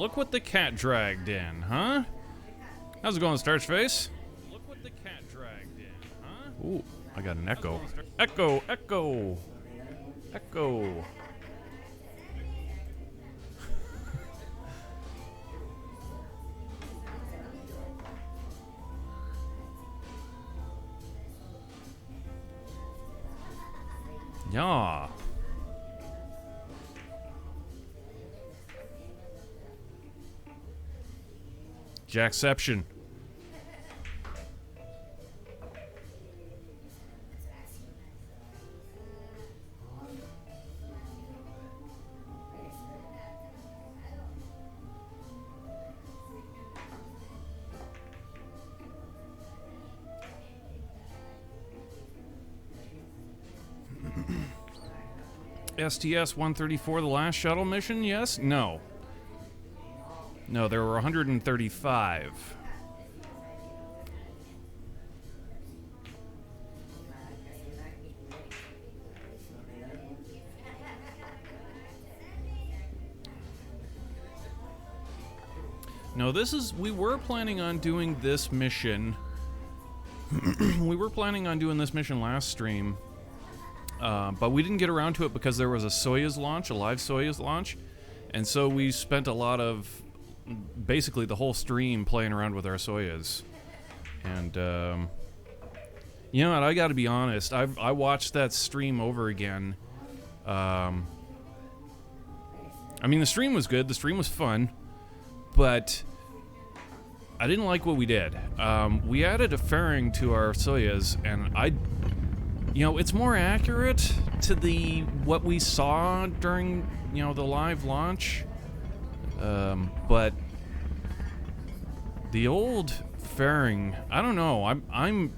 Look what the cat dragged in, huh? How's it going, Starch Face? Look what the cat dragged in, huh? Ooh, I got an echo. Echo, echo, echo. Yeah. Jackception. Sts-134, the last shuttle mission? Yes? No. No, there were 135. No, we were planning on doing this mission. We were planning on doing this mission last stream. But we didn't get around to it because there was a Soyuz launch, a live Soyuz launch. And so we spent a lot of, basically the whole stream playing around with our Soyuz. And, you know what, I gotta be honest, I watched that stream over again. I mean, the stream was good, the stream was fun, but I didn't like what we did. We added a fairing to our Soyuz, and you know, it's more accurate to what we saw during, you know, the live launch. But the old fairing, I don't know. I'm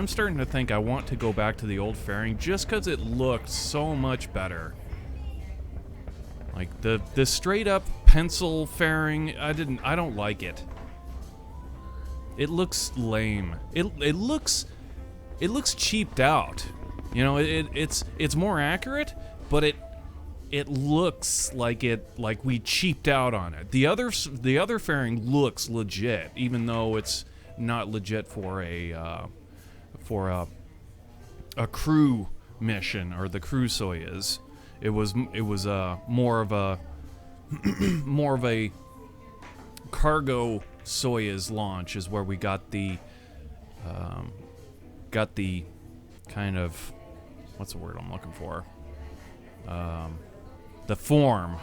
starting to think I want to go back to the old fairing just because it looked so much better. Like the straight up pencil fairing, I don't like it. It looks lame. It looks cheaped out. You know, it's more accurate, but it looks like we cheaped out on it. The other fairing looks legit, even though it's not legit for a crew mission or the crew Soyuz. It was more of a cargo Soyuz launch is where we got the kind of, what's the word I'm looking for? The form.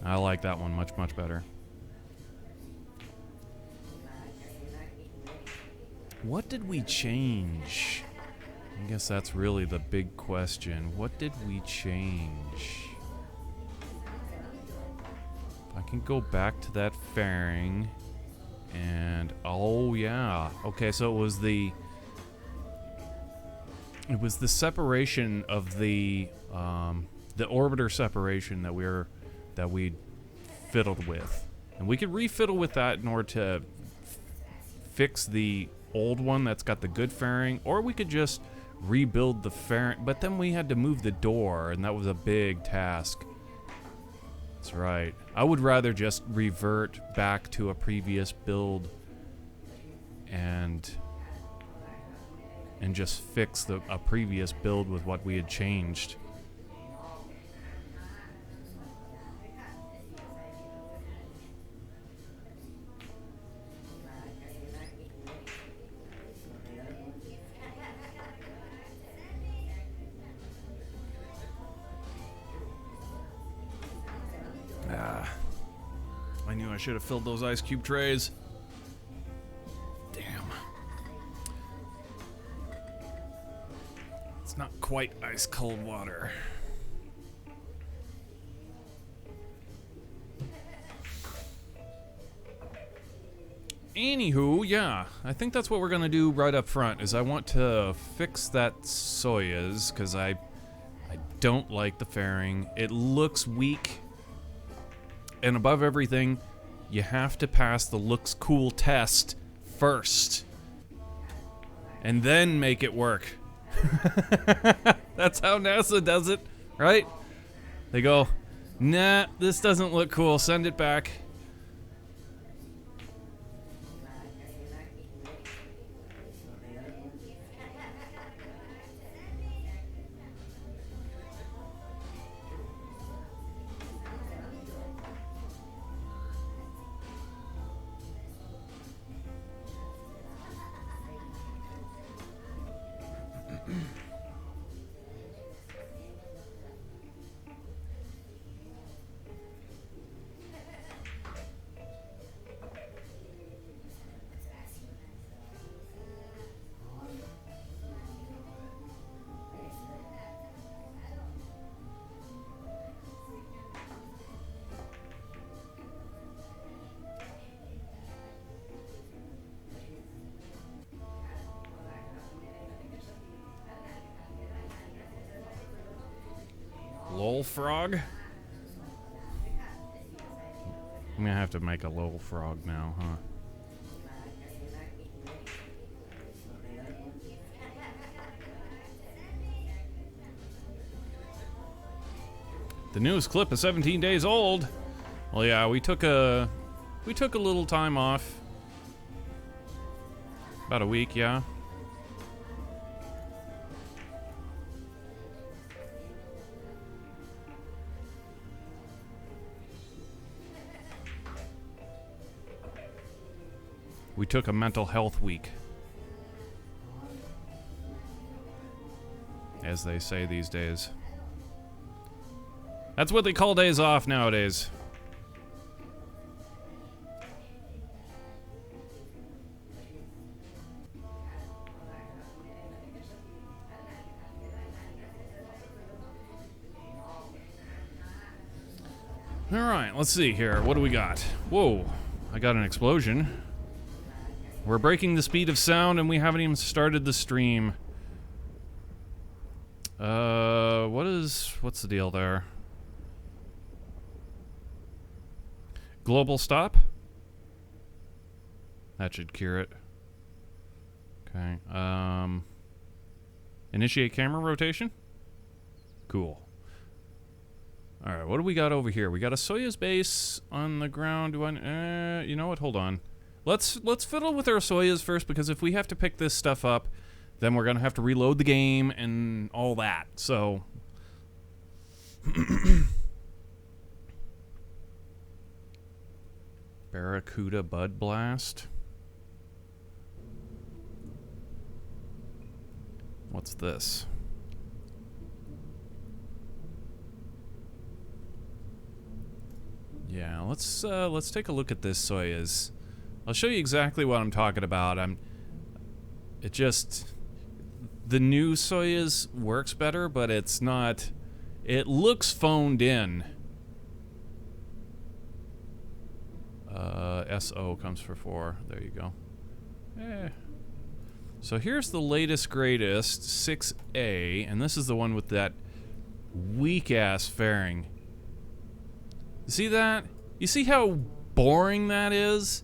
I like that one much, much better. What did we change? I guess that's really the big question. What did we change? If I can go back to that fairing. And oh yeah, okay. So it was the separation of the orbiter separation that we fiddled with, and we could refiddle with that in order to fix the old one that's got the good fairing, or we could just rebuild the fairing. But then we had to move the door, and that was a big task. That's right. I would rather just revert back to a previous build and just fix a previous build with what we had changed. I knew I should have filled those ice cube trays. Damn. It's not quite ice cold water. Anywho, yeah, I think that's what we're gonna do right up front, is I want to fix that Soyuz, because I don't like the fairing. It looks weak. And above everything, you have to pass the looks cool test first. And then make it work. That's how NASA does it, right? They go, nah, this doesn't look cool. Send it back. Lol frog? I'm gonna have to make a lol frog now, huh? The newest clip is 17 days old. Well, yeah, we took a little time off. About a week, yeah. We took a mental health week, as they say these days. That's what they call days off nowadays. All right, let's see here. What do we got? Whoa, I got an explosion. We're breaking the speed of sound and we haven't even started the stream. What's the deal there? Global stop? That should cure it. Okay, initiate camera rotation? Cool. Alright, what do we got over here? We got a Soyuz base on the ground. Do I, you know what? Hold on. Let's fiddle with our Soyuz first, because if we have to pick this stuff up, then we're gonna have to reload the game and all that. So Barracuda Bud Blast. What's this? Yeah, let's take a look at this Soyuz. I'll show you exactly what I'm talking about. The new Soyuz works better, but it's not, it looks phoned in. SO comes for 4. There you go. So here's the latest greatest, 6A, and this is the one with that weak-ass fairing. You see that? You see how boring that is?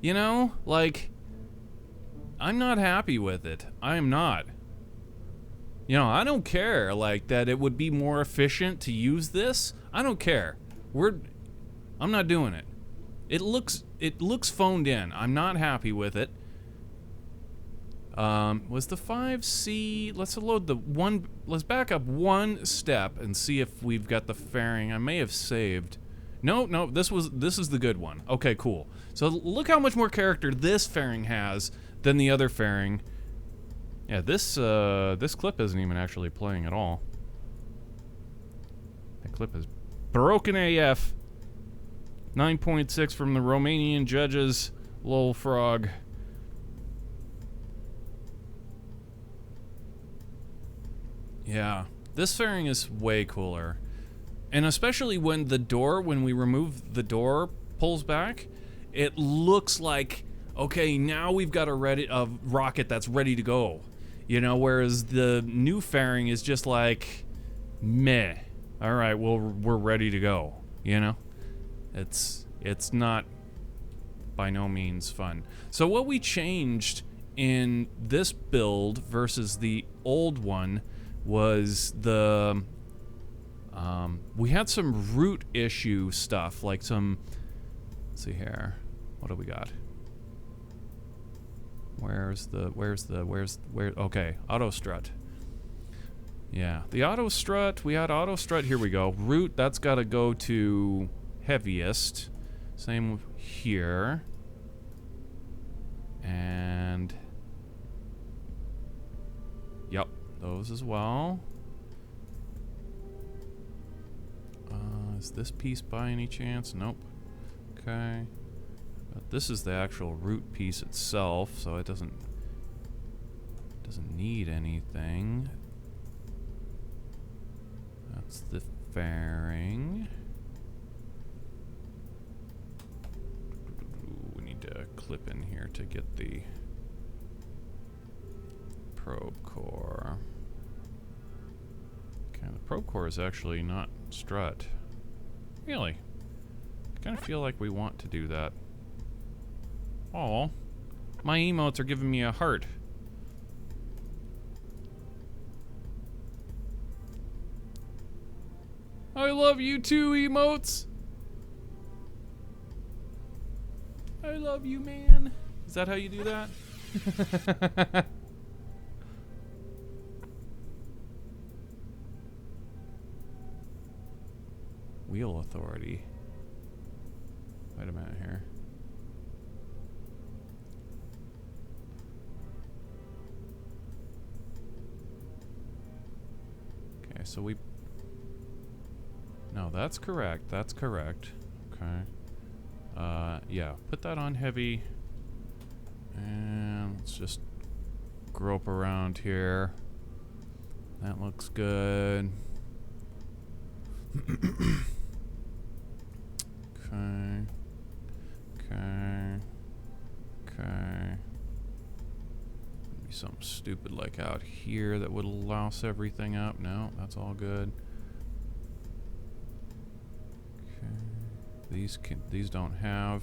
You know? Like, I'm not happy with it. I am not. You know, I don't care, like, that it would be more efficient to use this. I don't care. I'm not doing it. It looks phoned in. I'm not happy with it. Was the 5C... Let's load the one... Let's back up one step and see if we've got the fairing. I may have saved... No, this is the good one. Okay, cool. So look how much more character this fairing has than the other fairing. Yeah, this clip isn't even actually playing at all. That clip is broken AF. 9.6 from the Romanian judges. Lol frog. Yeah, this fairing is way cooler. And especially when we remove the door, pulls back, it looks like, okay, now we've got a rocket that's ready to go. You know, whereas the new fairing is just like, meh. All right, well, we're ready to go, you know? It's not by no means fun. So what we changed in this build versus the old one was the We had some root issue stuff, like some... Let's see here. What do we got? Where? Okay, auto strut. Yeah, the auto strut, we had auto strut, here we go. Root, that's gotta go to heaviest. Same here. And... Yep, those as well. Is this piece by any chance? Nope. Okay. But this is the actual root piece itself, so it doesn't need anything. That's the fairing. We need to clip in here to get the probe core. Okay, the probe core is actually not strut. Really? I kind of feel like we want to do that. Oh, my emotes are giving me a heart. I love you too, emotes. I love you, man. Is that how you do that? Wheel authority. Wait a minute here. Okay, so we... No, that's correct. That's correct. Okay. Yeah, put that on heavy. And let's just grope around here. That looks good. Okay. Okay. Okay. Maybe something stupid like out here that would louse everything up. No, that's all good. Okay. These don't have.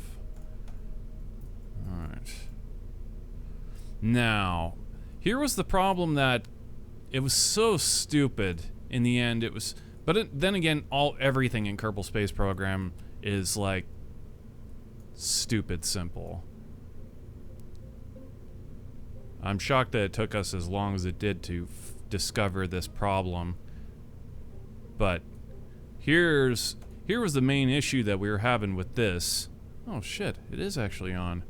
All right. Now, here was the problem that it was so stupid in the end. It was, but then again, everything in Kerbal Space Program is like stupid simple. I'm shocked that it took us as long as it did to discover this problem. But here was the main issue that we were having with this. Oh shit, it is actually on.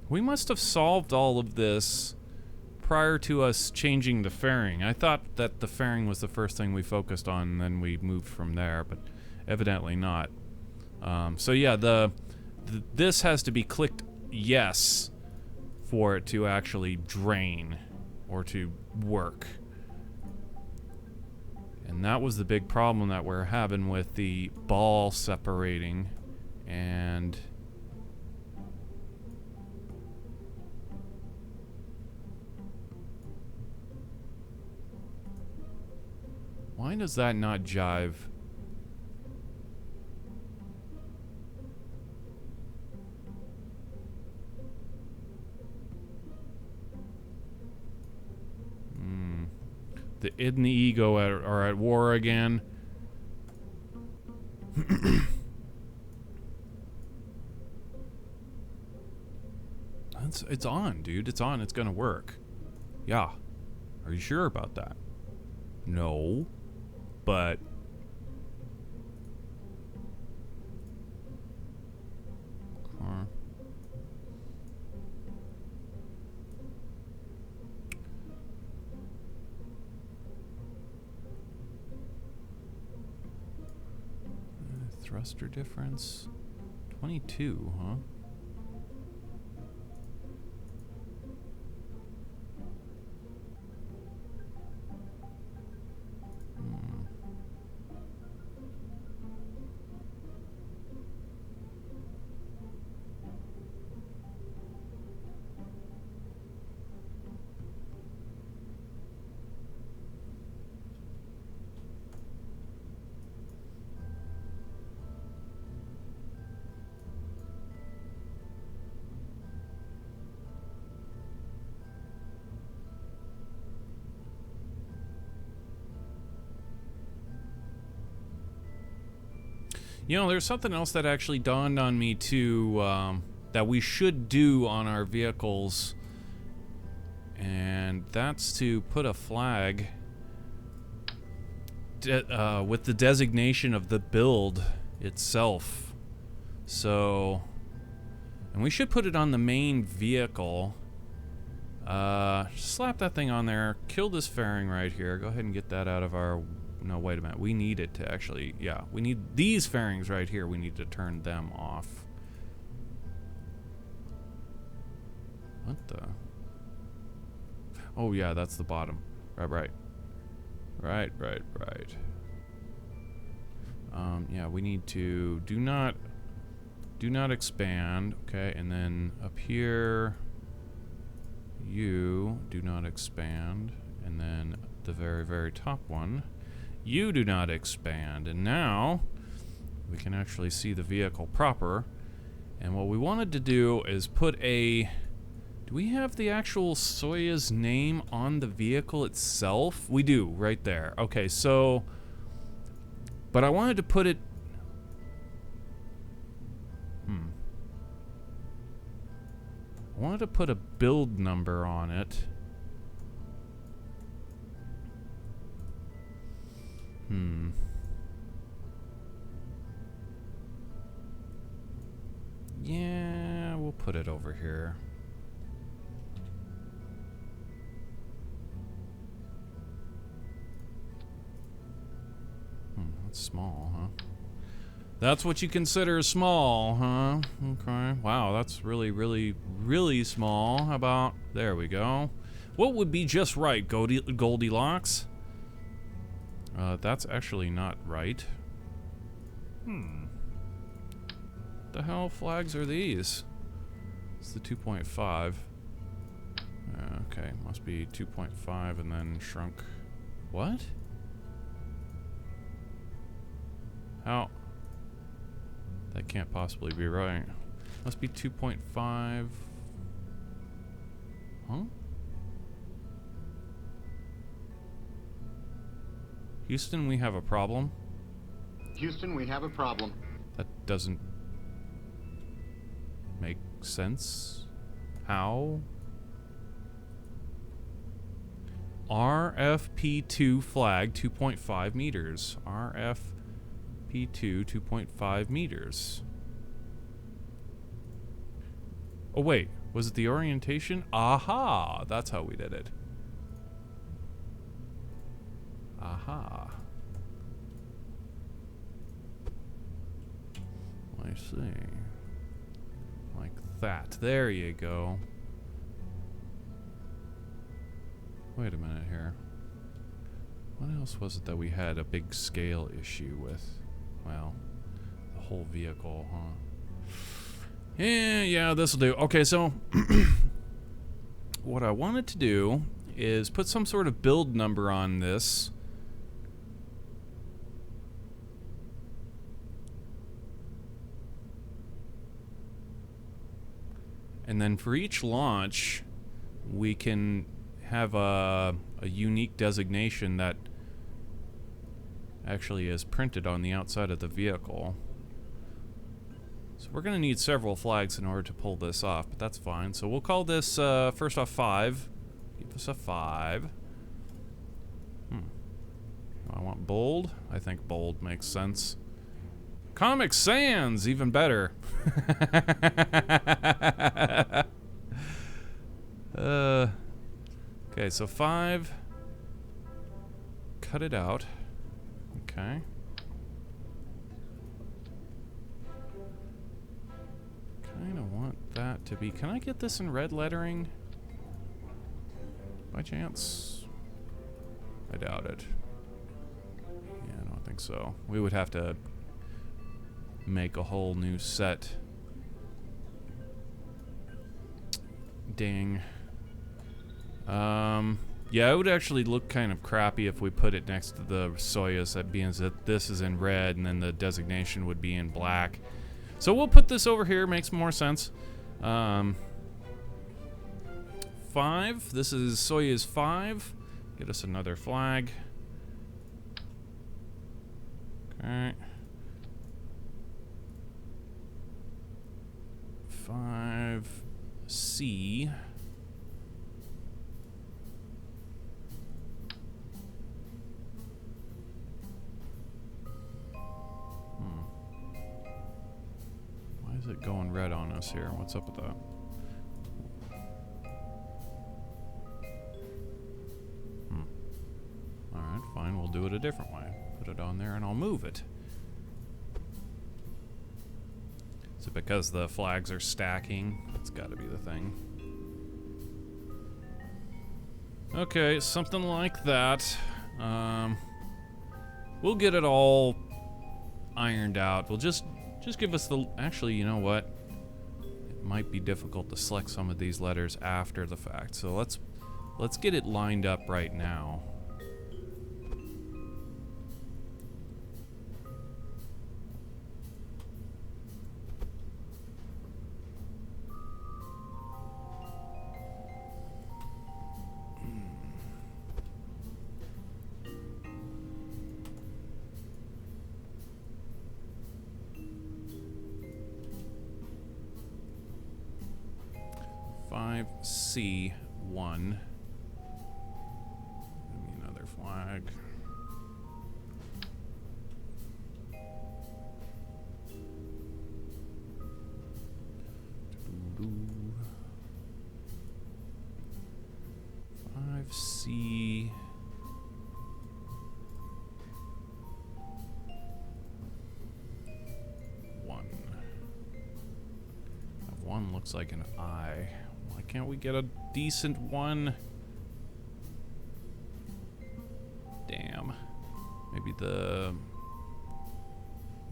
We must have solved all of this prior to us changing the fairing. I thought that the fairing was the first thing we focused on, and then we moved from there, but evidently not. So yeah, this has to be clicked yes for it to actually drain or to work. And that was the big problem that we're having with the ball separating. And why does that not jive? The id and the ego are at war again. It's on, dude. It's on. It's gonna work. Yeah. Are you sure about that? No. But... thruster difference 22, huh? You know, there's something else that actually dawned on me too, that we should do on our vehicles, and that's to put a flag with the designation of the build itself. So, and we should put it on the main vehicle. Slap that thing on there, kill this fairing right here, go ahead and get that out of our... No, wait a minute. We need it to actually... Yeah, we need these fairings right here. We need to turn them off. What the... Oh, yeah, that's the bottom. Right. Yeah, we need to... Do not expand. Okay, and then up here... You do not expand. And then the very, very top one... You do not expand. And now we can actually see the vehicle proper. And what we wanted to do is put a... Do we have the actual Soyuz name on the vehicle itself? We do, right there. Okay, so... But I wanted to put it... I wanted to put a build number on it. Yeah, we'll put it over here. That's small, huh? That's what you consider small, huh? Okay. Wow, that's really, really, really small. How about... There we go. What would be just right, Goldilocks? That's actually not right. The hell flags are these? It's the 2.5. Okay, must be 2.5 and then shrunk. What? How? That can't possibly be right. Must be 2.5. Huh? Houston, we have a problem. Houston, we have a problem. That doesn't make sense. How? RFP2 flag 2.5 meters. RFP2 2.5 meters. Oh wait, was it the orientation? Aha! That's how we did it. Aha. I see. Like that. There you go. Wait a minute here. What else was it that we had a big scale issue with? Well, the whole vehicle, huh? Yeah, this'll do. Okay, so what I wanted to do is put some sort of build number on this. And then for each launch, we can have a unique designation that actually is printed on the outside of the vehicle. So we're going to need several flags in order to pull this off, but that's fine. So we'll call this, first off, 5. Give us a 5. I want bold. I think bold makes sense. Comic Sans, even better. Okay, so 5. Cut it out. Okay. Kind of want that to be... Can I get this in red lettering? By chance? I doubt it. Yeah, I don't think so. We would have to make a whole new set. Dang. Yeah, it would actually look kind of crappy if we put it next to the Soyuz, that being that this is in red and then the designation would be in black. So we'll put this over here, makes more sense. 5, this is Soyuz 5. Get us another flag. Okay. 5C. Why is it going red on us here? What's up with that? Alright, fine. We'll do it a different way. Put it on there and I'll move it. Is it because the flags are stacking? That's got to be the thing. Okay, something like that. We'll get it all ironed out. We'll just give us the... Actually, you know what? It might be difficult to select some of these letters after the fact. So let's get it lined up right now. C1. Give me another flag. Five C. One looks like an I. Why can't we get a decent one? Damn. Maybe the...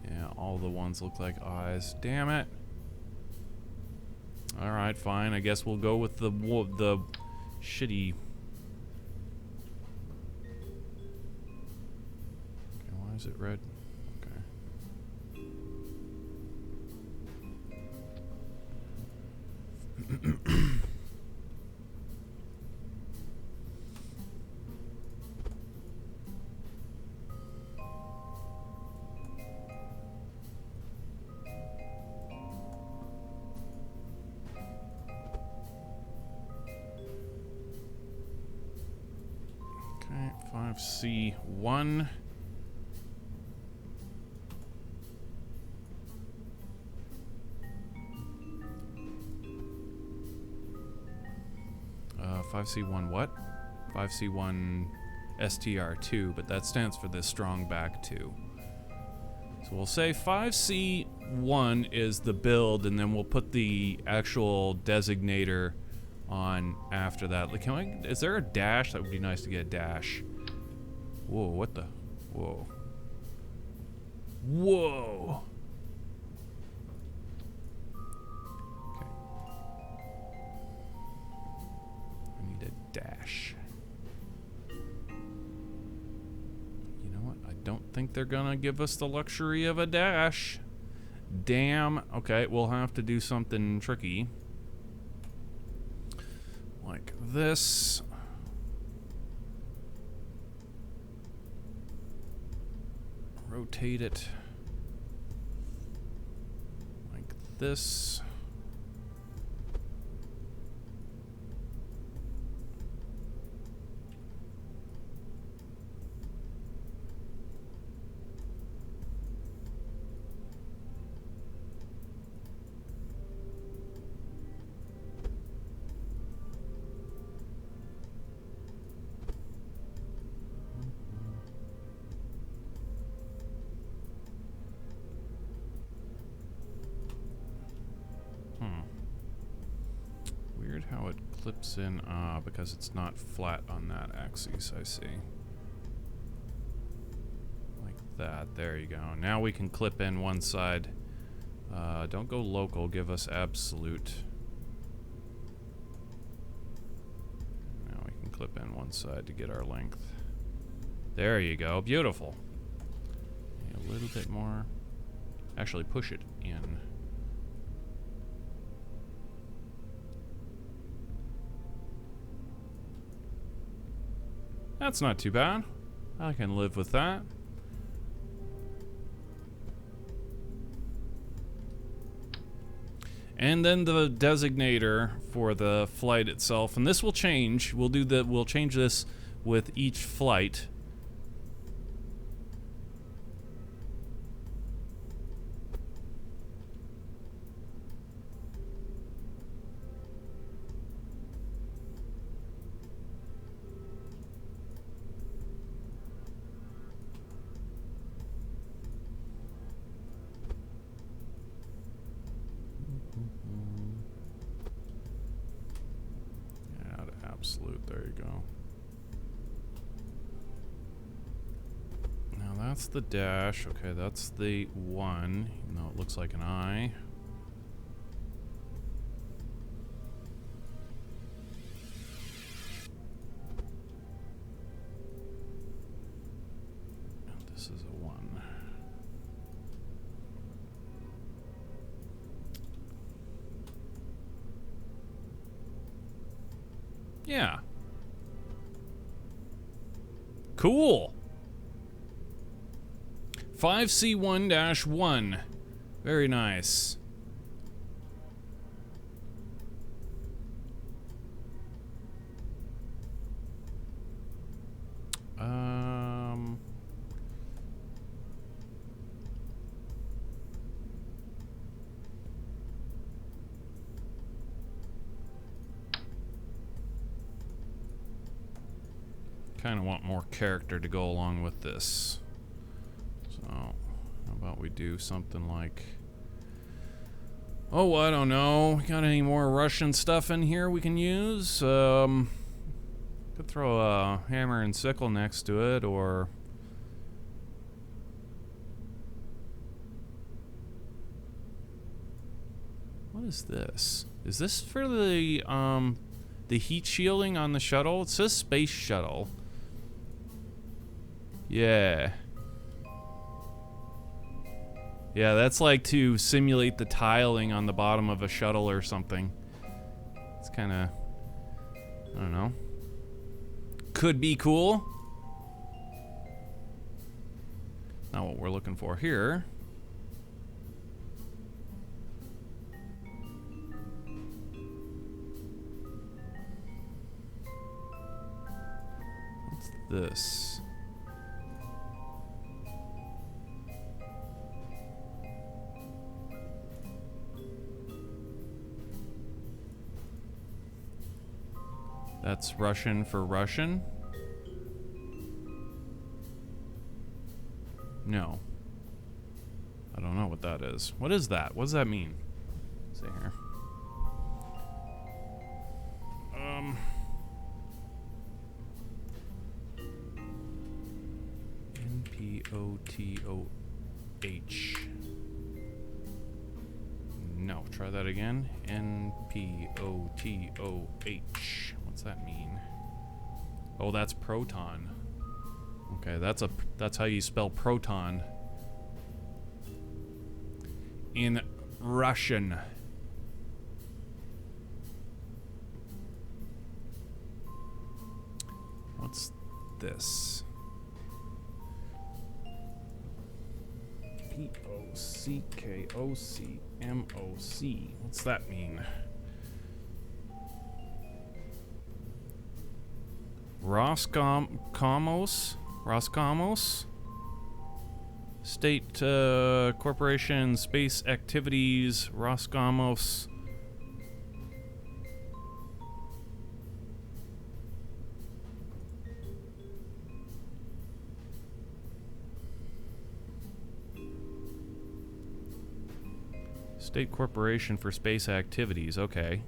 Yeah, all the ones look like eyes. Damn it. Alright, fine. I guess we'll go with the shitty... Okay, why is it red? Okay, 5C1. Uh, 5C1 what? 5C1 STR2, but that stands for the strong back 2. So we'll say 5C1 is the build, and then we'll put the actual designator on after that. Like, is there a dash? That would be nice to get a dash. Whoa, what the? Whoa. Whoa! Okay. I need a dash. You know what? I don't think they're gonna give us the luxury of a dash. Damn. Okay, we'll have to do something tricky. Like this. Rotate it. Like this. Weird how it clips in, because it's not flat on that axis, I see. Like that, there you go. Now we can clip in one side. Don't go local, give us absolute. Now we can clip in one side to get our length. There you go, beautiful. A little bit more. Actually, push it in. That's not too bad. I can live with that. And then the designator for the flight itself, and this will change. We'll change this with each flight. Absolute, there you go. Now that's the dash. Okay, that's the 1, even though it looks like an I. And this is a 1. Yeah. Cool. 5C1-1. Very nice. Kind of want more character to go along with this. So, how about we do something like... Oh, I don't know. Got any more Russian stuff in here we can use? Could throw a hammer and sickle next to it, or... What is this? Is this for the heat shielding on the shuttle? It says space shuttle. Yeah. Yeah, that's like to simulate the tiling on the bottom of a shuttle or something. It's kind of, I don't know. Could be cool. Not what we're looking for here. What's this? That's Russian for Russian? No. I don't know what that is. What is that? What does that mean? Let's see here. N-P-O-T-O-H. No, try that again. N-P-O-T-O-H. What's that mean? Oh, that's proton. Okay, that's how you spell proton in Russian. What's this? P-O-C-K-O-C-M-O-C. What's that mean? Roscosmos? State Corporation Space Activities, Roscosmos. State Corporation for Space Activities, okay.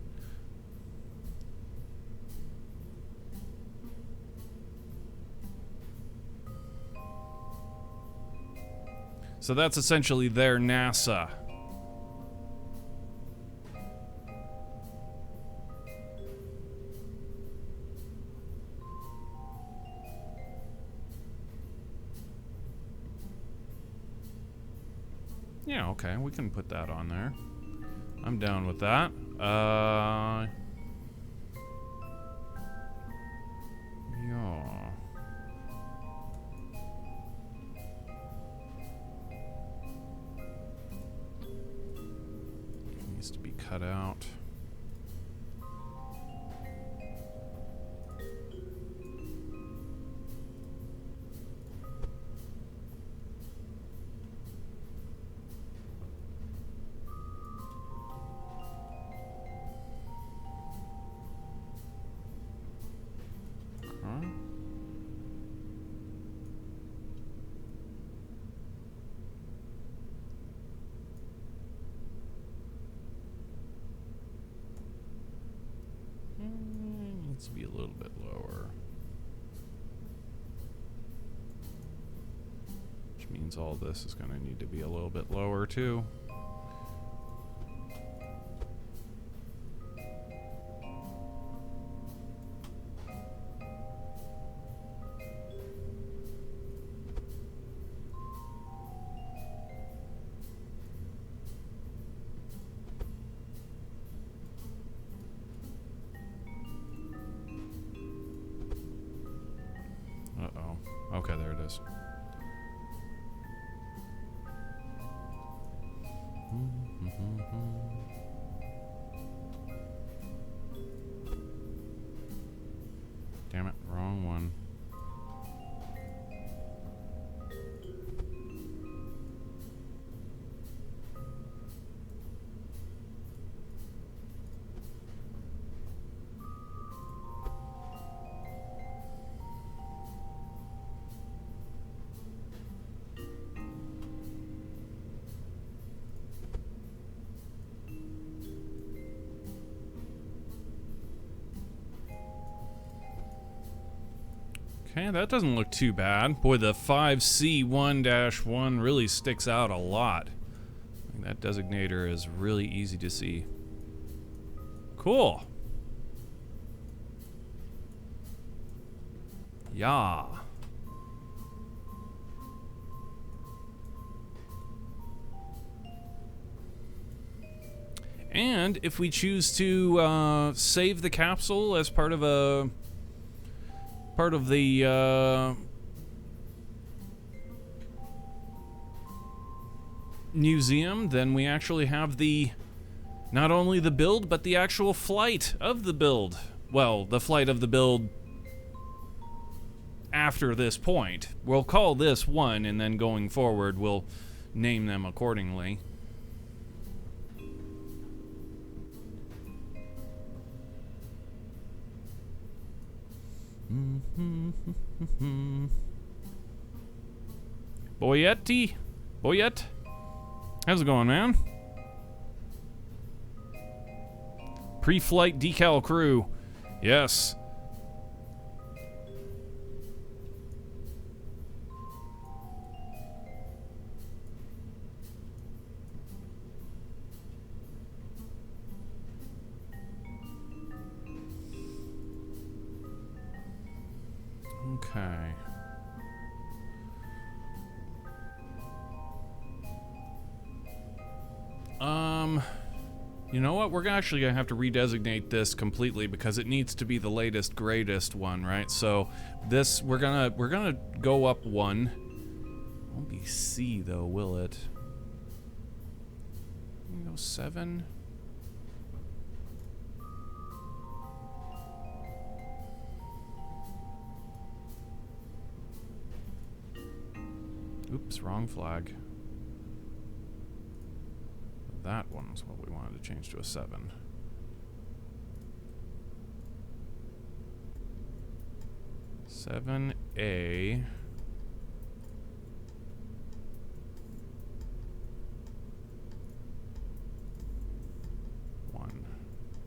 So that's essentially their NASA. Yeah, okay, we can put that on there. I'm down with that. Yeah. needs to be cut out. Needs to be a little bit lower. Which means all this is going to need to be a little bit lower too. Uh-oh. Okay, there it is. Damn it, wrong one. Okay, that doesn't look too bad. Boy, the 5C1-1 really sticks out a lot. That designator is really easy to see. Cool. Yeah. And if we choose to save the capsule as part of the museum, then we actually have not only the build, but the actual flight of the build. Well, the flight of the build after this point. We'll call this 1, and then going forward, we'll name them accordingly. Boyette? How's it going, man? Pre-flight decal crew. Yes. Okay. You know what? We're actually gonna have to redesignate this completely because it needs to be the latest, greatest one, right? So this, we're gonna go up 1. Won't be C though, will it? Go 7. Oops, wrong flag. That one was what we wanted to change to a 7. A.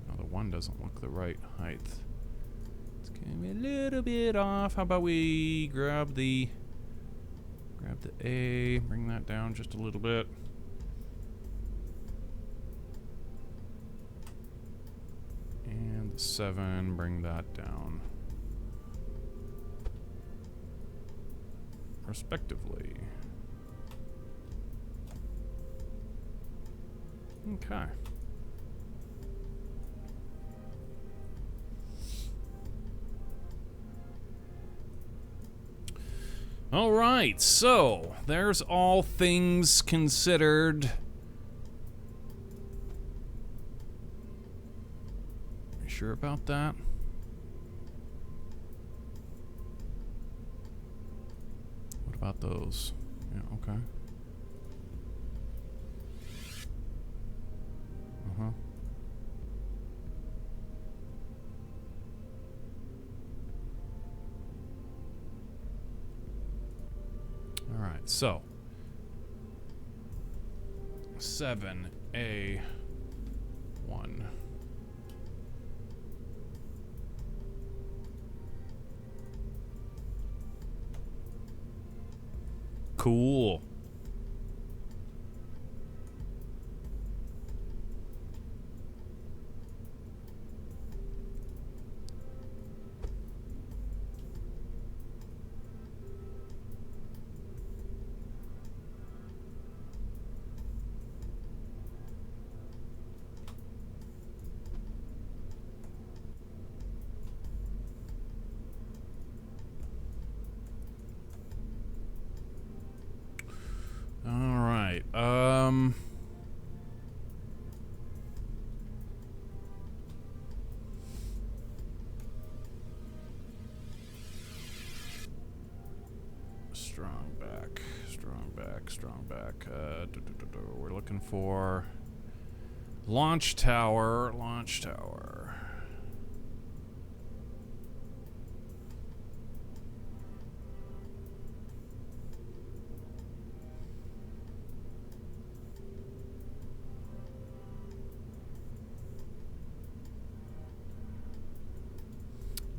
Now the 1 doesn't look the right height. It's gonna be a little bit off. How about we grab the A, bring that down just a little bit. And the 7, bring that down. Respectively. Okay. All right, so there's all things considered. sure about that. What about those? Yeah, okay. Uh-huh. All right, so 7A1. Cool. All right. Strong back, strong back, strong back. We're looking for launch tower, launch tower.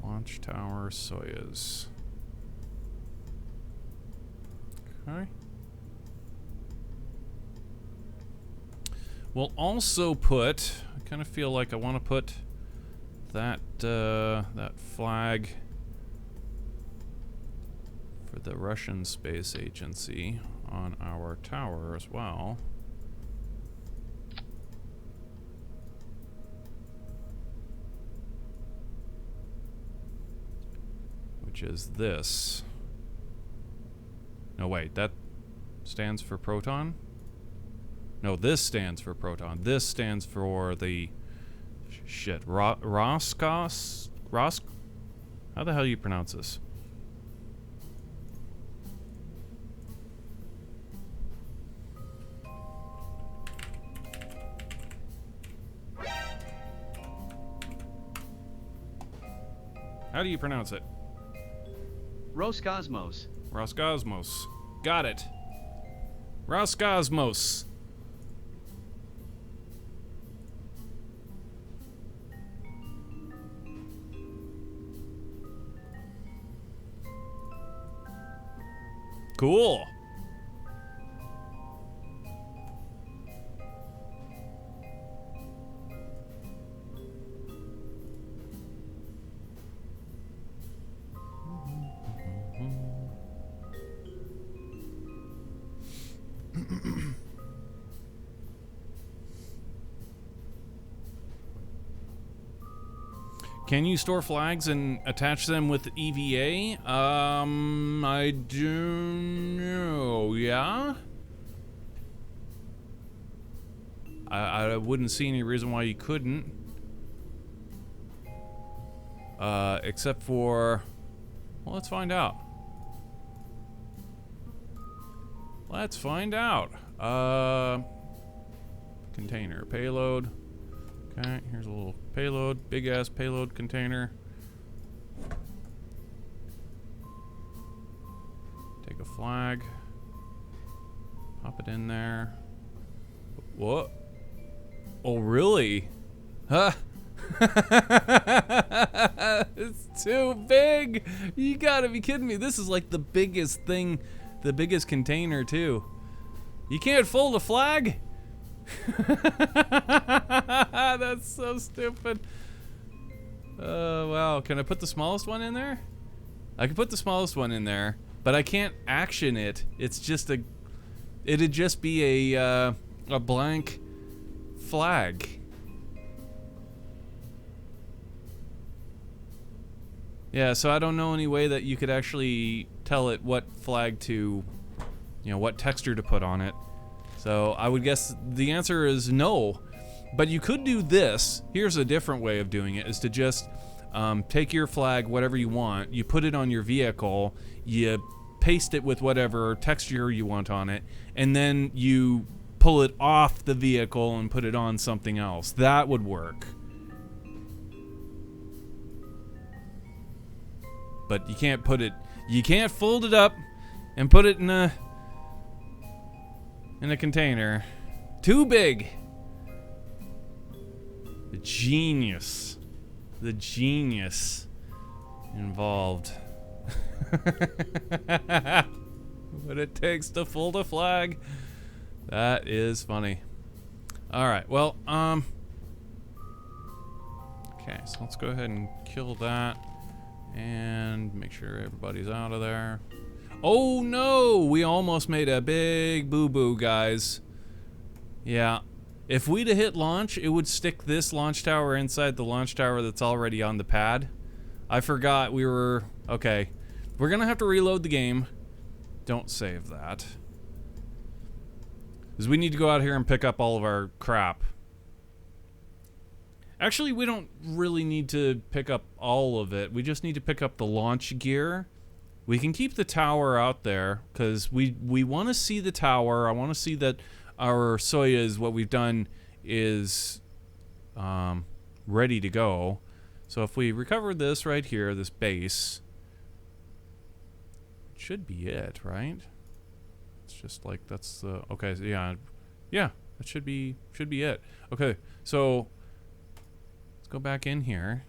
Launch tower, Soyuz. Okay. We'll also put, I kind of feel like I want to put that that flag for the Russian Space Agency on our tower as well. Which is this. No, wait, that stands for proton? No, this stands for proton. This stands for the shit. Roskos? How the hell do you pronounce this? How do you pronounce it? Roscosmos. Roscosmos. Got it. Roscosmos. Cool. Can you store flags and attach them with EVA? I don't know. Yeah? I wouldn't see any reason why you couldn't. Except for... Well, let's find out. Let's find out. Container. Payload. Okay, here's a little payload. Big-ass payload container. Take a flag. Pop it in there. What? Oh, really? Huh? It's too big! You gotta be kidding me. This is like the biggest thing, the biggest container, too. You can't fold a flag? That's so stupid. Oh, wow. Can I put the smallest one in there? I can put the smallest one in there, but I can't action it. It's just a... It'd just be a blank flag. Yeah, so I don't know any way that you could actually tell it what flag to... You know, what texture to put on it. So I would guess the answer is no. But you could do this. Here's a different way of doing it, is to just take your flag, whatever you want, you put it on your vehicle, you paste it with whatever texture you want on it, and then you pull it off the vehicle and put it on something else. That would work. But you can't fold it up and put it in a container. Too big. The genius involved. What it takes to fold a flag. That is funny. All right, well, okay, so let's go ahead and kill that and make sure everybody's out of there. Oh no, we almost made a big boo-boo, guys. Yeah, if we'd have hit launch, it would stick this launch tower inside the launch tower that's already on the pad. I forgot we were... Okay, we're gonna have to reload the game. Don't save that. Because we need to go out here and pick up all of our crap. Actually, we don't really need to pick up all of it. We just need to pick up the launch gear. We can keep the tower out there, because we want to see the tower. I want to see that our Soyuz, what we've done, is ready to go. So if we recover this right here, this base, it should be it, right? It's just like that's the... Okay, so yeah, that should be it. Okay, so let's go back in here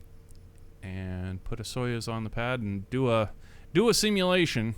and put a Soyuz on the pad and do a simulation.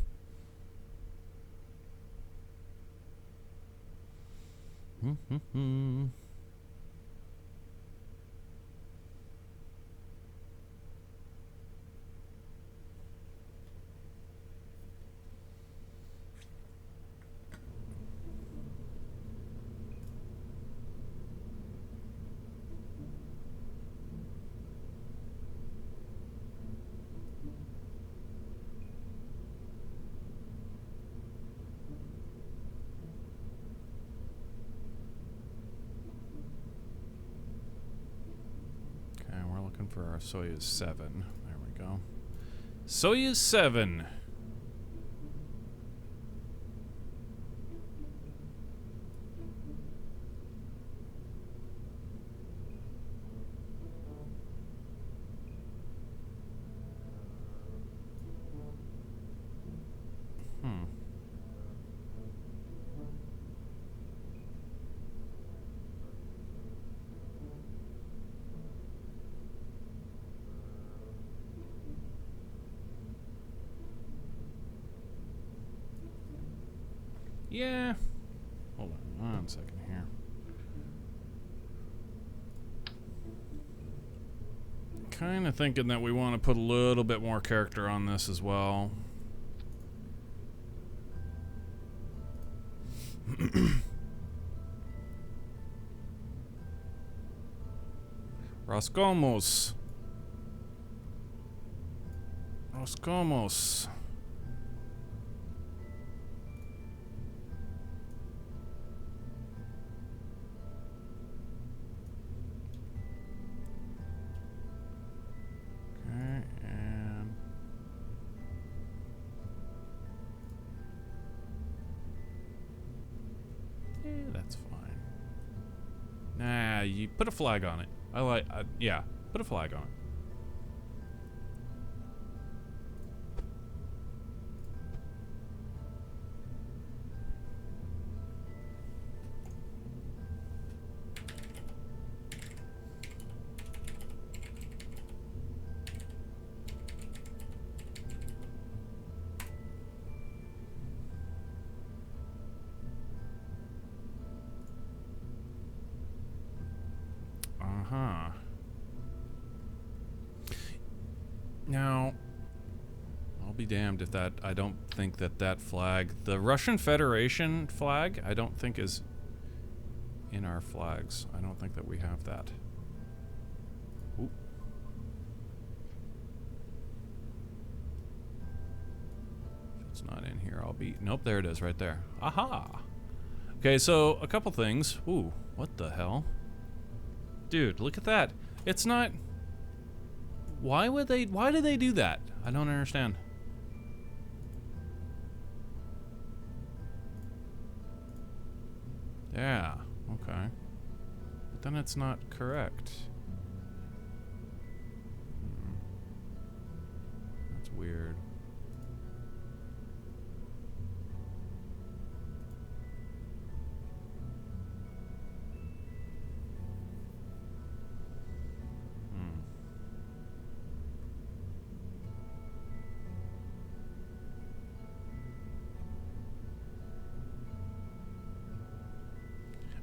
For our Soyuz 7. There we go. Soyuz 7. Yeah. Hold on 1 second here. Kind of thinking that we want to put a little bit more character on this as well. Roscomos. That's fine. Nah, you put a flag on it. Yeah, put a flag on it. Now, I'll be damned if that... I don't think that flag... The Russian Federation flag, I don't think is in our flags. I don't think that we have that. Ooh. If it's not in here, I'll be... Nope, there it is, right there. Aha! Okay, so a couple things. Ooh, what the hell? Dude, look at that. It's not... Why do they do that? I don't understand. Yeah, okay. But then it's not correct. That's weird.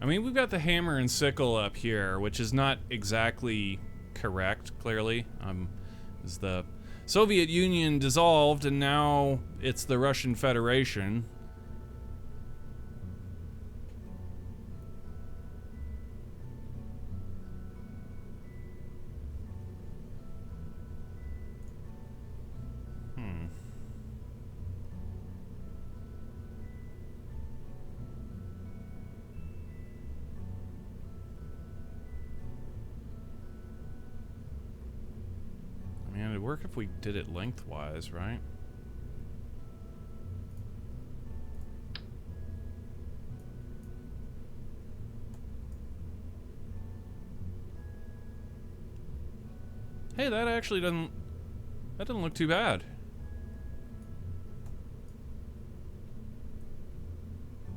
I mean, we've got the hammer and sickle up here, which is not exactly correct, clearly. Is the Soviet Union dissolved, and now it's the Russian Federation. It'd work if we did it lengthwise, right? Hey, that actually doesn't look too bad.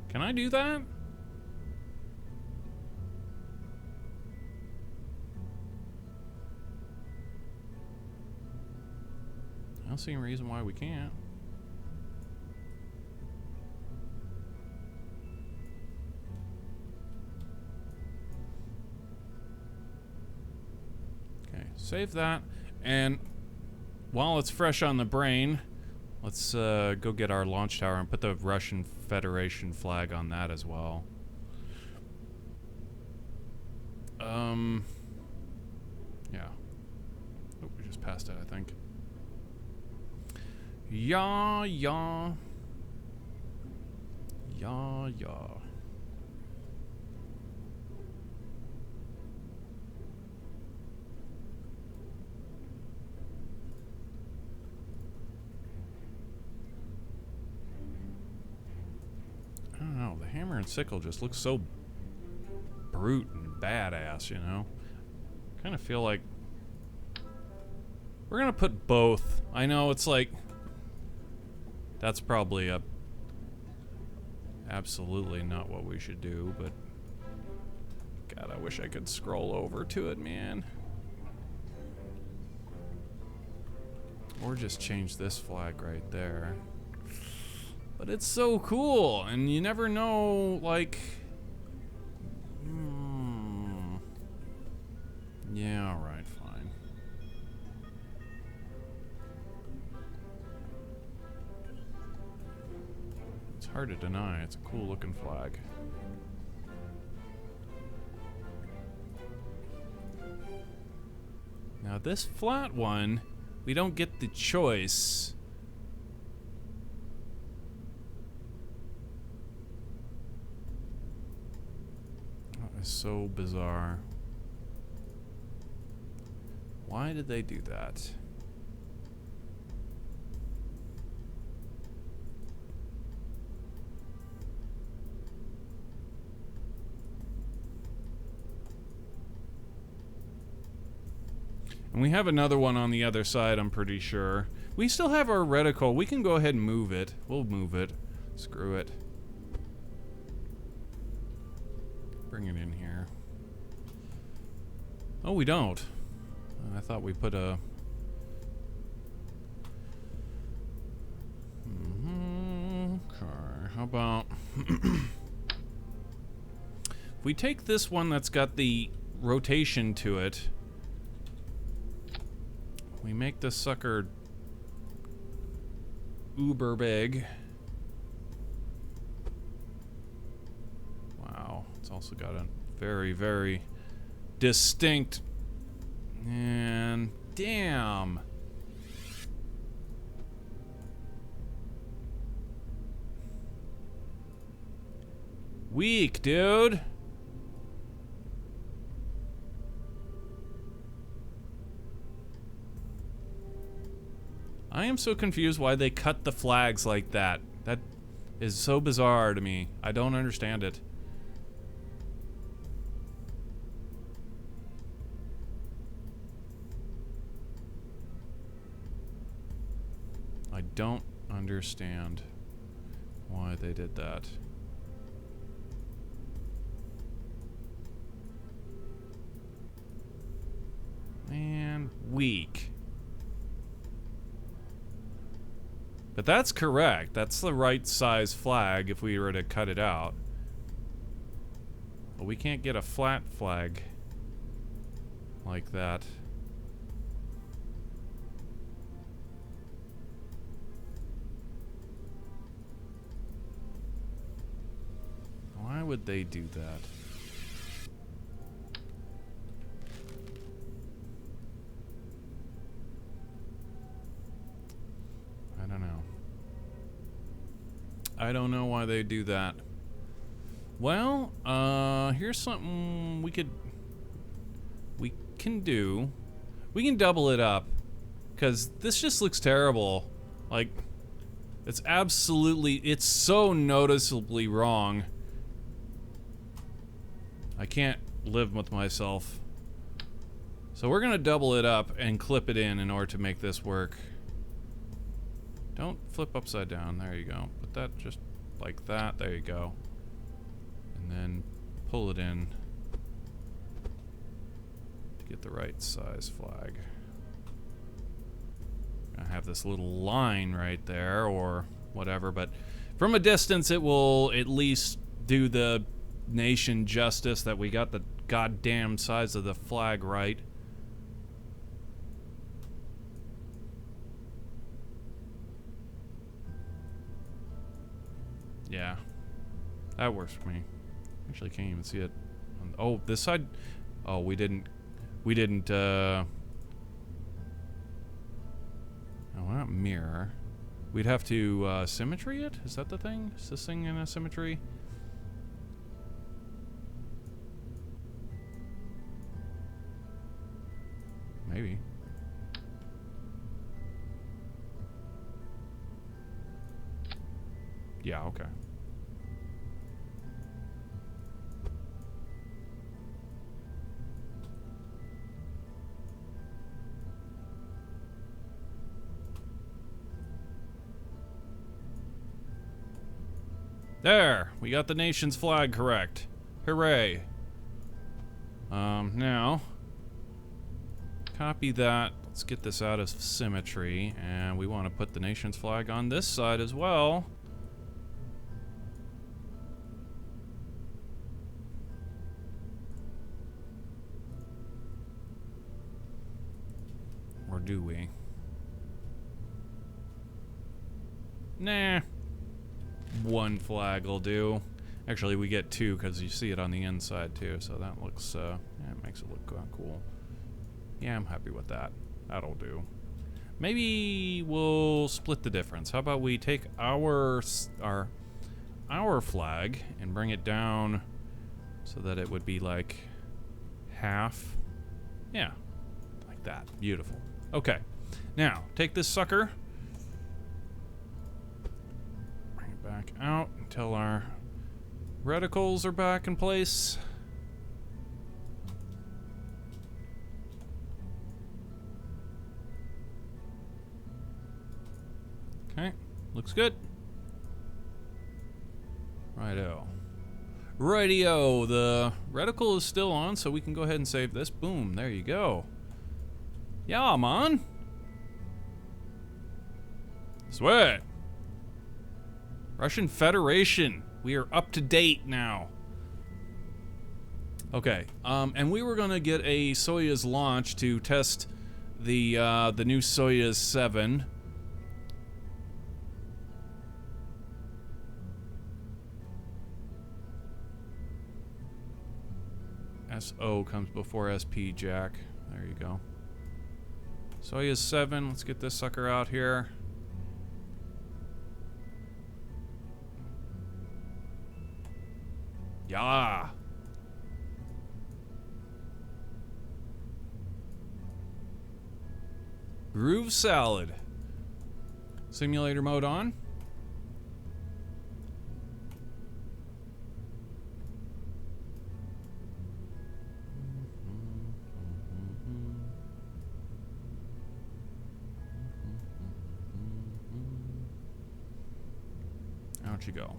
Can I do that? I don't see any reason why we can't. Okay, save that. And while it's fresh on the brain, let's go get our launch tower and put the Russian Federation flag on that as well. Yeah. Oh, we just passed it, I think. Yeah. Yeah. I don't know, the hammer and sickle just looks so brute and badass, you know? Kind of feel like we're gonna put both. I know it's like that's probably absolutely not what we should do, but God, I wish I could scroll over to it, man. Or just change this flag right there. But it's so cool, and you never know, like... Yeah, alright, fine. It's hard to deny, it's a cool looking flag. Now this flat one, we don't get the choice. That is so bizarre. Why did they do that? And we have another one on the other side, I'm pretty sure. We still have our reticle. We can go ahead and move it. We'll move it. Screw it. Bring it in here. Oh, we don't. I thought we put a... Okay, how about... if we take this one that's got the rotation to it, we make this sucker uber big. Wow, it's also got a very, very distinct... And damn. Weak, dude. I am so confused why they cut the flags like that. That is so bizarre to me. I don't understand it. I don't understand why they did that. Man, weak. But that's correct. That's the right size flag if we were to cut it out. But we can't get a flat flag like that. Why would they do that? I don't know. I don't know why they do that. Well, here's something we can do. We can double it up, because this just looks terrible. Like, it's so noticeably wrong. I can't live with myself. So we're gonna double it up and clip it in order to make this work. Don't flip upside down. There you go. Put that just like that. There you go. And then pull it in to get the right size flag. I have this little line right there or whatever, but from a distance it will at least do the nation justice that we got the goddamn size of the flag right. Yeah, that works for me. Actually, can't even see it. Oh, this side. Oh, we didn't. No, not mirror. We'd have to symmetry it. Is that the thing? Is this thing in a symmetry? Maybe. Yeah, okay. There! We got the nation's flag correct. Hooray. Now, copy that. Let's get this out of symmetry, and we want to put the nation's flag on this side as well. Or do we? Nah. One flag will do. Actually, we get two because you see it on the inside too, so that looks, yeah, it makes it look cool. Yeah, I'm happy with that. That'll do. Maybe we'll split the difference. How about we take our flag and bring it down so that it would be like half. Yeah, like that. Beautiful. Okay, now take this sucker, bring it back out until our reticles are back in place. Okay, looks good. Righto. Rightio, the reticle is still on, so we can go ahead and save this. Boom, there you go. Yeah, man. Sweat. Russian Federation. We are up to date now. Okay, and we were gonna get a Soyuz launch to test the new Soyuz 7. SO comes before SP, Jack. There you go. Soyuz 7, let's get this sucker out here. Yeah. Groove salad. Simulator mode on. Out you go.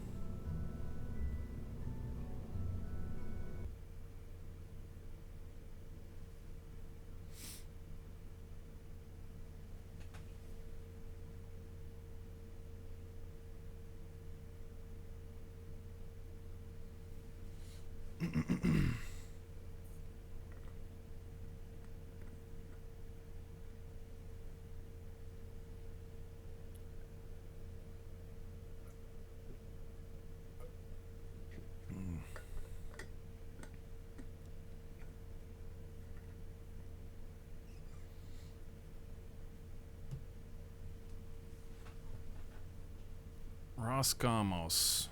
Roscomos.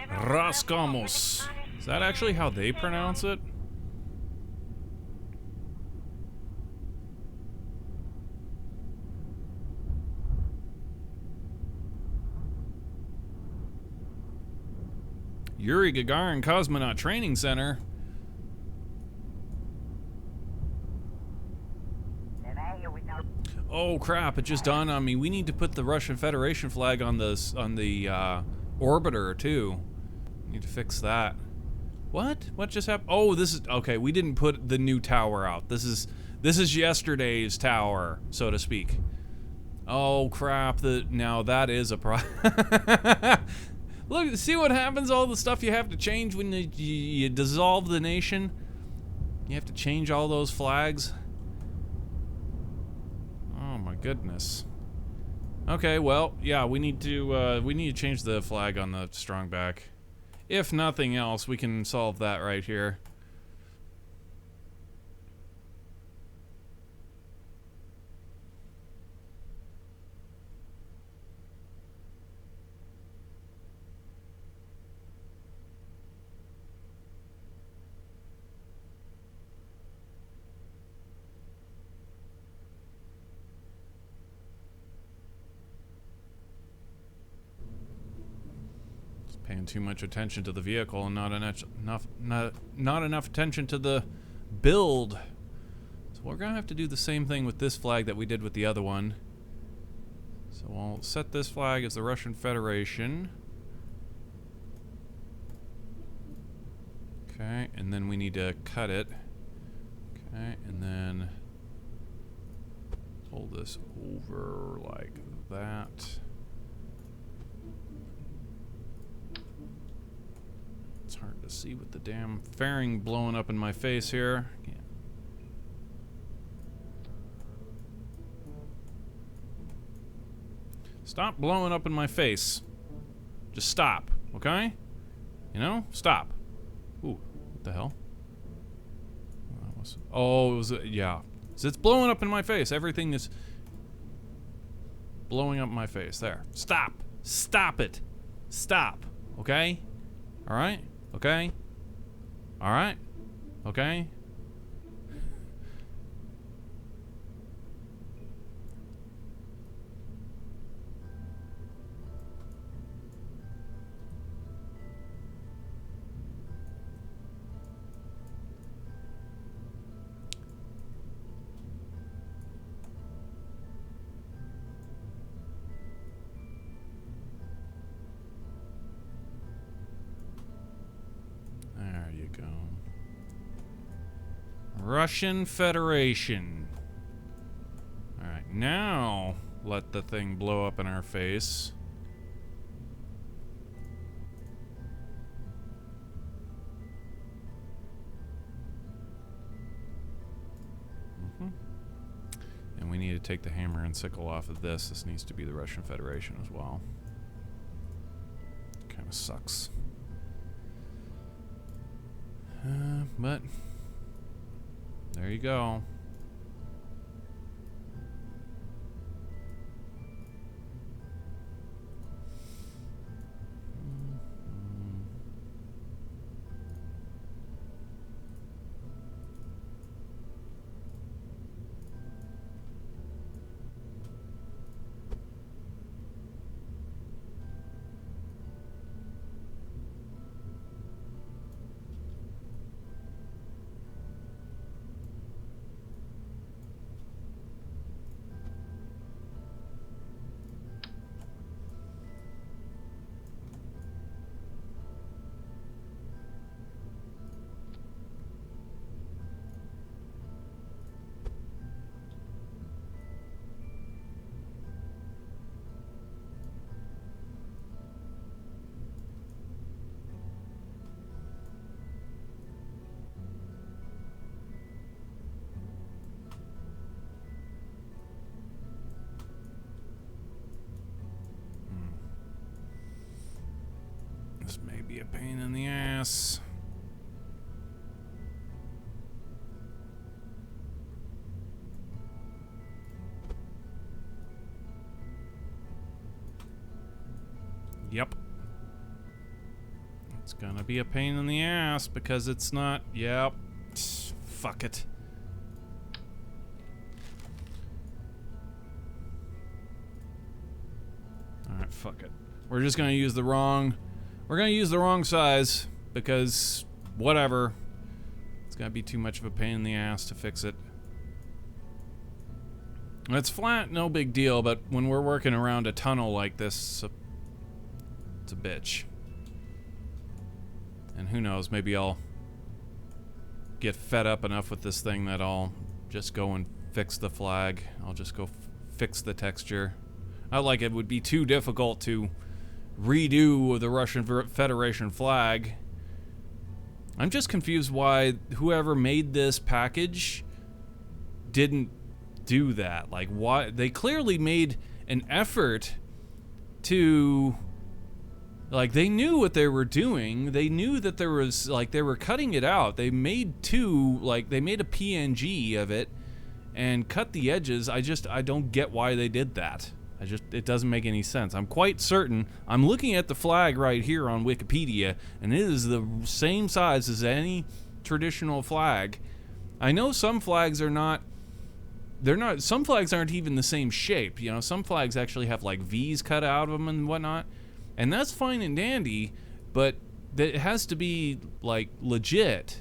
Roscomos. Is that actually how they pronounce it? Yuri Gagarin Cosmonaut Training Center. Oh crap, it just dawned on me. We need to put the Russian Federation flag on the orbiter too. Need to fix that. What? What just happened? Oh, this is okay, we didn't put the new tower out. This is yesterday's tower, so to speak. Oh crap, now that is a Look, see what happens, all the stuff you have to change when you dissolve the nation? You have to change all those flags. Oh my goodness. Okay, well, yeah, we need to change the flag on the strongback. If nothing else, we can solve that right here. Paying too much attention to the vehicle and not enough attention to the build. So we're gonna have to do the same thing with this flag that we did with the other one. So I'll set this flag as the Russian Federation. Okay, and then we need to cut it. Okay, and then pull this over like that. It's hard to see with the damn fairing blowing up in my face here. Can't. Stop blowing up in my face. Just stop, okay? You know? Stop. Ooh, what the hell? Oh, it was, yeah. So it's blowing up in my face. Everything is blowing up in my face. There. Stop. Stop it. Stop. Okay? Alright? Okay? Alright? Okay? Russian Federation. Alright, now let the thing blow up in our face. And we need to take the hammer and sickle off of this. This needs to be the Russian Federation as well. Kind of sucks. But there you go. be a pain in the ass. Yep. It's gonna be a pain in the ass because it's not. Yep. Fuck it. Alright, fuck it. We're just gonna use the wrong. We're gonna use the wrong size because whatever. It's gonna be too much of a pain in the ass to fix it. It's flat, no big deal, but when we're working around a tunnel like this, it's a bitch. And who knows, maybe I'll get fed up enough with this thing that I'll just go and fix the flag. I'll just go fix the texture. Not like it would be too difficult to redo the Russian Federation flag. I'm just confused why whoever made this package didn't do that. Like, why? They clearly made an effort to, like, they knew what they were doing. They knew that there was, like, they were cutting it out. They made they made a PNG of it and cut the edges. I don't get why they did that. It doesn't make any sense. I'm quite certain, I'm looking at the flag right here on Wikipedia, and it is the same size as any traditional flag. I know some flags are not, some flags aren't even the same shape. You know, some flags actually have like V's cut out of them and whatnot, and that's fine and dandy, but it has to be like legit.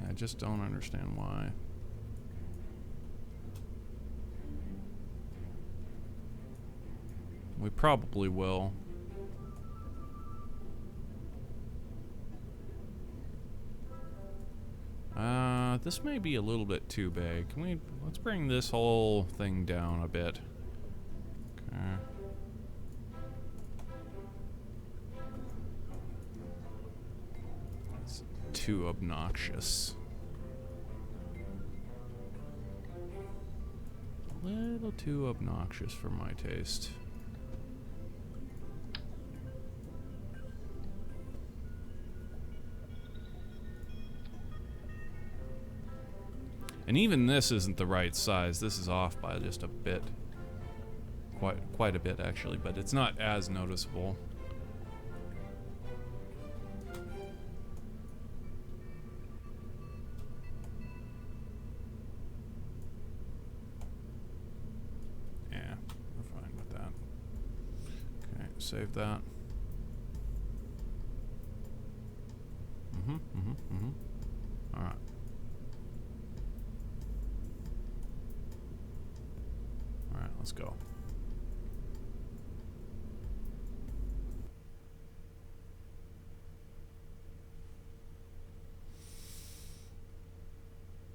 I just don't understand why. We probably will. This may be a little bit too big. Let's bring this whole thing down a bit. Okay. That's too obnoxious. A little too obnoxious for my taste. And even this isn't the right size. This is off by just a bit. Quite a bit, actually, but it's not as noticeable. Yeah, we're fine with that. Okay, save that. All right. Alright, let's go.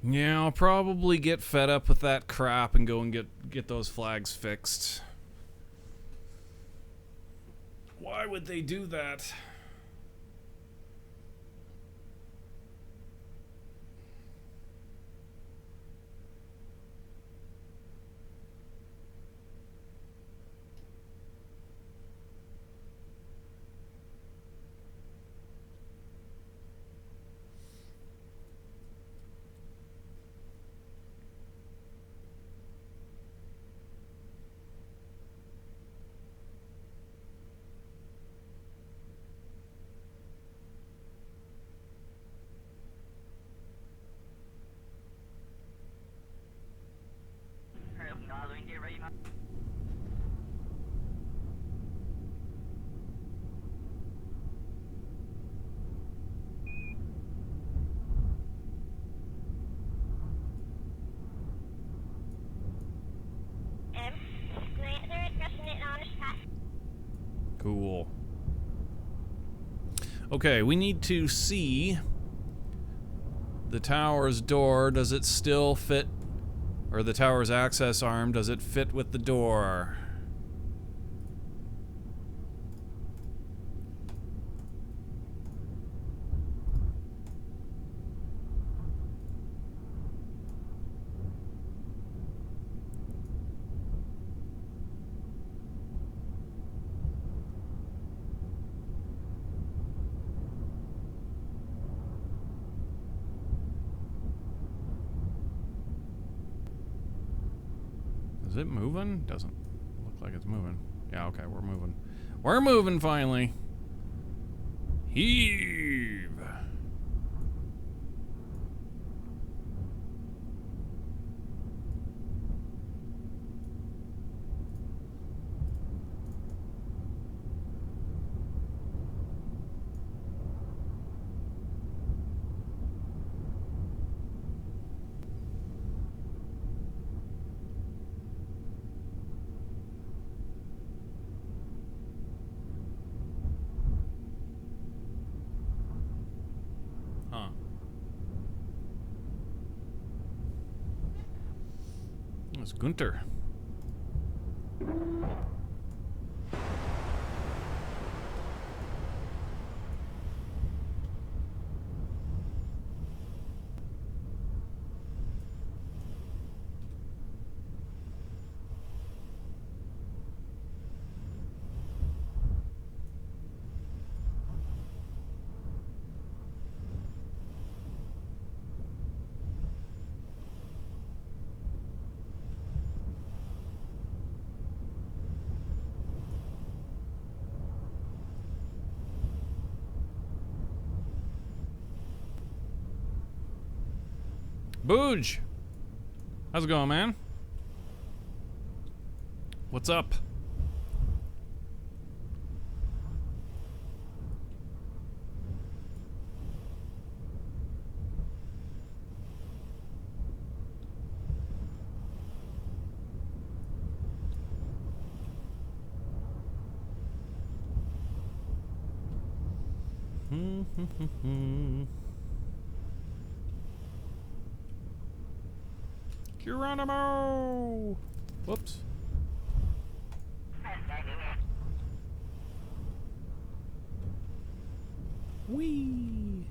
Yeah, I'll probably get fed up with that crap and go and get those flags fixed. Why would they do that? Cool. Okay, we need to see the tower's door. Does it still fit? Or the tower's access arm, does it fit with the door? Is it moving? Doesn't look like it's moving. Yeah, okay, we're moving. We're moving finally. Heave. Huh. It's Gunter. Booj! How's it going, man? What's up? Geronimo! Whoops. Whee!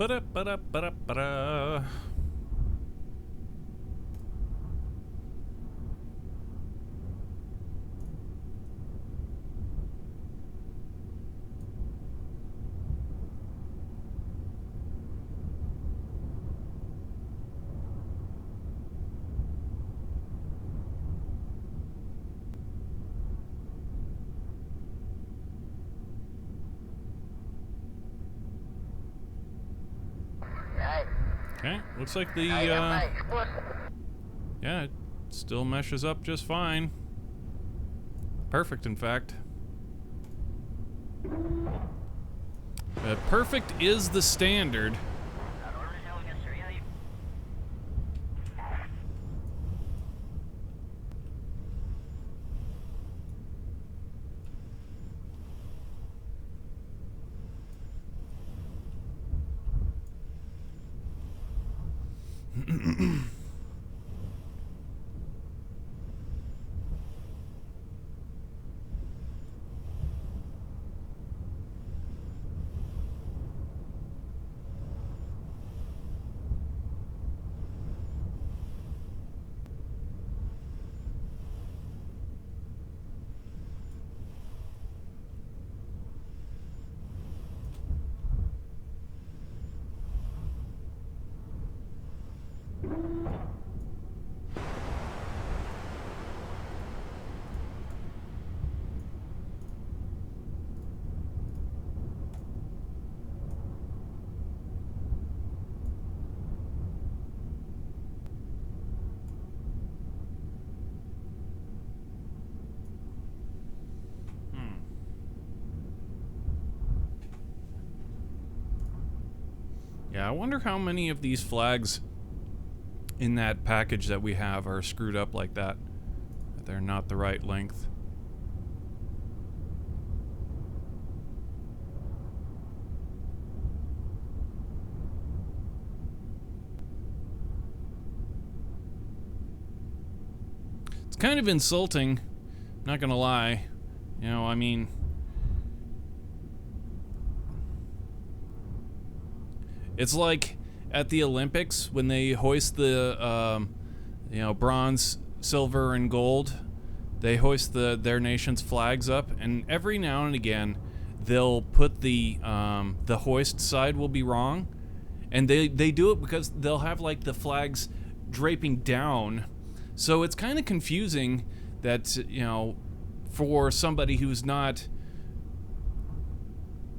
Ba-da-ba-da-ba-da-ba-da. Okay, looks like the, yeah, it still meshes up just fine. Perfect, in fact. Perfect is the standard. Yeah, I wonder how many of these flags in that package that we have are screwed up like that. That they're not the right length. It's kind of insulting, not gonna lie. You know, I mean, it's like at the Olympics when they hoist the, you know, bronze, silver, and gold. They hoist their nation's flags up, and every now and again, they'll put the hoist side will be wrong, and they do it because they'll have like the flags draping down, so it's kind of confusing that, you know, for somebody who's not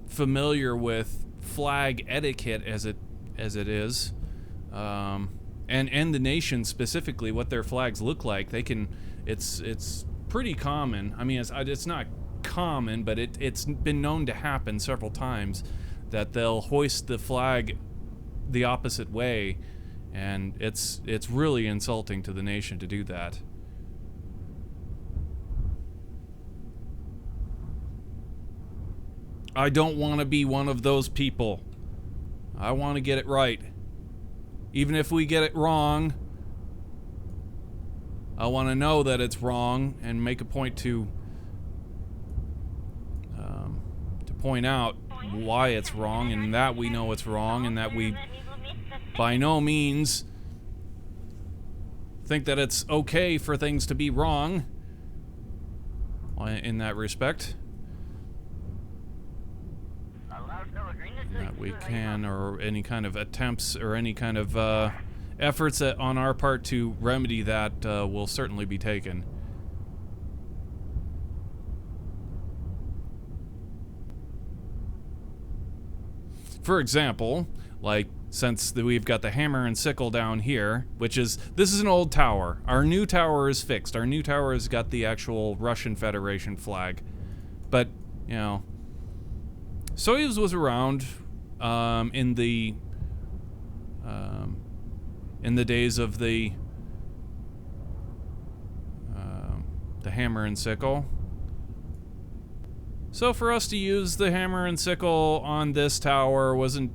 familiar with flag etiquette as it is, and the nation specifically, what their flags look like, they can. It's pretty common. I mean, it's not common, but it's been known to happen several times that they'll hoist the flag the opposite way, and it's really insulting to the nation to do that. I don't want to be one of those people. I want to get it right. Even if we get it wrong, I want to know that it's wrong and make a point to point out why it's wrong, and that we know it's wrong, and that we by no means think that it's okay for things to be wrong in that respect. That we can, or any kind of attempts or any kind of efforts on our part to remedy that will certainly be taken. For example, like, since we've got the hammer and sickle down here, this is an old tower. Our new tower is fixed. Our new tower has got the actual Russian Federation flag. But, you know, Soyuz was around in the days of the hammer and sickle. So for us to use the hammer and sickle on this tower wasn't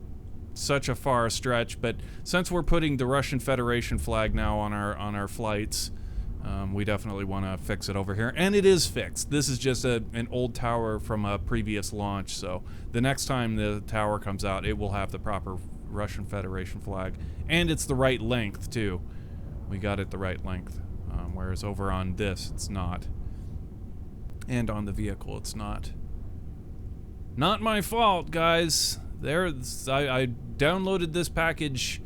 such a far stretch, but since we're putting the Russian Federation flag now on our flights, we definitely want to fix it over here, and it is fixed. This is just an old tower from a previous launch, so the next time the tower comes out, it will have the proper Russian Federation flag, and it's the right length too. We got it the right length, whereas over on this it's not, and on the vehicle it's not. Not my fault, guys. I downloaded this package.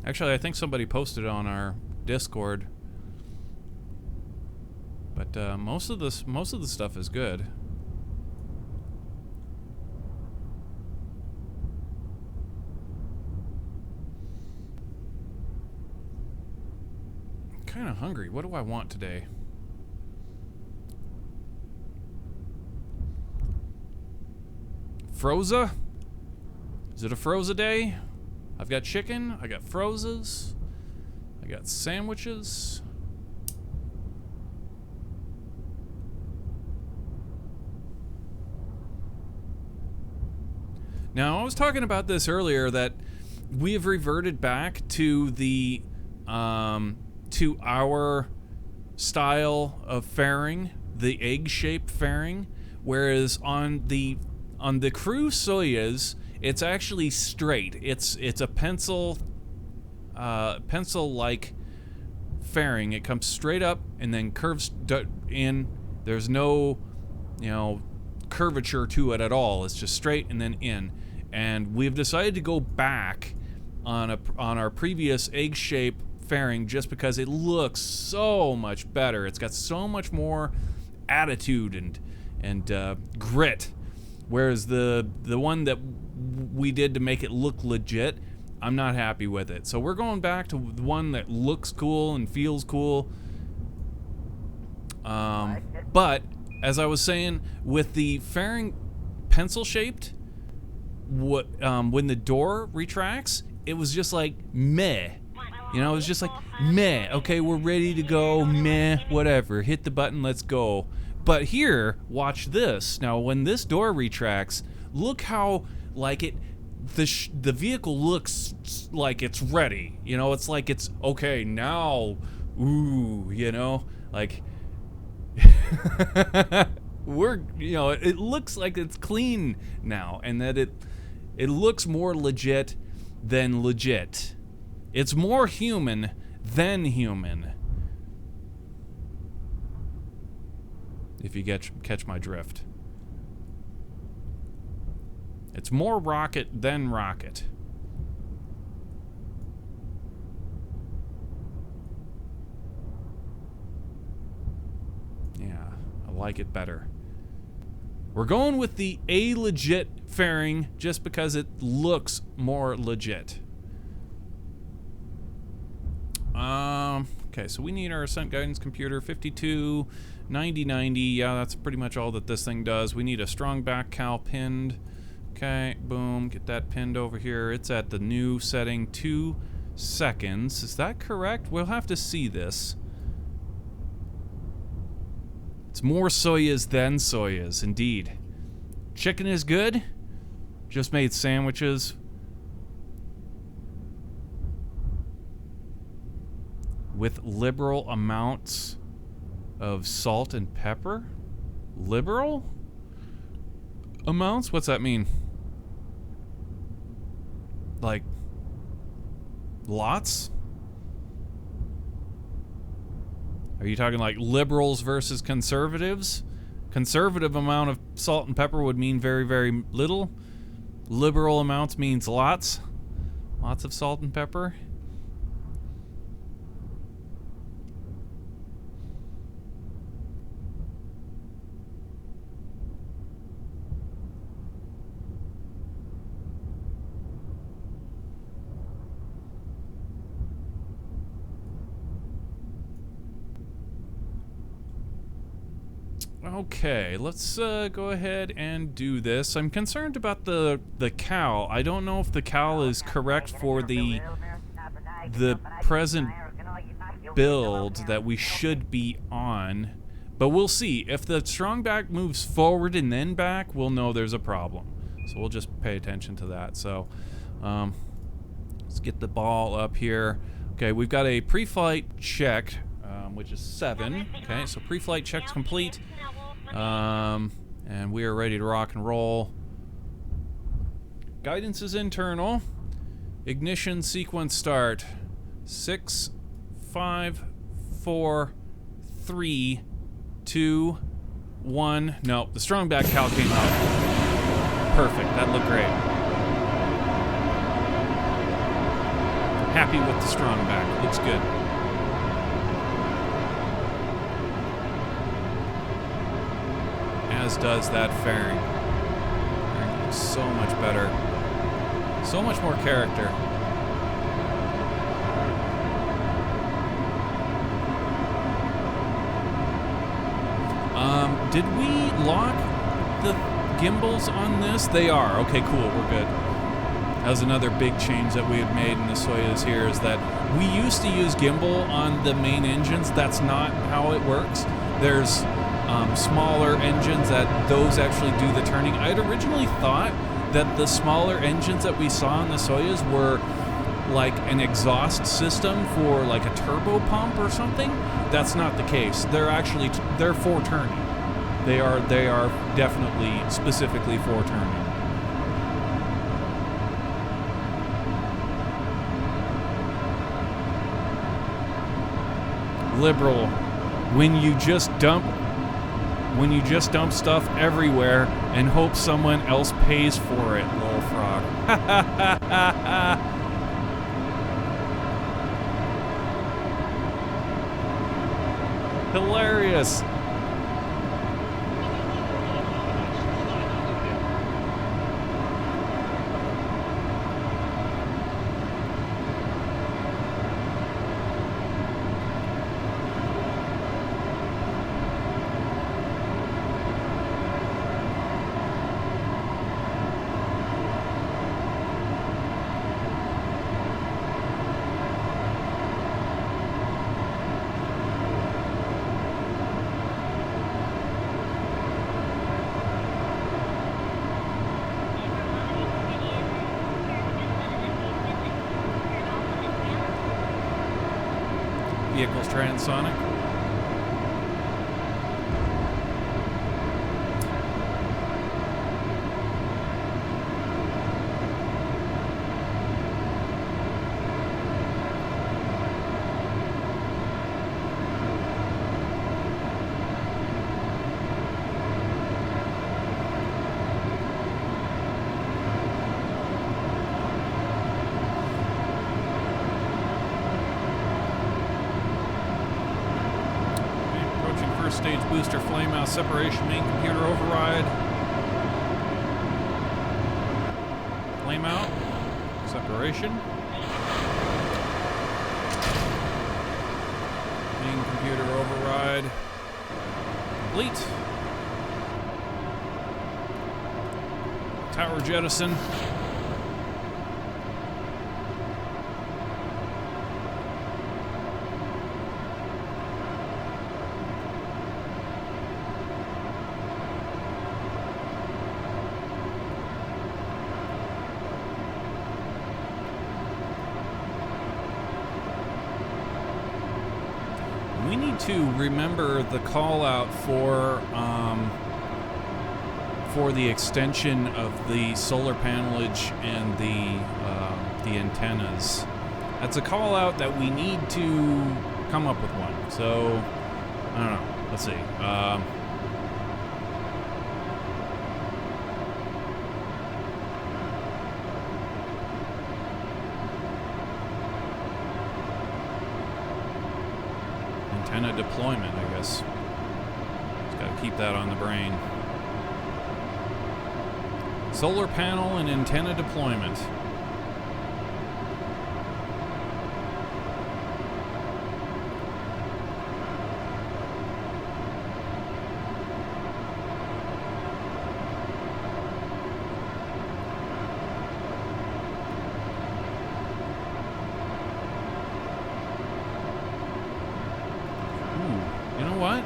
Actually, I think somebody posted it on our Discord. But most of the stuff is good. I'm kind of hungry. What do I want today? Froza? Is it a Froza day? I've got chicken, I got Frozas, I got sandwiches. Now, I was talking about this earlier, that we have reverted back to the to our style of fairing, the egg-shaped fairing, whereas on the crew Soyuz, it's actually straight. It's a pencil-like fairing. It comes straight up and then curves in. There's no, you know, curvature to it at all. It's just straight and then in. And we've decided to go back on our previous egg-shaped fairing just because it looks so much better. It's got so much more attitude and grit. Whereas the one that we did to make it look legit, I'm not happy with it. So we're going back to the one that looks cool and feels cool. But as I was saying, with the fairing pencil-shaped, when the door retracts, it was just like, meh. You know, it was just like, meh, okay, we're ready to go, meh, whatever, hit the button, let's go. But here, watch this. Now, when this door retracts, look how, like, the vehicle looks like it's ready. You know, it's like it's, okay, now, ooh, you know, like, you know, it looks like it's clean now, and that it looks more legit than legit. It's more human than human. If you catch my drift. It's more rocket than rocket. Yeah, I like it better. We're going with the legit fairing just because it looks more legit. Okay, so we need our ascent guidance computer, 52, 90, 90. Yeah, that's pretty much all that this thing does. We need a strong back cal pinned. Okay, boom, get that pinned over here. It's at the new setting, 2 seconds. Is that correct? We'll have to see this. It's more Soyuz than Soyuz, indeed. Chicken is good. Just made sandwiches. With liberal amounts of salt and pepper? Liberal amounts? What's that mean? Like, lots? Are you talking like liberals versus conservatives? Conservative amount of salt and pepper would mean very, very little. Liberal amounts means lots. Lots of salt and pepper. Okay, let's go ahead and do this. I'm concerned about the cowl. I don't know if the cowl is correct for the present build that we should be on, but we'll see. If the strong back moves forward and then back, we'll know there's a problem. So we'll just pay attention to that. So let's get the ball up here. Okay, we've got a pre-flight check, which is 7. Okay, so pre-flight check's complete. And we are ready to rock and roll. Guidance is internal. Ignition sequence start. 6, 5, 4, 3, 2, 1. No, the strong back cal came out. Perfect. That looked great. Happy with the strong back. Looks good. As does that fairing. Fairing looks so much better. So much more character. Did we lock the gimbals on this? They are. Okay, cool. We're good. That was another big change that we had made in the Soyuz here, is that we used to use gimbal on the main engines. That's not how it works. There's smaller engines that those actually do the turning. I'd originally thought that the smaller engines that we saw in the Soyuz were like an exhaust system for like a turbo pump or something. That's not the case. They're actually they're for turning. They are definitely specifically for turning. Liberal, when you just dump stuff everywhere and hope someone else pays for it, lol frog. Hilarious. Vehicles transonic. Stage booster, flame out, separation, main computer override. Flame out, separation. Main computer override. Complete. Tower jettison. We need to remember the call out for the extension of the solar panelage and the antennas. That's a call out that we need to come up with one. So I don't know. Let's see. Antenna deployment, I guess. Just gotta keep that on the brain. Solar panel and antenna deployment. You know what?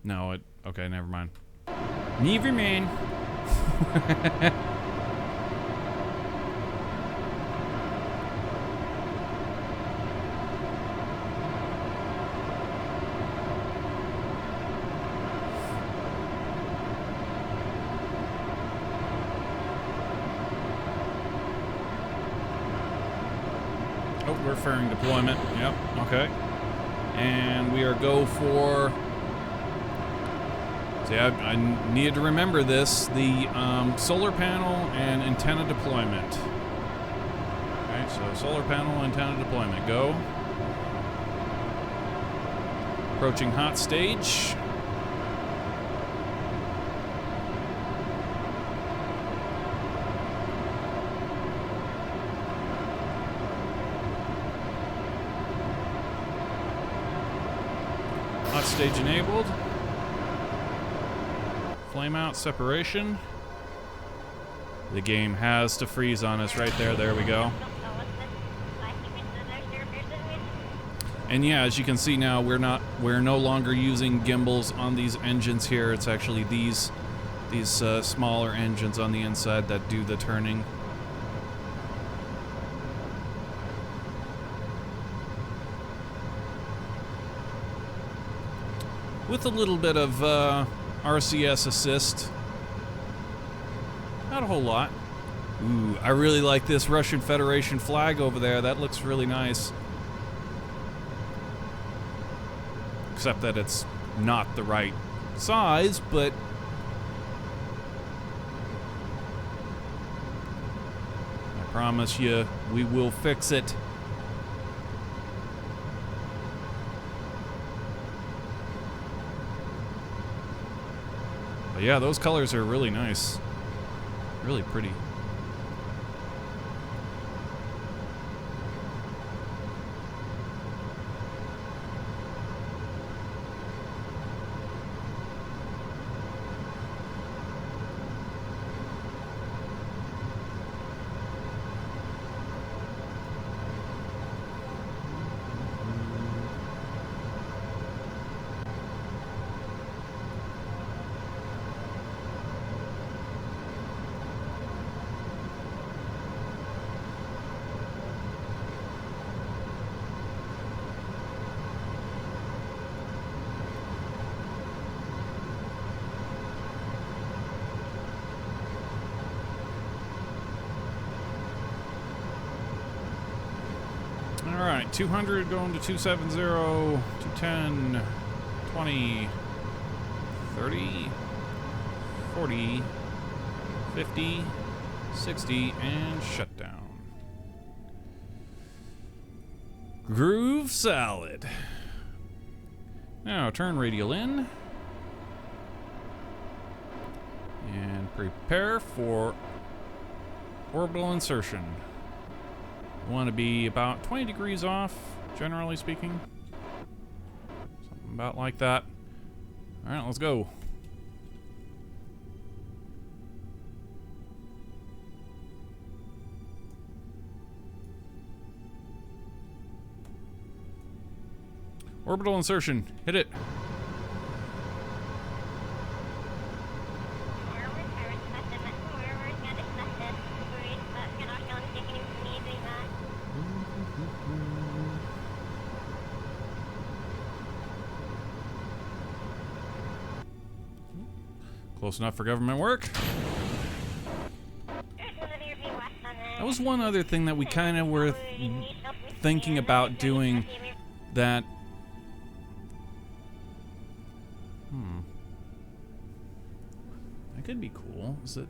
No, okay, never mind. Never mind. Oh, we're fairing deployment. Yep, okay. And we are go for... See, I needed to remember this. The solar panel and antenna deployment. Okay, so solar panel, antenna deployment. Go. Approaching hot stage. Hot stage enabled. Flame out, separation. The game has to freeze on us right there. There we go. And yeah, as you can see now, we're no longer using gimbals on these engines here. It's actually these smaller engines on the inside that do the turning. With a little bit of RCS assist. Not a whole lot. Ooh, I really like this Russian Federation flag over there. That looks really nice. Except that it's not the right size, but... I promise you, we will fix it. But yeah, those colors are really nice. Really pretty. Alright, 200 going to 270, 210, 20, 30, 40, 50, 60, and shut down. Groove solid. Now turn radial in. And prepare for orbital insertion. Want to be about 20 degrees off, generally speaking. Something about like that. Alright, let's go. Orbital insertion. Hit it. Close enough for government work. That was one other thing that we kind of were thinking about doing that. That could be cool. Is it?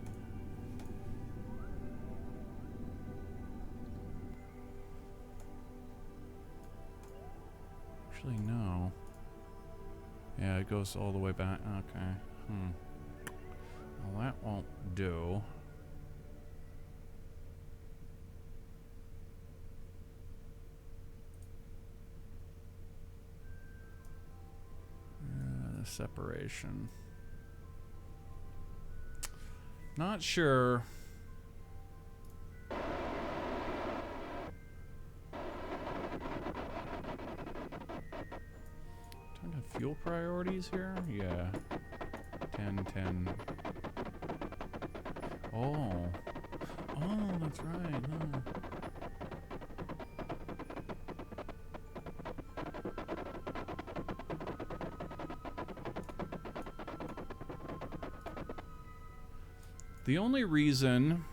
Actually, no. Yeah, it goes all the way back. Okay. Well, that won't do. The separation. Not sure. Turn to fuel priorities here? Yeah. 10, 10. Oh. Oh, that's right. Huh. The only reason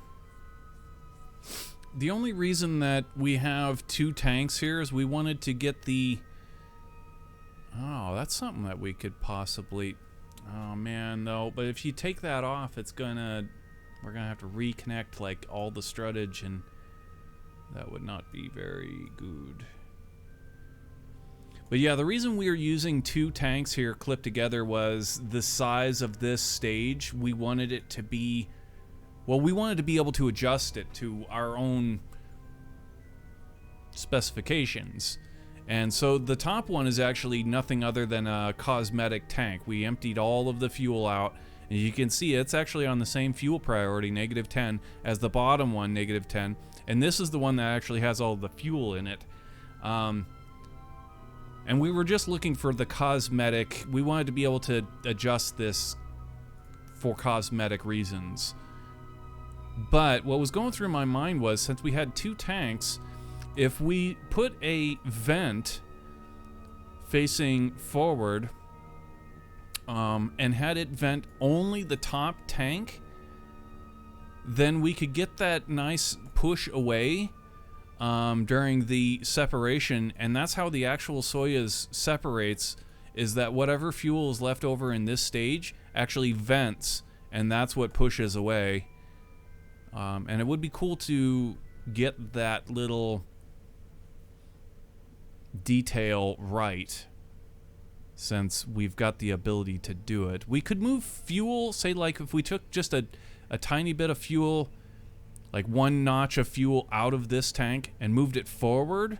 that we have two tanks here is we wanted to get the... Oh, that's something that we could possibly... Oh man, though, but if you take that off, it's gonna... We're gonna have to reconnect like all the struttage, and that would not be very good. But yeah, the reason we are using two tanks here clipped together was the size of this stage. We wanted it to be... Well, we wanted to be able to adjust it to our own specifications. And so the top one is actually nothing other than a cosmetic tank. We emptied all of the fuel out, and you can see it's actually on the same fuel priority, -10, as the bottom one, -10. And this is the one that actually has all the fuel in it. And we were just looking for the cosmetic. We wanted to be able to adjust this for cosmetic reasons. But what was going through my mind was, since we had two tanks, if we put a vent facing forward and had it vent only the top tank, then we could get that nice push away during the separation, and that's how the actual Soyuz separates, is that whatever fuel is left over in this stage actually vents, and that's what pushes away. And it would be cool to get that little detail right, since we've got the ability to do it. We could move fuel, say like if we took just a tiny bit of fuel, like one notch of fuel out of this tank and moved it forward,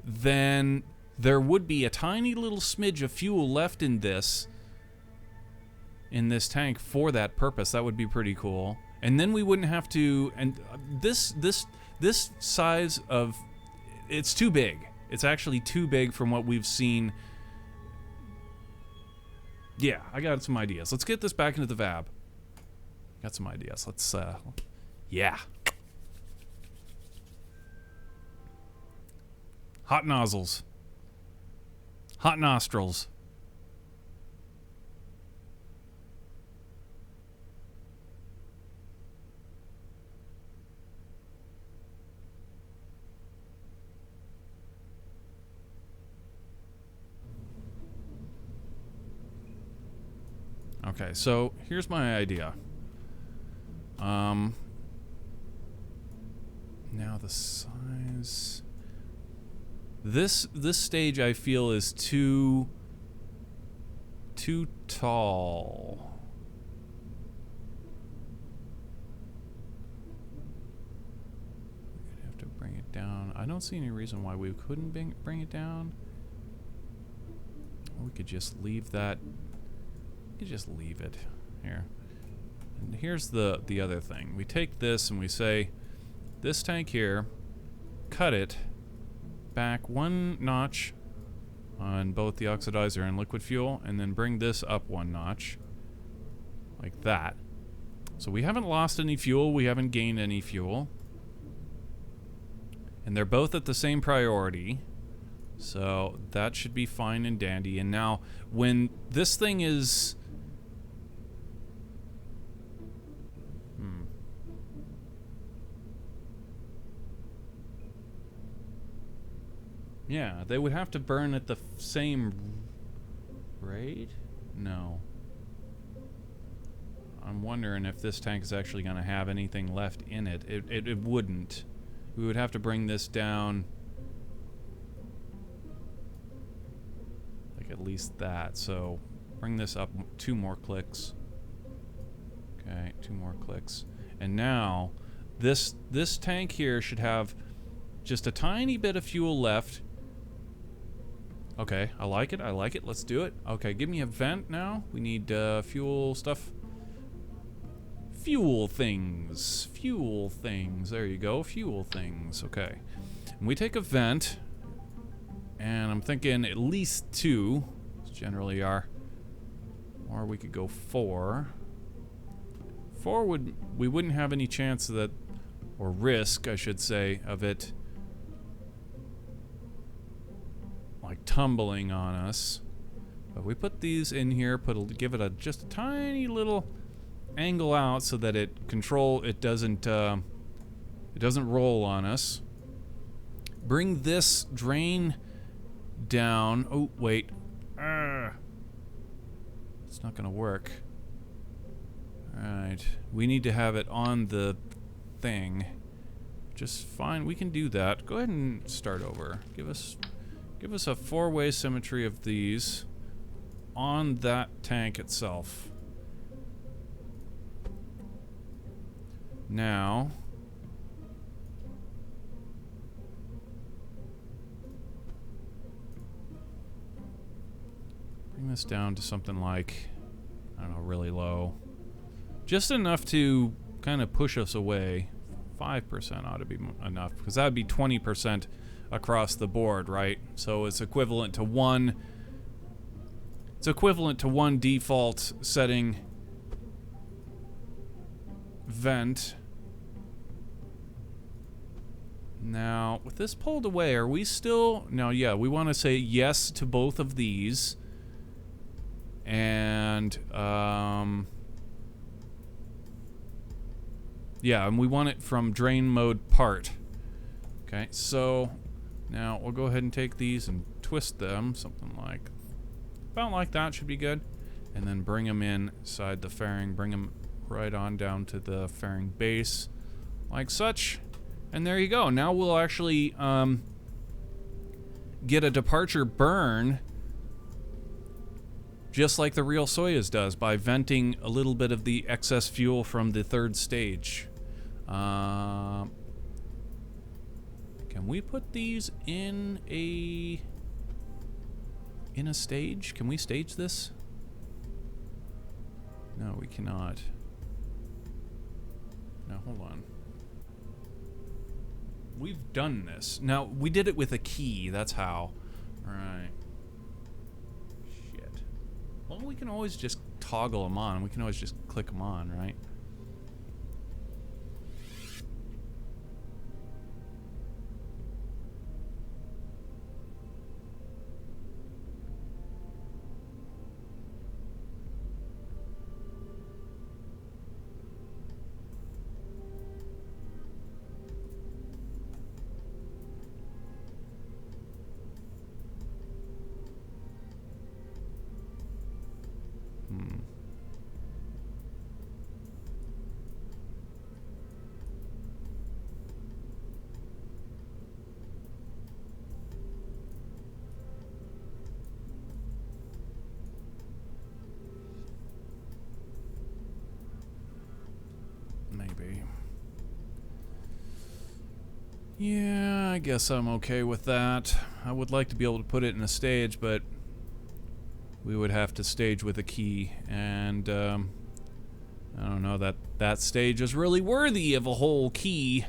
then there would be a tiny little smidge of fuel left in this tank for that purpose. That would be pretty cool. And then we wouldn't have to, and this size of, it's too big. It's actually too big from what we've seen. Yeah, I got some ideas. Let's get this back into the VAB. Got some ideas. Let's, yeah. Hot nozzles. Hot nostrils. Okay, so here's my idea. Now the size. This stage I feel is too tall. We'd have to bring it down. I don't see any reason why we couldn't bring it down. Or we could just leave that. We could just leave it here. And here's the other thing. We take this and we say, this tank here, cut it back 1 notch on both the oxidizer and liquid fuel, and then bring this up 1 notch, like that. So we haven't lost any fuel, we haven't gained any fuel. And they're both at the same priority. So that should be fine and dandy. And now, when this thing is... Yeah, they would have to burn at the same rate? No. I'm wondering if this tank is actually going to have anything left in it. It wouldn't. We would have to bring this down... like at least that. So, bring this up 2 more clicks. Okay, 2 more clicks. And now, this tank here should have just a tiny bit of fuel left. Okay, I like it, I like it. Let's do it. Okay, give me a vent now. We need fuel stuff. Fuel things. Fuel things. There you go, fuel things. Okay. And we take a vent. And I'm thinking at least 2. Generally are. Or we could go 4. 4 we wouldn't have any chance of that, or risk, I should say, of it like tumbling on us. But we put these in here, give it just a tiny little angle out so that it doesn't roll on us. Bring this drain down. Oh wait, it's not gonna work. Alright, we need to have it on the thing. Just fine, we can do that. Go ahead and start over. Give us a 4-way symmetry of these on that tank itself. Now, bring this down to something like, I don't know, really low. Just enough to kind of push us away. 5% ought to be enough, because that would be 20% across the board, right? So it's equivalent to 1. It's equivalent to 1 default setting vent. Now, with this pulled away, are we still... Now, yeah, we want to say yes to both of these. And, yeah, and we want it from drain mode part. Okay, so now we'll go ahead and take these and twist them, something like... about like that should be good. And then bring them inside the fairing, bring them right on down to the fairing base, like such. And there you go. Now we'll actually get a departure burn just like the real Soyuz does, by venting a little bit of the excess fuel from the 3rd stage. Can we put these in a stage? Can we stage this? No, we cannot. No, hold on. We've done this. Now, we did it with a key, that's how. Right. Shit. Well, we can always just toggle them on. We can always just click them on, right? maybe. Yeah, I guess I'm okay with that. I would like to be able to put it in a stage, but we would have to stage with a key, and I don't know that that stage is really worthy of a whole key.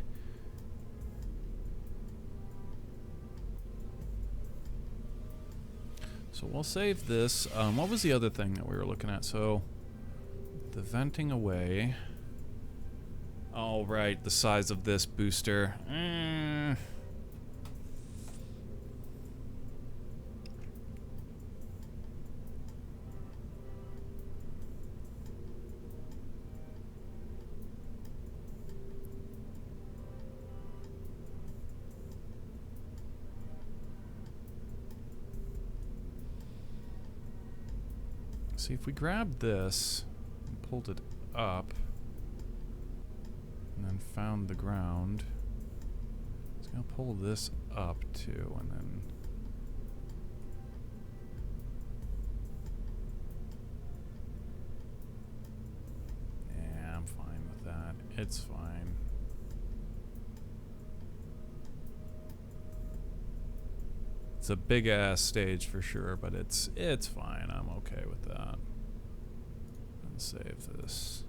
So we'll save this. What was the other thing that we were looking at? So the venting away. Oh, right, the size of this booster. See, if we grabbed this and pulled it up and then found the ground, it's gonna pull this up too, and then yeah, I'm fine with that. It's fine. It's a big ass stage for sure, but it's fine. I'm okay with that. And save this.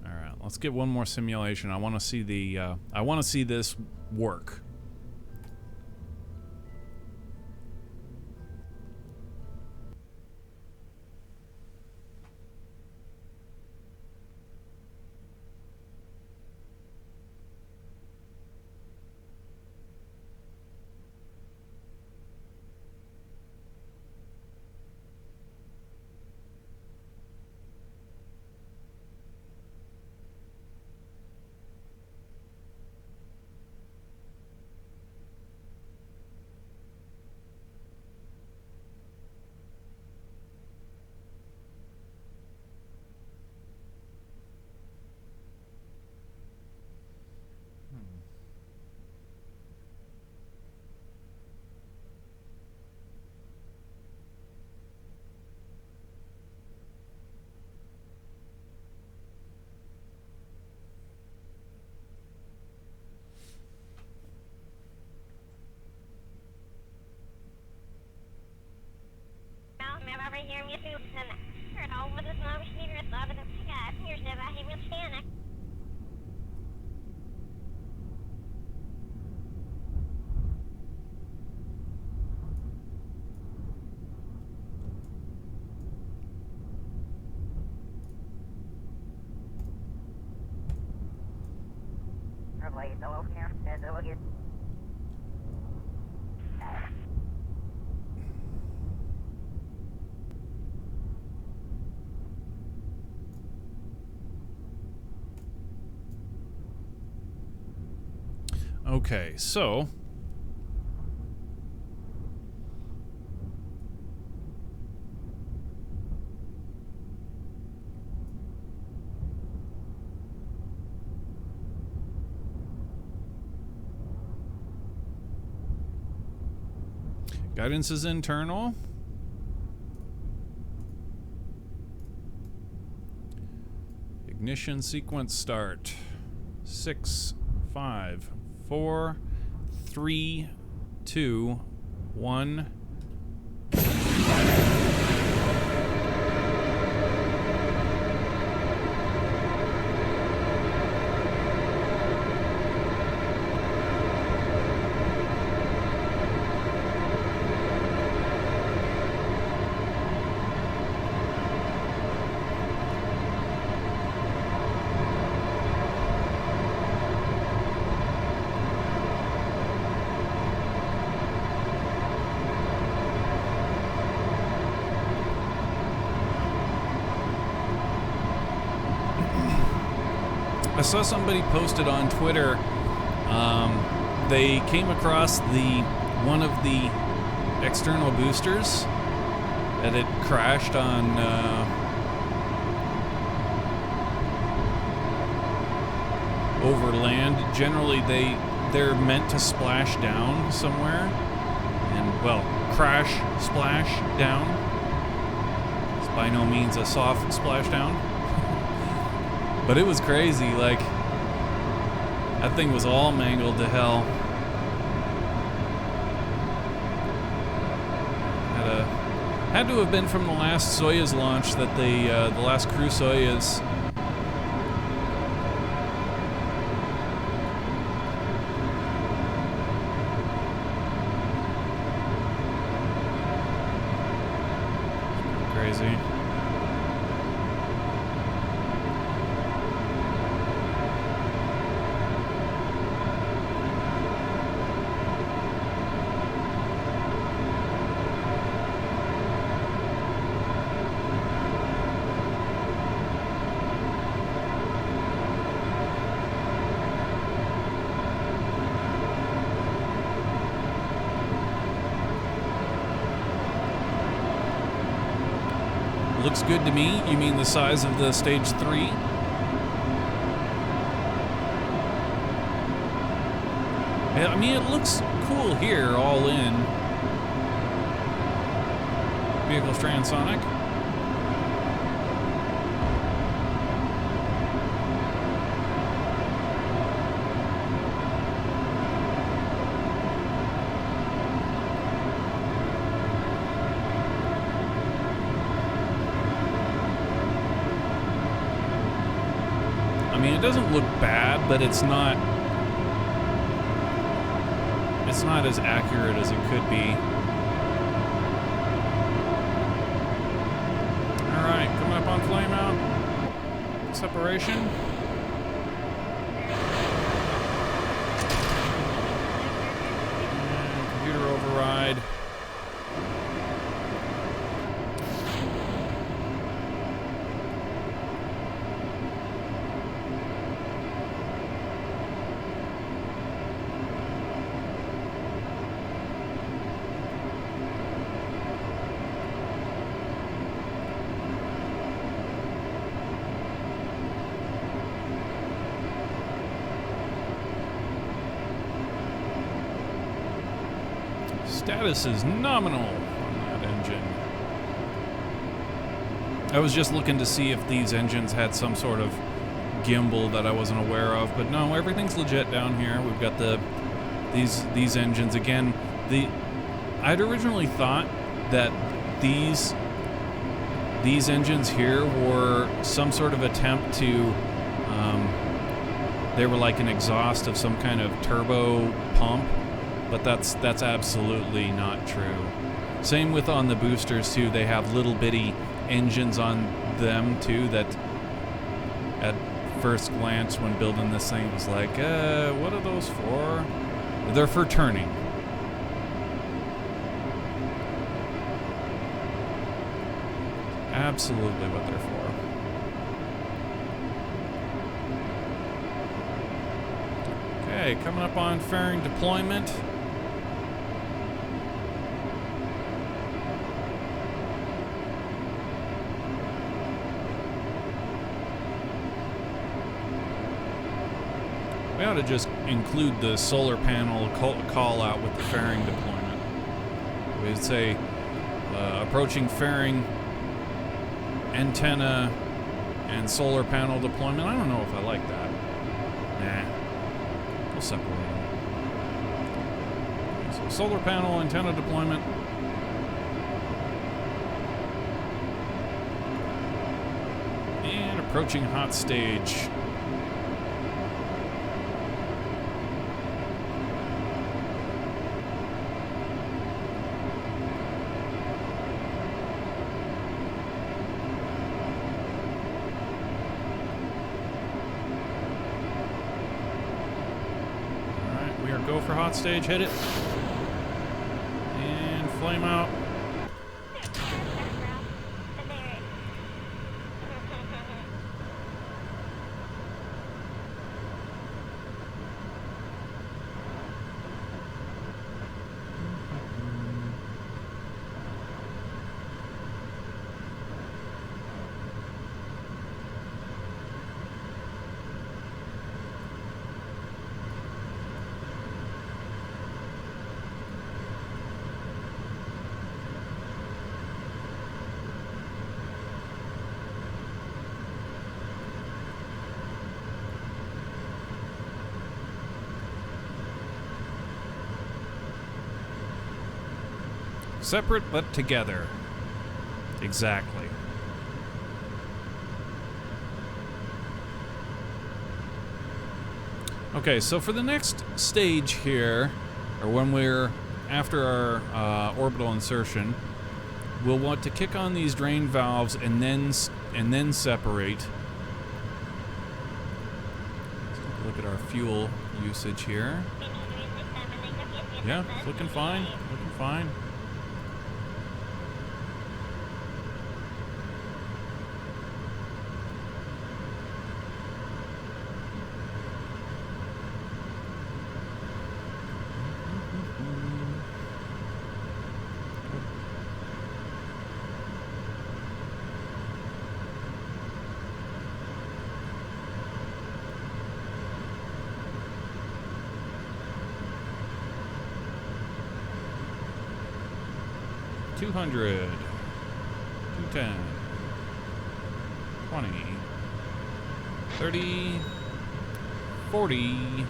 All right, let's get one more simulation. I want to see the I want to see this work. Okay, so guidance is internal. Ignition sequence start. 6, 5, 4, 3, 2, 1. I saw somebody posted on Twitter, they came across one of the external boosters that it crashed on over land. Generally they're meant to splash down somewhere, and well, crash splash down. It's by no means a soft splashdown. But it was crazy, like, that thing was all mangled to hell. Had to have been from the last Soyuz launch that the last crew Soyuz. Crazy. Looks good to me. You mean the size of the stage 3? I mean, it looks cool here, all in. Vehicles transonic. I mean, it doesn't look bad, but it's not as accurate as it could be. All right, coming up on flame out. Separation. And computer override. Status is nominal on that engine. I was just looking to see if these engines had some sort of gimbal that I wasn't aware of, but no, everything's legit down here. We've got these engines again. I'd originally thought that these engines here were some sort of attempt to they were like an exhaust of some kind of turbo pump. But that's absolutely not true. Same with on the boosters too. They have little bitty engines on them too that at first glance when building this thing was like, what are those for? They're for turning. Absolutely what they're for. Okay, coming up on fairing deployment. We ought to just include the solar panel call out with the fairing deployment. We'd say approaching fairing, antenna, and solar panel deployment. I don't know if I like that. Nah. We'll separate them. So solar panel, antenna deployment. And approaching hot stage. Go for hot stage, hit it, and flame out. Separate but together. Exactly. Okay, so for the next stage here, or when we're after our orbital insertion, we'll want to kick on these drain valves and then separate. Let's take a look at our fuel usage here. Yeah, it's looking fine. Looking fine. $200, $210, $20, $30, $40,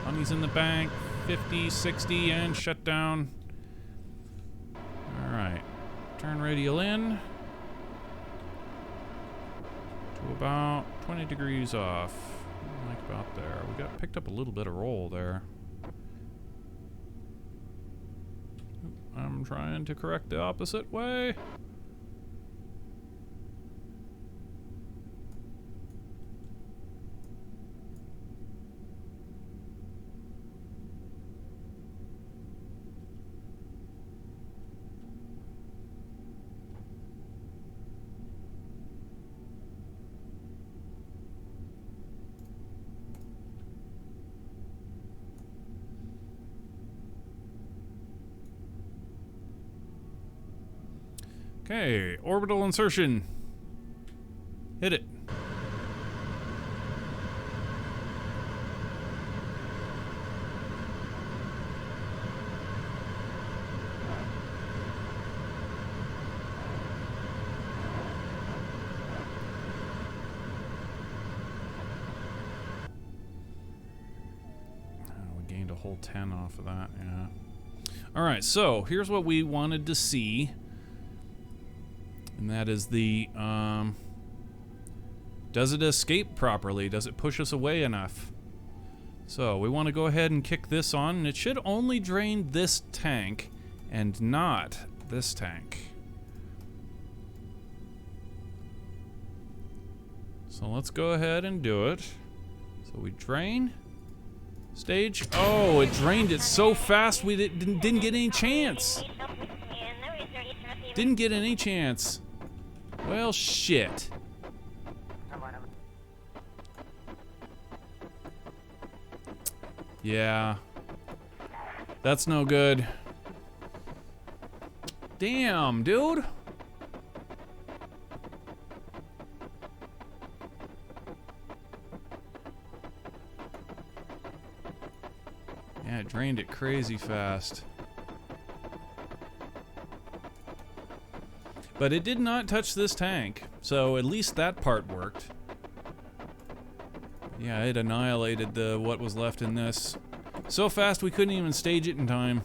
money's in the bank, $50, $60, and shut down. Alright, turn radial in to about 20 degrees off, like about there. We got picked up a little bit of roll there. I'm trying to correct the opposite way. Okay, orbital insertion. Hit it. We gained a whole 10 off of that, yeah. Alright, so here's what we wanted to see. And that is the, does it escape properly? Does it push us away enough? So we want to go ahead and kick this on, and it should only drain this tank and not this tank. So let's go ahead and do it. So we drain. Stage. Oh, it drained it so fast we didn't get any chance. Didn't get any chance. Well, shit. Yeah. That's no good. Damn, dude. Yeah, it drained it crazy fast. But it did not touch this tank, so at least that part worked. Yeah, it annihilated what was left in this. So fast we couldn't even stage it in time.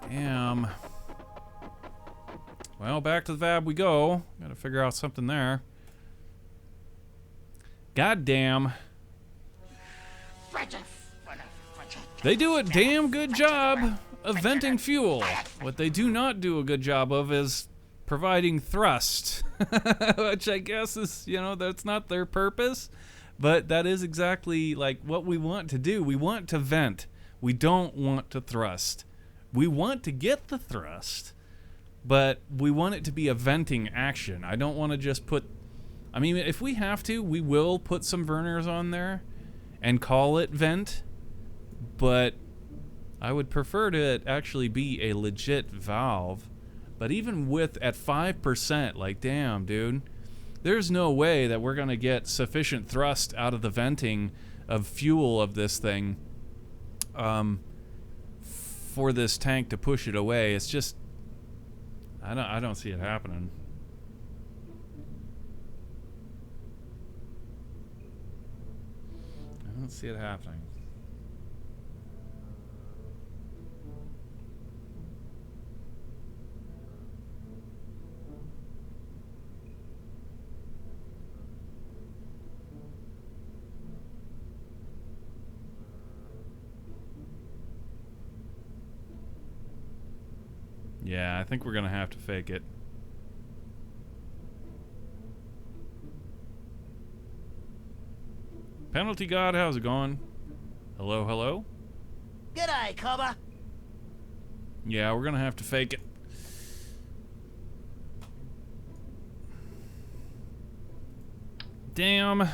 Damn. Well, back to the fab we go. Gotta figure out something there. Goddamn. They do a damn good job of venting fuel. What they do not do a good job of is providing thrust. Which I guess is, you know, that's not their purpose. But that is exactly like what we want to do. We want to vent. We don't want to thrust. We want to get the thrust, but we want it to be a venting action. I don't want to just put... I mean, if we have to, we will put some burners on there and call it vent, but I would prefer to it actually be a legit valve. But even with at 5%, like, damn, dude, there's no way that we're going to get sufficient thrust out of the venting of fuel of this thing for this tank to push it away. It's just, I don't see it happening. I don't see it happening. Yeah, I think we're gonna have to fake it. Penalty God, how's it going? Hello, hello? G'day, cobber. Yeah, we're gonna have to fake it. Damn.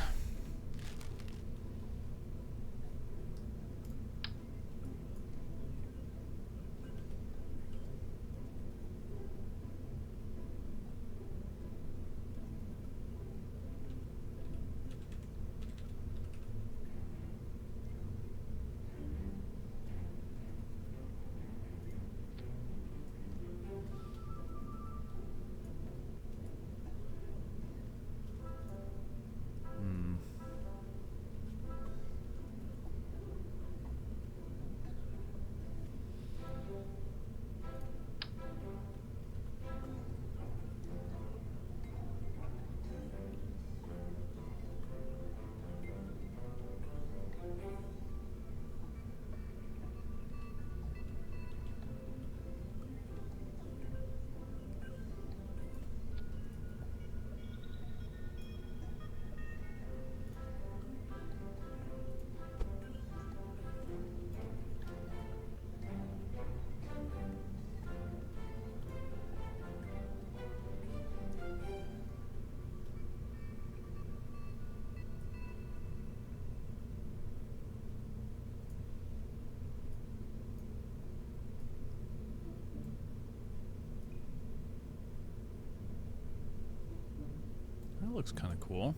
That looks kind of cool.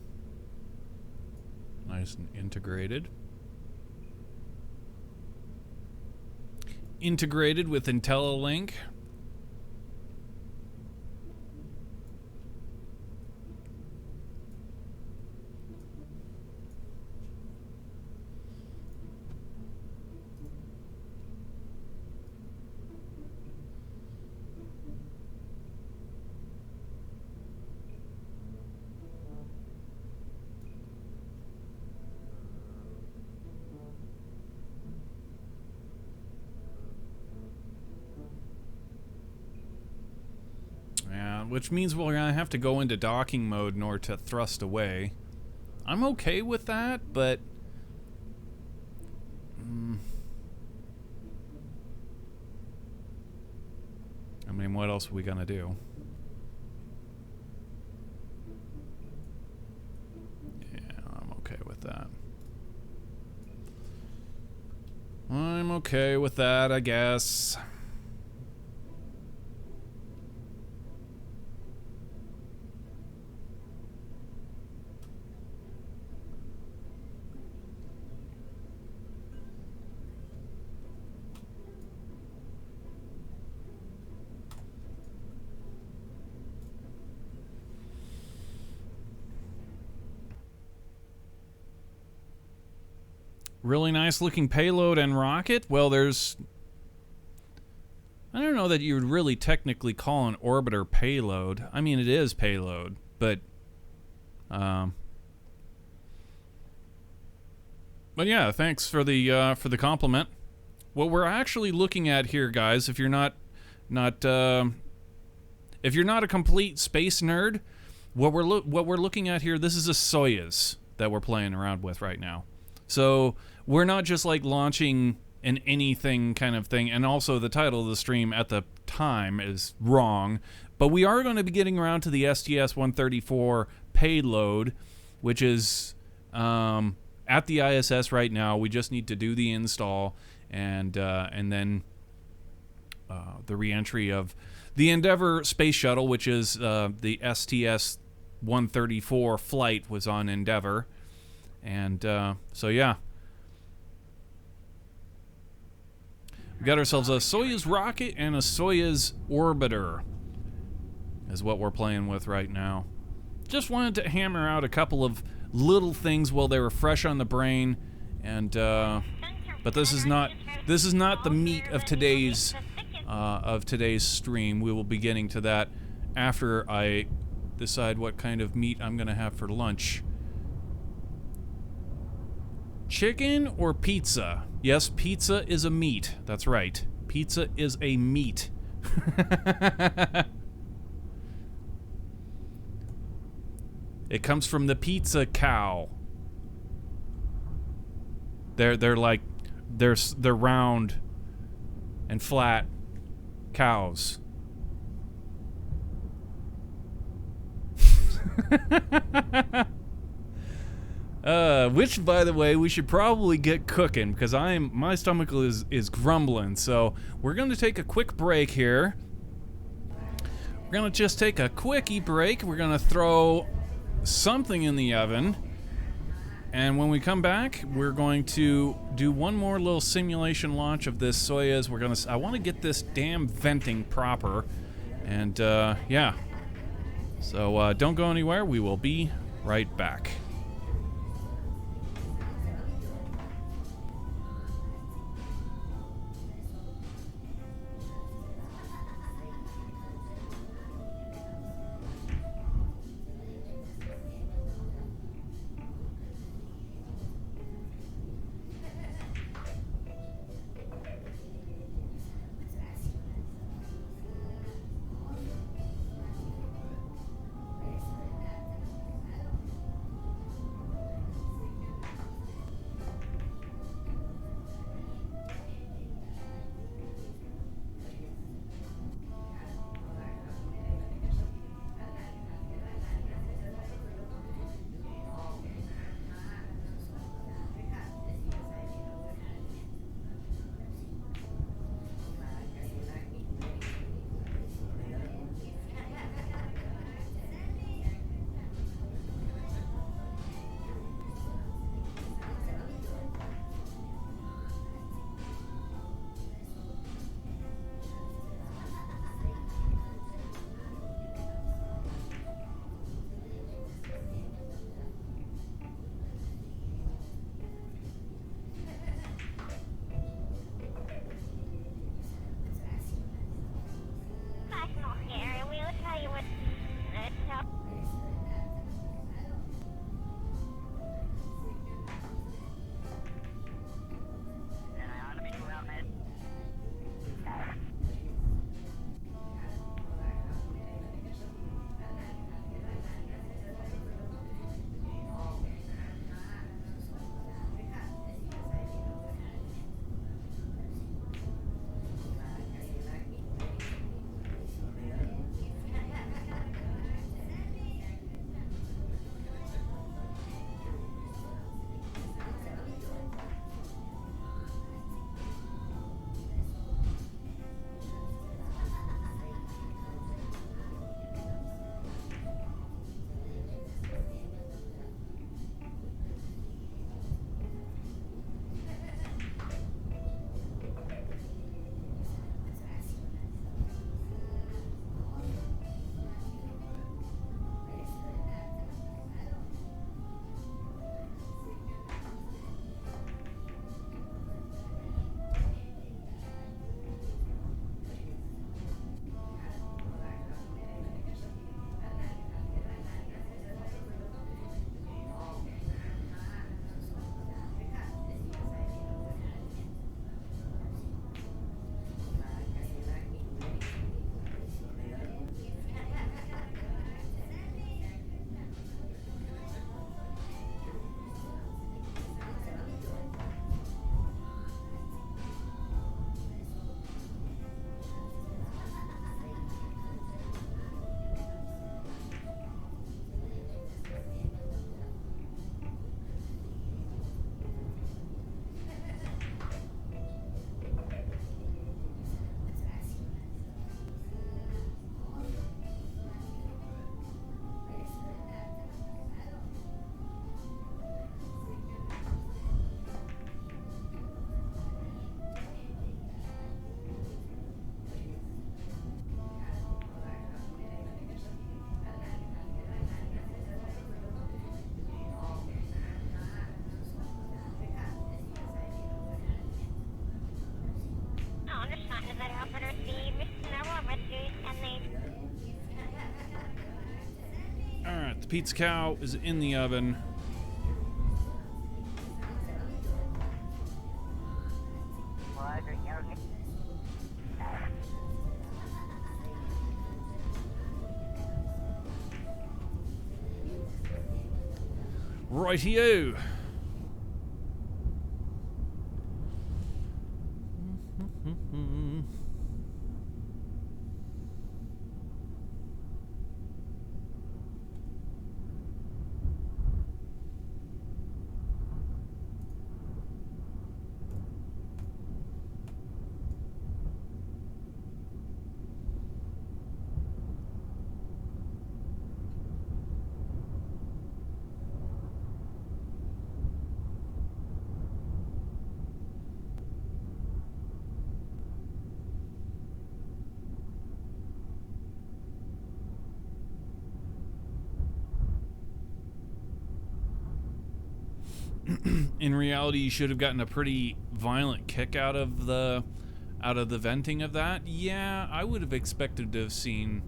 Nice and integrated. Integrated with IntelliLink. Which means we're gonna have to go into docking mode in order to thrust away. I'm okay with that, but I mean, what else are we gonna do? Yeah, I'm okay with that. I'm okay with that, I guess. Really nice looking payload and rocket. Well, there's... I don't know that you would really technically call an orbiter payload. I mean, it is payload, but... But yeah, thanks for the compliment. What we're actually looking at here, guys, if you're not if you're not a complete space nerd, what we're looking at here, this is a Soyuz that we're playing around with right now. So we're not just like launching an anything kind of thing, and also the title of the stream at the time is wrong, but we are going to be getting around to the Sts-134 payload, which is at the ISS right now. We just need to do the install and then the reentry of the Endeavour space shuttle, which is the Sts-134 flight was on Endeavour. And so yeah, We got ourselves a Soyuz rocket and a Soyuz orbiter is what we're playing with right now. Just wanted to hammer out a couple of little things while they were fresh on the brain, and but this is not the meat of today's stream. We will be getting to that after I decide what kind of meat I'm gonna have for lunch. Chicken or pizza? Yes, pizza is a meat. That's right. Pizza is a meat. It comes from the pizza cow. They're round and flat cows. Which, by the way, we should probably get cooking because my stomach is grumbling. So we're gonna take a quick break here. We're gonna just take a quickie break. We're gonna throw something in the oven, and when we come back, we're going to do one more little simulation launch of this Soyuz. I want to get this damn venting proper, and yeah. So don't go anywhere. We will be right back. The pizza cow is in the oven. Rightio. In reality, you should have gotten a pretty violent kick out of the venting of that. Yeah, I would have expected to have seen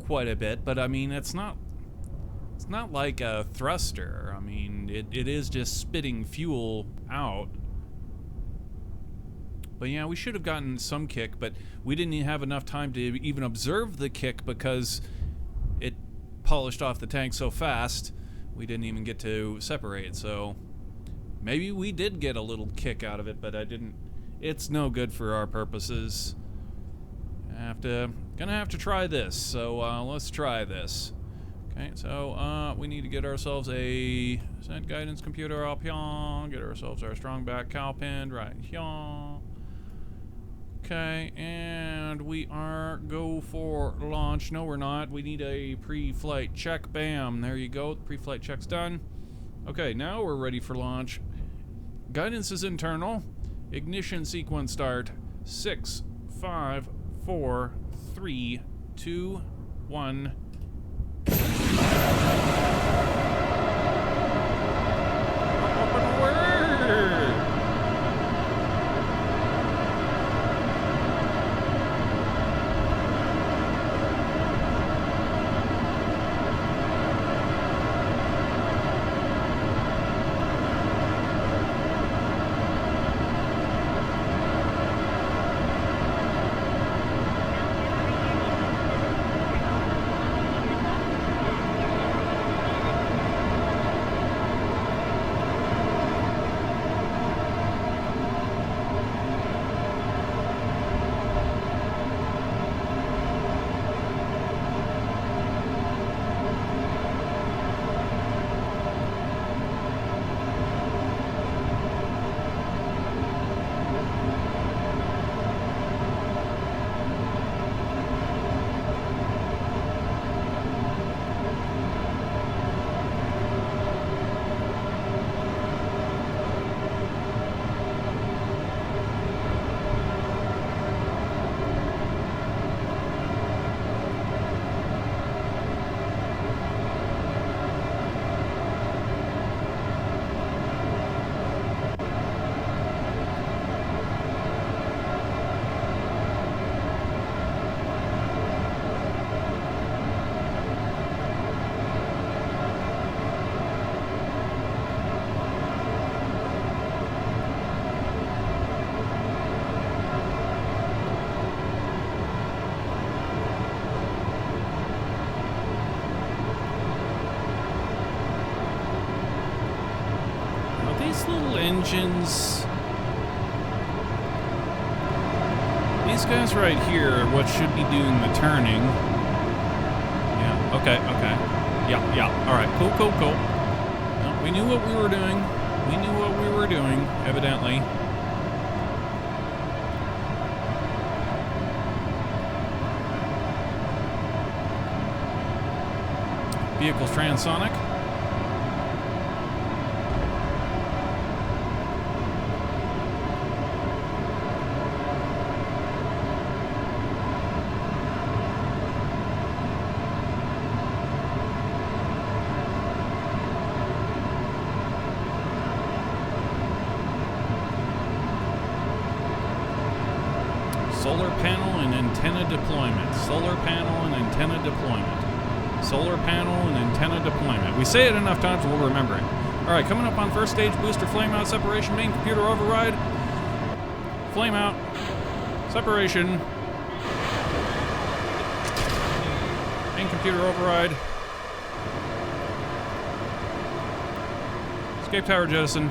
quite a bit, but I mean, it's not like a thruster. I mean, it is just spitting fuel out. But yeah, we should have gotten some kick, but we didn't even have enough time to even observe the kick because it polished off the tank so fast. We didn't even get to separate, so maybe we did get a little kick out of it, but I didn't. It's no good for our purposes. Gonna have to try this, so let's try this. Okay, so we need to get ourselves a send guidance computer up here, get ourselves our strong back cow pinned right here. Okay, and we are go for launch. No, we're not. We need a pre-flight check. Bam, there you go. The pre-flight check's done. Okay, now we're ready for launch. Guidance is internal. Ignition sequence start. 6, 5, 4, 3, 2, 1. Open word! Engines. These guys right here are what should be doing the turning. Yeah, okay. Yeah, alright, cool. No, we knew what we were doing. Evidently. Vehicle's transonic. Solar panel and antenna deployment. Solar panel and antenna deployment. We say it enough times, we'll remember it. All right, coming up on first stage, booster flame out, separation, main computer override. Flame out, separation. Main computer override. Escape tower jettison.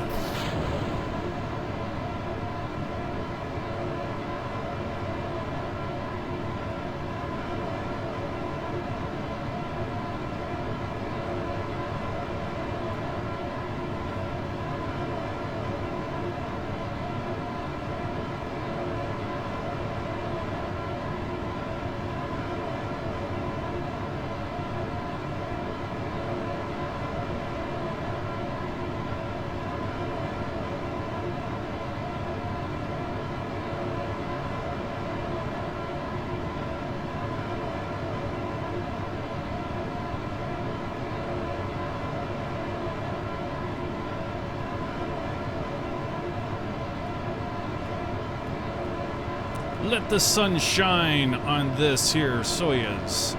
Let the sun shine on this here Soyuz.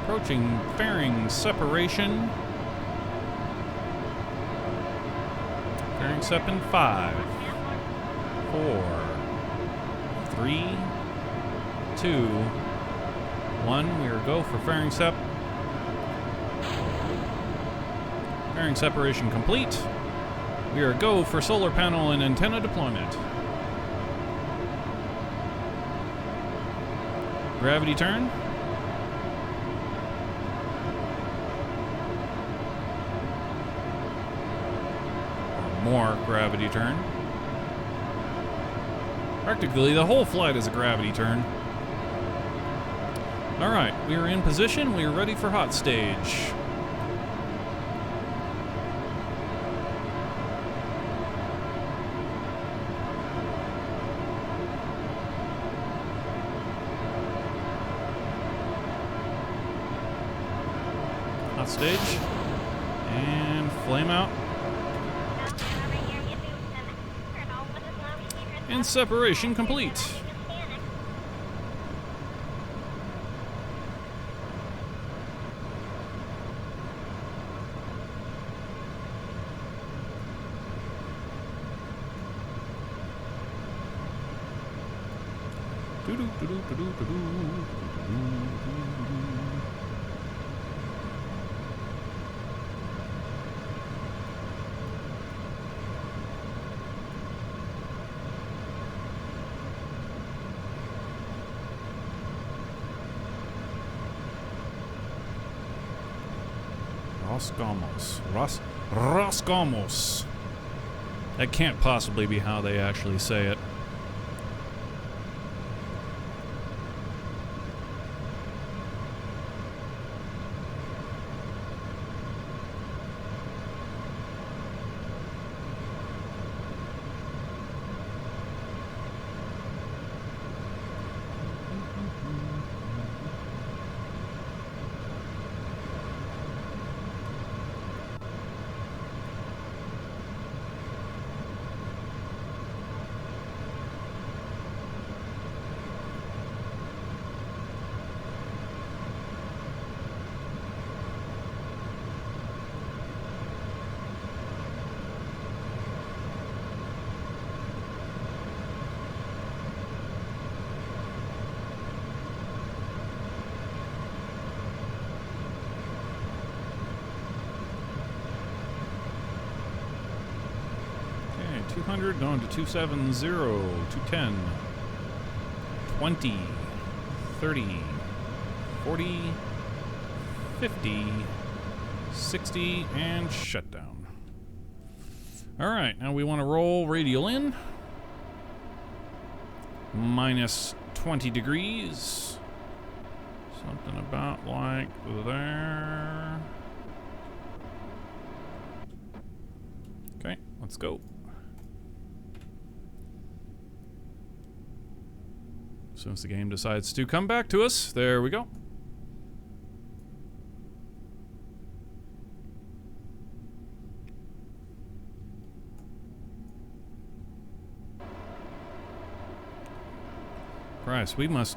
Approaching fairing separation. Fairing sep in 5, 4, 3, 2, 1. We are go for fairing sep. Fairing separation complete. We are go for solar panel and antenna deployment. Gravity turn. More gravity turn. Practically the whole flight is a gravity turn. Alright, we are in position. We are ready for hot stage. Hot stage. And flame out. And separation complete. Roscomos. That can't possibly be how they actually say it. Okay, 200 going to 270, 210, 20, 30, 40, 50, 60, and shutdown. Alright, now we want to roll radial in. Minus 20 degrees. Something about like there. Okay, let's go. As soon as the game decides to come back to us, there we go. Christ, we might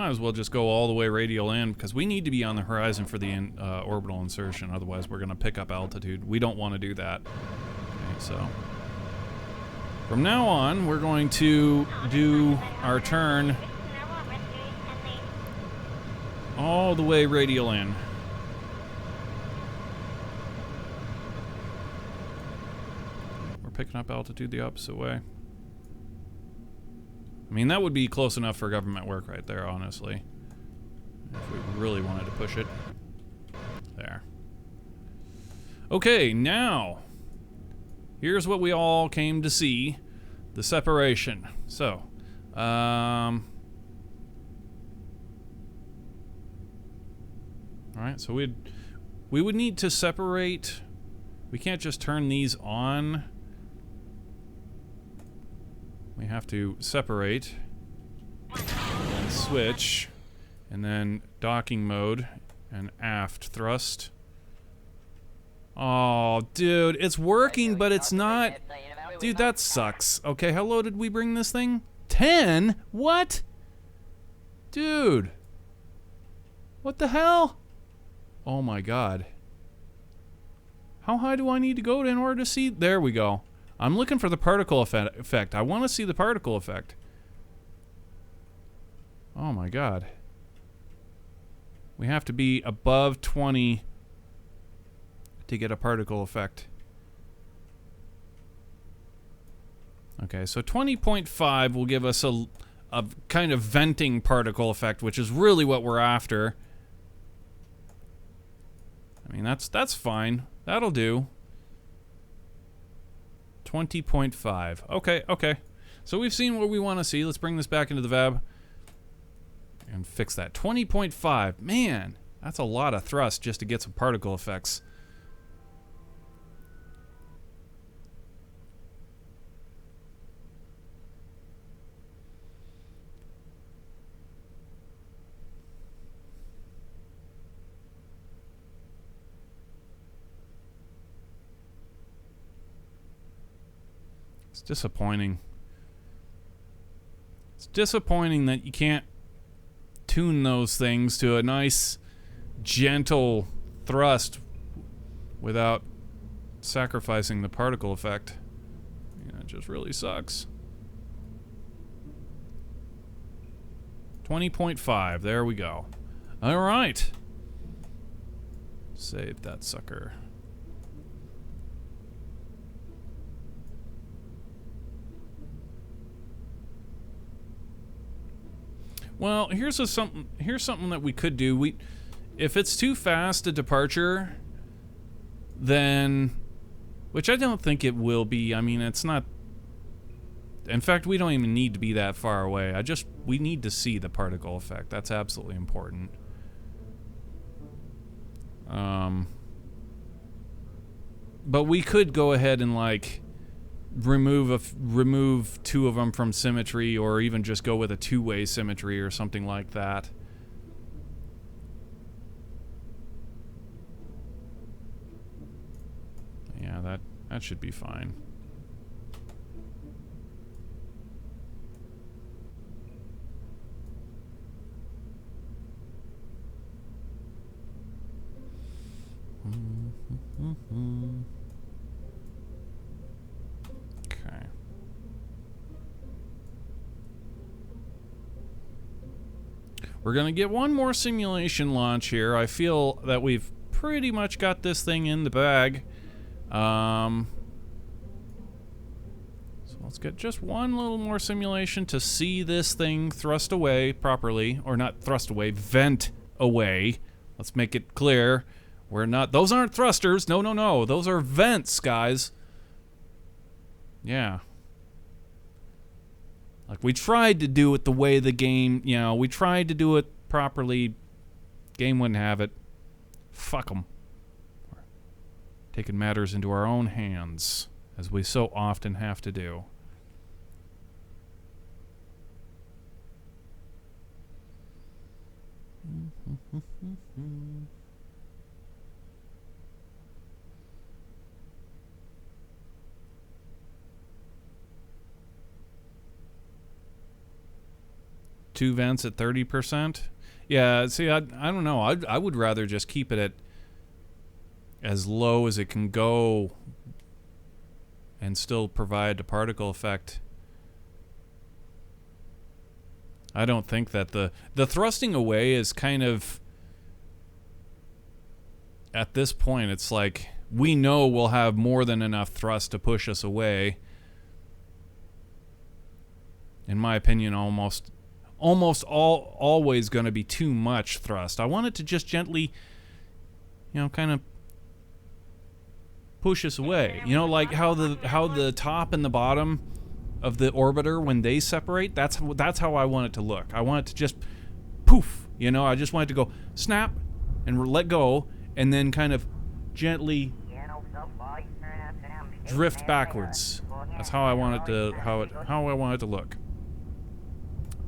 as well just go all the way radial in, because we need to be on the horizon for the orbital insertion, otherwise we're going to pick up altitude. We don't want to do that. Okay, so from now on, we're going to do our turn all the way radial in. We're picking up altitude the opposite way. I mean, that would be close enough for government work right there, honestly. If we really wanted to push it. There. Okay, now, here's what we all came to see. The separation. So, alright, so we would need to separate. We can't just turn these on. We have to separate and switch, and then docking mode and aft thrust. Oh, dude, it's working, but it's not. Dude, that sucks. Okay, how low did we bring this thing? 10? What? Dude. What the hell? Oh my god. How high do I need to go in order to see? There we go. I'm looking for the particle effect. I want to see the particle effect. Oh my god. We have to be above 20 to get a particle effect. Okay, so 20.5 will give us a kind of venting particle effect, which is really what we're after. I mean, that's fine. That'll do. 20.5. Okay. So we've seen what we want to see. Let's bring this back into the VAB and fix that. 20.5. Man, that's a lot of thrust just to get some particle effects. It's disappointing. It's disappointing that you can't tune those things to a nice, gentle thrust without sacrificing the particle effect. Yeah, it just really sucks. 20.5. There we go. All right. Save that sucker. Well, here's something that we could do. If it's too fast a departure, then, which I don't think it will be. I mean, it's not. In fact, we don't even need to be that far away. We need to see the particle effect. That's absolutely important. But we could go ahead and like remove two of them from symmetry, or even just go with a two-way symmetry or something like that. Yeah, that should be fine. Okay. We're going to get one more simulation launch here. I feel that we've pretty much got this thing in the bag. So let's get just one little more simulation to see this thing thrust away properly. Or not thrust away, vent away. Let's make it clear. We're not, those aren't thrusters. No. Those are vents, guys. Yeah. Like, we tried to do it the way the game, we tried to do it properly. Game wouldn't have it. Fuck them. Taking matters into our own hands. as we so often have to do. Two vents at 30%. Yeah, see, I don't know. I would rather just keep it at as low as it can go and still provide a particle effect. I don't think that the thrusting away is kind of, at this point, it's like we know we'll have more than enough thrust to push us away. In my opinion, almost always going to be too much thrust. I want it to just gently, kind of push us away. Like how the top and the bottom of the orbiter, when they separate, that's how I want it to look. I want it to just poof. I just want it to go snap and let go, and then kind of gently drift backwards. That's how I want it to how I want it to look.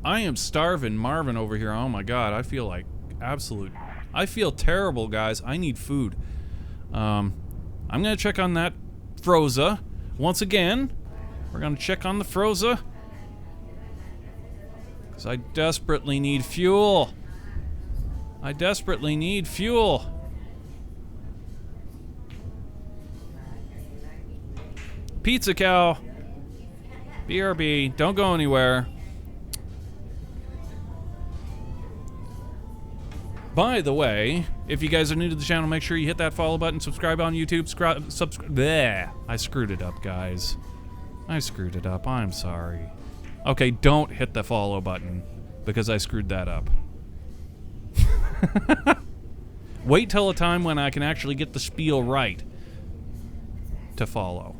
I am starving Marvin over here. Oh my god, I feel terrible, guys. I need food. I'm gonna check on that Froza. Once again, we're gonna check on the Froza, because I desperately need fuel. Pizza Cow. BRB, don't go anywhere. By the way, if you guys are new to the channel, make sure you hit that follow button, subscribe on YouTube, subscribe. I screwed it up, guys. I screwed it up. I'm sorry. Okay, don't hit the follow button, because I screwed that up. Wait till a time when I can actually get the spiel right to follow.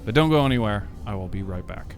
But don't go anywhere. I will be right back.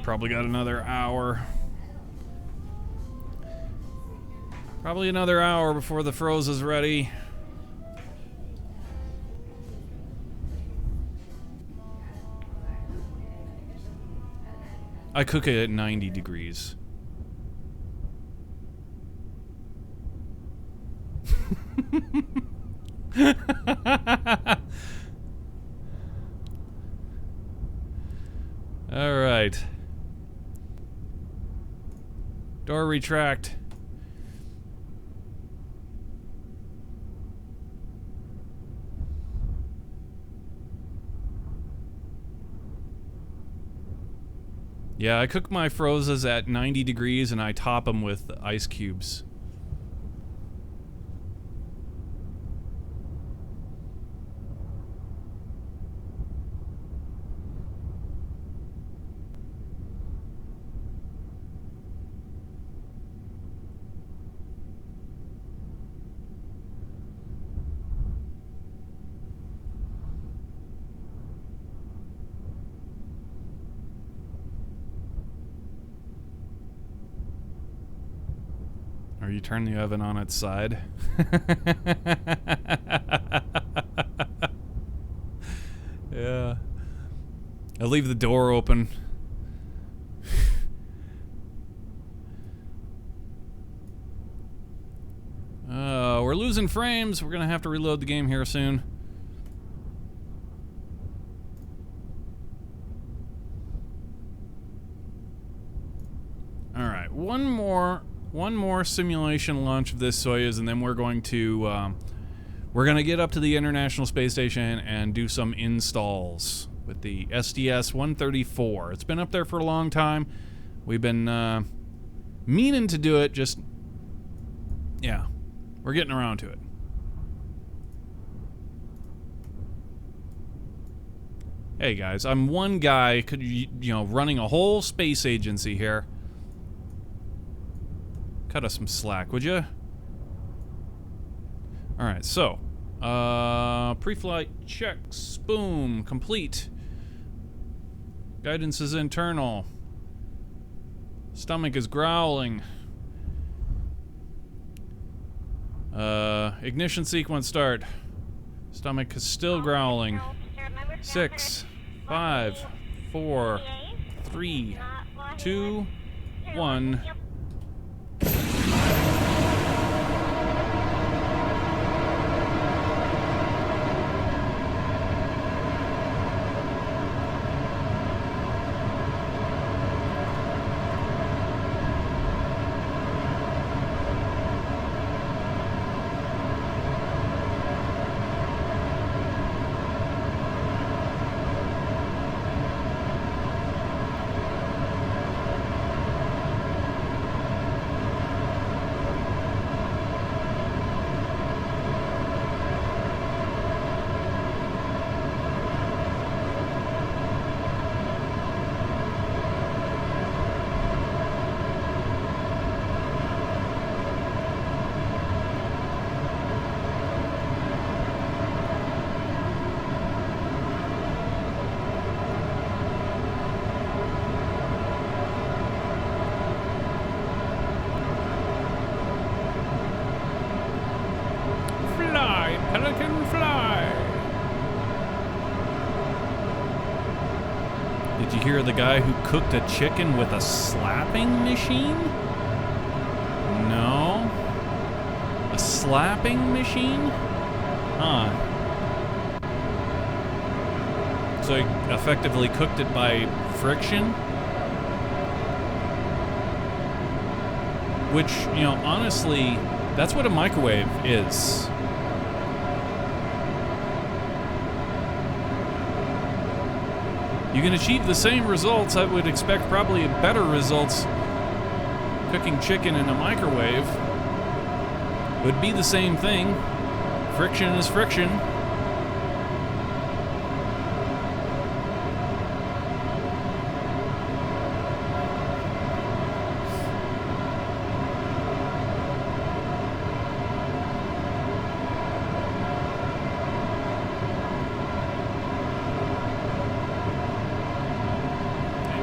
Probably got another hour. Probably another hour before the Froze is ready. I cook it at 90 degrees. All right. Door retract. Yeah, I cook my frozes at 90 degrees and I top them with ice cubes. Or you turn the oven on its side. Yeah. I leave the door open. We're losing frames. We're gonna have to reload the game here soon. All right, one more simulation launch of this Soyuz, and then we're going to get up to the International Space Station and do some installs with the Sts-134. It's been up there for a long time. We've been meaning to do it, just, yeah, we're getting around to it. Hey guys, I'm one guy, running a whole space agency here. Cut us some slack, would you? Alright, so pre-flight checks, boom, complete. Guidance is internal. Stomach is growling. Ignition sequence start. Stomach is still growling. 6, 5, 4, 3, 2, 1. Pelican fly! Did you hear the guy who cooked a chicken with a slapping machine? No? A slapping machine? Huh. So he effectively cooked it by friction? Which, honestly, that's what a microwave is. You can achieve the same results. I would expect probably better results cooking chicken in a microwave. Would be the same thing. Friction is friction.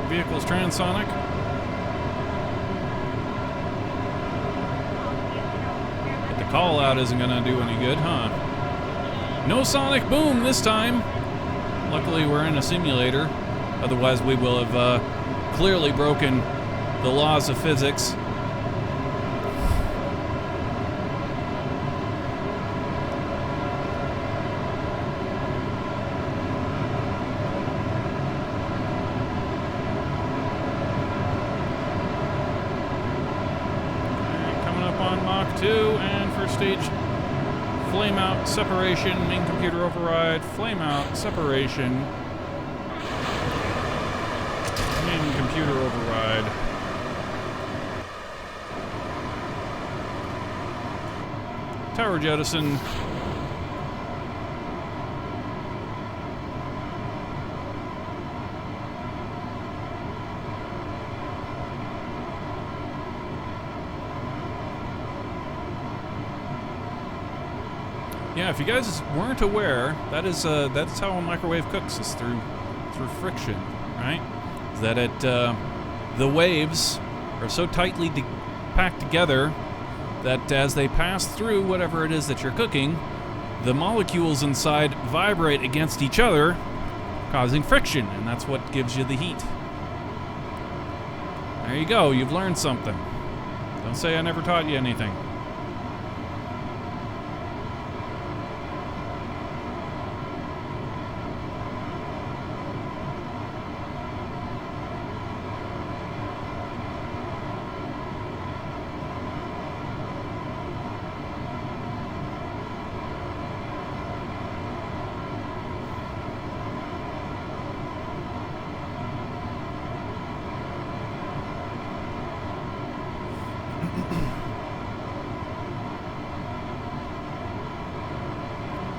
Vehicle's transonic. But the call out isn't gonna do any good, huh? No sonic boom this time. Luckily we're in a simulator. Otherwise we will have clearly broken the laws of physics. And first stage, flame out, separation, main computer override, flame out, separation, And computer override. Tower jettison. Yeah, if you guys weren't aware, that's how a microwave cooks, is through friction, right? Is that the waves are so tightly packed together that as they pass through whatever it is that you're cooking, the molecules inside vibrate against each other, causing friction, and that's what gives you the heat. There you go, you've learned something. Don't say I never taught you anything.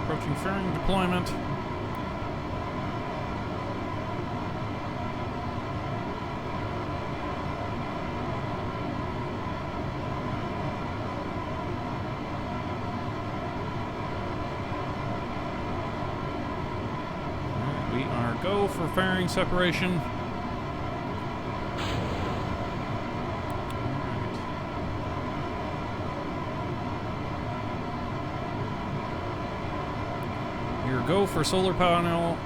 Approaching fairing deployment. Alright, we are go for fairing separation. Go for solar panel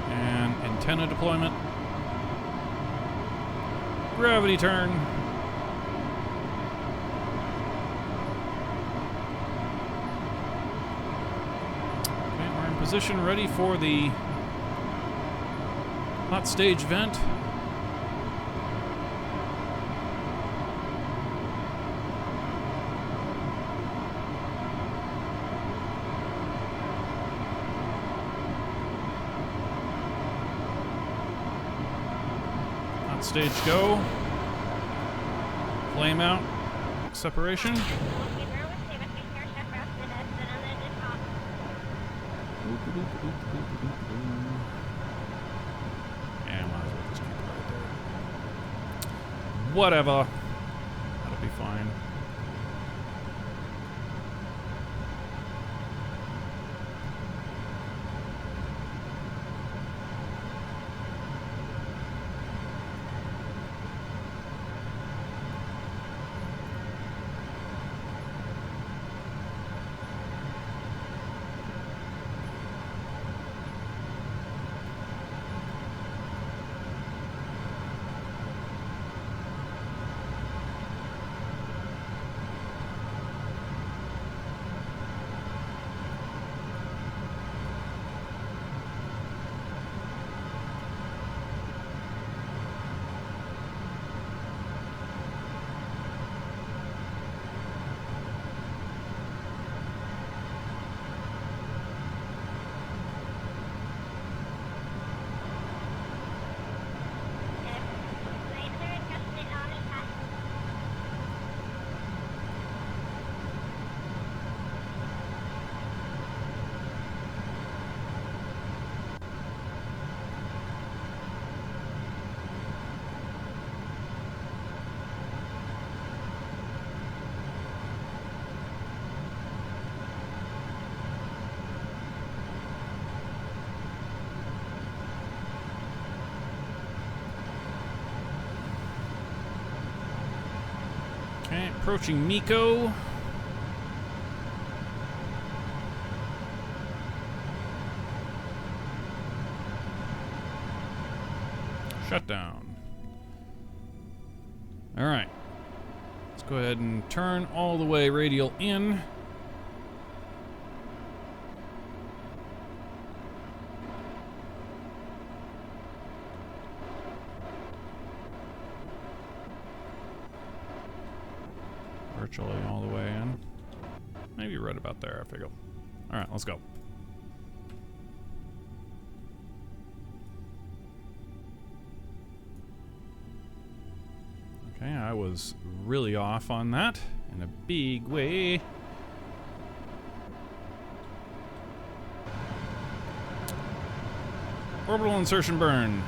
and antenna deployment. Gravity turn. Okay, we're in position, ready for the hot stage vent. Stage go. Flame out. Separation. Yeah, might as well just keep it right there. Whatever. That'll be fine. Okay, approaching Miko. Shutdown. All right. Let's go ahead and turn all the way radial in. Virtually all the way in. Maybe right about there, I figure. All right, let's go. I was really off on that in a big way. Orbital insertion burn.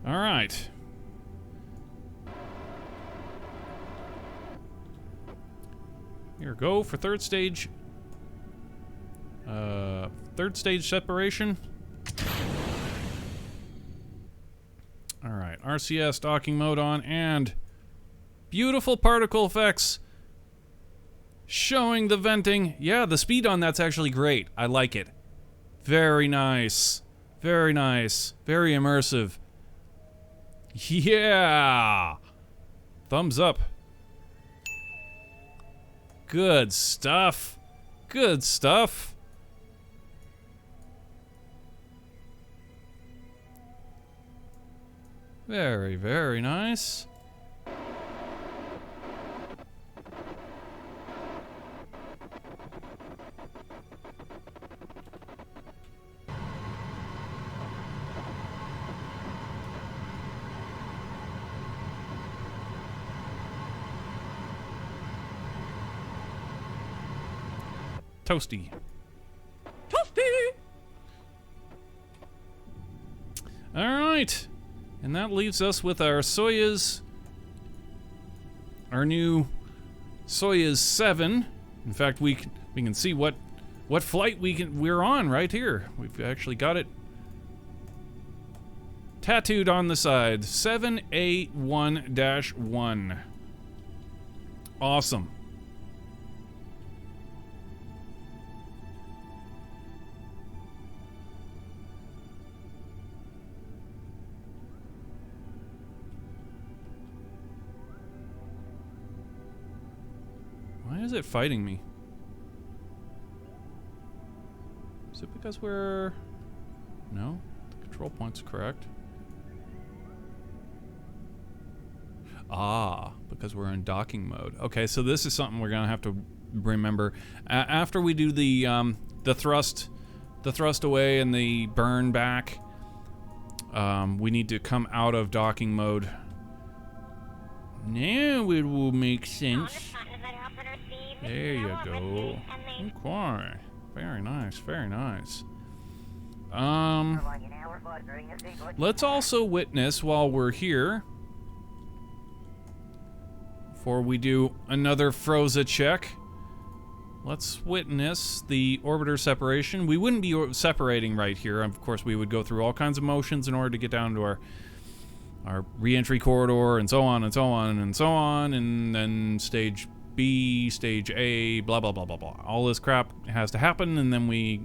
All right. Here, go for third stage. Third stage separation. All right, RCS docking mode on, and beautiful particle effects showing the venting. Yeah, the speed on that's actually great. I like it. Very nice. Very nice. Very immersive. Yeah! Thumbs up. Good stuff. Good stuff. Very, very nice. Toasty. Toasty! All right. And that leaves us with our Soyuz, our new Soyuz 7. In fact, we can see what flight we're on right here. We've actually got it tattooed on the side. 7A1-1. Awesome. Why is it fighting me? Is it because we're... No? The control point's correct. Ah, because we're in docking mode. Okay, so this is something we're gonna have to remember. After we do the thrust away and the burn back, we need to come out of docking mode. Now it will make sense. There you go. Okay. Very nice, very nice. Let's also witness while we're here, before we do another Froza check, let's witness the orbiter separation. We wouldn't be separating right here. Of course, we would go through all kinds of motions in order to get down to our reentry corridor and so on and so on and so on, and then stage B, stage A, blah, blah, blah, blah, blah. All this crap has to happen, and then we,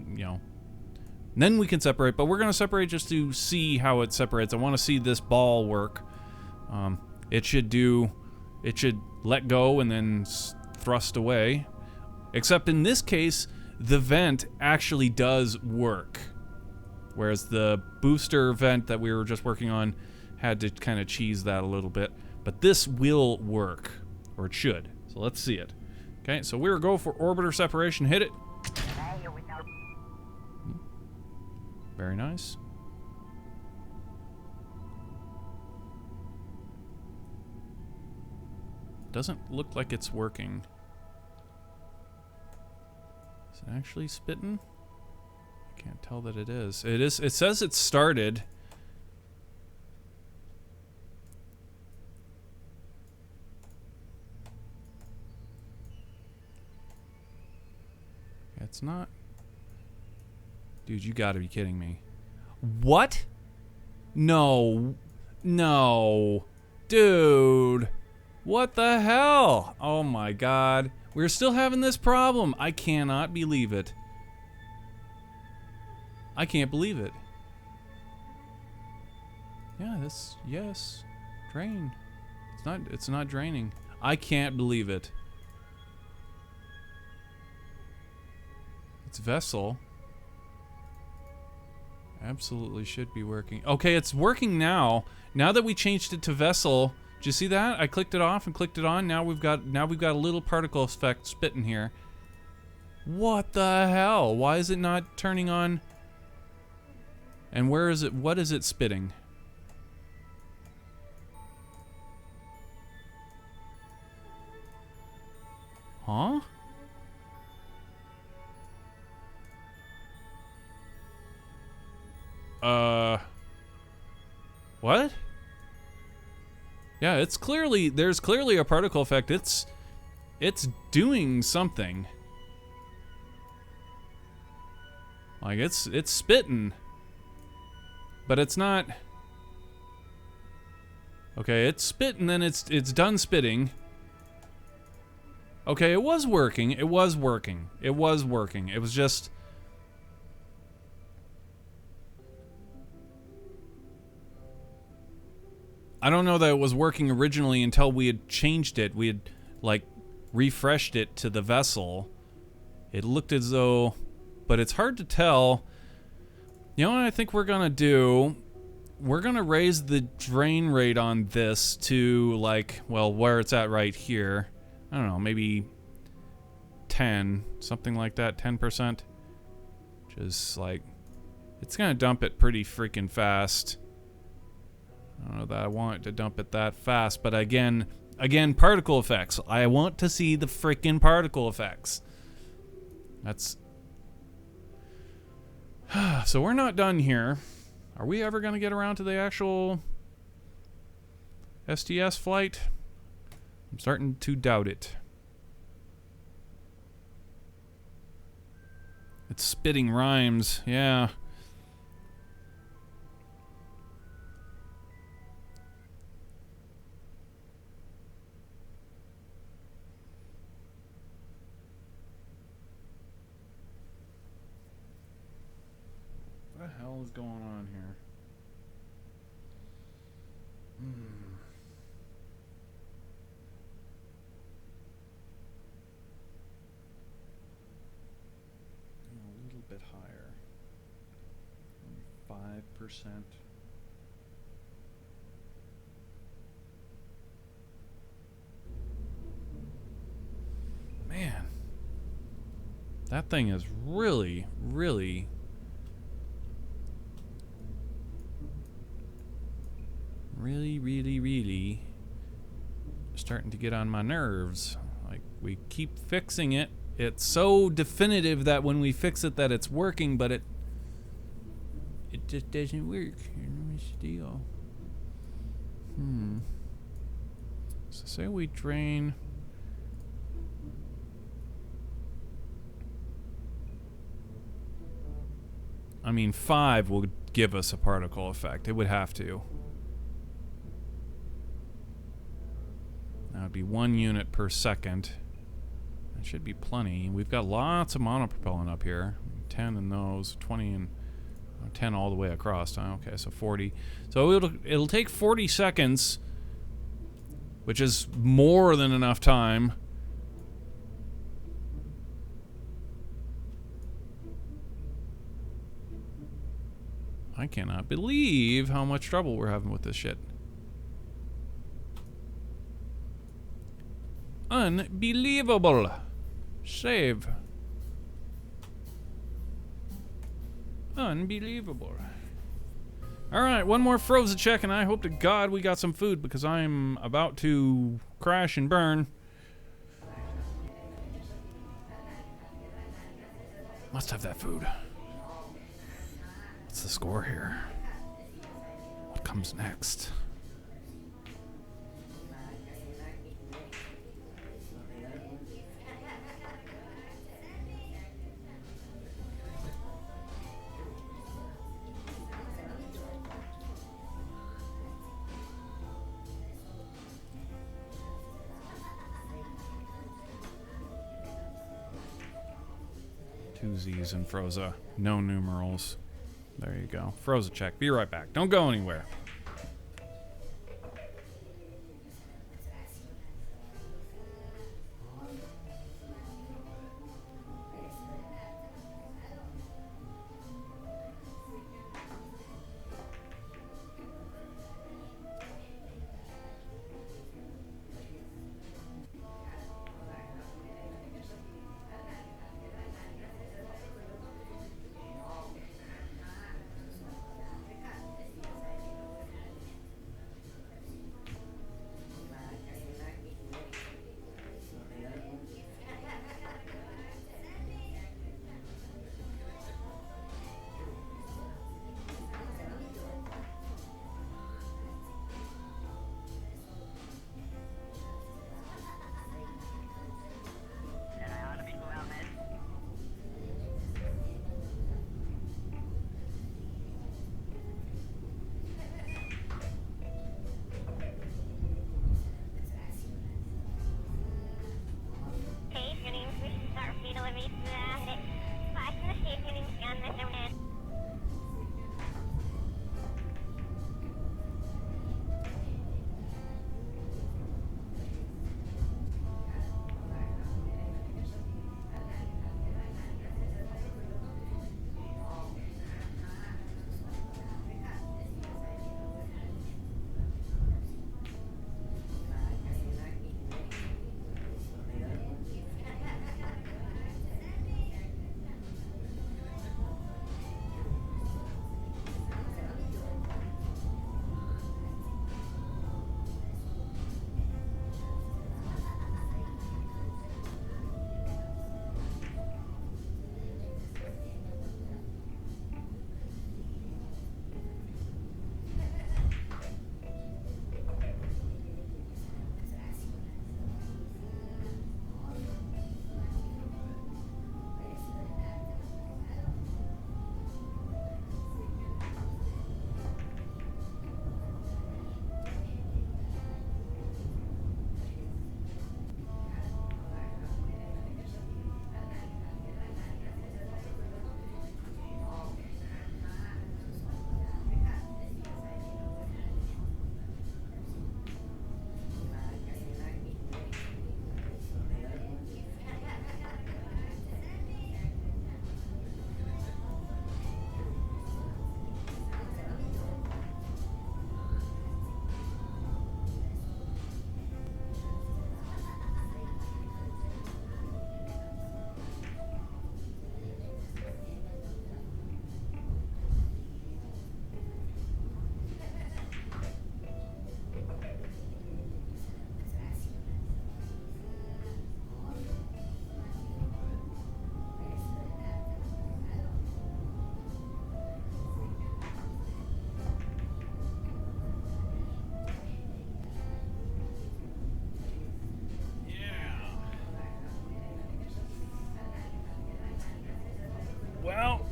then we can separate, but we're going to separate just to see how it separates. I want to see this ball work. It should let go and then thrust away. Except in this case, the vent actually does work. Whereas the booster vent that we were just working on had to kind of cheese that a little bit. But this will work, or it should. So let's see it. Okay, so we're go for orbiter separation. Hit it. Very nice. Doesn't look like it's working. Is it actually spitting? I can't tell that it is. It is. It says it started. It's not. Dude, you gotta be kidding me. What? No. No. Dude. What the hell? Oh my god. We're still having this problem. I cannot believe it. I can't believe it. Yeah, this, yes. Drain. It's not draining. I can't believe it. It's vessel. Absolutely should be working. Okay, it's working now. Now that we changed it to vessel, did you see that? I clicked it off and clicked it on. Now we've got a little particle effect spitting here. What the hell? Why is it not turning on? And where is it? What is it spitting? Huh? What? Yeah, it's clearly, there's clearly a particle effect. It's doing something. Like it's spitting. But it's not. Okay, it's spit and then it's done spitting. Okay, it was working. It was working. It was working. It was just. I don't know that it was working originally until we had changed it. We had, like, refreshed it to the vessel. It looked as though, but it's hard to tell. You know what I think we're gonna do? We're gonna raise the drain rate on this to, like, well, where it's at right here. I don't know, maybe 10, something like that, 10%. Just like, it's gonna dump it pretty freaking fast. I don't know that I want to dump it that fast, but again, particle effects. I want to see the freaking particle effects. That's... So we're not done here. Are we ever going to get around to the actual STS flight? I'm starting to doubt it. It's spitting rhymes, yeah. What the hell is going on here? A little bit higher. 5%. Man. That thing is really, really... really starting to get on my nerves. Like, we keep fixing it. It's so definitive that when we fix it that it's working, but it just doesn't work. Still. So say we drain. I mean, 5 will give us a particle effect. It would have to. That would be 1 unit per second. That should be plenty. We've got lots of monopropellant up here. 10 in those, 20 and 10 all the way across. Okay, so 40. So it'll take 40 seconds, which is more than enough time. I cannot believe how much trouble we're having with this shit. Unbelievable. Save. Unbelievable. Alright, one more frozen check, and I hope to God we got some food because I'm about to crash and burn. Must have that food. What's the score here? What comes next? Two Z's in Froza. No numerals. There you go. Froza check. Be right back. Don't go anywhere.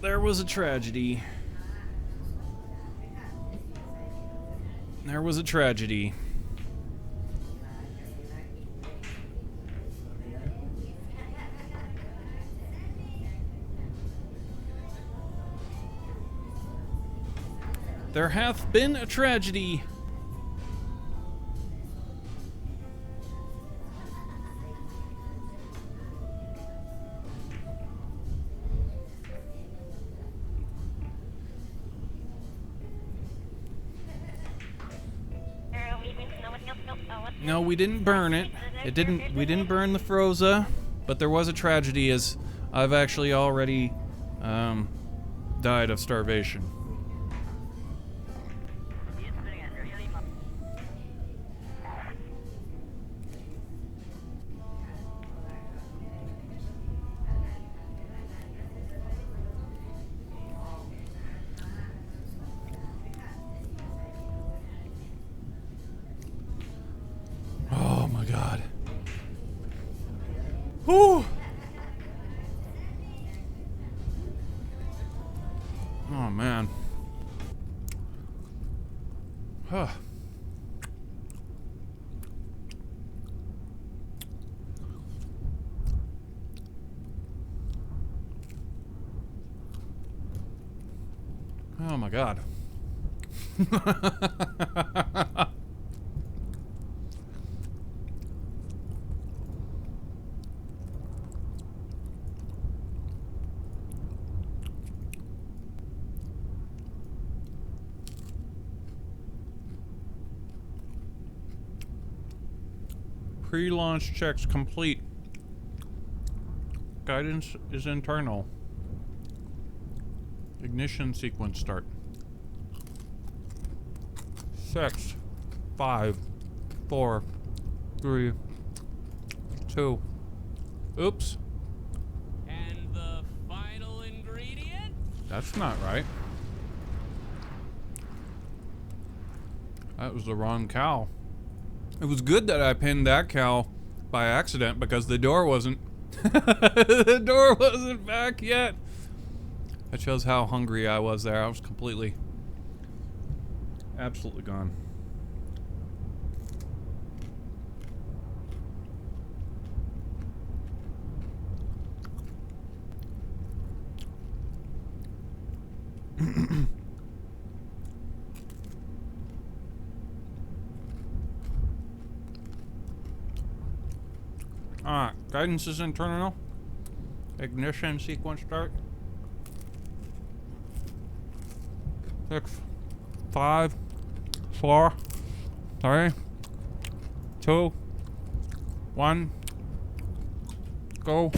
there was a tragedy. There was a tragedy. There hath been a tragedy. No, we didn't burn it. We didn't burn the Froza, but there was a tragedy as I've actually already died of starvation. Oh my god. Whew. Oh man. Huh. Oh my god. Pre-launch checks complete. Guidance is internal. Ignition sequence start. 6, 5, 4, 3, 2. Oops. And the final ingredient? That's not right. That was the wrong cow. It was good that I pinned that cow by accident because the door wasn't the door wasn't back yet. That shows how hungry I was there. I was completely, absolutely gone. Alright, guidance is internal. Ignition sequence start. 6, 5, 4, 3, 2, 1. Go.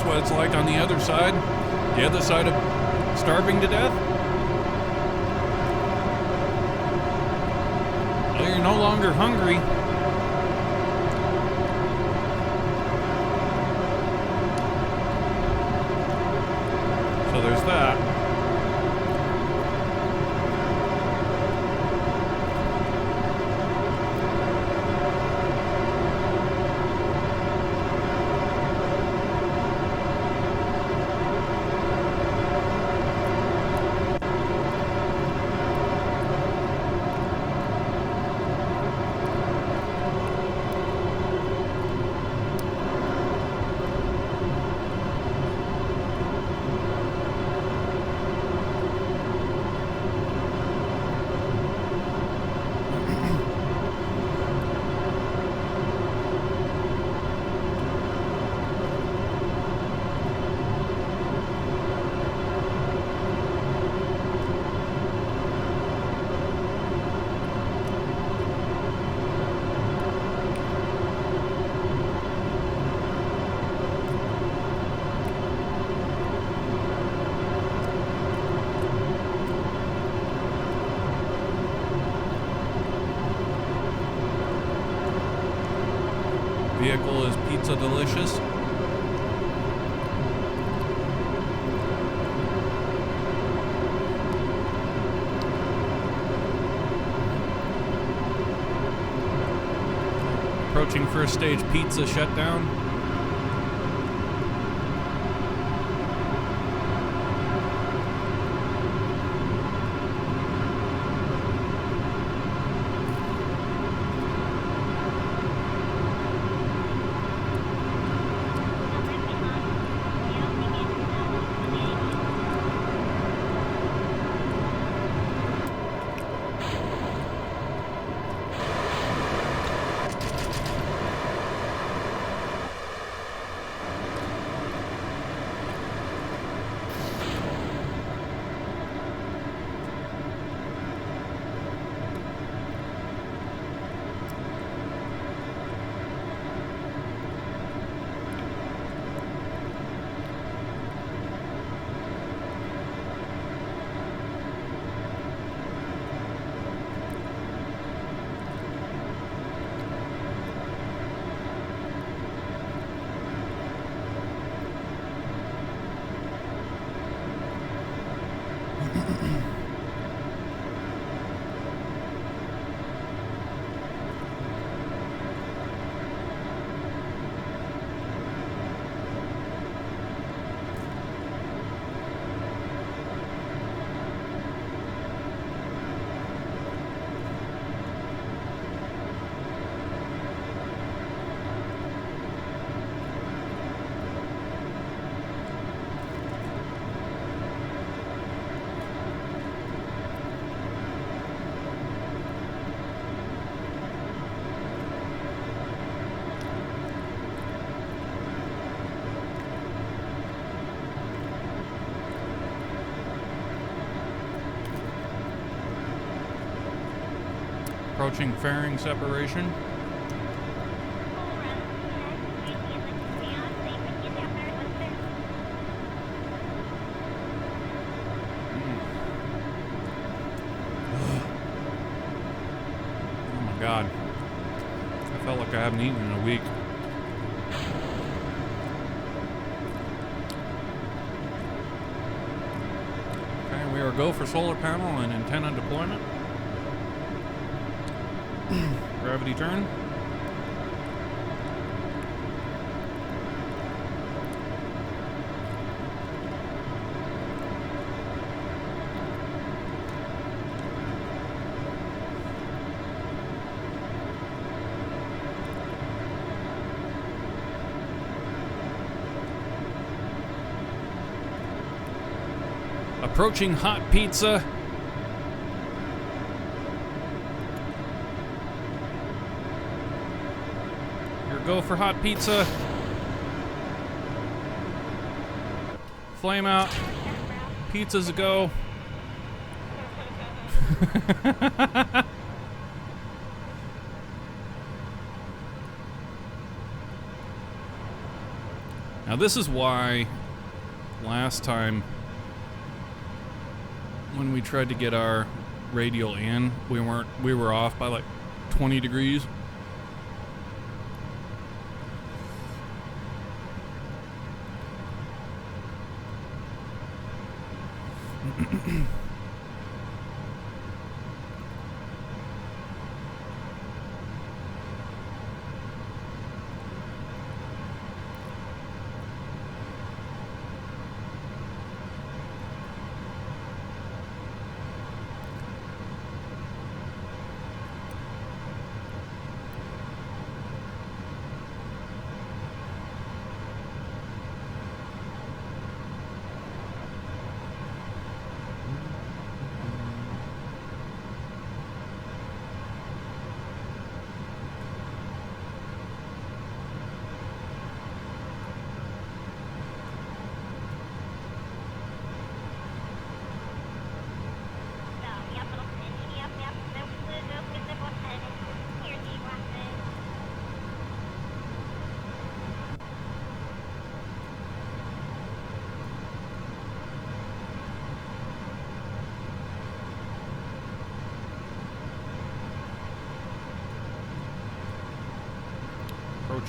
What it's like on the other side of starving to death. Well, you're no longer hungry. So there's that. vehicle is pizza delicious. Approaching first stage pizza shutdown. Approaching fairing separation. Oh my God. I felt like I haven't eaten in a week. Okay, we are go for solar panel and antenna deployment. Gravity turn. Approaching hot pizza. Go for hot pizza. Flame out. Pizza's a go. Now this is why last time when we tried to get our radial in, we were off by like 20 degrees.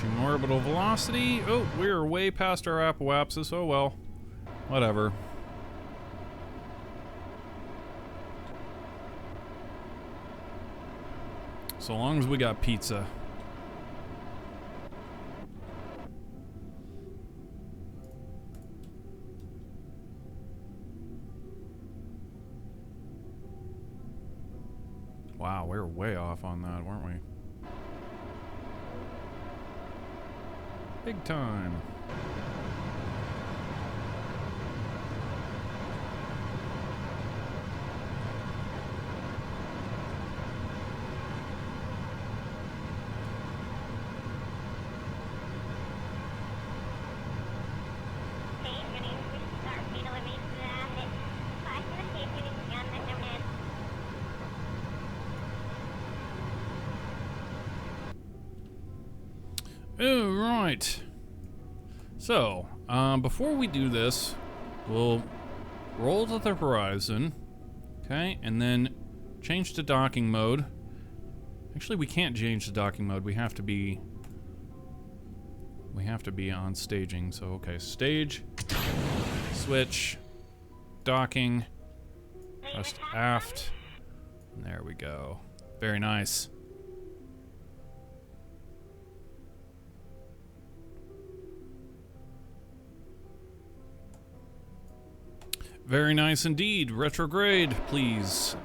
Reaching orbital velocity. Oh, we're way past our apoapsis. Oh well. Whatever. So long as we got pizza. Wow, we were way off on that, weren't we? Big time. All right. So, before we do this, we'll roll to the horizon, okay, and then change to docking mode. Actually, we can't change to docking mode. We have to be on staging. So, okay, stage, switch, docking, just aft. And there we go. Very nice. Very nice indeed. Retrograde, please.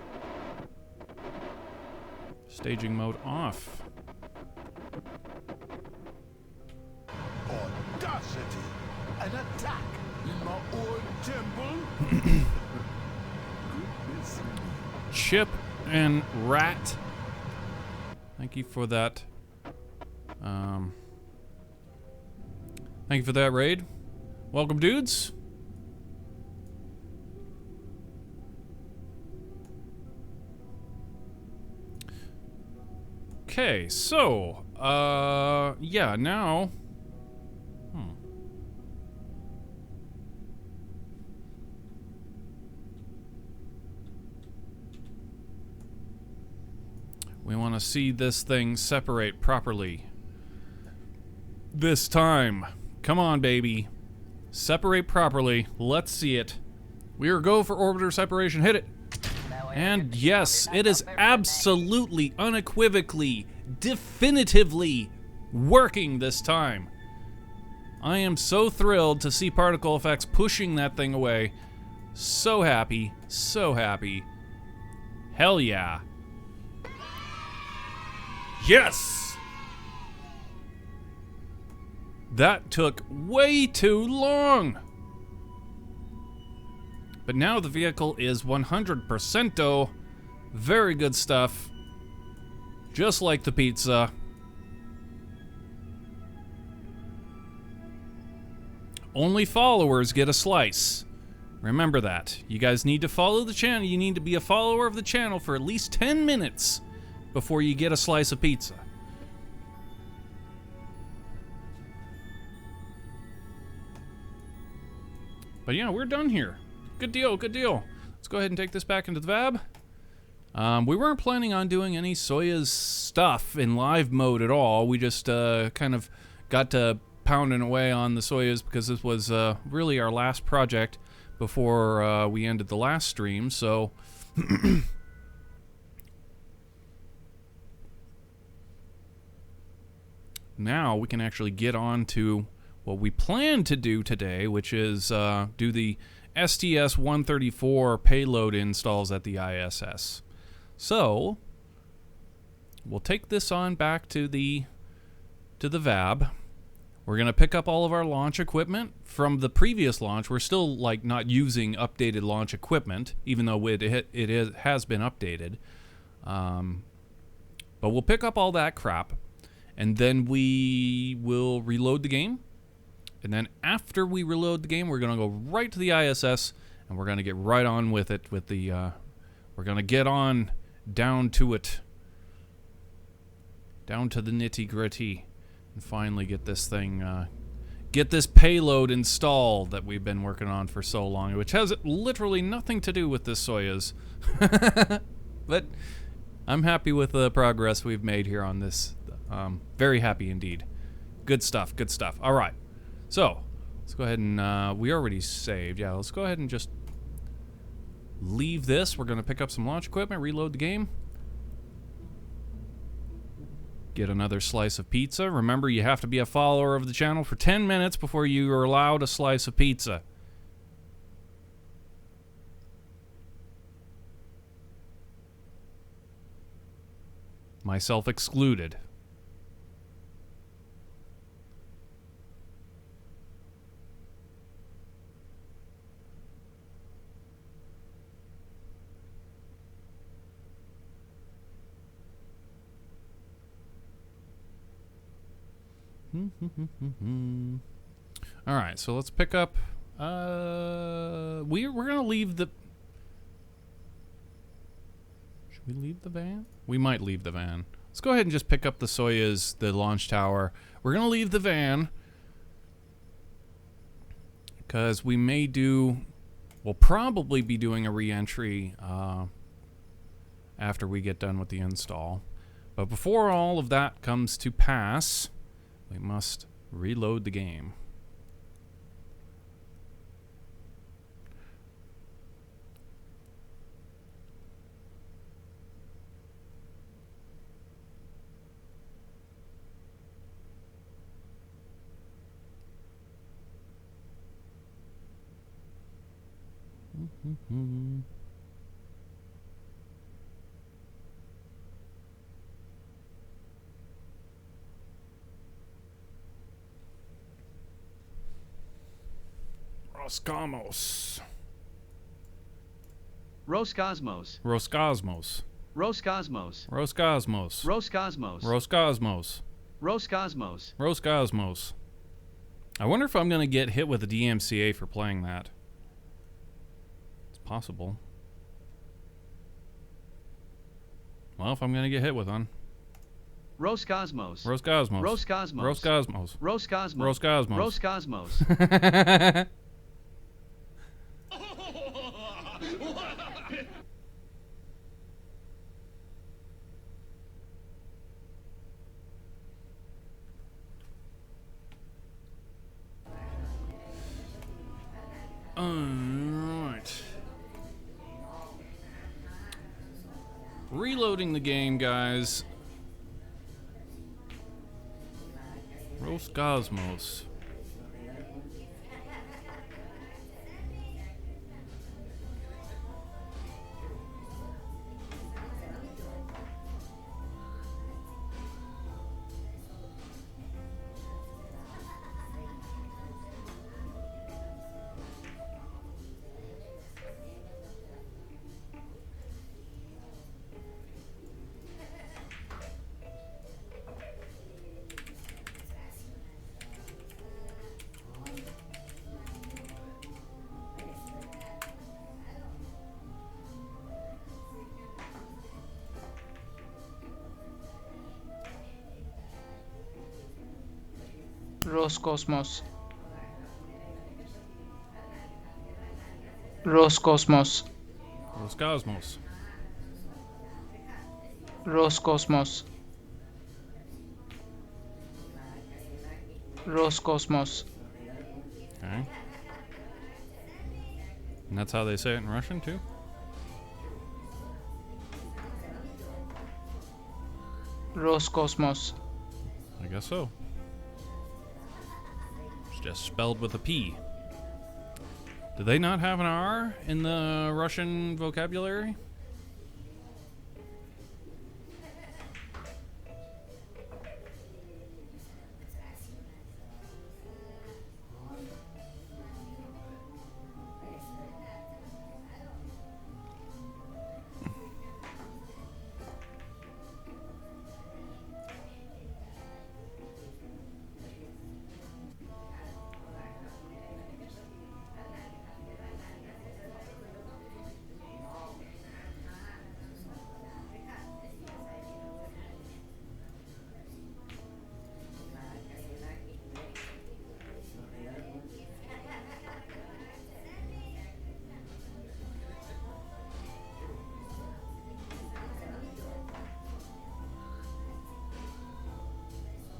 Staging mode off. Audacity! An attack in my own temple? Goodness me. Chip and Rat. Thank you for that. Thank you for that raid. Welcome, dudes. Okay, so, yeah, now... We want to see this thing separate properly. This time. Come on, baby. Separate properly. Let's see it. We are go for orbiter separation. Hit it. And yes, it is absolutely, unequivocally, definitively working this time. I am so thrilled to see particle effects pushing that thing away. So happy, so happy. Hell yeah. Yes! That took way too long. But now the vehicle is 100%-o. Very good stuff. Just like the pizza. Only followers get a slice. Remember that. You guys need to follow the channel. You need to be a follower of the channel for at least 10 minutes before you get a slice of pizza. But yeah, we're done here. Good deal, good deal. Let's go ahead and take this back into the VAB. We weren't planning on doing any Soyuz stuff in live mode at all. We just kind of got to pounding away on the Soyuz because this was really our last project before we ended the last stream, so... Now we can actually get on to what we plan to do today, which is do the Sts-134 payload installs at the ISS. So we'll take this on back to the VAB. We're gonna pick up all of our launch equipment from the previous launch. We're still like not using updated launch equipment, even though it has been updated. But we'll pick up all that crap, and then we will reload the game. And then after we reload the game, we're going to go right to the ISS, and we're going to get right on with it. We're going to get on down to it. Down to the nitty-gritty. And finally get this thing, get this payload installed that we've been working on for so long, which has literally nothing to do with this Soyuz. But I'm happy with the progress we've made here on this. Very happy indeed. Good stuff, good stuff. All right. So, let's go ahead and, we already saved. Yeah, let's go ahead and just leave this. We're going to pick up some launch equipment, reload the game. Get another slice of pizza. Remember, you have to be a follower of the channel for 10 minutes before you are allowed a slice of pizza. Myself excluded. All right, so let's pick up. We're gonna leave the. Should we leave the van? We might leave the van. Let's go ahead and just pick up the Soyuz, the launch tower. We're gonna leave the van because we may do. We'll probably be doing a re-entry after we get done with the install. But before all of that comes to pass, we must reload the game. Roscosmos. Roscosmos. Roscosmos. Roscosmos. Roscosmos. Roscosmos. Roscosmos. Roscosmos. Roscosmos. I wonder if I'm going to get hit with a DMCA for playing that. It's possible. Well, if I'm going to get hit with one. Roscosmos. Roscosmos. Roscosmos. Roscosmos. Roscosmos. Roscosmos. Roscosmos. Alright. Reloading the game, guys. Roscosmos. Roscosmos. Roscosmos. Roscosmos. Roscosmos. Roscosmos. Okay. And that's how they say it in Russian, too? Roscosmos. I guess so. It's just spelled with a P. Do they not have an R in the Russian vocabulary?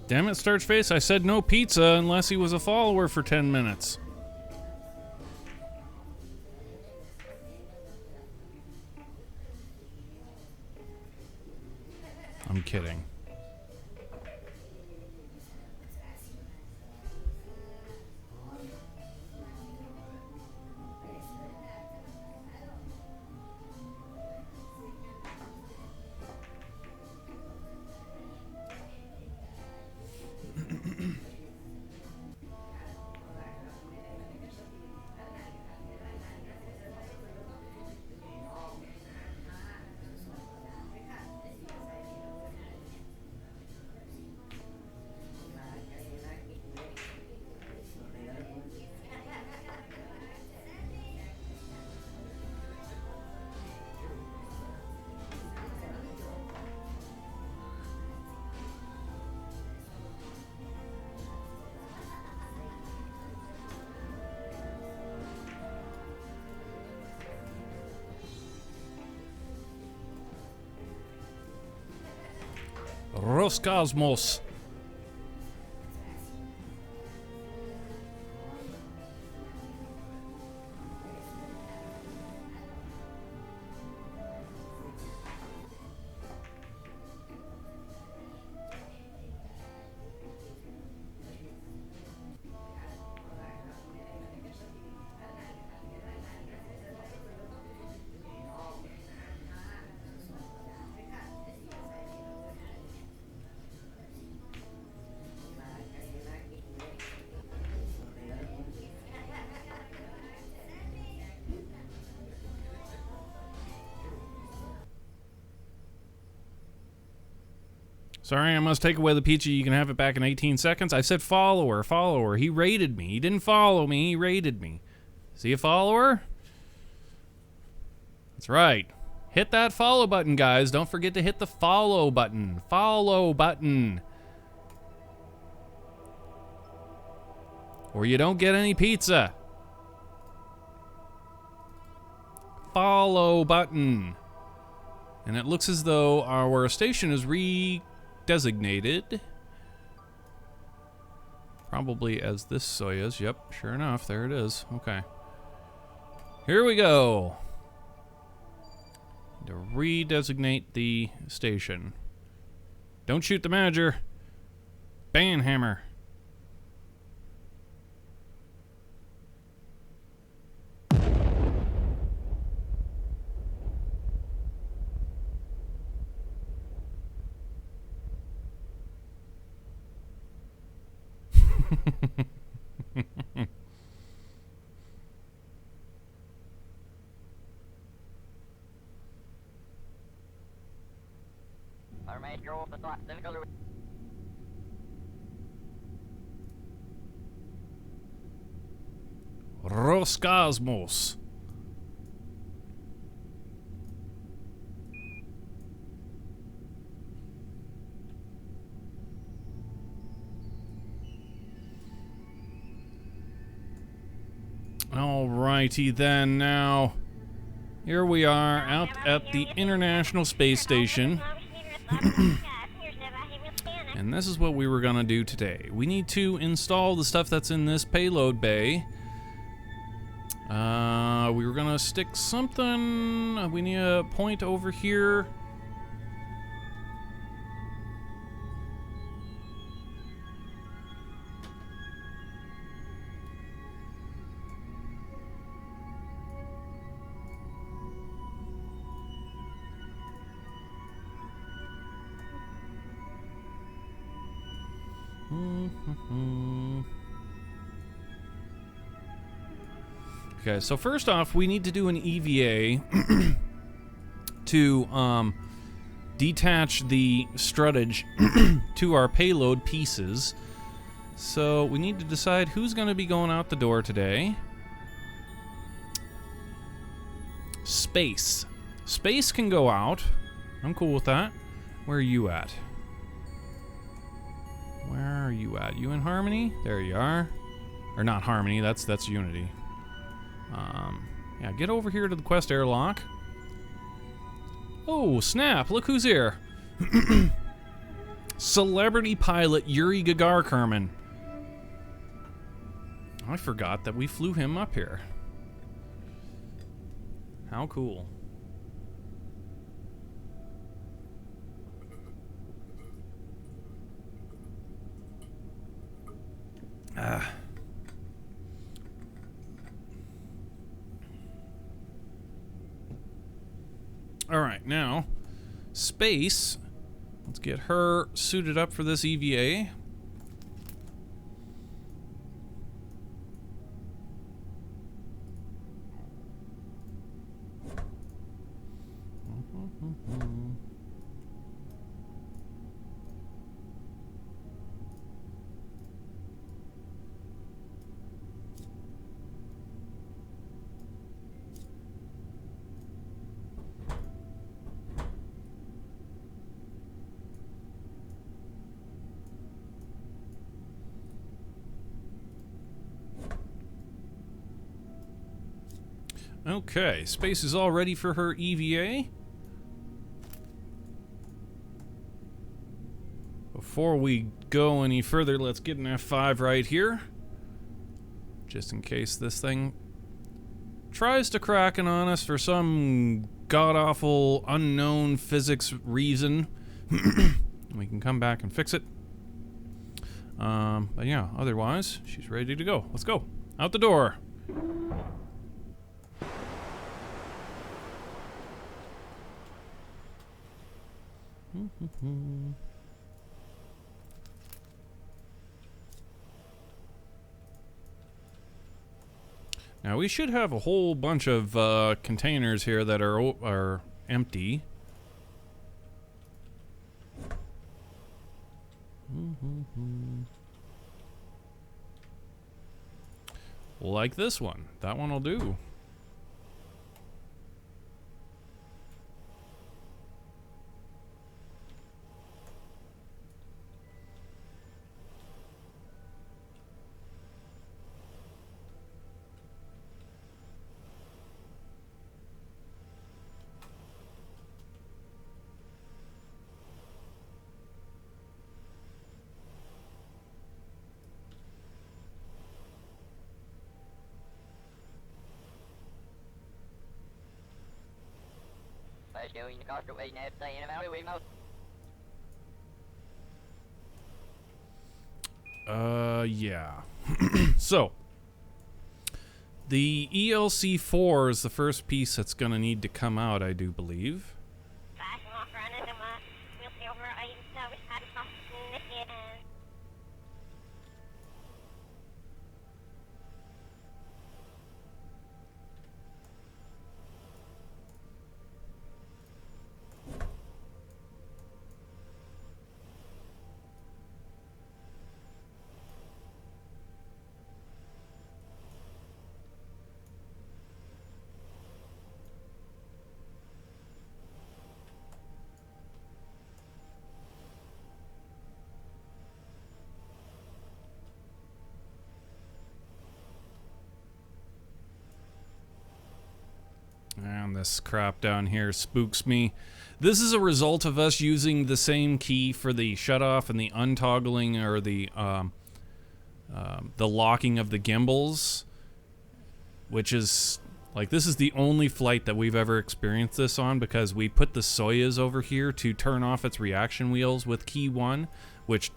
Damn it, Starch Face, I said no pizza unless he was a follower for 10 minutes. I'm kidding. Roscosmos. Sorry, I must take away the pizza. You can have it back in 18 seconds. I said follower, follower. He raided me. He didn't follow me. He raided me. Is he a follower? That's right. Hit that follow button, guys. Don't forget to hit the follow button. Follow button. Or you don't get any pizza. Follow button. And it looks as though our station is designated probably as this Soyuz. Yep, sure enough, there it is. Okay, here we go. To redesignate the station. Don't shoot the manager. Banhammer. Roscosmos. Alrighty then, now here we are out at the International Space Station. And this is what we were gonna do today. We need to install the stuff that's in this payload bay. We were gonna stick something. We need a point over here. Okay, so first off, we need to do an EVA to detach the struttage to our payload pieces. So we need to decide who's going to be going out the door today. Space. Space can go out. I'm cool with that. Where are you at? Where are you at? You in Harmony? There you are. Or not Harmony, that's Unity. Yeah, get over here to the quest airlock. Oh, snap, look who's here. Celebrity pilot Yuri Gagarin. I forgot that we flew him up here. How cool. All right, now Space. Let's get her suited up for this EVA. Okay, Space is all ready for her EVA. Before we go any further, let's get an F5 right here. Just in case this thing tries to crack in on us for some god-awful unknown physics reason. We can come back and fix it. But yeah, otherwise, she's ready to go. Let's go. Out the door. Now we should have a whole bunch of containers here that are empty. Like this one. That one will do. Yeah. So, the ELC4 is the first piece that's going to need to come out, I do believe. And this crap down here spooks me. This is a result of us using the same key for the shutoff and the untoggling, or the locking of the gimbals, which is like, this is the only flight that we've ever experienced this on, because we put the Soyuz over here to turn off its reaction wheels with key 1, which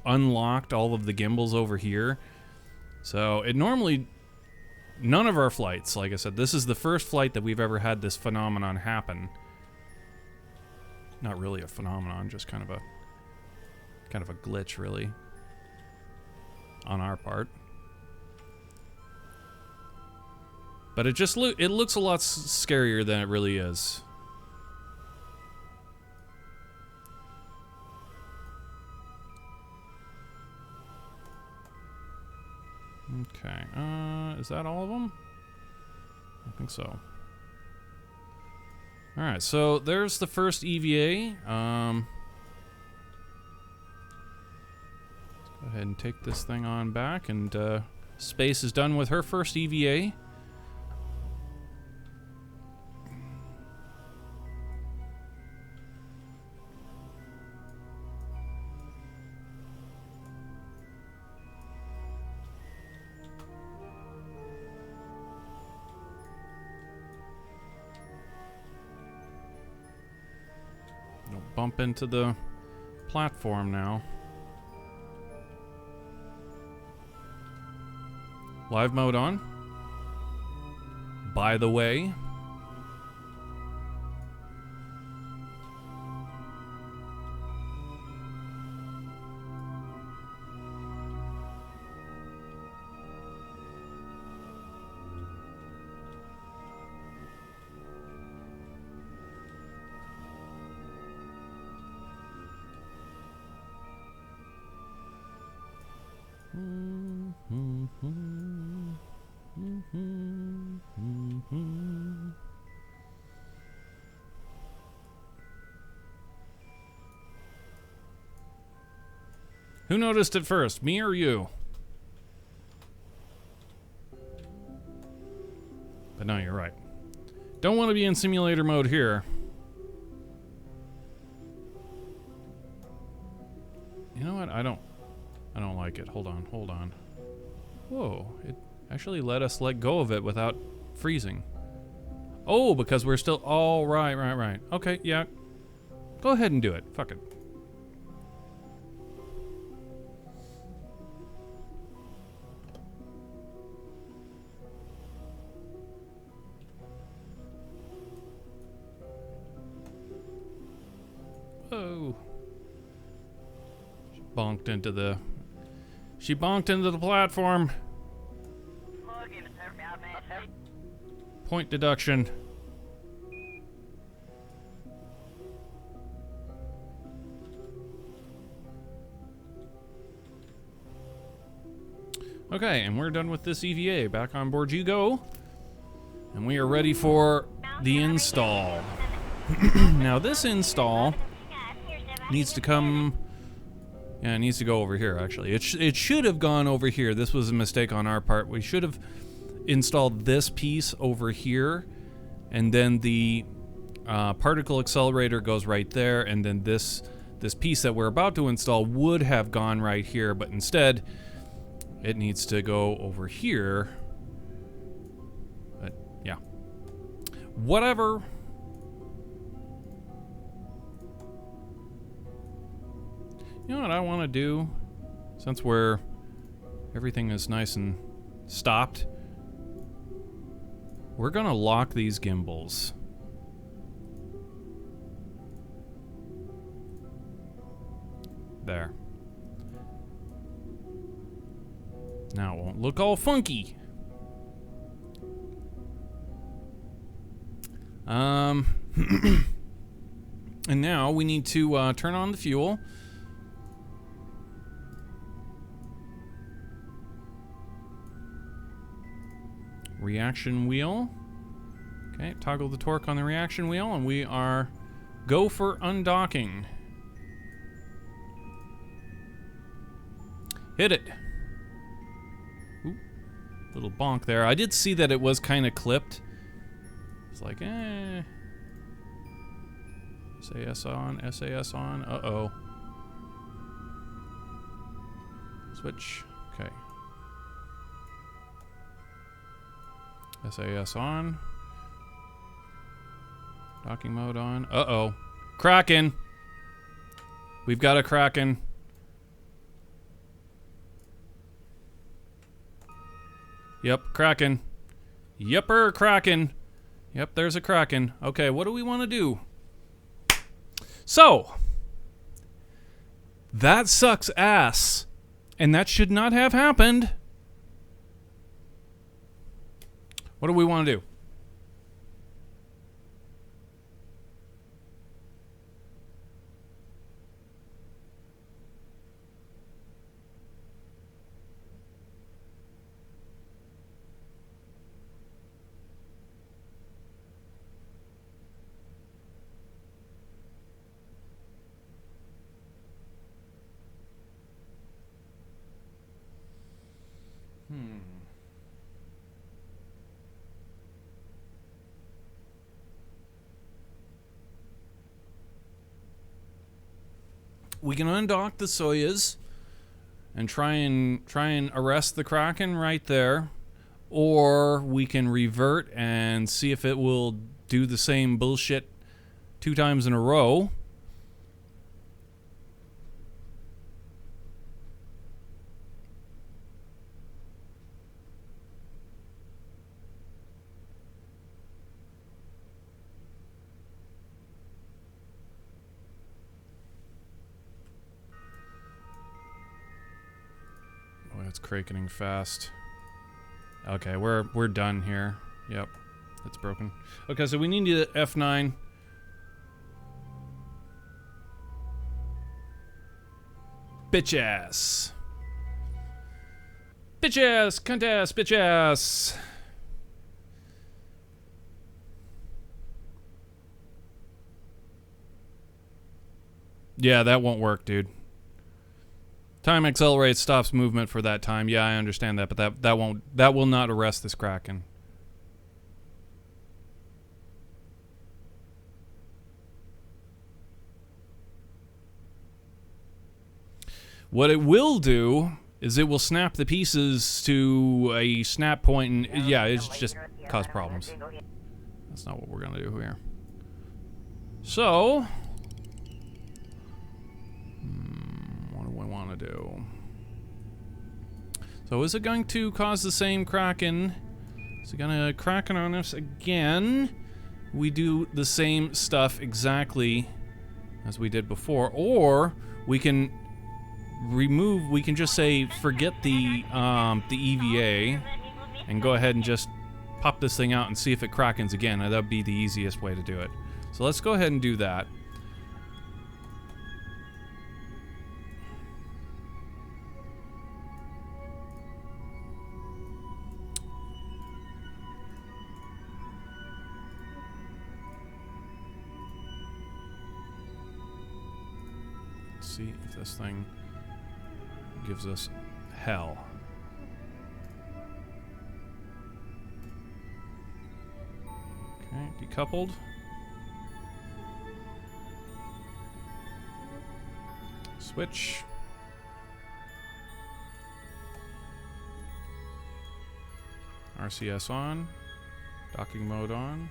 unlocked all of the gimbals over here. So it normally, none of our flights, like I said, this is the first flight that we've ever had this phenomenon happen. Not really a phenomenon, just kind of a glitch, really, on our part. But it just it looks a lot scarier than it really is. Okay, is that all of them? I think so. Alright, so there's the first EVA. Let's go ahead and take this thing on back, and Space is done with her first EVA. bump into the platform now. Live mode on. By the way. Who noticed it first, me or you? But no, you're right. Don't want to be in simulator mode here. You know what? I don't like it. Hold on. Whoa, it actually let us let go of it without freezing. Oh, because we're still... Oh, right. Okay, yeah. Go ahead and do it. Fuck it. Oh. She bonked into the platform. Point deduction. Okay, and we're done with this EVA. Back on board you go. And we are ready for the install. Now this install needs to come... Yeah, it needs to go over here, actually. It should have gone over here. This was a mistake on our part. We should have installed this piece over here, and then the particle accelerator goes right there, and then this piece that we're about to install would have gone right here, but instead, it needs to go over here. But, yeah. Whatever. You know what I want to do, since everything is nice and stopped? We're gonna lock these gimbals. There. Now it won't look all funky. And now we need to turn on the fuel. Reaction wheel. Okay, toggle the torque on the reaction wheel, and we are go for undocking. Hit it. Ooh, little bonk there. I did see that it was kind of clipped. It's like, SAS on, SAS on. Uh-oh. Switch. Okay. SAS on. Docking mode on. Uh-oh. Kraken! We've got a Kraken. Yep, Kraken. Yepper, Kraken. Yep, there's a Kraken. Okay, what do we want to do? So, that sucks ass. And that should not have happened. What do we want to do? We can undock the Soyuz and try and arrest the Kraken right there, or we can revert and see if it will do the same bullshit 2 times in a row. it's crakening fast. Okay, we're done here. Yep, it's broken. Okay, so we need to F9. Bitch ass. Bitch ass, cunt ass, bitch ass. Yeah, that won't work, dude. Time accelerates, stops movement for that time. Yeah, I understand that, but that will not arrest this Kraken. What it will do is it will snap the pieces to a snap point, and yeah, it's just cause problems. That's not what we're gonna do here. So, what do we want to do? So is it going to cause the same Kraken? Is it gonna Kraken on us again? We do the same stuff exactly as we did before, or we can remove. We can just say forget the EVA and go ahead and just pop this thing out and see if it Krakens again. That would be the easiest way to do it. So let's go ahead and do that. Let's see if this thing gives us hell. Okay, decoupled. Switch. RCS on. Docking mode on.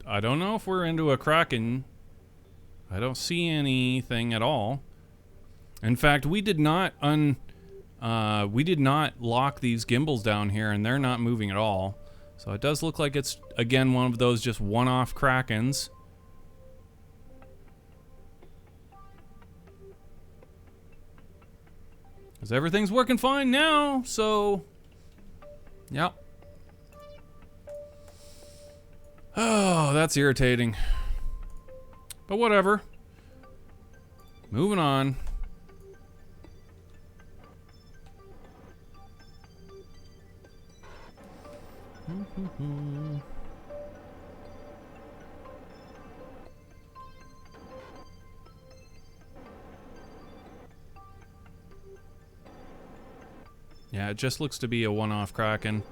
I don't know if we're into a Kraken. I don't see anything at all. In fact, we did not lock these gimbals down here, and they're not moving at all. So it does look like it's again one of those just one-off Krakens. Because everything's working fine now, so yep. Oh, that's irritating. But whatever. Moving on. Yeah, it just looks to be a one-off Kraken.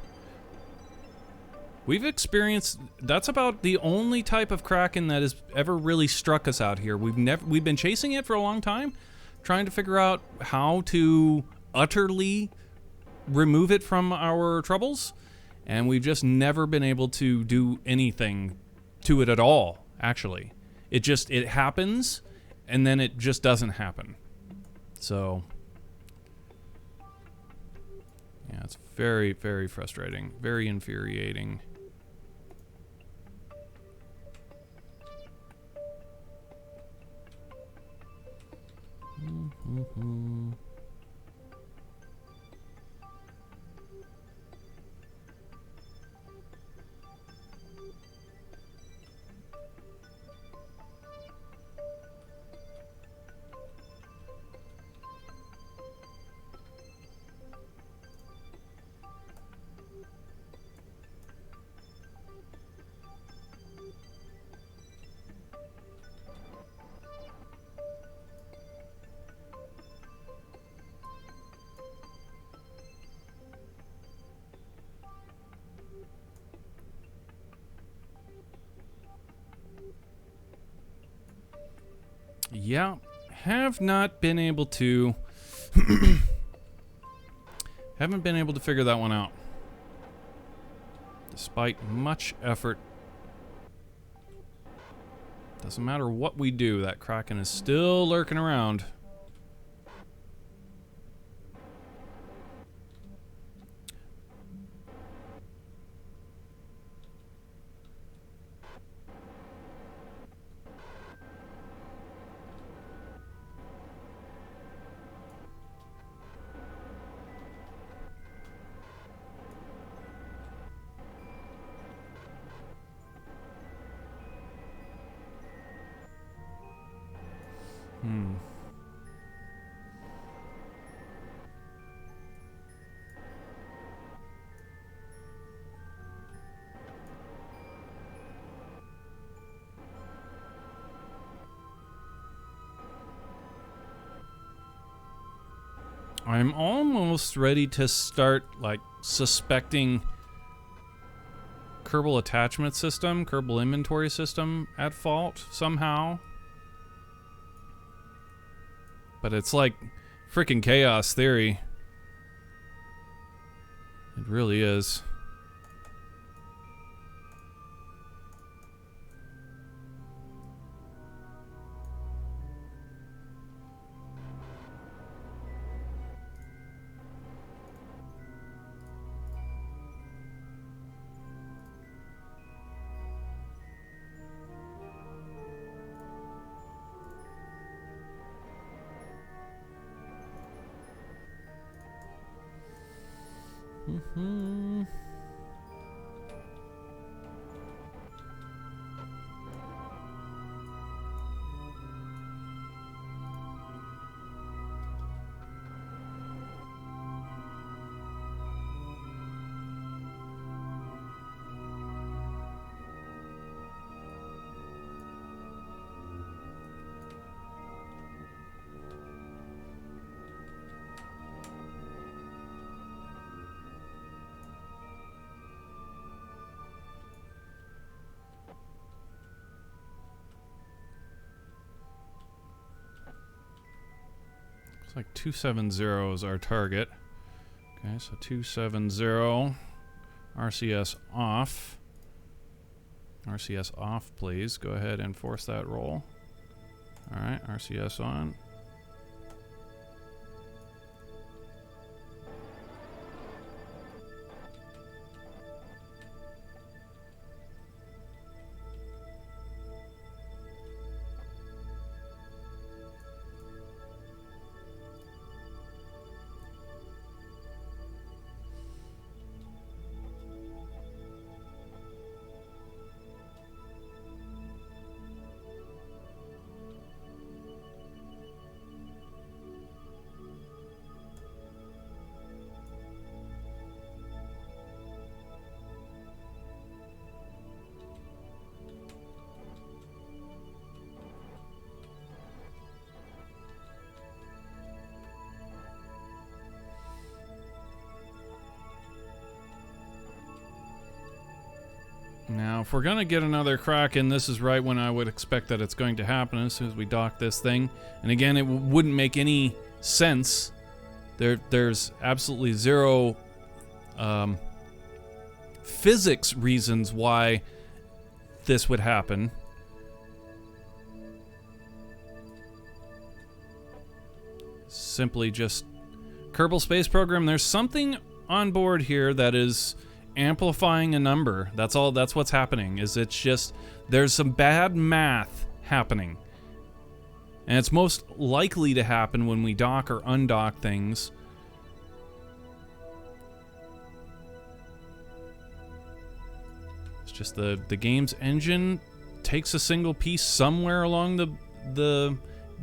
We've experienced, that's about the only type of Kraken that has ever really struck us out here. We've been chasing it for a long time, trying to figure out how to utterly remove it from our troubles, and we've just never been able to do anything to it at all, actually. It happens, and then it just doesn't happen. So, yeah, it's very, very frustrating, very infuriating. Yeah, have not been able to haven't been able to figure that one out. Despite much effort. Doesn't matter what we do, that Kraken is still lurking around. I'm almost ready to start, like, suspecting Kerbal attachment system, Kerbal inventory system at fault somehow. But it's like freaking chaos theory. It really is. Looks like 270 is our target. Okay, so 270. RCS off. RCS off, please. Go ahead and force that roll. Alright, RCS on. Now, if we're going to get another Kraken, this is right when I would expect that it's going to happen, as soon as we dock this thing. And again, it wouldn't make any sense. There's absolutely zero physics reasons why this would happen. Simply just Kerbal Space Program. There's something on board here that is amplifying a number. That's all. That's what's happening. Is it's just there's some bad math happening, and it's most likely to happen when we dock or undock things. It's just the game's engine takes a single piece somewhere along the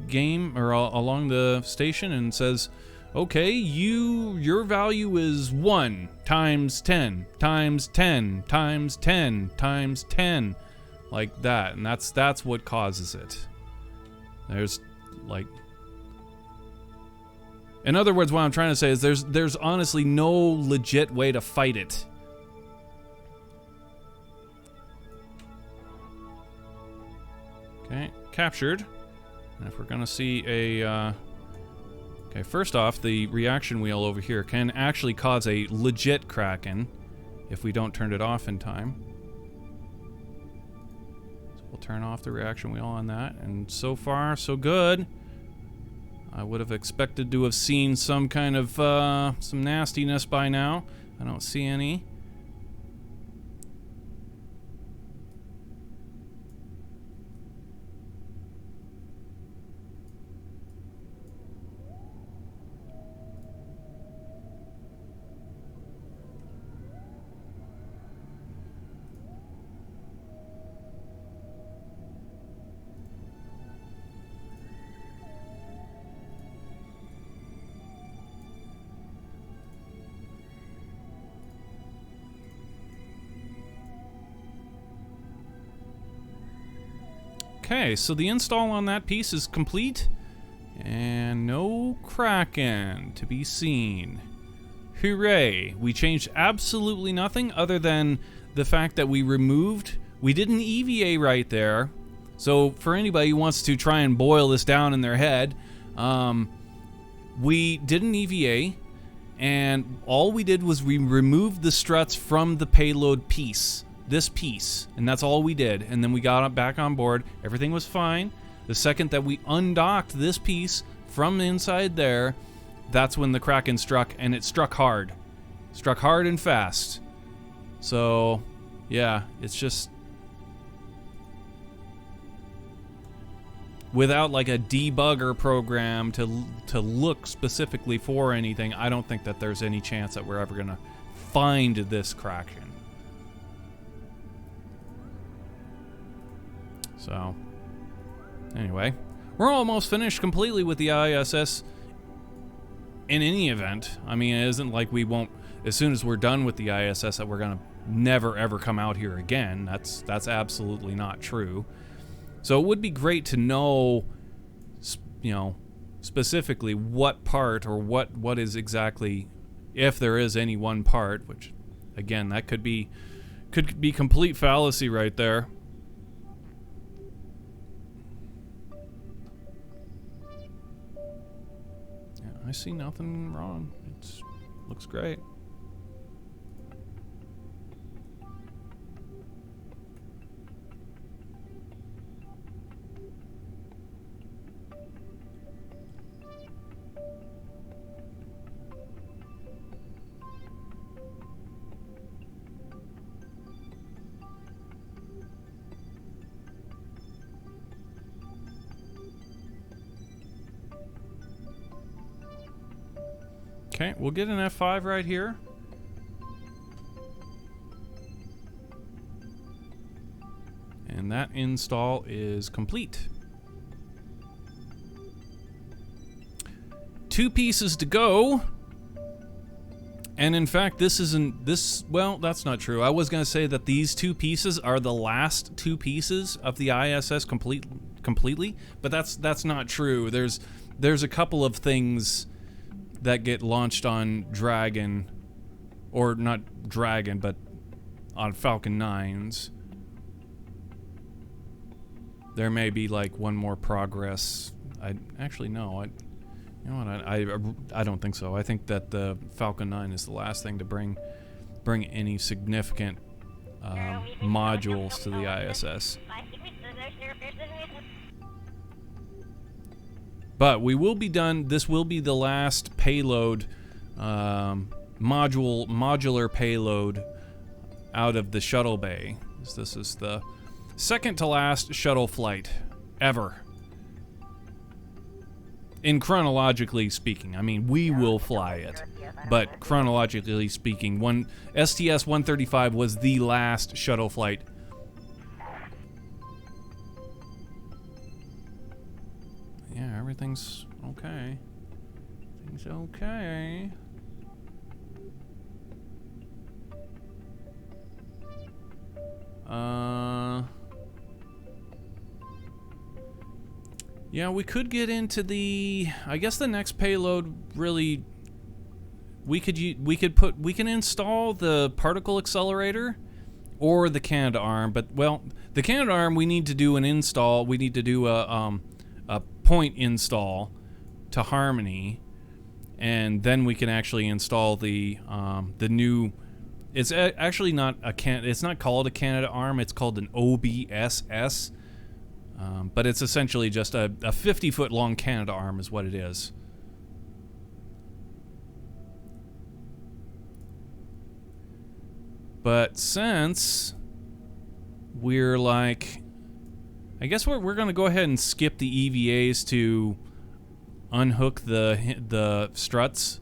game or along the station and says, okay, your value is 1 times 10 times 10 times 10 times 10, like that, and that's what causes it. There's like, in other words, what I'm trying to say is there's honestly no legit way to fight it. Okay, captured. And if we're gonna see a okay, first off, the reaction wheel over here can actually cause a legit Kraken. if we don't turn it off in time. So we'll turn off the reaction wheel on that, and so far, so good. I would have expected to have seen some kind of, some nastiness by now. I don't see any. Okay, so the install on that piece is complete, and no Kraken to be seen. Hooray! We changed absolutely nothing other than the fact that we did an EVA right there. So for anybody who wants to try and boil this down in their head, we did an EVA, and all we did was we removed the struts from the payload piece. This piece, and that's all we did, and then we got back on board. Everything was fine. The second that we undocked this piece from inside there, that's when the Kraken struck, and it struck hard and fast. So yeah, it's just without like a debugger program to look specifically for anything, I don't think that there's any chance that we're ever gonna find this Kraken. So, anyway, we're almost finished completely with the ISS in any event. I mean, it isn't like we won't, as soon as we're done with the ISS, that we're going to never ever come out here again. That's absolutely not true. So it would be great to know, you know, specifically what part or what is exactly, if there is any one part, which, again, that could be complete fallacy right there. I see nothing wrong. It looks great. Okay, we'll get an F5 right here. And that install is complete. 2 pieces to go. And in fact, well, that's not true. I was going to say that these 2 pieces are the last 2 pieces of the ISS completely, but that's not true. There's a couple of things that get launched on Dragon, or not Dragon, but on Falcon 9s. There may be like one more progress. You know what? I don't think so. I think that the Falcon 9 is the last thing to bring any significant modules to the ISS. But we will be done. This will be the last payload, modular payload out of the shuttle bay. This is the second to last shuttle flight ever. In chronologically speaking, I mean, we will fly it, but chronologically speaking, STS-135 was the last shuttle flight. Yeah, everything's okay. Everything's okay. Yeah, we could get into the, I guess the next payload really, we can install the particle accelerator or the Canadarm, but well, the Canadarm we need to do an install, we need to do a point install to Harmony, and then we can actually install the new It's actually not a it's not called a Canada arm. It's called an OBSS. But it's essentially just a 50-foot long Canada arm is what it is. But since we're like, I guess we're going to go ahead and skip the EVAs to unhook the struts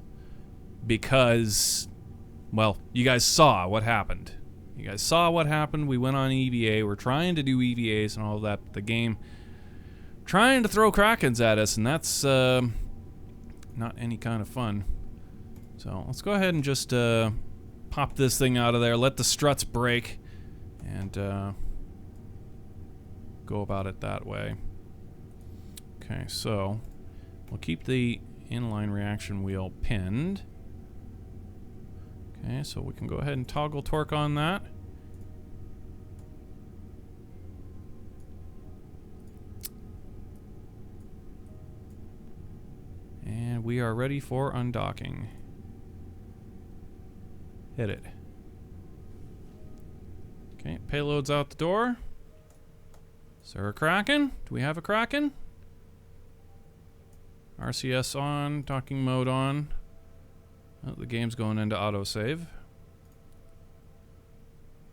because, well, you guys saw what happened. You guys saw what happened. We went on EVA. We're trying to do EVAs and all that. The game trying to throw Krakens at us, and that's not any kind of fun. So let's go ahead and just pop this thing out of there. Let the struts break, and go about it that way. Okay, so we'll keep the inline reaction wheel pinned. Okay, so we can go ahead and toggle torque on that. And we are ready for undocking. Hit it. Okay, payload's out the door. Is there a Kraken? Do we have a Kraken? RCS on, docking mode on. Oh, the game's going into autosave.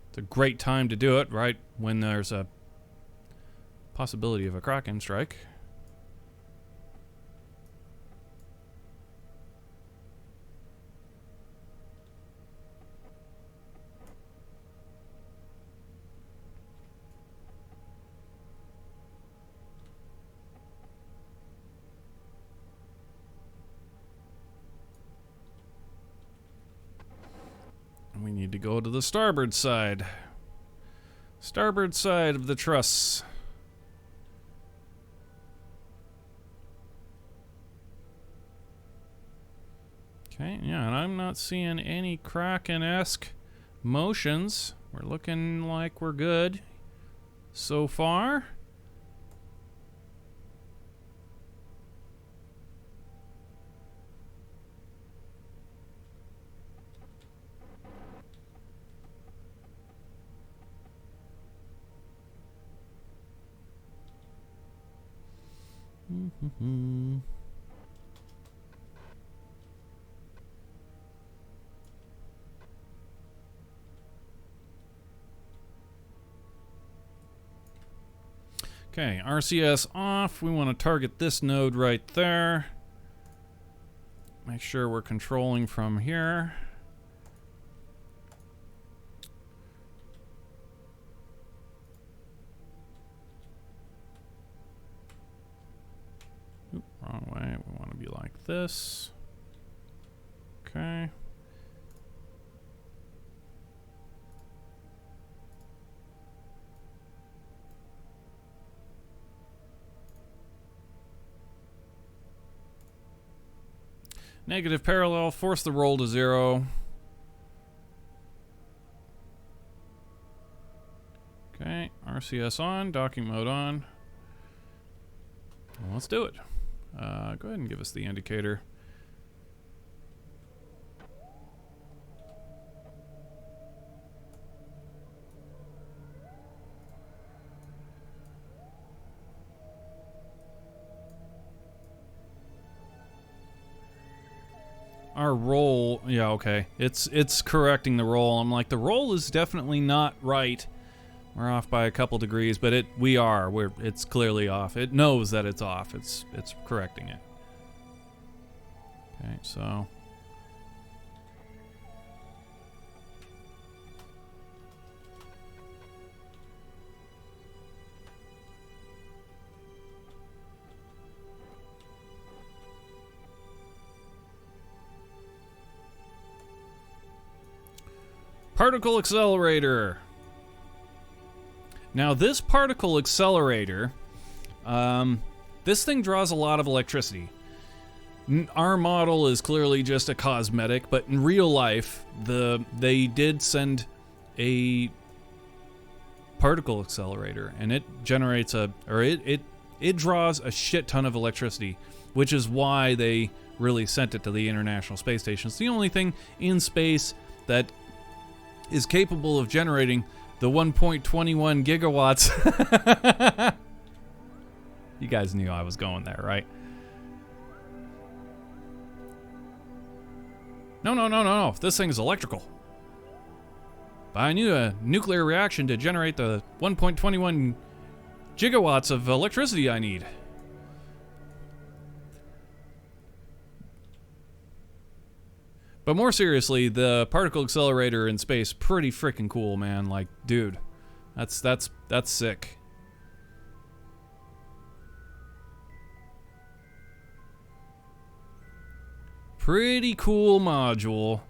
It's a great time to do it, right when there's a possibility of a Kraken strike. We need to go to the starboard side. Starboard side of the truss. Okay, yeah, and I'm not seeing any Kraken-esque motions. We're looking like we're good so far. Okay, RCS off. We want to target this node right there. Make sure we're controlling from here. Oop, wrong way. We want to be like this. Okay. Negative parallel, force the roll to 0. Okay, RCS on, docking mode on. Well, let's do it. Go ahead and give us the indicator. Our roll, yeah, okay. It's correcting the roll. I'm like, the roll is definitely not right. We're off by a couple degrees, but it's clearly off. It knows that it's off. It's correcting it. Okay, so particle accelerator. Now this particle accelerator, this thing draws a lot of electricity. Our model is clearly just a cosmetic, but in real life, they did send a particle accelerator, and it generates it draws a shit ton of electricity, which is why they really sent it to the International Space Station. It's the only thing in space that is capable of generating the 1.21 gigawatts. You guys knew I was going there, right? No. This thing is electrical. But I need a nuclear reaction to generate the 1.21 gigawatts of electricity I need. But more seriously, the particle accelerator in space, pretty freaking cool, man. Like, dude, that's sick. Pretty cool module.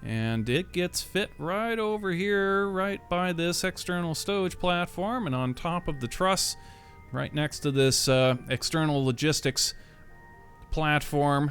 And it gets fit right over here, right by this external stowage platform, and on top of the truss, right next to this external logistics platform.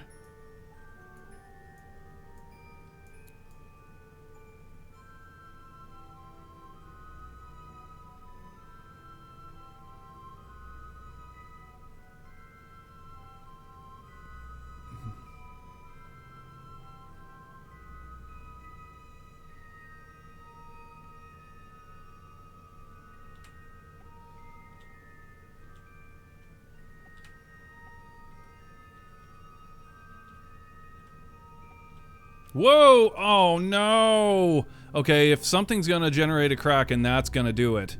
Whoa! Oh no! Okay, if something's gonna generate a Kraken, that's gonna do it.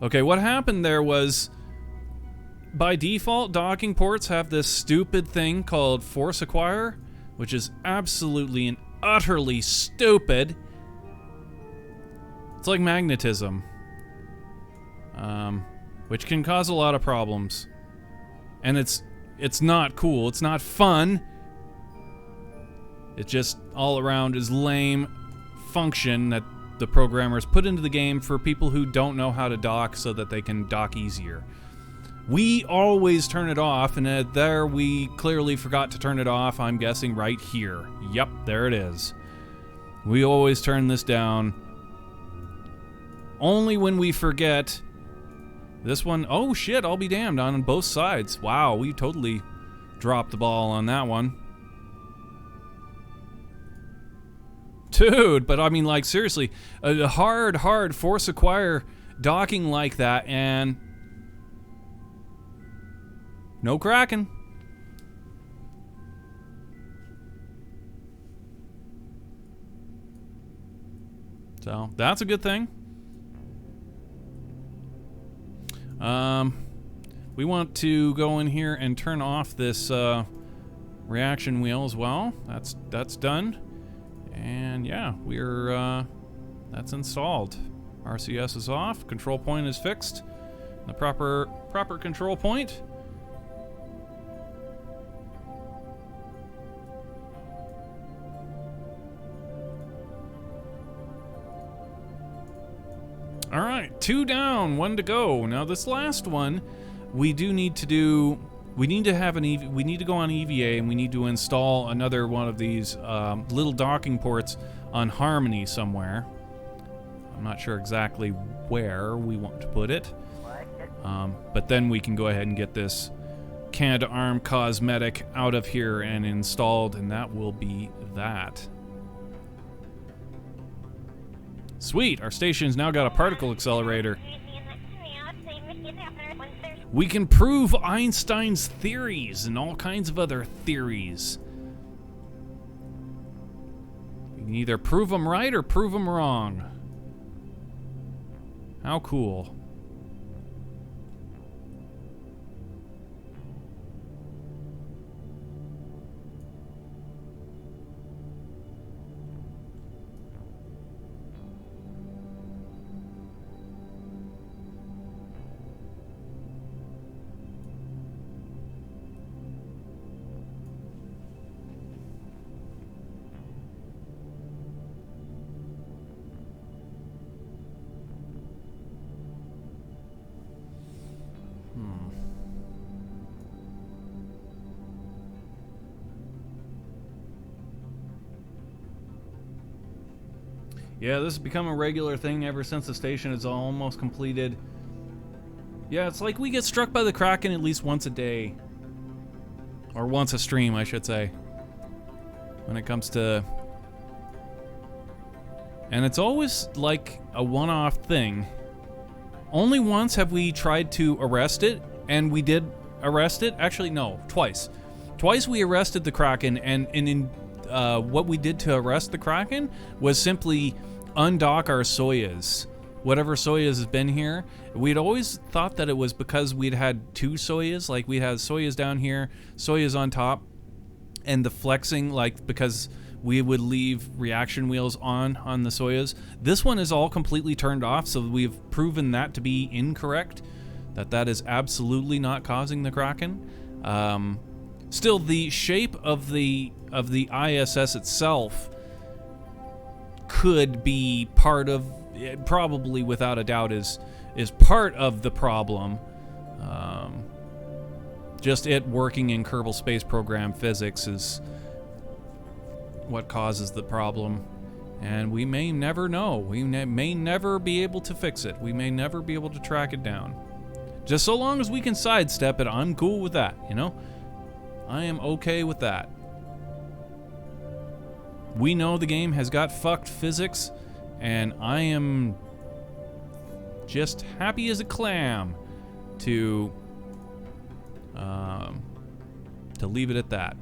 Okay, what happened there was, by default, docking ports have this stupid thing called Force Acquire, which is absolutely and utterly stupid. It's like magnetism, which can cause a lot of problems. And it's not cool, it's not fun. It just all around is lame function that the programmers put into the game for people who don't know how to dock so that they can dock easier. We always turn it off, and there we clearly forgot to turn it off, I'm guessing right here. Yep, there it is. We always turn this down. Only when we forget. This one, oh shit, I'll be damned, on both sides. Wow, we totally dropped the ball on that one. Dude, but I mean, like, seriously, a hard Force Acquire docking like that, and no Kraken. So, that's a good thing. We want to go in here and turn off this reaction wheel as well. That's done. And yeah, that's installed. RCS is off, control point is fixed. The proper control point. All right, 2 down, 1 to go. Now this last one, we need to go on EVA, and we need to install another one of these little docking ports on Harmony somewhere. I'm not sure exactly where we want to put it. But then we can go ahead and get this Canada-Arm cosmetic out of here and installed, and that will be that. Sweet, our station's now got a particle accelerator. We can prove Einstein's theories and all kinds of other theories. We can either prove them right or prove them wrong. How cool. Yeah, this has become a regular thing ever since the station is almost completed. Yeah, it's like we get struck by the Kraken at least once a day. Or once a stream, I should say. When it comes to And it's always like a one-off thing. Only once have we tried to arrest it, and we did arrest it. Actually, no, twice. Twice we arrested the Kraken, and in what we did to arrest the Kraken was simply undock our Soyuz. Whatever Soyuz has been here, we'd always thought that it was because we'd had two Soyuz, like we had Soyuz down here, Soyuz on top, and the flexing, like because we would leave reaction wheels on the Soyuz. This one is all completely turned off, so we've proven that to be incorrect, that is absolutely not causing the Kraken. Still, the shape of the ISS itself could be part of it, probably without a doubt is part of the problem. Just it working in Kerbal Space Program physics is what causes the problem, and we may never know. We may never be able to fix it. We may never be able to track it down. Just so long as we can sidestep it, I'm cool with that, you know? I am okay with that. We know the game has got fucked physics, and I am just happy as a clam to leave it at that.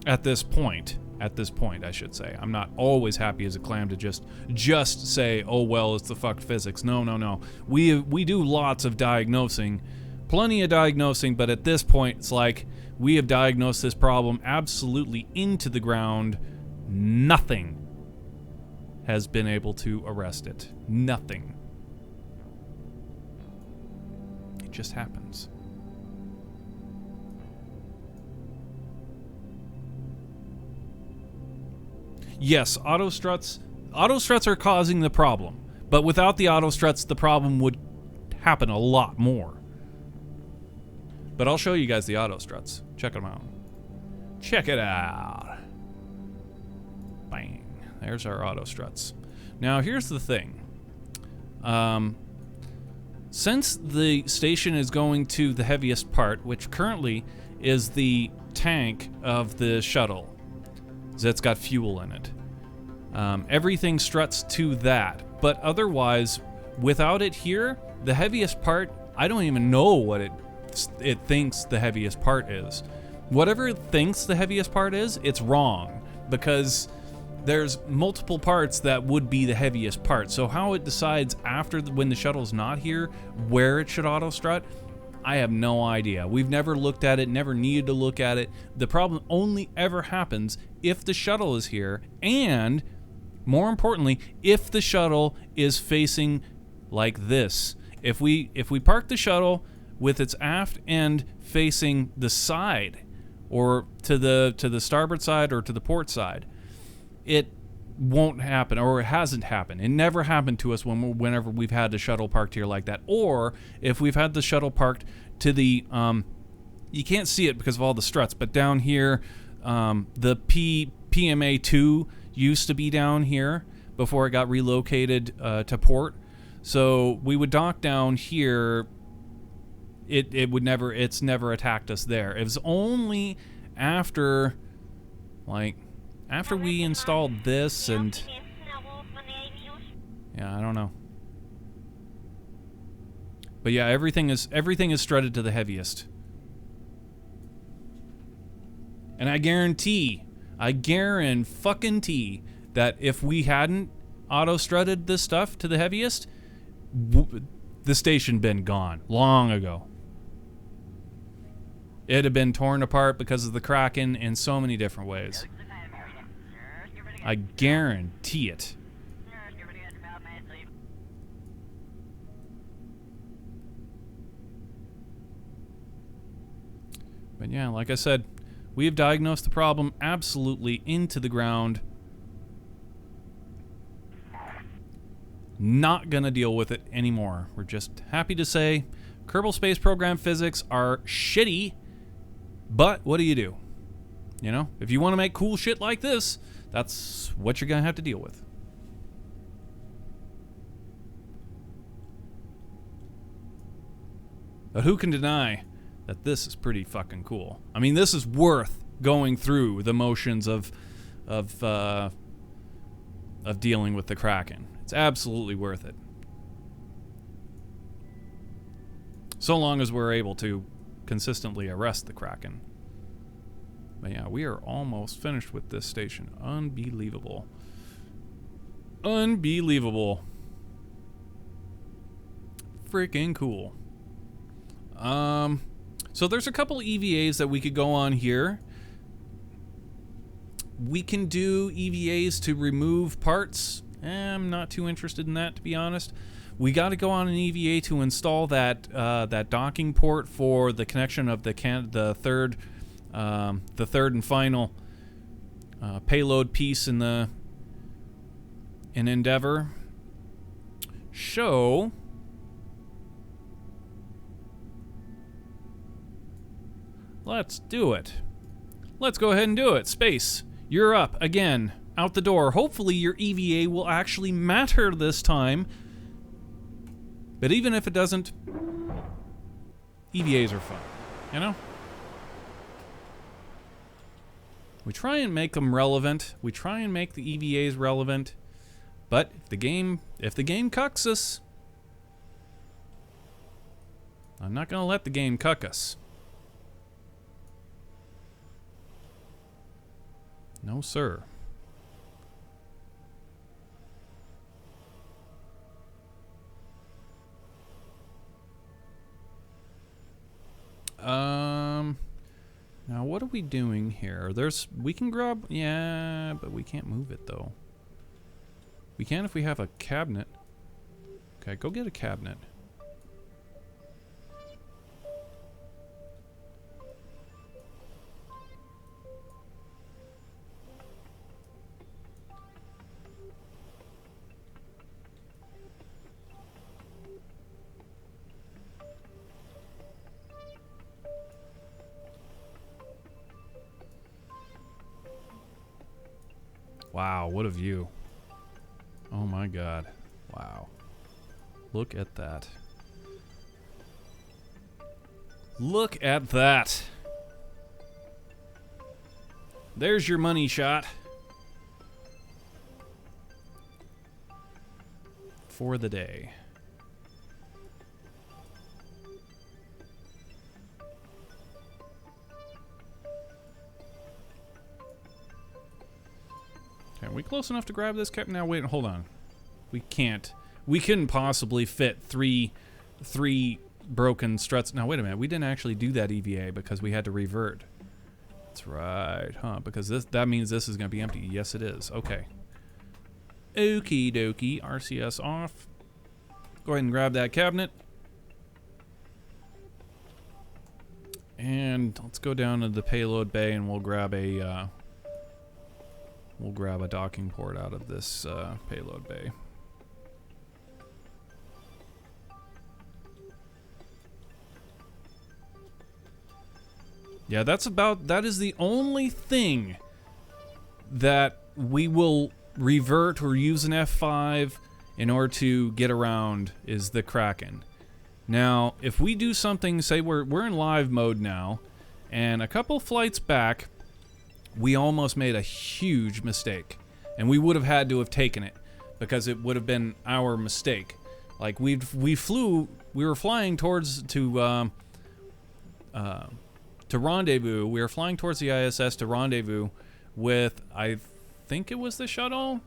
At this point, I should say. I'm not always happy as a clam to just say, oh well, it's the fucked physics. No. We do lots of diagnosing, plenty of diagnosing, but at this point, it's like we have diagnosed this problem absolutely into the ground. Nothing has been able to arrest it. Nothing. It just happens. Yes, auto struts are causing the problem, but without the auto struts, the problem would happen a lot more. But I'll show you guys the auto struts. Check them out. Check it out. Bang. There's our auto struts. Now, here's the thing. Since the station is going to the heaviest part, which currently is the tank of the shuttle, that's got fuel in it. Everything struts to that, but otherwise, without it here, the heaviest part, I don't even know what it thinks the heaviest part is. Whatever it thinks the heaviest part is, it's wrong, because there's multiple parts that would be the heaviest part. So how it decides after when the shuttle's not here where it should auto strut, I have no idea. We've never looked at it, never needed to look at it. The problem only ever happens if the shuttle is here, and more importantly, if the shuttle is facing like this. If we park the shuttle with its aft end facing the side, or to the starboard side or to the port side, it won't happen, or it hasn't happened. It never happened to us whenever we've had the shuttle parked here like that. Or if we've had the shuttle parked to the, you can't see it because of all the struts, but down here, the PMA-2 used to be down here before it got relocated to port. So we would dock down here. It's never attacked us there. It was only after we installed this, and yeah, I don't know. But yeah, everything is strutted to the heaviest. And I guarantee that if we hadn't auto strutted this stuff to the heaviest, the station been gone long ago. It'd have been torn apart because of the Kraken in so many different ways. I guarantee it. But yeah, like I said, we have diagnosed the problem absolutely into the ground. Not gonna deal with it anymore. We're just happy to say Kerbal Space Program physics are shitty, but what do? You know, if you want to make cool shit like this, that's what you're gonna have to deal with. But who can deny that this is pretty fucking cool? I mean, this is worth going through the motions of dealing with the Kraken. It's absolutely worth it. So long as we're able to consistently arrest the Kraken. But yeah, we are almost finished with this station. Unbelievable. Unbelievable. Freaking cool. So there's a couple EVAs that we could go on here. We can do EVAs to remove parts. I'm not too interested in that, to be honest. We got to go on an EVA to install that that docking port for the connection of the third and final payload piece in Endeavor. So let's do it. Let's go ahead and do it. Space, you're up again. Out the door. Hopefully your EVA will actually matter this time. But even if it doesn't, EVAs are fun, you know? We try and make them relevant. We try and make the EVAs relevant. But if the game cucks us, I'm not gonna let the game cuck us. No, sir. Now what are we doing here? We can grab, yeah, but we can't move it though. We can if we have a cabinet. Okay, go get a cabinet. Wow, what a view. Oh my god. Wow. Look at that. Look at that. There's your money shot. For the day. Okay, are we close enough to grab this cap? Now wait, hold on. We can't. We couldn't possibly fit three broken struts. Now wait a minute. We didn't actually do that EVA because we had to revert. That's right, huh? Because that means this is going to be empty. Yes, it is. Okay. Okie dokie. RCS off. Go ahead and grab that cabinet. And let's go down to the payload bay and we'll grab a docking port out of this payload bay. Yeah, that is the only thing that we will revert or use an F5 in order to get around is the Kraken. Now, if we do something, say we're in live mode now, and a couple flights back, we almost made a huge mistake, and we would have had to have taken it because it would have been our mistake. Like we were flying towards to rendezvous. We were flying towards the ISS to rendezvous with, I think it was the shuttle.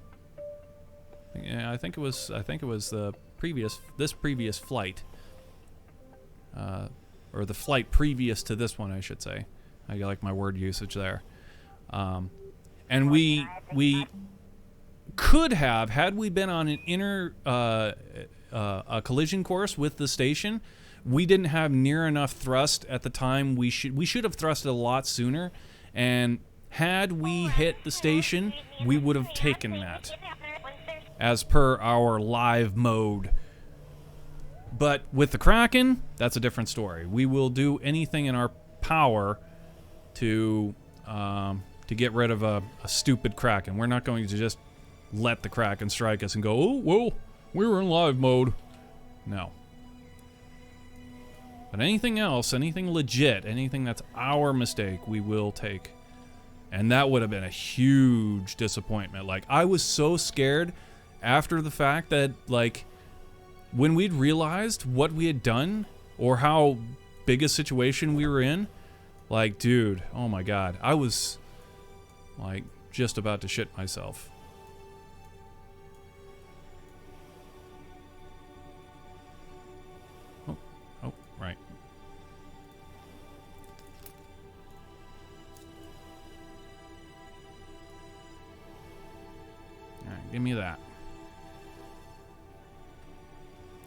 Yeah, I think it was the previous flight, or the flight previous to this one, I should say. I like my word usage there. And we could have, had we been on an a collision course with the station, we didn't have near enough thrust at the time. We should have thrusted a lot sooner, and had we hit the station, we would have taken that as per our live mode. But with the Kraken, that's a different story. We will do anything in our power to get rid of a stupid Kraken. We're not going to just let the Kraken strike us and go, oh, well, we were in live mode. No. But anything else, anything legit, anything that's our mistake, we will take And that would have been a huge disappointment. Like, I was so scared after the fact that, like, when we'd realized what we had done or how big a situation we were in, like, dude, oh my God, I was, like, just about to shit myself. Oh, right. All right, give me that.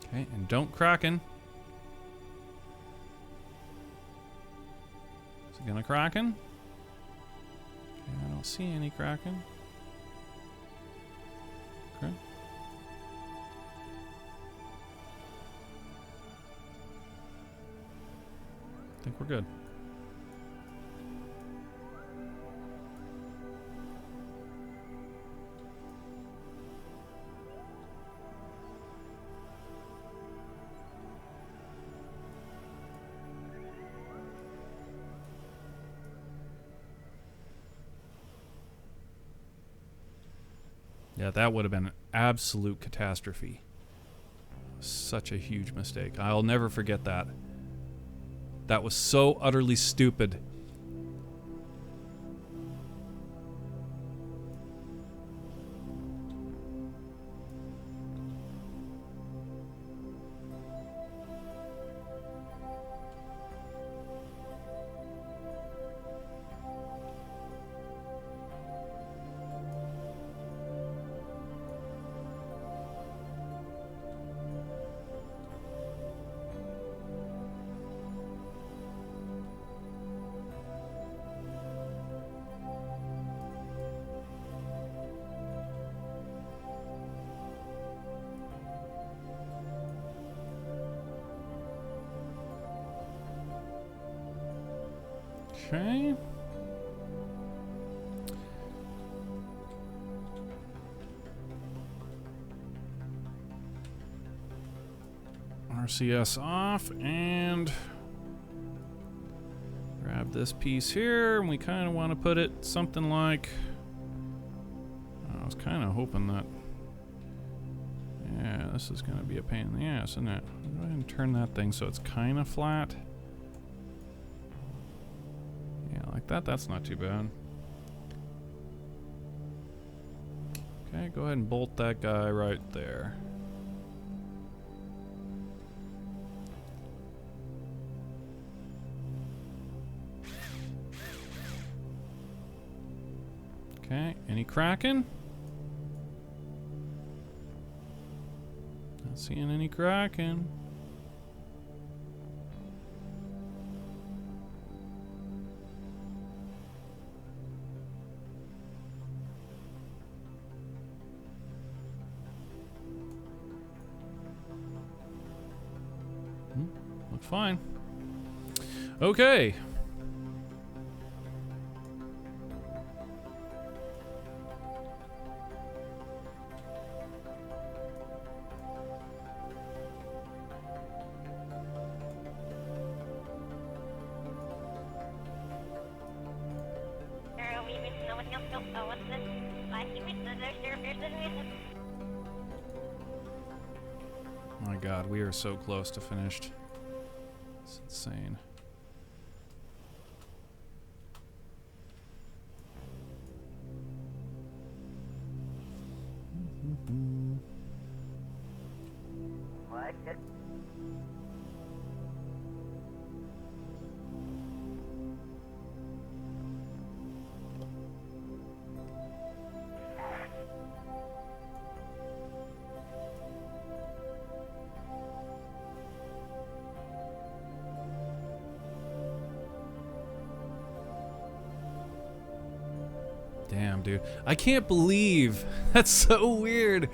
Okay, and don't Kraken. Is it gonna Kraken? Okay, I don't see any Kraken. Okay. I think we're good. Yeah, that would have been an absolute catastrophe. Such a huge mistake. I'll never forget that. That was so utterly stupid. Okay. RCS off and grab this piece here, and we kind of want to put it something like, I was kind of hoping that, yeah, this is going to be a pain in the ass, isn't it? Go ahead and turn that thing so it's kind of flat. Yeah, like that. That's not too bad. Okay, go ahead and bolt that guy right there. Okay, any Kraken? Not seeing any Kraken. Looks fine. Okay. My God, we are so close to finished. It's insane. Damn, dude. I can't believe that's so weird.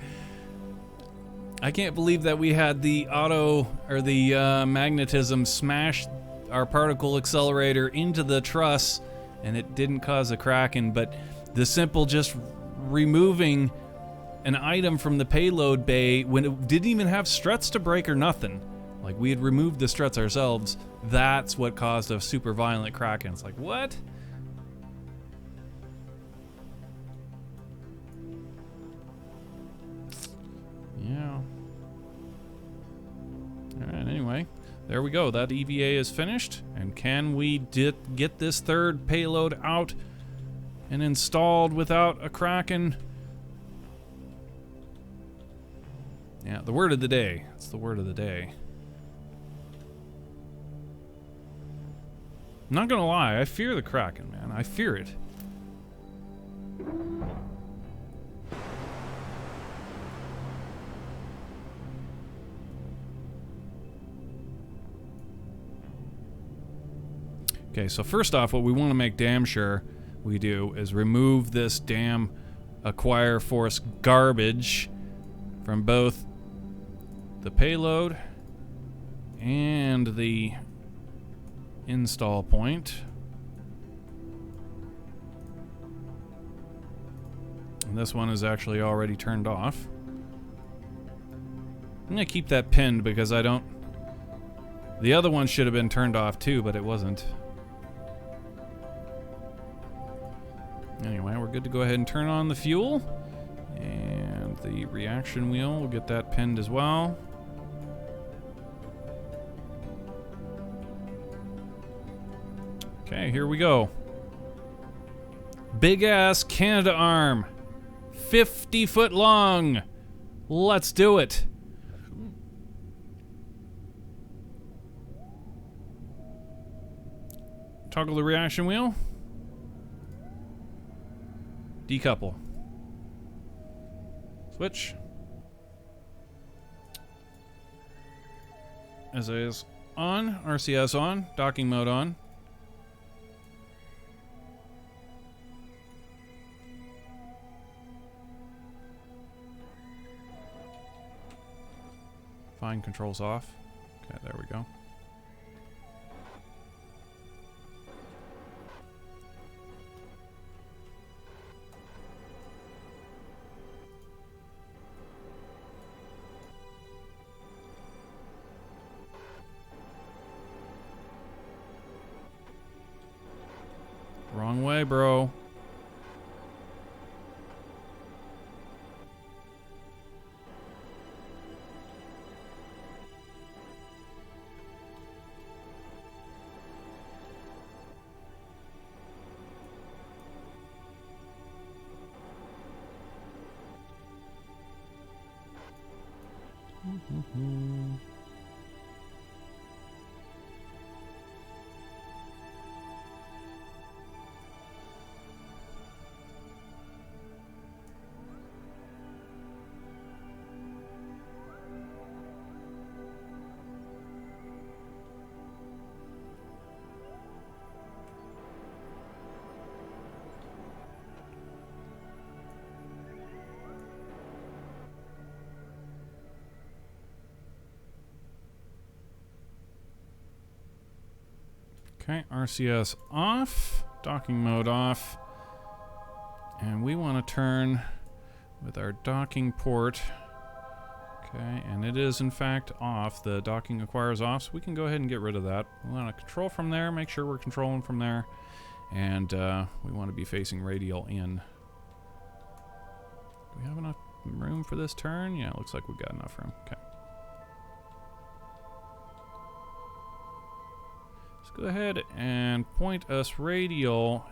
I can't believe that we had the auto or the magnetism smash our particle accelerator into the truss and it didn't cause a Kraken, but the simple just removing an item from the payload bay when it didn't even have struts to break or nothing. Like, we had removed the struts ourselves. That's what caused a super violent Kraken. It's like, what? There we go. That EVA is finished. And can we get this third payload out and installed without a Kraken? Yeah, the word of the day. It's the word of the day. I'm not gonna lie, I fear the Kraken, man. I fear it. Okay, so first off, what we want to make damn sure we do is remove this damn acquire force garbage from both the payload and the install point. And this one is actually already turned off. I'm gonna keep that pinned because I don't... The other one should have been turned off too, but it wasn't. Anyway, we're good to go ahead and turn on the fuel. And the reaction wheel, we'll get that pinned as well. Okay, here we go. Big ass Canada arm. 50 foot long. Let's do it. Toggle the reaction wheel. Decouple. Switch. SAS on. RCS on. Docking mode on. Fine, controls off. Okay, there we go. Wrong way, bro. Okay, RCS off, docking mode off, and we want to turn with our docking port. Okay, and it is in fact off. The docking acquires off, so we can go ahead and get rid of that. We want to control from there, make sure we're controlling from there, and we want to be facing radial in. Do we have enough room for this turn? Yeah, it looks like we've got enough room. Okay. Go ahead and point us radial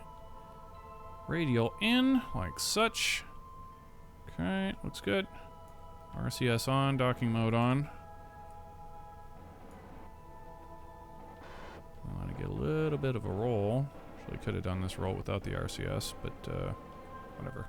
in, like such. Okay, looks good. RCS on, docking mode on. I want to get a little bit of a roll. Actually could have done this roll without the RCS, but whatever.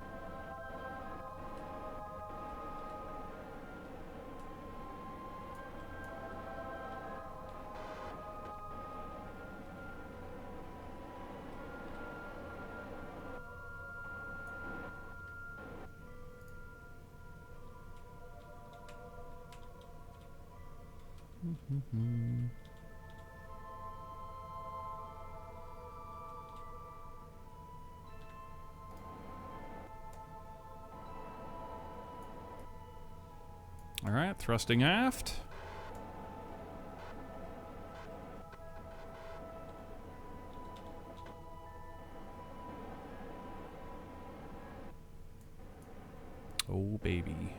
All right, thrusting aft. Oh, baby.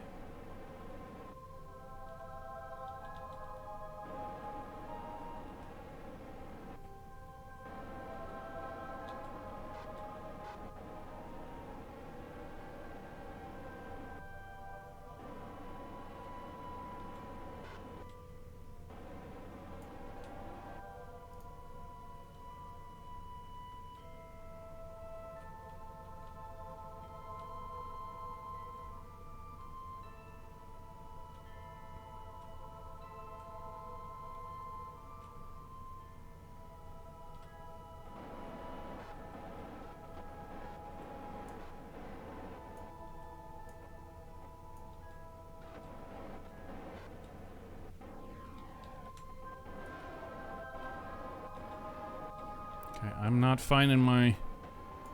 I'm not finding my...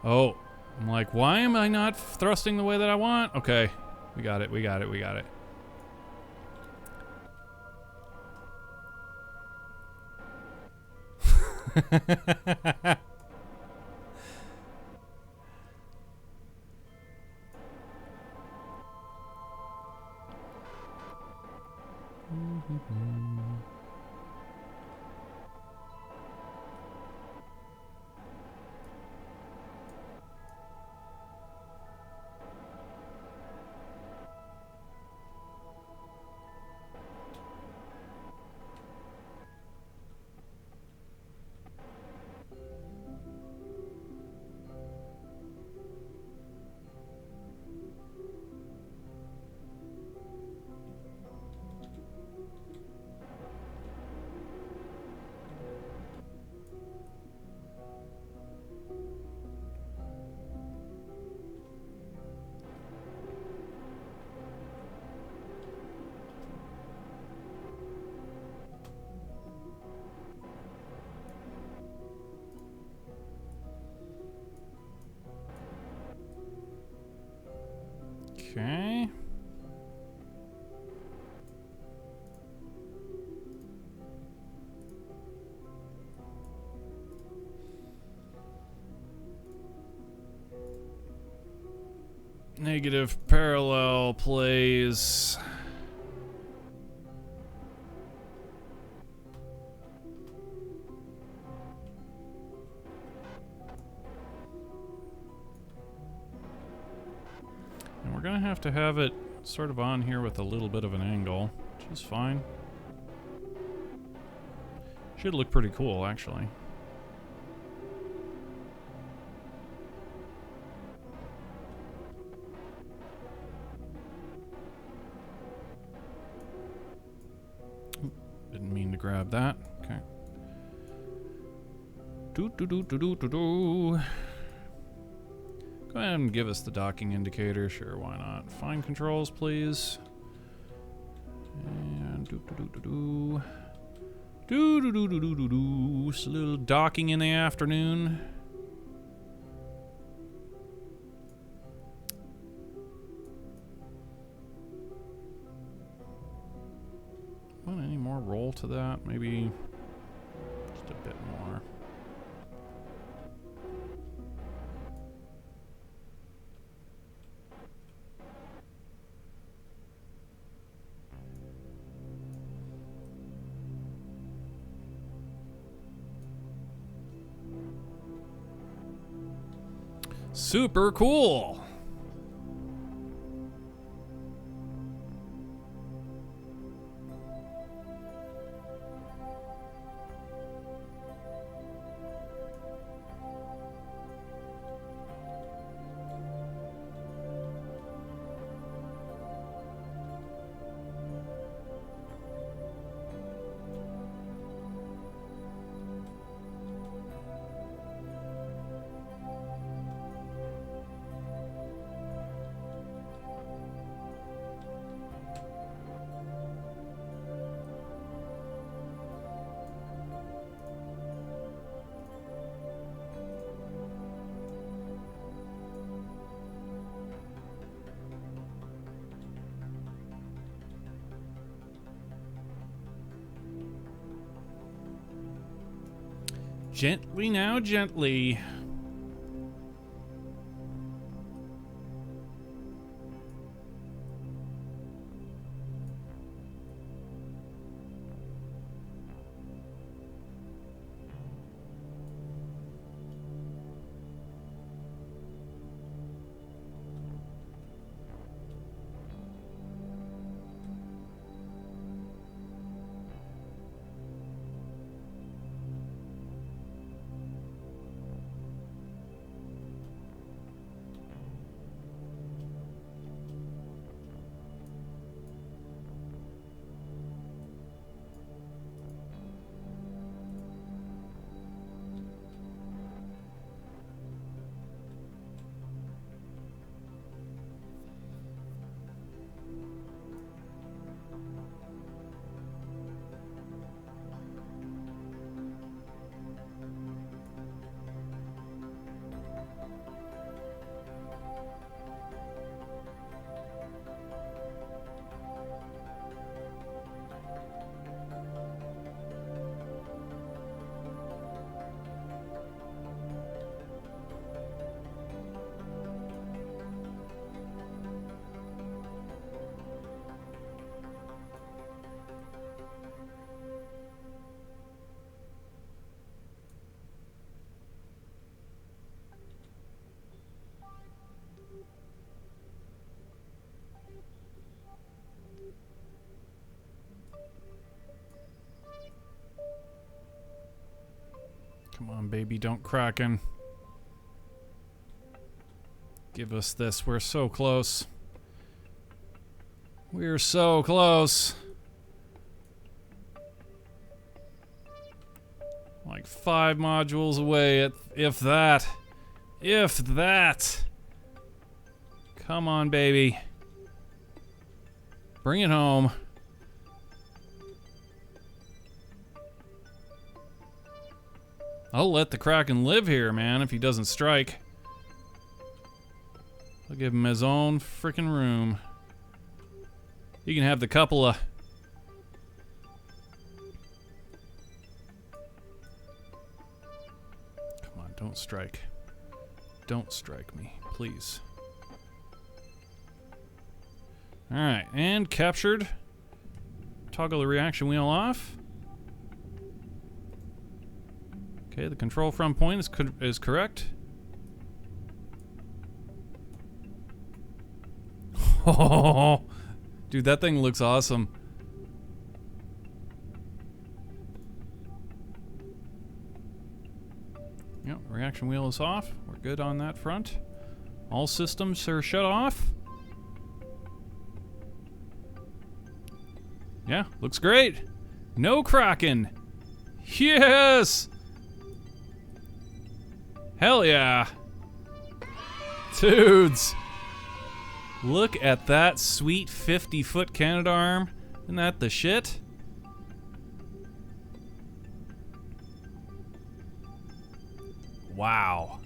Oh, I'm like, why am I not thrusting the way that I want? Okay, we got it, we got it, we got it. Okay. Negative parallel plays. And we're gonna have to have it sort of on here with a little bit of an angle, which is fine. Should look pretty cool, actually. Didn't mean to grab that. Okay. Do do do do do do do. Go ahead and give us the docking indicator. Sure, why not? Fine controls, please. And do do do do do. Do do do do do do do. Just a little docking in the afternoon. Want any more roll to that? Maybe just a bit more. Super cool. Gently now, gently. on, baby, don't Kraken. Give us this. We're so close. We're so close. Like 5 modules away, if that. If that. Come on, baby. Bring it home. I'll let the Kraken live here, man, if he doesn't strike. I'll give him his own freaking room. He can have the couple of... Come on, don't strike. Don't strike me, please. Alright, and captured. Toggle the reaction wheel off. Okay, the control from point is correct. Oh, dude, that thing looks awesome. Yep, reaction wheel is off. We're good on that front. All systems are shut off. Yeah, looks great. No Kraken. Yes! Hell yeah. Dudes. Look at that sweet 50-foot Canadarm. Isn't that the shit? Wow.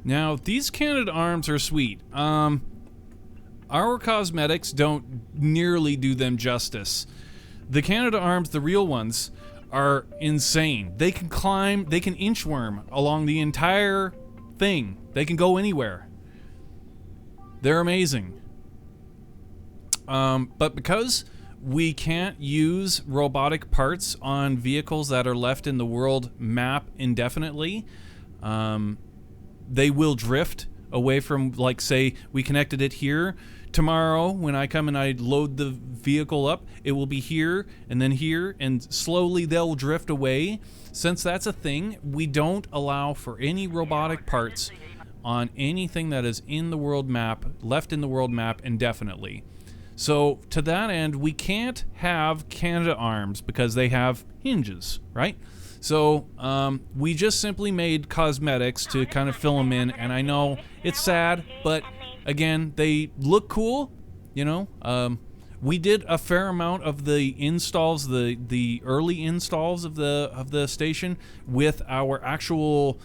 Now, these Canadarms are sweet. Our cosmetics don't nearly do them justice. The Canadarms, the real ones, are insane. They can climb, they can inchworm along the entire thing. They can go anywhere. They're amazing. But because we can't use robotic parts on vehicles that are left in the world map indefinitely, they will drift away from, like, say, we connected it here. Tomorrow, when I come and I load the vehicle up, it will be here, and slowly they'll drift away. Since that's a thing, we don't allow for any robotic parts on anything that is in the world map, left in the world map indefinitely. So, to that end, we can't have Canadarms because they have hinges, right? So, we just simply made cosmetics to kind of fill them in, and I know it's sad, but again, they look cool, you know. We did a fair amount of the installs, the early installs of the station with our actual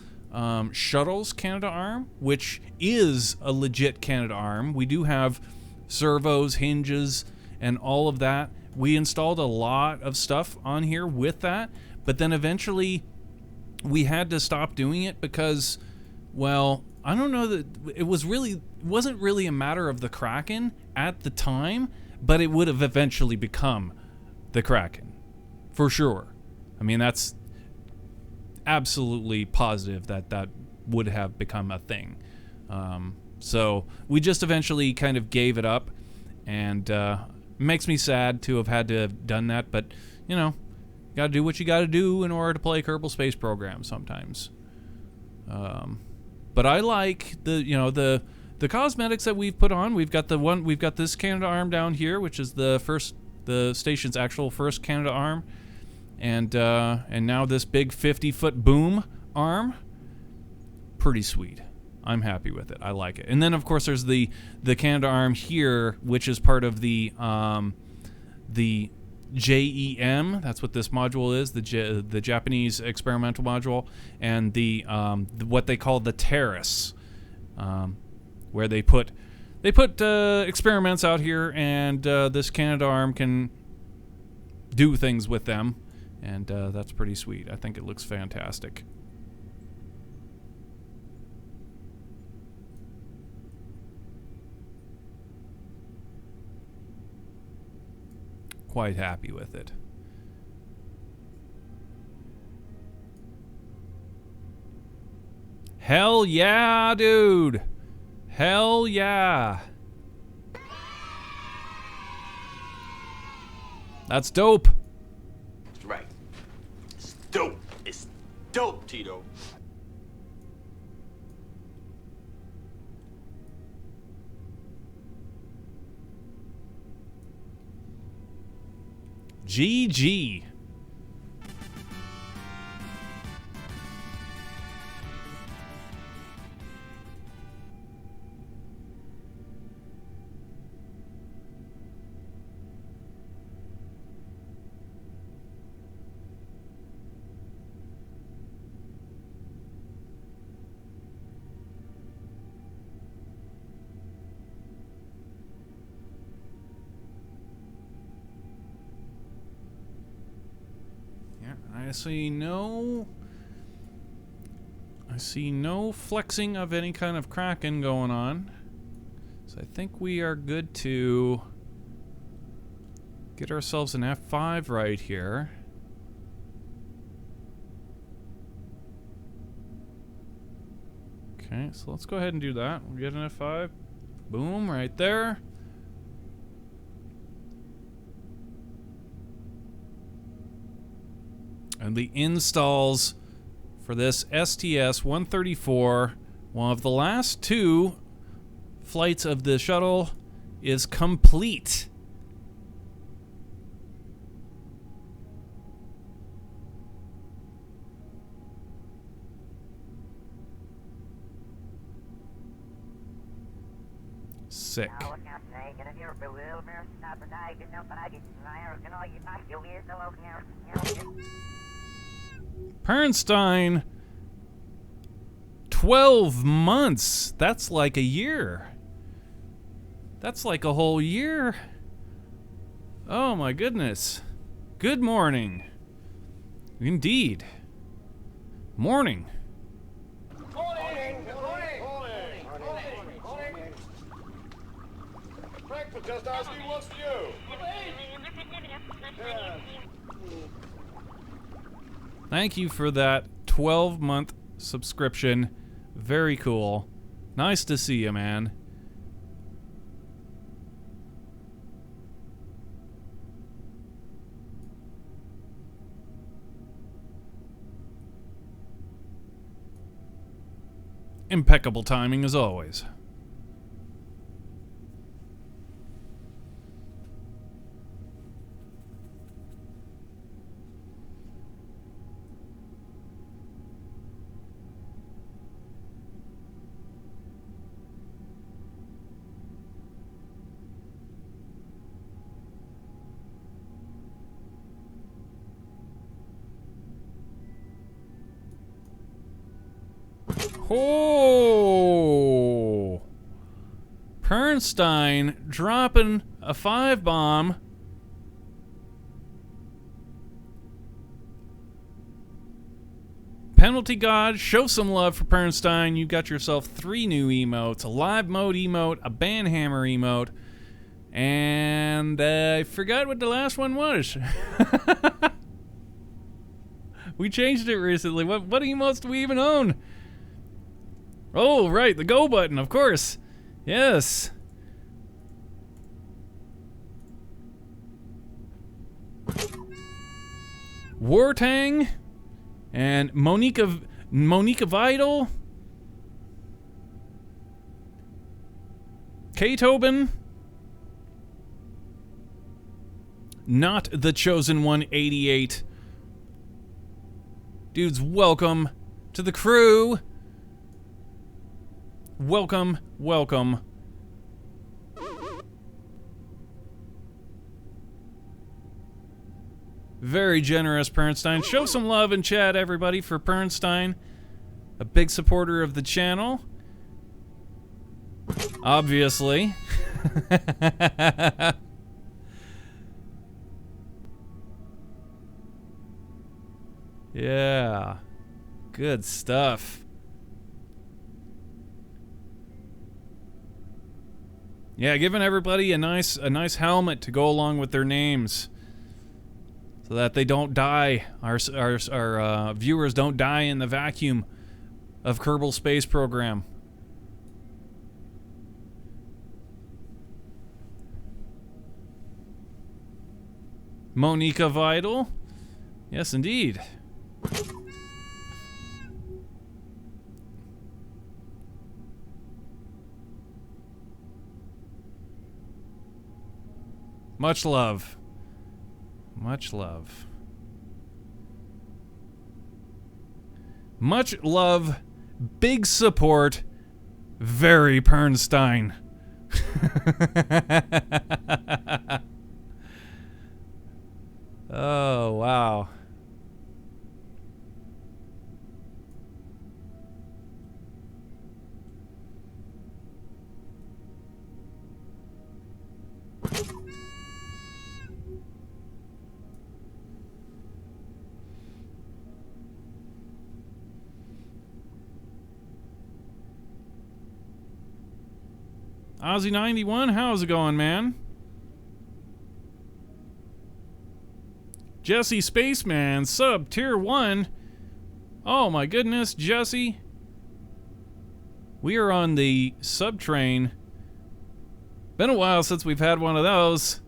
shuttles Canadarm, which is a legit Canadarm. We do have servos, hinges, and all of that. We installed a lot of stuff on here with that, but then eventually we had to stop doing it because, well, I don't know that it wasn't really a matter of the Kraken at the time, but it would have eventually become the Kraken, for sure. I mean, that's absolutely positive that would have become a thing. So we just eventually kind of gave it up, and it makes me sad to have had to have done that, but, you know, you gotta do what you gotta do in order to play Kerbal Space Program sometimes. But I like the cosmetics that we've put on. We've got this Canadarm down here, which is the station's actual first Canadarm, and now this big 50-foot boom arm. Pretty sweet. I'm happy with it. I like it. And then of course there's the Canadarm here, which is part of the JEM. That's what this module is, the Japanese experimental module, and the what they call the terrace, where they put experiments out here, and this Canadarm can do things with them, and that's pretty sweet. I think it looks fantastic. Quite happy with it. Hell yeah, dude. Hell yeah. That's dope. That's right. It's dope. It's dope, Tito. GG. I see no flexing of any kind of Kraken going on. So I think we are good to get ourselves an F5 right here. Okay, so let's go ahead and do that. We'll get an F5. Boom, right there. And the installs for this Sts-134, one of the last 2 flights of the shuttle, is complete. Sick. Pernstein, 12 months. That's like a year. That's like a whole year. Oh my goodness. Good morning. Indeed. Morning. Breakfast just asking what's new. Thank you for that 12-month subscription. Very cool. Nice to see you, man. Impeccable timing as always. Oh! Pernstein dropping a 5-bomb. Penalty God, show some love for Pernstein. You got yourself 3 new emotes, a live mode emote, a banhammer emote, and I forgot what the last one was. We changed it recently. What emotes do we even own? Oh, right, the go button, of course. Yes. Wartang and Monica Vidal. K-Tobin. Not the Chosen One 88. Dudes, welcome to the crew. Welcome, welcome. Very generous, Pernstein. Show some love in chat, everybody, for Pernstein. A big supporter of the channel. Obviously. Yeah. Good stuff. Yeah, giving everybody a nice helmet to go along with their names, so that they don't die. Our viewers don't die in the vacuum of Kerbal Space Program. Monica Vidal. Yes, indeed. Much love. Much love. Much love. Big support. Very Pernstein. Oh, wow. Ozzy91, how's it going, man? Jesse Spaceman, sub tier 1. Oh my goodness, Jesse. We are on the sub train. Been a while since we've had one of those.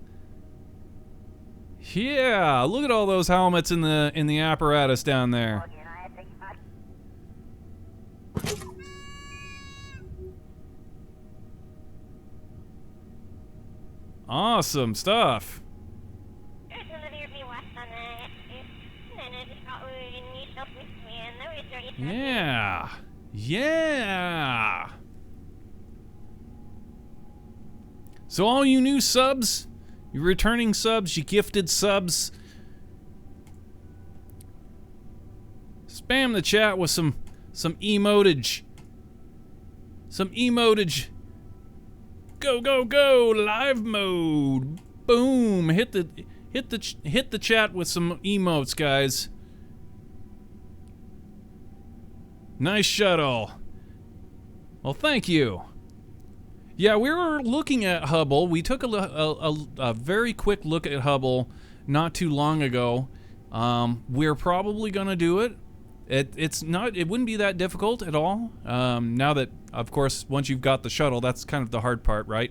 Yeah, look at all those helmets in the apparatus down there. Awesome stuff. Yeah. Yeah. So all you new subs, you returning subs, you gifted subs, spam the chat with some emotage. Some emotage. Go, go, go! Live mode. Boom! Hit the chat with some emotes, guys. Nice shuttle. Well, thank you. Yeah, we were looking at Hubble. We took a very quick look at Hubble not too long ago. We're probably gonna do it. It wouldn't be that difficult at all. Now that, of course, once you've got the shuttle, that's kind of the hard part, right?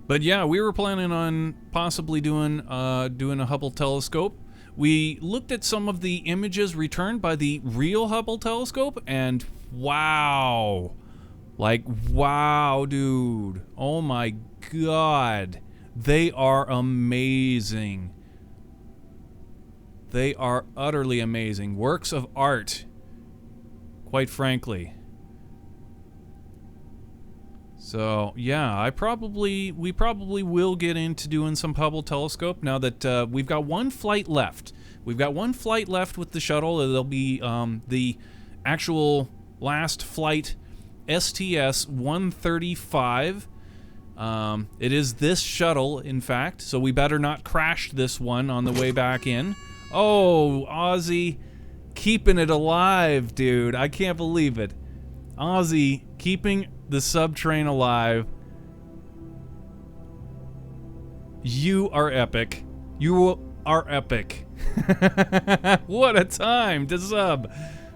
But yeah, we were planning on possibly doing a Hubble telescope. We looked at some of the images returned by the real Hubble telescope, and wow. Like, wow, dude. Oh my god. They are amazing. They are utterly amazing. Works of art, quite frankly. So, yeah, we probably will get into doing some Hubble telescope now that we've got one flight left. We've got one flight left with the shuttle. It'll be the actual last flight, Sts-134. It is this shuttle, in fact, so we better not crash this one on the way back in. Oh, Ozzy, keeping it alive, dude. I can't believe it. Ozzy keeping the subtrain alive. You are epic. You are epic. What a time to sub.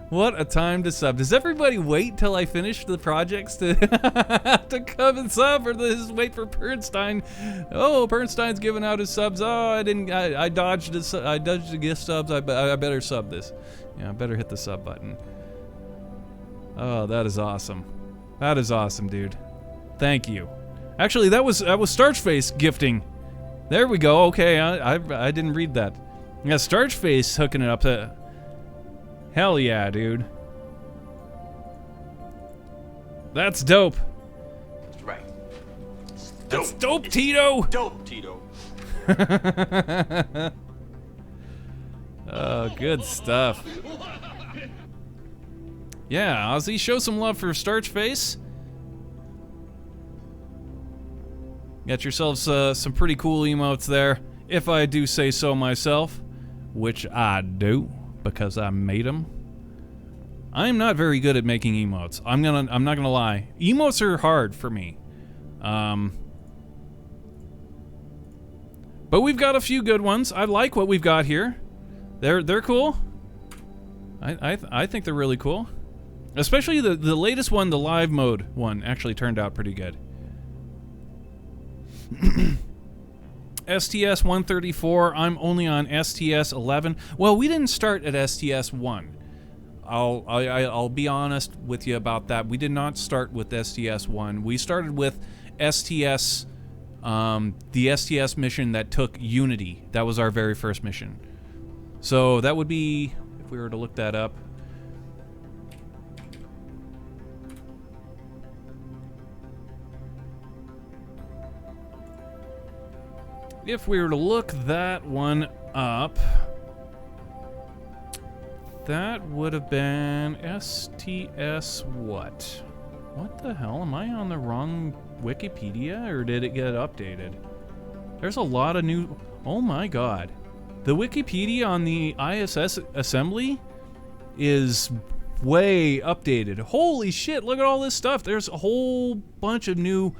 What a time to sub. Does everybody wait till I finish the projects to to come and sub, or just wait for Pernstein? Oh, Pernstein's giving out his subs. Oh, I dodged the gift subs. I better sub this. Yeah, I better hit the sub button. Oh, that is awesome. That is awesome, dude. Thank you. Actually, that was Starchface gifting. There we go. Okay, I didn't read that. Yeah, Starchface hooking it up to. Hell yeah, dude. That's dope. That's right. It's dope. That's dope, Tito. Dope, Tito. Oh, good stuff. Yeah, Ozzy, show some love for Starchface. Got yourselves some pretty cool emotes there, if I do say so myself, which I do because I made them. I'm not very good at making emotes. I'm not gonna lie. Emotes are hard for me. But we've got a few good ones. I like what we've got here. They're cool. I think they're really cool. Especially the latest one, the live mode one, actually turned out pretty good. STS-134, I'm only on STS-11. Well, we didn't start at STS-1. I'll be honest with you about that. We did not start with STS-1. We started with STS, the STS mission that took Unity. That was our very first mission. So that would be, if we were to look that up, if we were to look that one up, that would have been STS what? What the hell? Am I on the wrong Wikipedia, or did it get updated? There's a lot of new... Oh my god. The Wikipedia on the ISS assembly is way updated. Holy shit, look at all this stuff. There's a whole bunch of new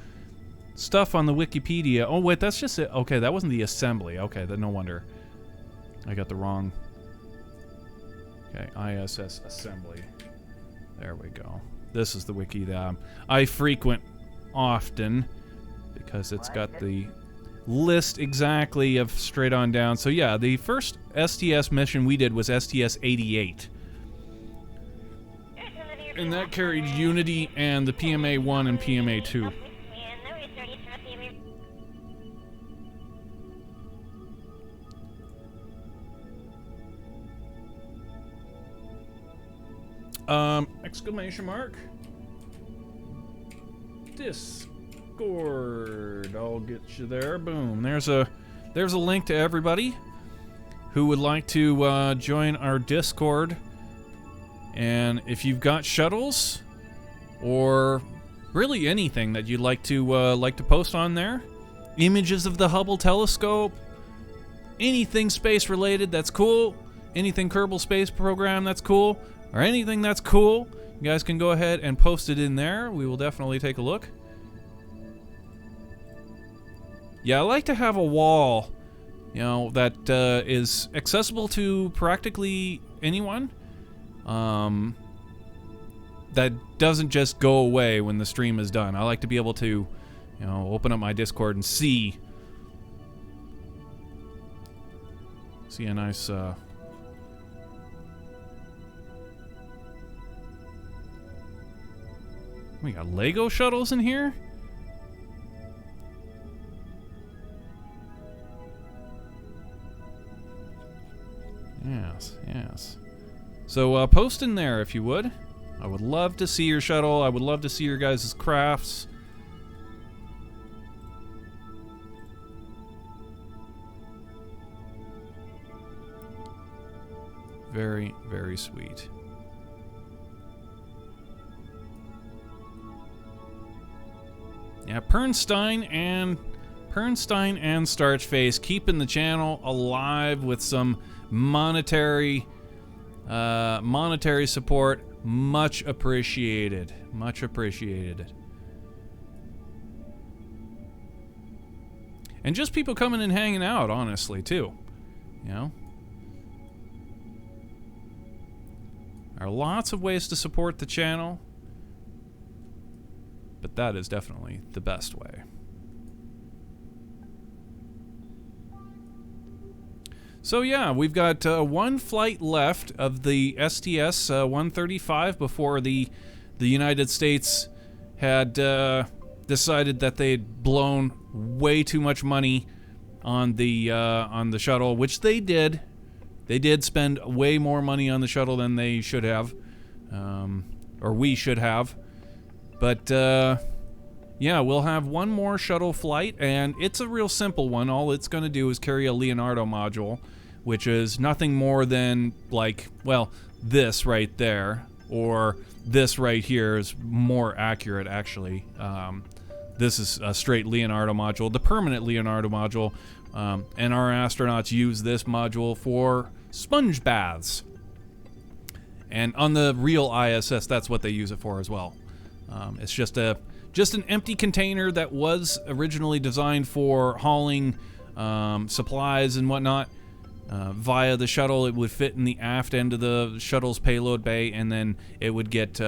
stuff on the Wikipedia. Oh wait, that's just it. Okay, that wasn't the assembly. Okay, then no wonder. I got the wrong... Okay, ISS assembly. There we go. This is the wiki that I frequent often because it's got the list exactly of straight on down. So yeah, the first STS mission we did was STS-88. And that carried Unity and the PMA-1 and PMA-2. Exclamation mark. Discord. I'll get you there. Boom. There's a link to everybody who would like to join our Discord. And if you've got shuttles or really anything that you'd like to post on there, images of the Hubble telescope, anything space related, that's cool. Anything Kerbal Space Program, that's cool. Or anything that's cool, you guys can go ahead and post it in there. We will definitely take a look. Yeah, I like to have a wall, you know, that is accessible to practically anyone. That doesn't just go away when the stream is done. I like to be able to, you know, open up my Discord and see a nice... We got Lego shuttles in here? Yes, yes. So post in there if you would. I would love to see your shuttle. I would love to see your guys' crafts. Very, very sweet. Yeah, Pernstein and Starchface keeping the channel alive with some monetary support. Much appreciated. Much appreciated. And just people coming and hanging out, honestly, too. You know? There are lots of ways to support the channel, but that is definitely the best way. So yeah, we've got one flight left of the STS-135 before the United States had decided that they had blown way too much money on the shuttle, which they did. They did spend way more money on the shuttle than they should have, or we should have. But yeah, we'll have one more shuttle flight, and it's a real simple one. All it's going to do is carry a Leonardo module, which is nothing more than, like, well, this right there, or this right here is more accurate, actually. This is a straight Leonardo module, the permanent Leonardo module, and our astronauts use this module for sponge baths. And on the real ISS, that's what they use it for as well. It's just an empty container that was originally designed for hauling supplies and whatnot via the shuttle. It would fit in the aft end of the shuttle's payload bay, and then it would get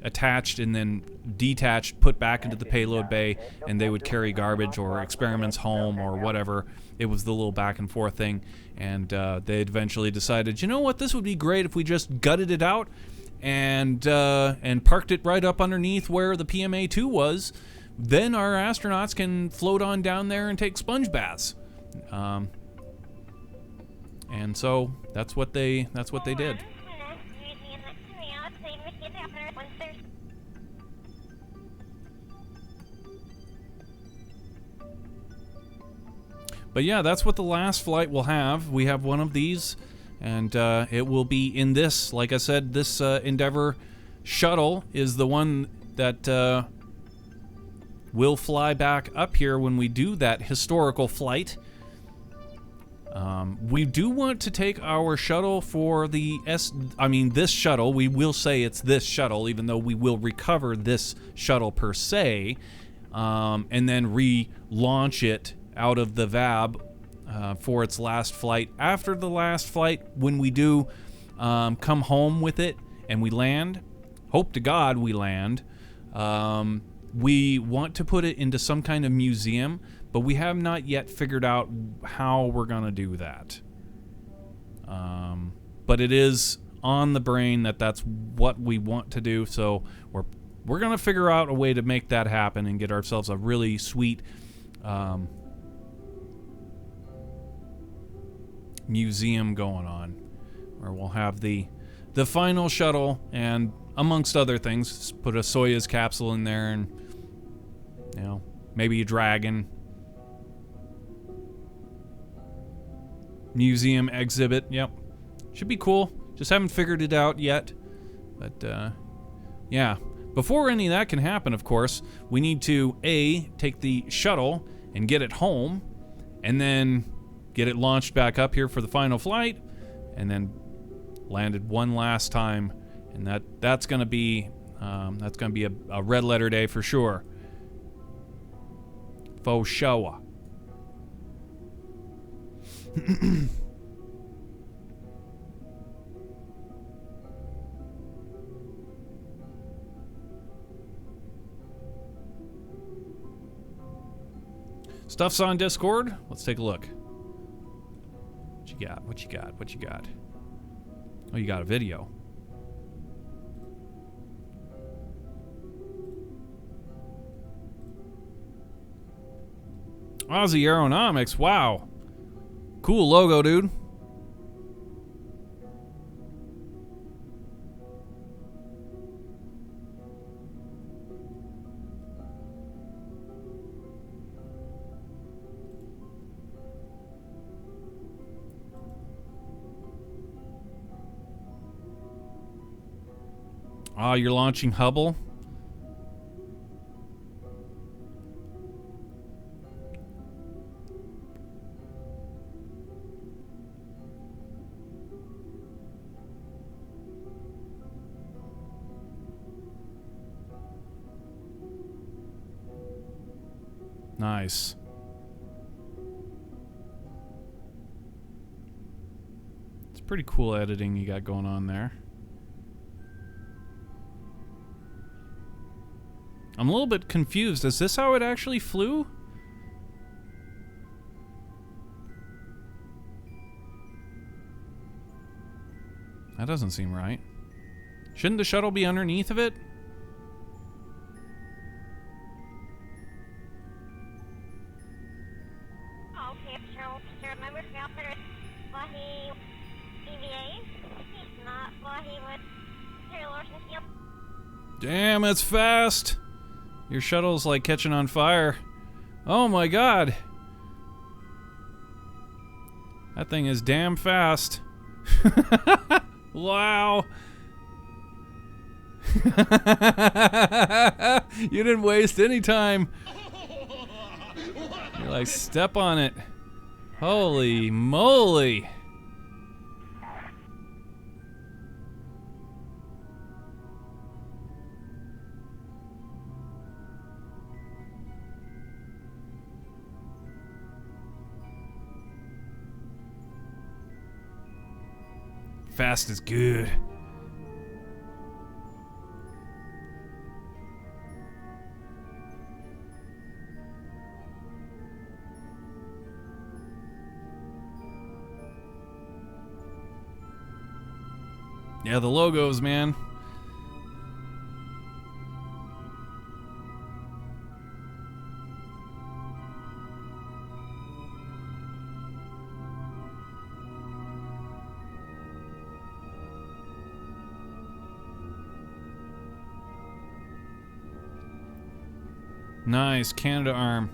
attached and then detached, put back into the payload bay, and they would carry garbage or experiments home or whatever. It was the little back and forth thing, and they eventually decided, you know what, this would be great if we just gutted it out and parked it right up underneath where the PMA-2 was. Then our astronauts can float on down there and take sponge baths. And so that's what they did. But yeah, that's what the last flight will have. We have one of these, and it will be in this. Like I said, this Endeavour shuttle is the one that will fly back up here when we do that historical flight. We do want to take our shuttle for the this shuttle. We will say it's this shuttle, even though we will recover this shuttle per se, and then relaunch it out of the VAB for its last flight. After the last flight, when we do come home with it and we land, hope to God we land, we want to put it into some kind of museum, but we have not yet figured out how we're going to do that. But it is on the brain that that's what we want to do, so we're going to figure out a way to make that happen and get ourselves a really sweet museum going on, where we'll have the final shuttle and, amongst other things, put a Soyuz capsule in there, and maybe a Dragon museum exhibit. Yep, should be cool. Just haven't figured it out yet, but yeah, before any of that can happen, of course, we need to take the shuttle and get it home, and then get it launched back up here for the final flight, and then landed one last time, and that's gonna be a red letter day for sure. Faux show. Stuff's on Discord. Let's take a look. What you got? What you got? What you got? Oh, you got a video. Aussie Aeronomics. Wow. Cool logo, dude. Oh, you're launching Hubble? Nice. It's pretty cool editing you got going on there. I'm a little bit confused. Is this how it actually flew? That doesn't seem right. Shouldn't the shuttle be underneath of it? Damn, it's fast! Your shuttle's like catching on fire. Oh my god! That thing is damn fast. Wow! You didn't waste any time. You're like, step on it. Holy moly! Fast is good. Yeah, the logos, man. Nice, Canada arm.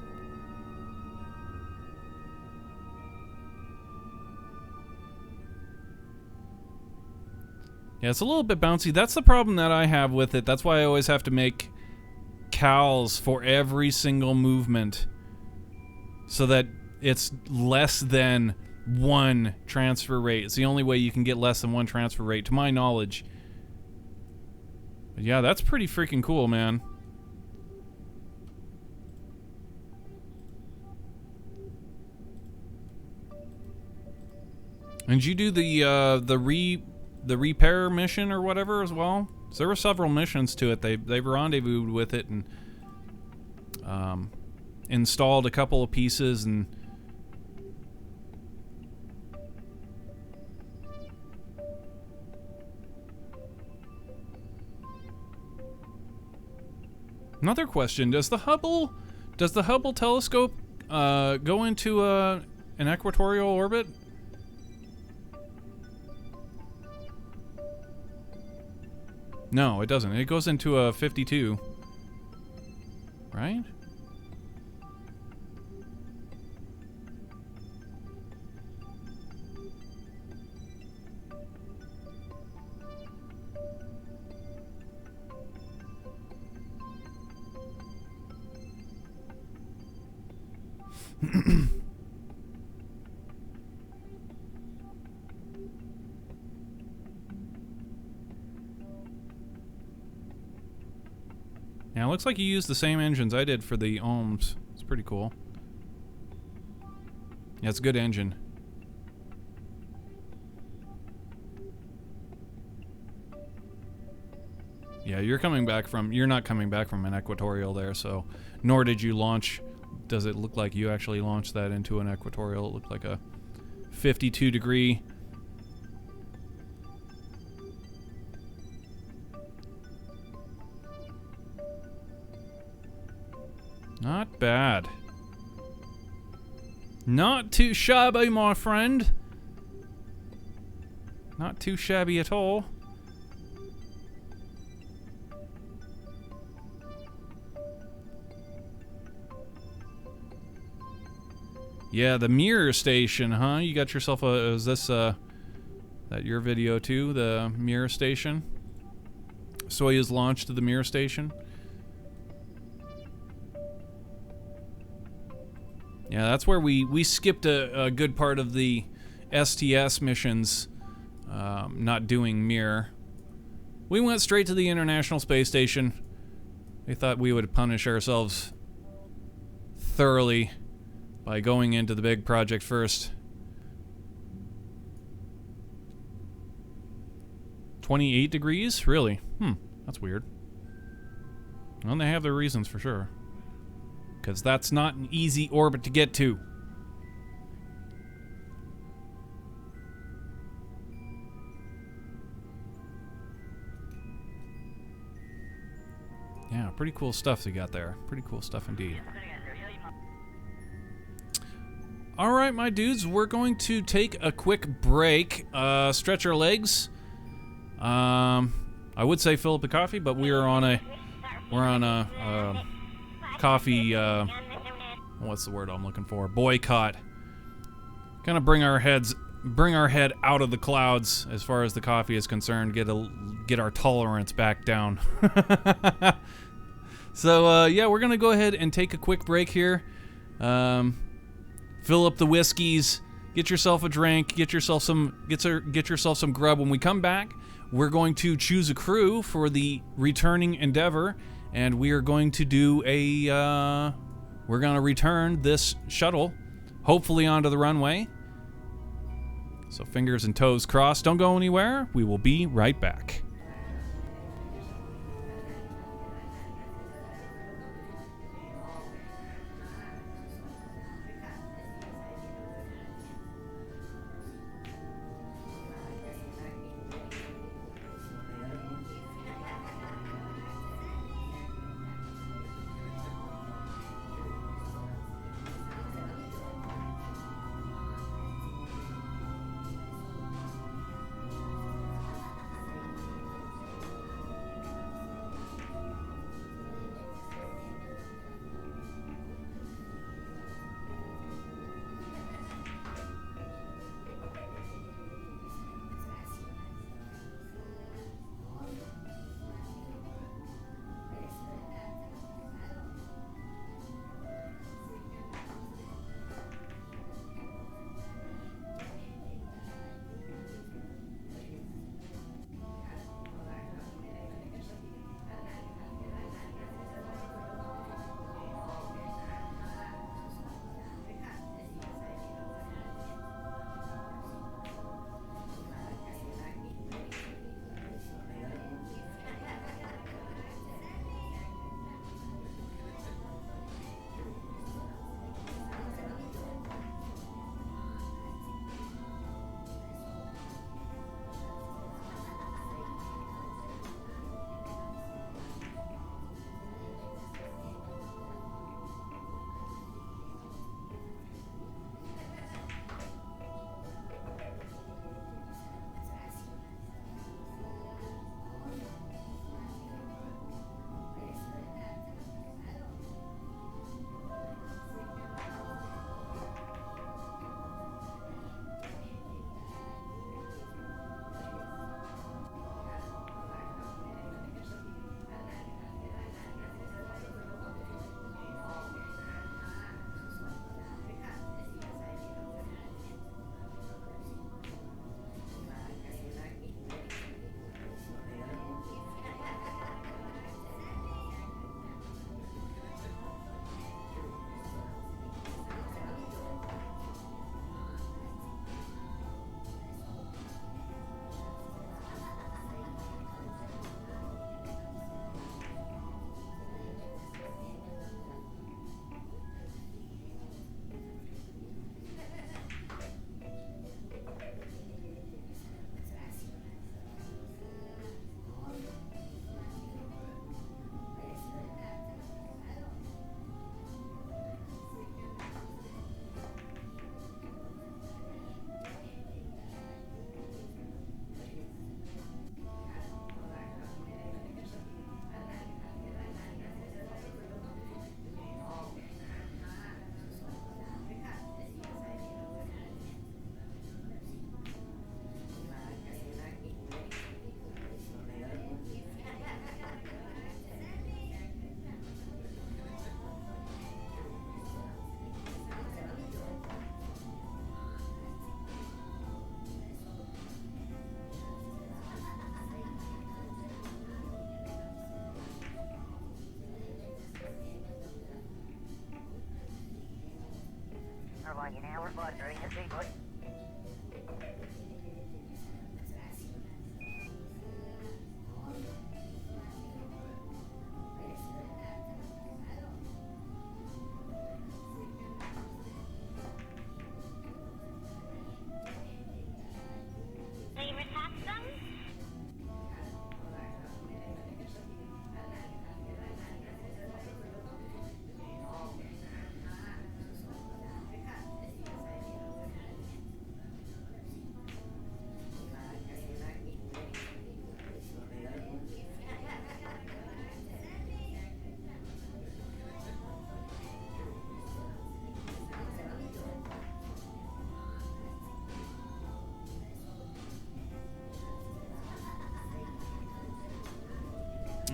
Yeah, it's a little bit bouncy. That's the problem that I have with it. That's why I always have to make cals for every single movement, so that it's less than 1 transfer rate. It's the only way you can get less than 1 transfer rate, to my knowledge. But yeah, that's pretty freaking cool, man. And did you do the repair mission or whatever as well? So there were several missions to it. They rendezvoused with it and installed a couple of pieces and another question: Does the Hubble telescope go into an equatorial orbit? No, it doesn't. It goes into a 52. Right? Yeah, it looks like you used the same engines I did for the ohms. It's pretty cool. Yeah, it's a good engine. Yeah, you're not coming back from an equatorial there, so nor did you launch. Does it look like you actually launched that into an equatorial? It looked like a 52 degree. Not bad. Not too shabby, my friend. Not too shabby at all. Yeah, the mirror station, huh? You got yourself a... Is this, that your video too? The mirror station? Soyuz launched to the mirror station? Yeah, that's where we skipped a good part of the STS missions, not doing mirror. We went straight to the International Space Station. We thought we would punish ourselves thoroughly by going into the big project first. 28 degrees? Really? That's weird. Well, they have their reasons for sure. Because that's not an easy orbit to get to. Yeah, pretty cool stuff they got there. Pretty cool stuff indeed. Alright, my dudes, we're going to take a quick break. Stretch our legs. I would say fill up the coffee, but we're on a coffee, what's the word I'm looking for? Boycott. Kind of bring our head out of the clouds as far as the coffee is concerned. Get our tolerance back down. So yeah, we're gonna go ahead and take a quick break here. Fill up the whiskeys. Get yourself a drink. Get yourself some grub. When we come back, we're going to choose a crew for the returning Endeavor. And we are going to do we're going to return this shuttle, hopefully onto the runway. So fingers and toes crossed. Don't go anywhere. We will be right back.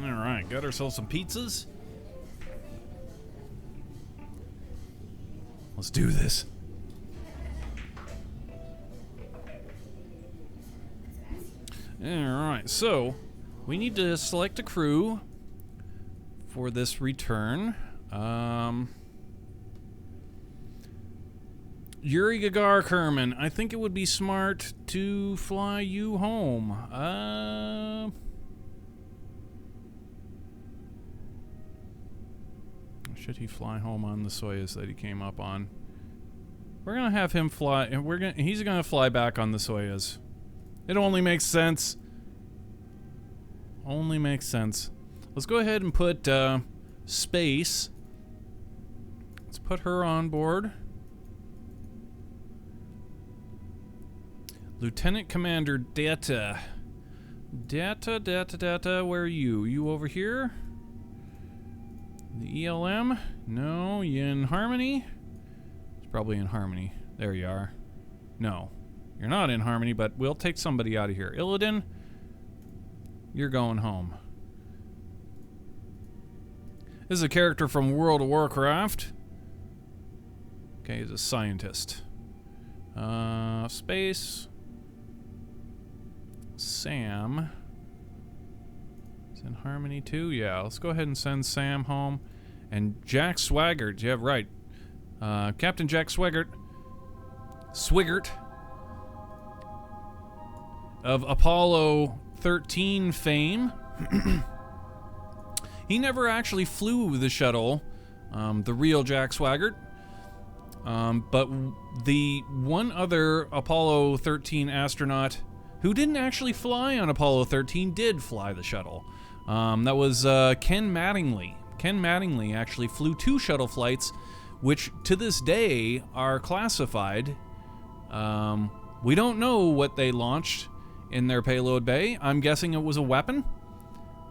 All right, got ourselves some pizzas. Let's do this. All right, so we need to select a crew for this return. Yuri Gagarin Kerman, I think it would be smart to fly you home. Should he fly home on the Soyuz that he came up on? We're gonna have him fly, and he's gonna fly back on the Soyuz. It only makes sense. Only makes sense. Let's go ahead and put Space. Let's put her on board. Lieutenant Commander Data. Data, where are you? You over here? The ELM? No, you in Harmony? It's probably in Harmony. There you are. No, you're not in Harmony, but we'll take somebody out of here. Illidan, you're going home. This is a character from World of Warcraft. Okay, he's a scientist. Space. Sam. Is in Harmony too? Yeah, let's go ahead and send Sam home. And Jack Swigert, yeah, right. Captain Jack Swigert of Apollo 13 fame. He never actually flew the shuttle, the real Jack Swigert. But the one other Apollo 13 astronaut who didn't actually fly on Apollo 13 did fly the shuttle. That was Ken Mattingly. Ken Mattingly actually flew 2 shuttle flights, which to this day are classified. We don't know what they launched in their payload bay. I'm guessing it was a weapon.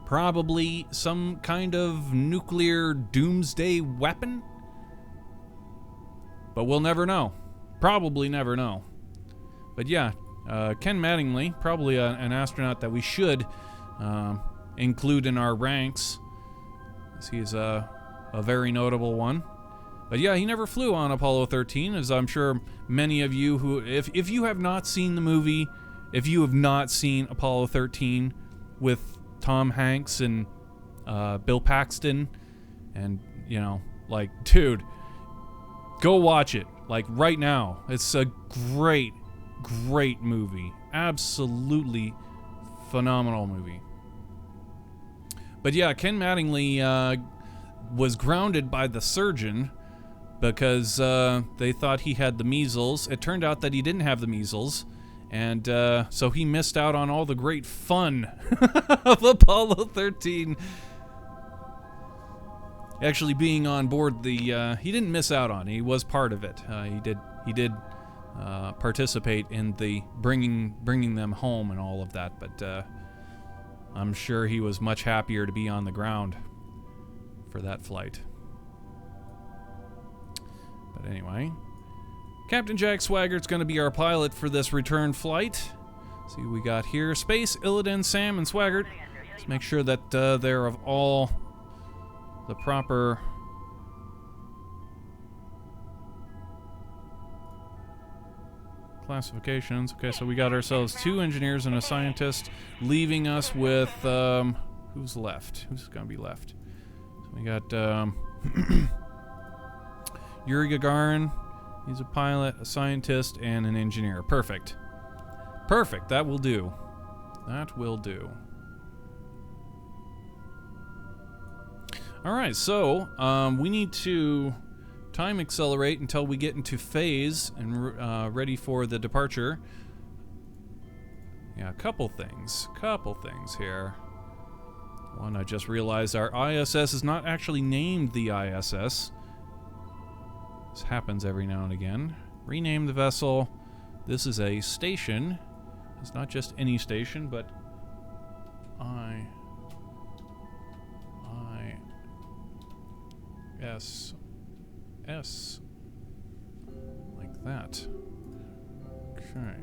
Probably some kind of nuclear doomsday weapon. But we'll never know. Probably never know. But yeah, Ken Mattingly, probably an astronaut that we should include in our ranks. He's a very notable one. But yeah, he never flew on Apollo 13, as I'm sure many of you who, if you have not seen the movie, if you have not seen Apollo 13 with Tom Hanks and Bill Paxton, and, you know, like, dude, go watch it, like, right now. It's a great, great movie. Absolutely phenomenal movie. But yeah, Ken Mattingly was grounded by the surgeon because they thought he had the measles. It turned out that he didn't have the measles, and so he missed out on all the great fun of Apollo 13. Actually being on board the, he didn't miss out on. He was part of it. He did participate in the bringing them home and all of that, but I'm sure he was much happier to be on the ground for that flight. But anyway, Captain Jack Swigert's going to be our pilot for this return flight. See what we got here. Space, Illidan, Sam, and Swigert. Let's make sure that they're of all the proper classifications. Okay, so we got ourselves 2 engineers and a scientist, leaving us with who's left? Who's gonna be left? So we got Yuri Gagarin He's a pilot, a scientist, and an engineer. Perfect. Perfect. That will do. That will do. Alright, so we need to time accelerate until we get into phase and ready for the departure. Yeah, a couple things here. One, I just realized our ISS is not actually named the ISS. This happens every now and again. Rename the vessel. This is a station. It's not just any station, but ISS. Like that. Okay.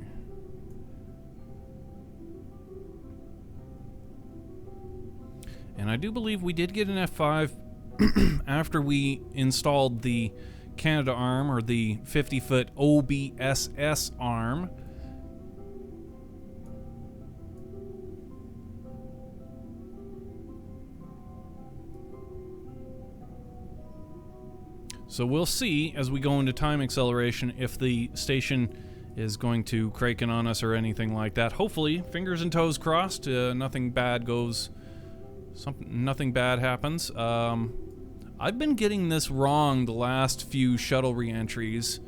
And I do believe we did get an F5 after we installed the Canada arm, or the 50-foot OBSS arm. So we'll see as we go into time acceleration if the station is going to crank in on us or anything like that. Hopefully, fingers and toes crossed, nothing bad happens. I've been getting this wrong the last few shuttle reentries.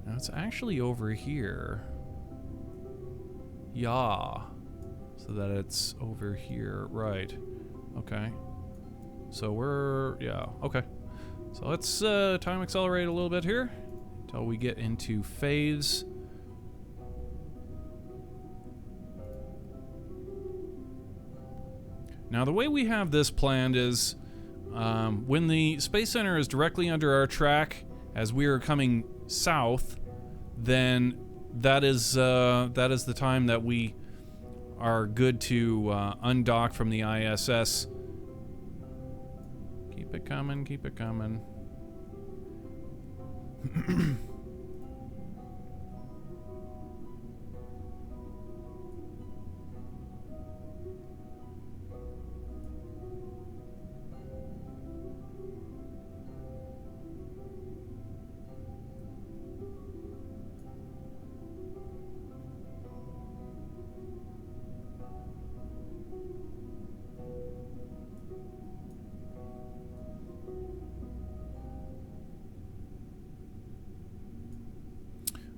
Now it's actually over here. Yeah. So that it's over here, right. Okay. So okay. So let's time accelerate a little bit here until we get into phase. Now the way we have this planned is when the Space Center is directly under our track as we are coming south, then that is the time that we are good to undock from the ISS. Keep it coming, keep it coming.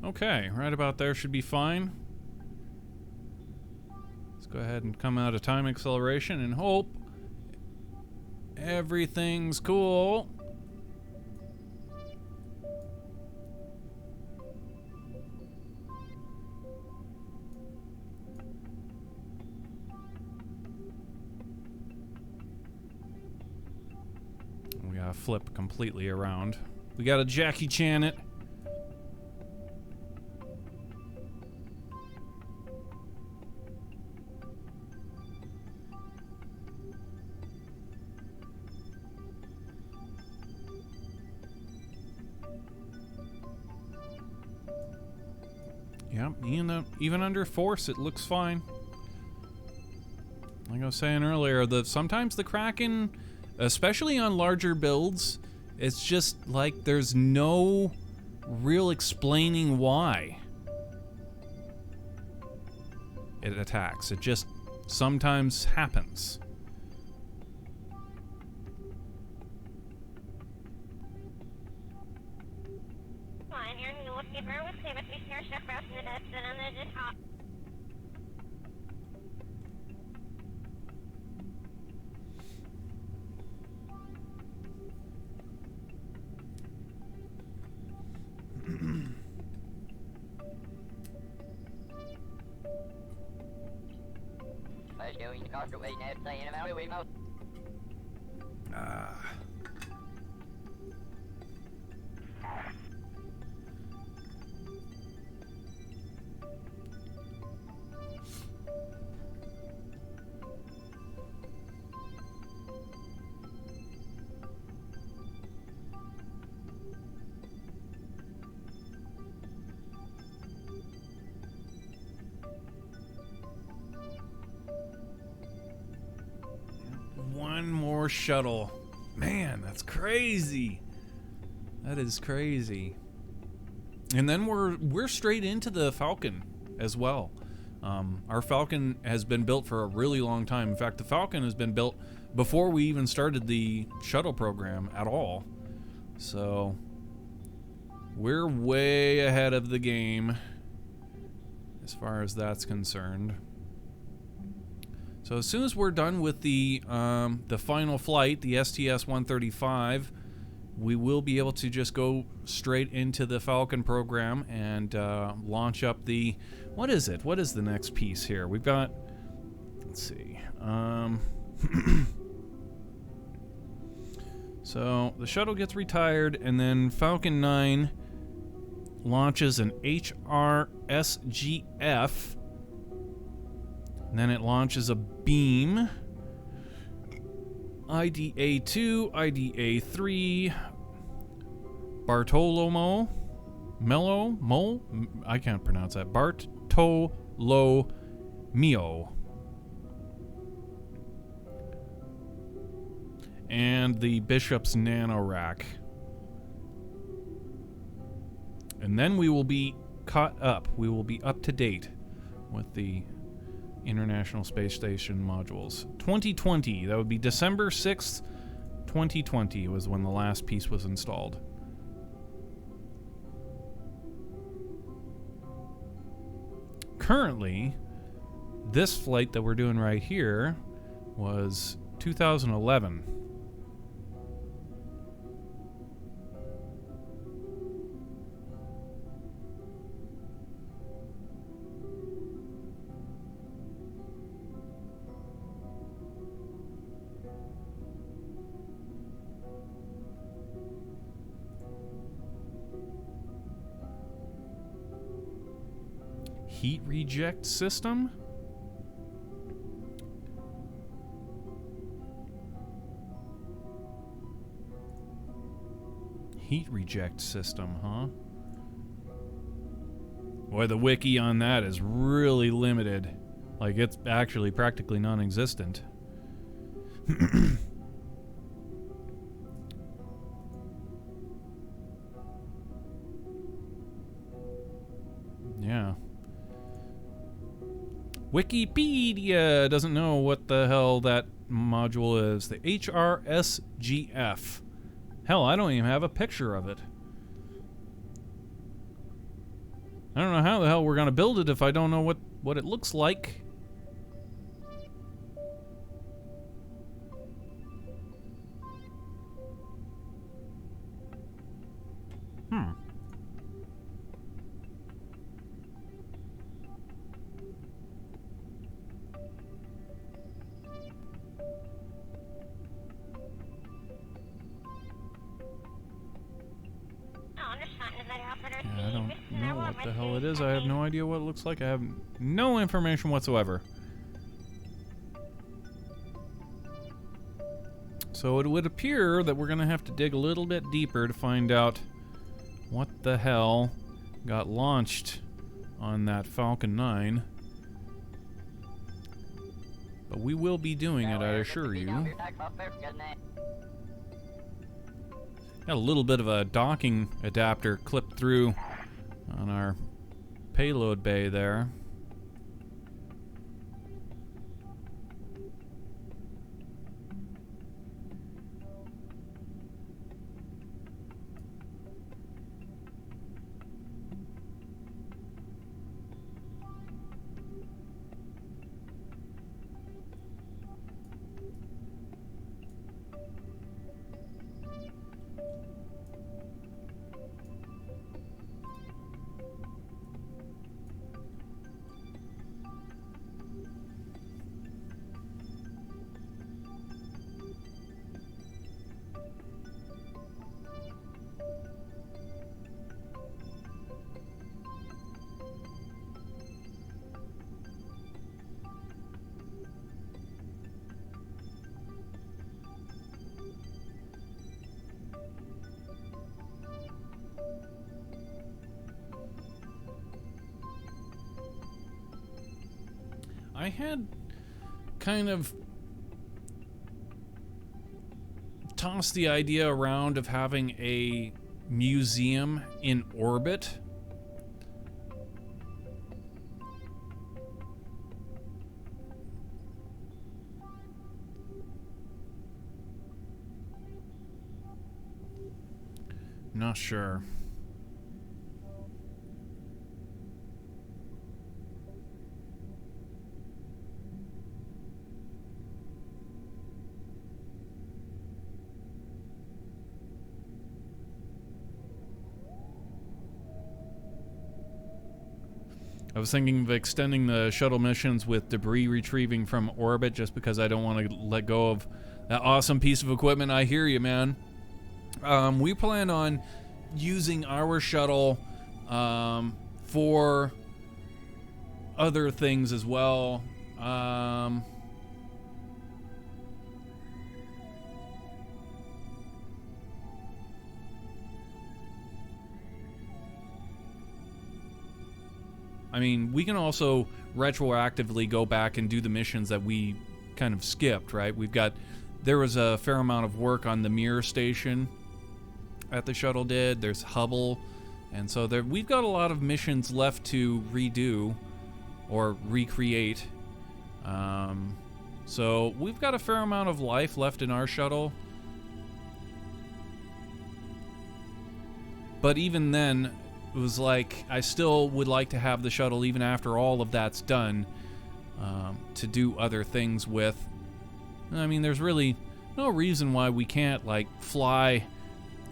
Okay, right about there should be fine. Let's go ahead and come out of time acceleration and hope everything's cool. We gotta flip completely around. We gotta Jackie Chan it. Yep, even under force, it looks fine. Like I was saying earlier, sometimes the Kraken, especially on larger builds, it's just like there's no real explaining why it attacks. It just sometimes happens. One more shuttle. Man, that's crazy. That is crazy. And then we're straight into the Falcon as well. Our Falcon has been built for a really long time. In fact, the Falcon has been built before we even started the shuttle program at all. So we're way ahead of the game as far as that's concerned. So as soon as we're done with the final flight, the STS-135, we will be able to just go straight into the Falcon program and launch up the... What is it? What is the next piece here? We've got... Let's see. So the shuttle gets retired, and then Falcon 9 launches an HRSGF. And then it launches a beam. IDA-2, IDA-3, Bartolomeo, I can't pronounce that. Bartolomeo. And the Bishop's Nanorack. And then we will be caught up. We will be up to date with the International Space Station modules. 2020, that would be December 6th, 2020 was when the last piece was installed. Currently, this flight that we're doing right here was 2011. Heat reject system? Heat reject system, huh? Boy, the wiki on that is really limited. Like, it's actually practically non-existent. Yeah. Wikipedia doesn't know what the hell that module is. The HRSGF. Hell, I don't even have a picture of it. I don't know how the hell we're gonna build it if I don't know what it looks like. I don't know what the hell it is. I have no idea what it looks like. I have no information whatsoever. So it would appear that we're going to have to dig a little bit deeper to find out what the hell got launched on that Falcon 9. But we will be doing it, I assure you. Got a little bit of a docking adapter clipped through on our payload bay there. I had kind of tossed the idea around of having a museum in orbit. Not sure. I was thinking of extending the shuttle missions with debris retrieving from orbit just because I don't want to let go of that awesome piece of equipment. I hear you, man. We plan on using our shuttle for other things as well. I mean, we can also retroactively go back and do the missions that we kind of skipped, right? There was a fair amount of work on the mirror station that the shuttle did. There's Hubble, and so we've got a lot of missions left to redo or recreate. So we've got a fair amount of life left in our shuttle. But even then, it was like, I still would like to have the shuttle, even after all of that's done, to do other things with. I mean, there's really no reason why we can't, like, fly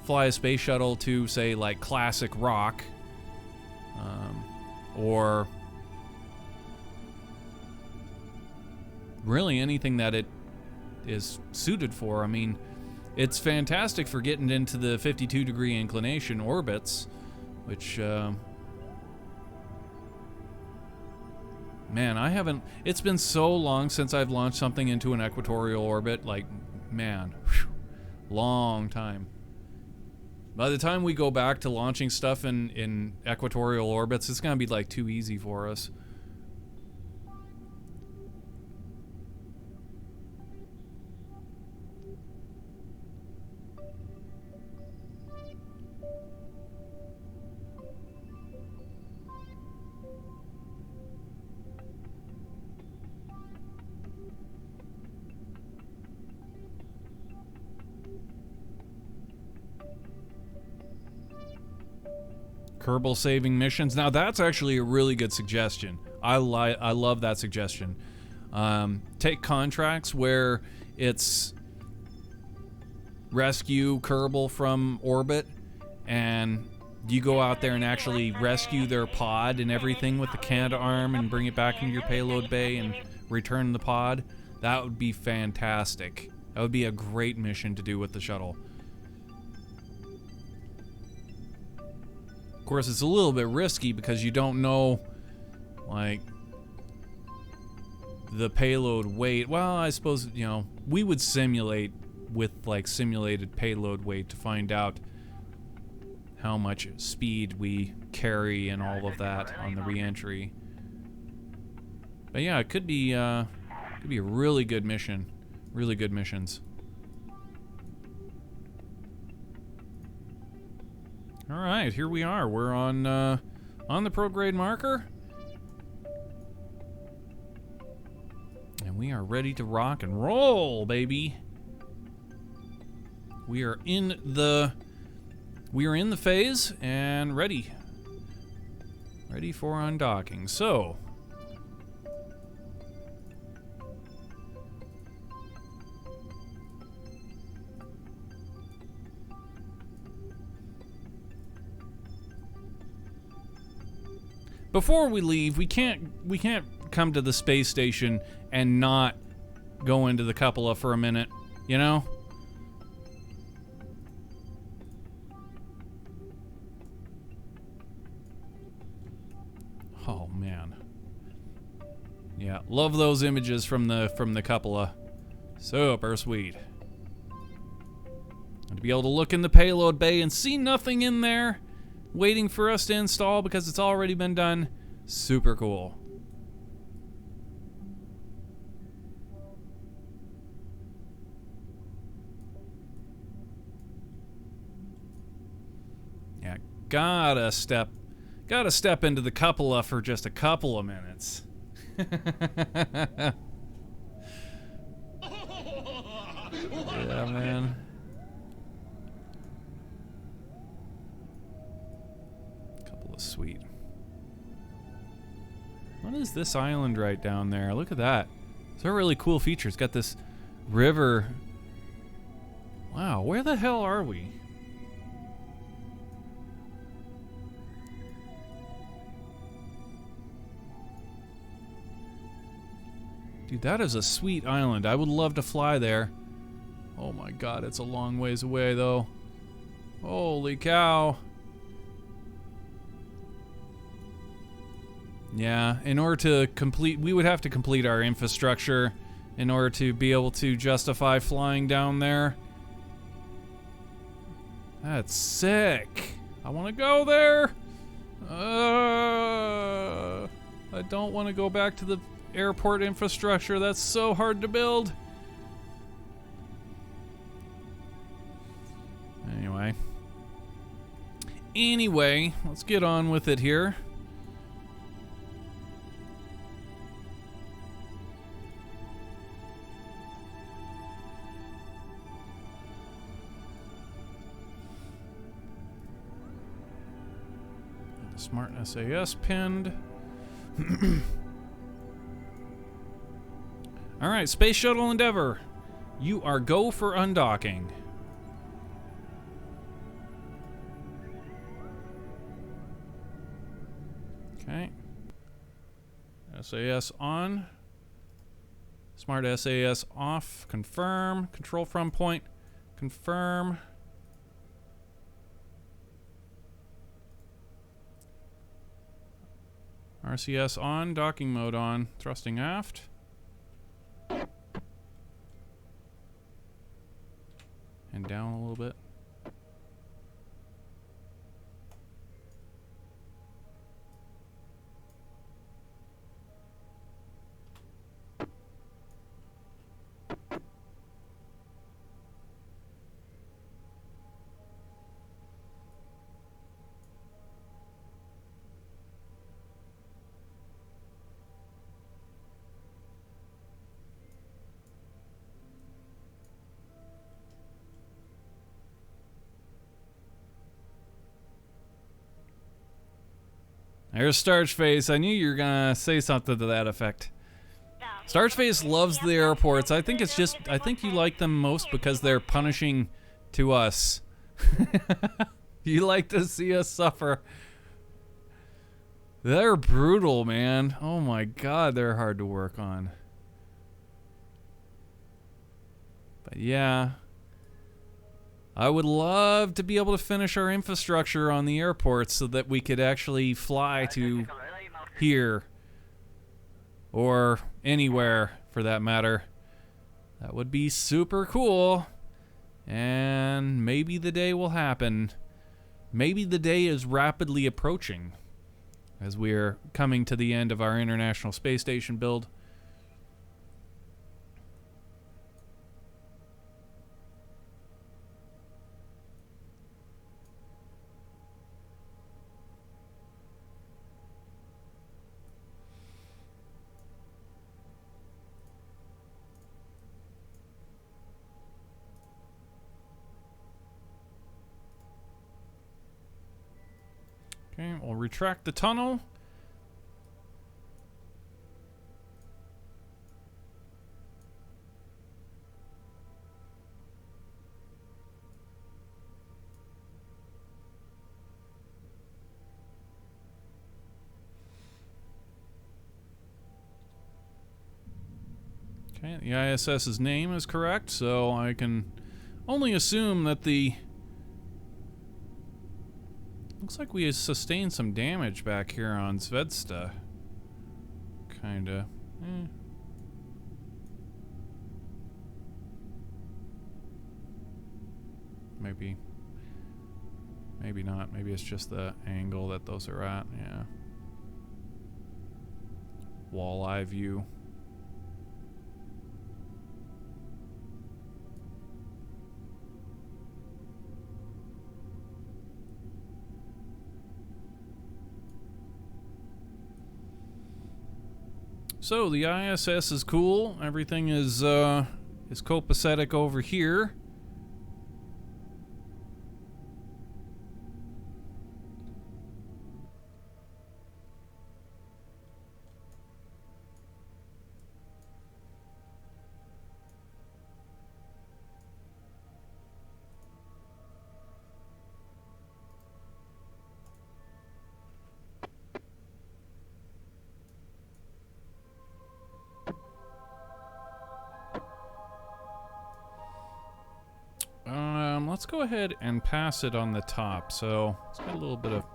a space shuttle to, say, like, classic rock, or really anything that it is suited for. I mean, it's fantastic for getting into the 52-degree inclination orbits, which, man, it's been so long since I've launched something into an equatorial orbit, like, man, whew, long time. By the time we go back to launching stuff in equatorial orbits, it's gonna be, like, too easy for us. Kerbal saving missions. Now that's actually a really good suggestion. I love that suggestion. Take contracts where it's rescue Kerbal from orbit, and you go out there and actually rescue their pod and everything with the Canadarm and bring it back into your payload bay and return the pod. That would be fantastic. That would be a great mission to do with the shuttle. Of course, it's a little bit risky because you don't know, like, the payload weight. Well, I suppose, you know, we would simulate with, like, simulated payload weight to find out how much speed we carry and all of that on the reentry. But yeah, it could be a really good mission. Really good missions. All right, here we are. We're on the prograde marker, and we are ready to rock and roll, baby. We are in the phase and ready for undocking. So, before we leave, we can't come to the space station and not go into the cupola for a minute, you know? Oh man. Yeah, love those images from the cupola. Super sweet. And to be able to look in the payload bay and see nothing in there waiting for us to install because it's already been done. Super cool. gotta step into the cupola for just a couple of minutes. Yeah, man. Couple of sweet. What is this island right down there? Look at that. It's a really cool feature. It's got this river. Wow, where the hell are we? Dude, that is a sweet island. I would love to fly there. Oh my god, it's a long ways away though. Holy cow. Yeah, in order to complete, we would have to complete our infrastructure in order to be able to justify flying down there. That's sick. I want to go there. I don't want to go back to the airport infrastructure. That's so hard to build. Anyway, let's get on with it here. The smart SAS pinned. All right, Space Shuttle Endeavour. You are go for undocking. Okay. SAS on. Smart SAS off. Confirm. Control from point. Confirm. RCS on. Docking mode on. Thrusting aft. And down a little bit. There's Starchface. I knew you were gonna say something to that effect. Starchface loves the airports. I think it's just, I think you like them most because they're punishing to us. You like to see us suffer. They're brutal, man. Oh my god, they're hard to work on. But yeah. I would love to be able to finish our infrastructure on the airports so that we could actually fly to here or anywhere for that matter. That would be super cool. And maybe the day will happen. Maybe the day is rapidly approaching as we're coming to the end of our International Space Station build. Okay, we'll retract the tunnel. Okay, the ISS's name is correct, so I can only assume that the... Looks like we sustained some damage back here on Zvezda. Kinda. Maybe. Maybe not. Maybe it's just the angle that those are at. Yeah. Walleye view. So the ISS is cool. Everything is copacetic over here. Let's go ahead and pass it on the top. So let's get a little bit of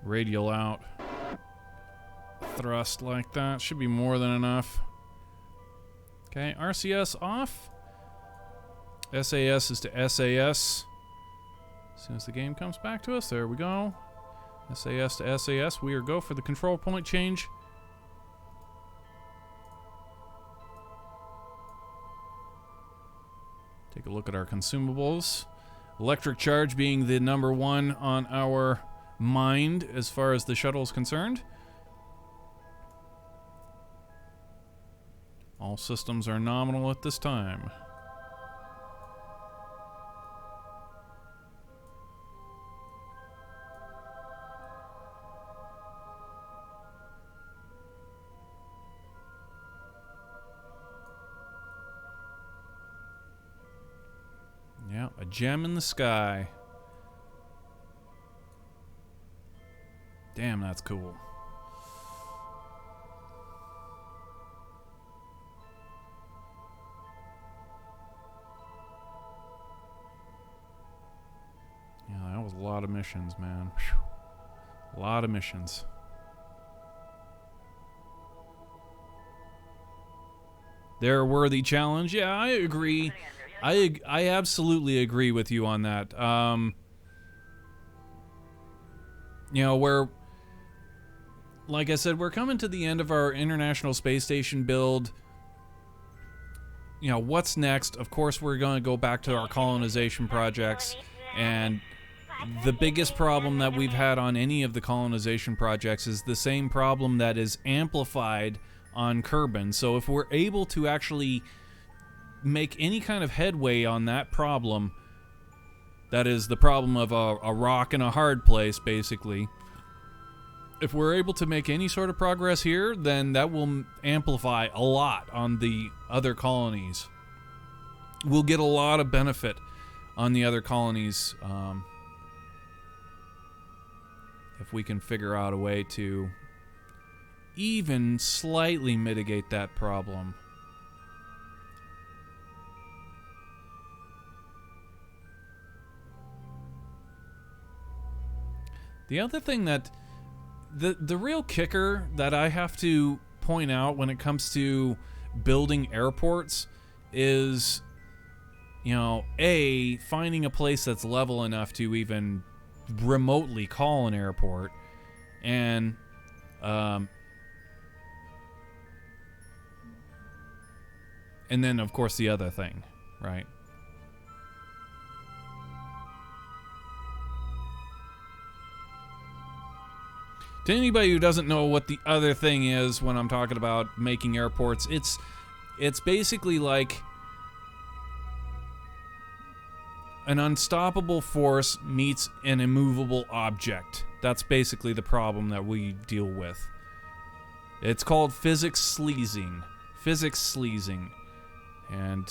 radial out thrust like that. Should be more than enough. Okay, RCS off. SAS is to SAS. As soon as the game comes back to us, there we go. SAS to SAS. We are go for the control point change. Take a look at our consumables. Electric charge being the number one on our mind as far as the shuttle is concerned. All systems are nominal at this time. Yeah, a gem in the sky. Damn, that's cool. Yeah, that was a lot of missions, man. Whew. A lot of missions. They're a worthy challenge. Yeah, I agree. I absolutely agree with you on that. You know, like I said, we're coming to the end of our International Space Station build. You know, what's next? Of course, we're going to go back to our colonization projects. And the biggest problem that we've had on any of the colonization projects is the same problem that is amplified on Kerbin. So if we're able to actually make any kind of headway on that problem, that is the problem of a rock in a hard place, basically. If we're able to make any sort of progress here, then that will amplify a lot on the other colonies. We'll get a lot of benefit on the other colonies if we can figure out a way to even slightly mitigate that problem. The other thing that the real kicker that I have to point out when it comes to building airports is, you know, finding a place that's level enough to even remotely call an airport, and then of course the other thing, right? To anybody who doesn't know what the other thing is when I'm talking about making airports, it's basically like an unstoppable force meets an immovable object. That's basically the problem that we deal with. It's called physics sleazing. Physics sleazing. And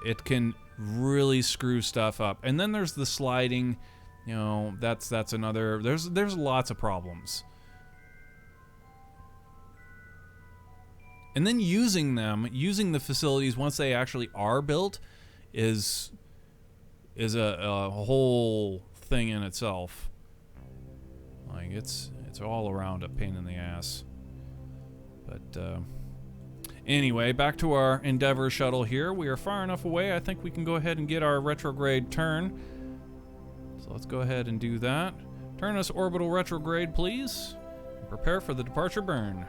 it can really screw stuff up. And then there's the sliding. You know, that's another. There's lots of problems. And then using the facilities once they actually are built is a whole thing in itself. Like it's all around a pain in the ass. But anyway, back to our Endeavour shuttle here. We are far enough away. I think we can go ahead and get our retrograde turn. So let's go ahead and do that. Turn us orbital retrograde, please. Prepare for the departure burn.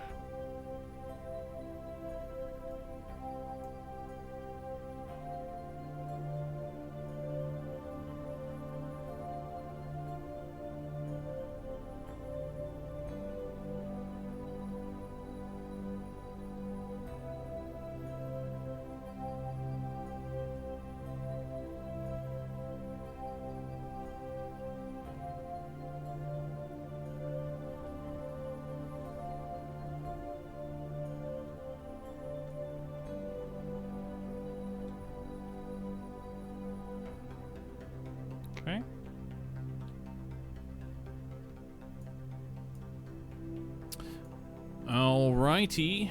Alrighty.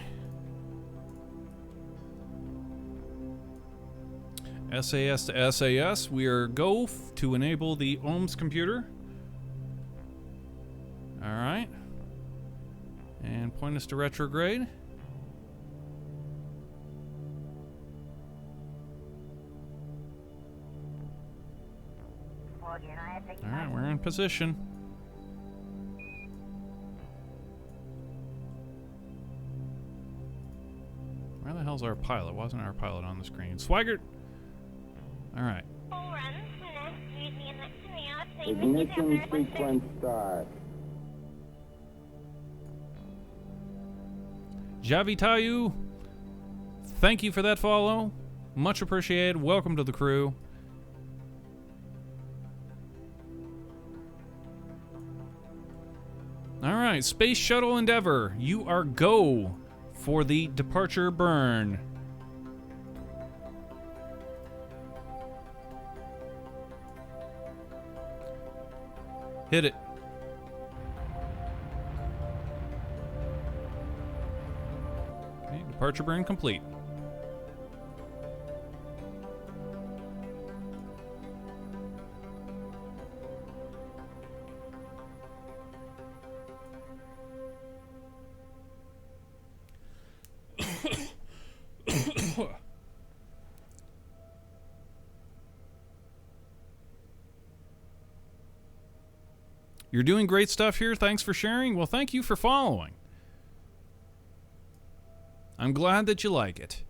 SAS to SAS. We are go to enable the OHMS computer. Alright. And point us to retrograde. Alright, we're in position. Where the hell's our pilot? Wasn't our pilot on the screen? Swaggart! Alright. Ignition sequence start. Javitayu, thank you for that follow. Much appreciated. Welcome to the crew. Alright, Space Shuttle Endeavour, you are go for the departure burn. Hit it. Okay, departure burn complete. You're doing great stuff here. Thanks for sharing. Well, thank you for following. I'm glad that you like it.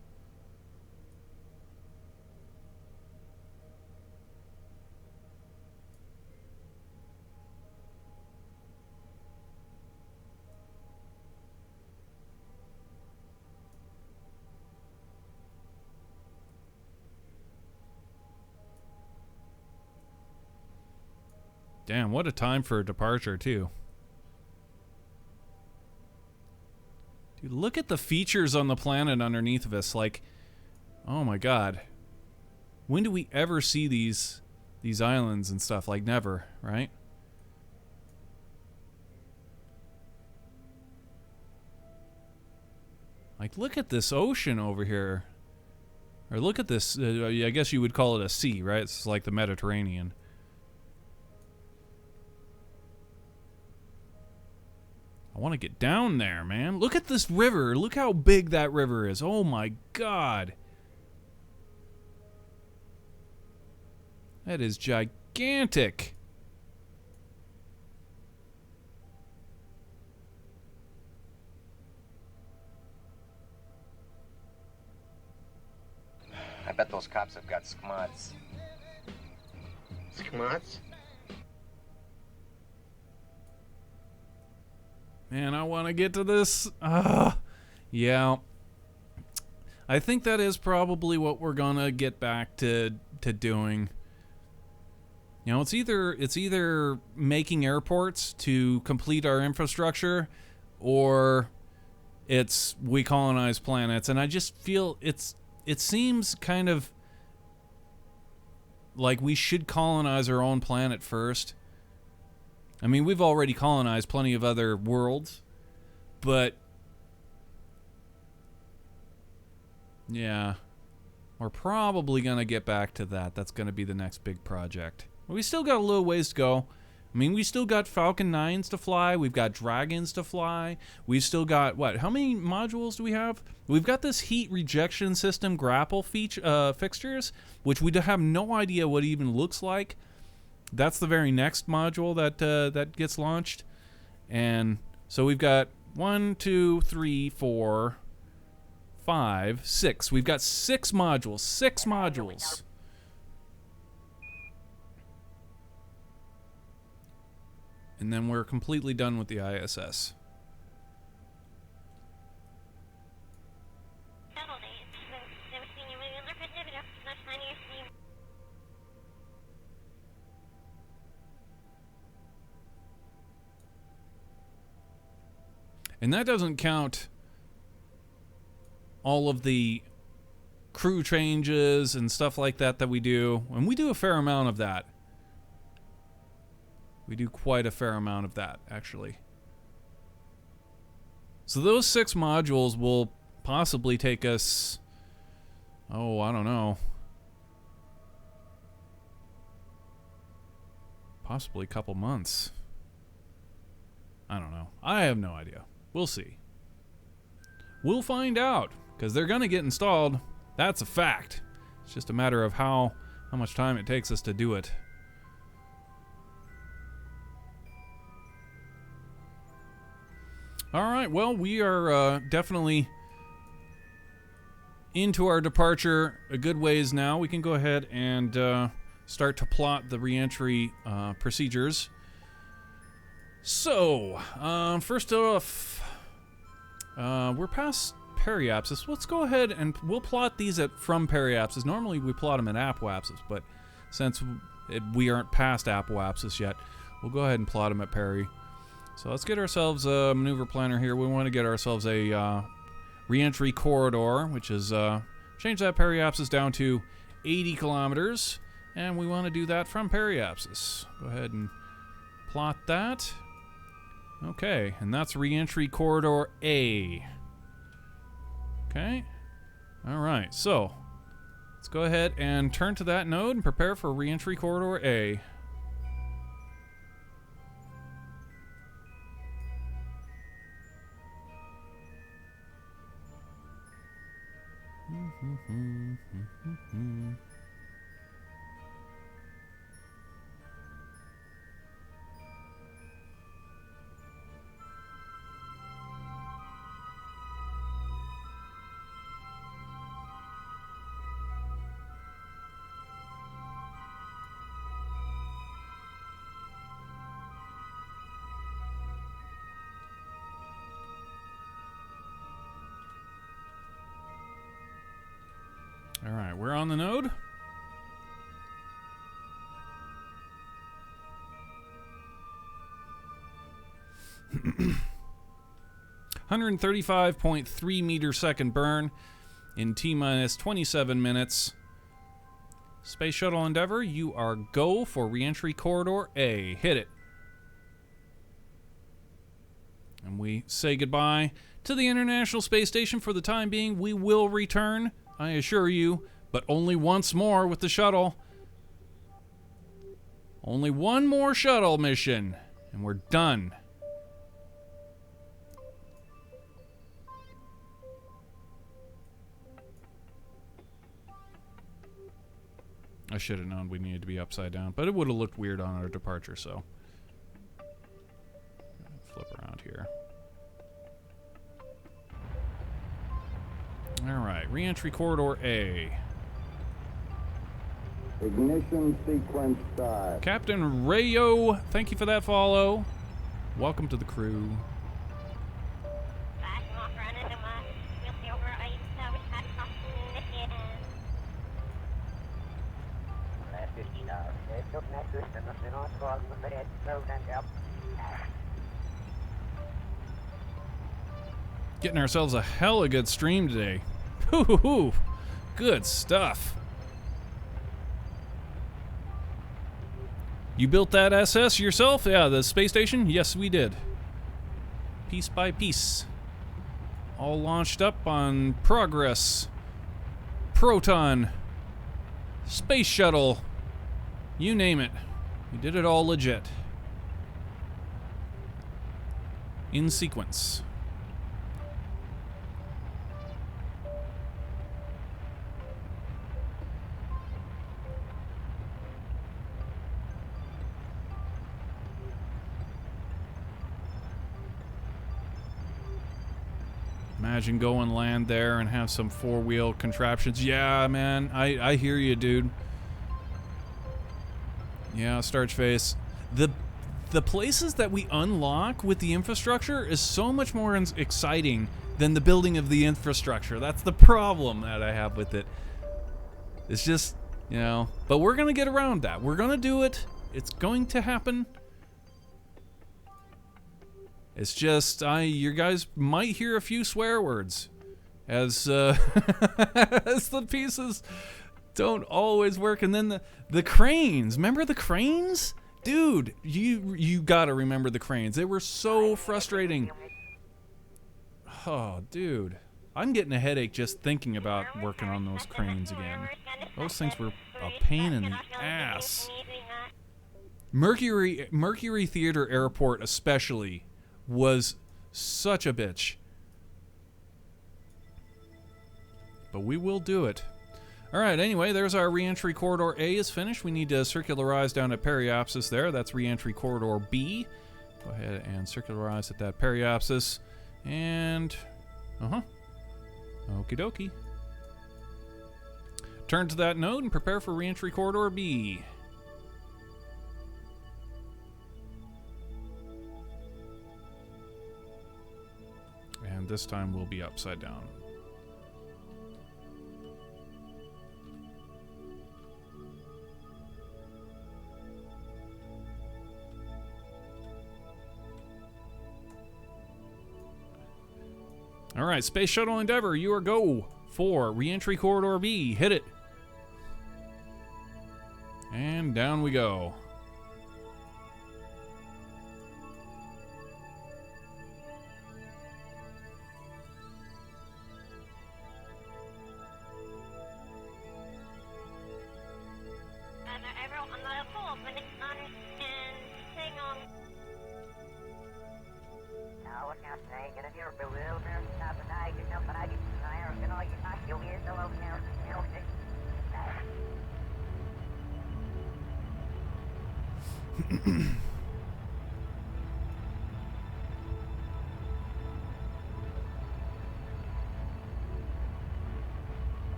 Damn, what a time for a departure, too. Dude, look at the features on the planet underneath of us. Like, oh my god. When do we ever see these islands and stuff? Like, never, right? Like, look at this ocean over here. Or look at this, I guess you would call it a sea, right? It's like the Mediterranean. I want to get down there, man. Look at this river. Look how big that river is. Oh my god. That is gigantic. I bet those cops have got schmots. Schmots? Man, I want to get to this. Yeah. I think that is probably what we're gonna get back to doing. You know, it's either making airports to complete our infrastructure, or it's we colonize planets. And I just feel it seems kind of like we should colonize our own planet first. I mean, we've already colonized plenty of other worlds, but yeah, we're probably going to get back to that. That's going to be the next big project. But we still got a little ways to go. I mean, we still got Falcon 9s to fly. We've got Dragons to fly. We've still got, what, how many modules do we have? We've got this heat rejection system grapple fixtures, which we have no idea what it even looks like. That's the very next module that gets launched. And so we've got 1, 2, 3, 4, 5, 6. We've got 6 modules. 6 modules. And then we're completely done with the ISS. And that doesn't count all of the crew changes and stuff like that that we do. And we do a fair amount of that. We do quite a fair amount of that, actually. So those 6 modules will possibly take us, oh, I don't know, possibly a couple months. I don't know. I have no idea. We'll see. We'll find out, because they're going to get installed. That's a fact. It's just a matter of how much time it takes us to do it. All right, well, we are definitely into our departure a good ways now. We can go ahead and start to plot the reentry procedures. So, first off, we're past periapsis. Let's go ahead and we'll plot these from periapsis. Normally we plot them at apoapsis, but since we aren't past apoapsis yet, we'll go ahead and plot them at peri. So let's get ourselves a maneuver planner here. We want to get ourselves a reentry corridor, which is change that periapsis down to 80 kilometers, and we want to do that from periapsis. Go ahead and plot that. Okay, and that's reentry corridor A. Okay. All right, so let's go ahead and turn to that node and prepare for reentry corridor A. All right, we're on the node. $135.3 meter second burn in T-minus 27 minutes. Space Shuttle Endeavour, you are go for reentry corridor A. Hit it. And we say goodbye to the International Space Station for the time being. We will return, I assure you, but only once more with the shuttle. Only one more shuttle mission, and we're done. I should have known we needed to be upside down, but it would have looked weird on our departure, so. Flip around here. Alright, reentry corridor A. Ignition sequence start. Captain Rayo, thank you for that follow. Welcome to the crew. Getting ourselves a hella good stream today. Hoo-hoo-hoo. Good stuff. You built that SS yourself? Yeah, the space station? Yes, we did. Piece by piece. All launched up on Progress, Proton, Space Shuttle, you name it. We did it all legit. In sequence. Imagine go and land there and have some four-wheel contraptions. Yeah, man, I hear you, dude. Yeah, Starch Face. The places that we unlock with the infrastructure is so much more exciting than the building of the infrastructure. That's the problem that I have with it. It's just, you know, but we're gonna get around that. We're gonna do it. It's going to happen. It's just, you guys might hear a few swear words as, as the pieces don't always work. And then the cranes, remember the cranes? Dude, you gotta remember the cranes. They were so frustrating. Oh, dude. I'm getting a headache just thinking about working on those cranes again. Those things were a pain in the ass. Mercury Theater Airport especially was such a bitch. But we will do it. Alright, anyway, there's our reentry corridor A is finished. We need to circularize down at periapsis there. That's reentry corridor B. Go ahead and circularize at that periapsis. And... Okie dokie. Turn to that node and prepare for reentry corridor B. And this time we'll be upside down. All right, Space Shuttle Endeavour, you are go for reentry corridor B. Hit it. And down we go.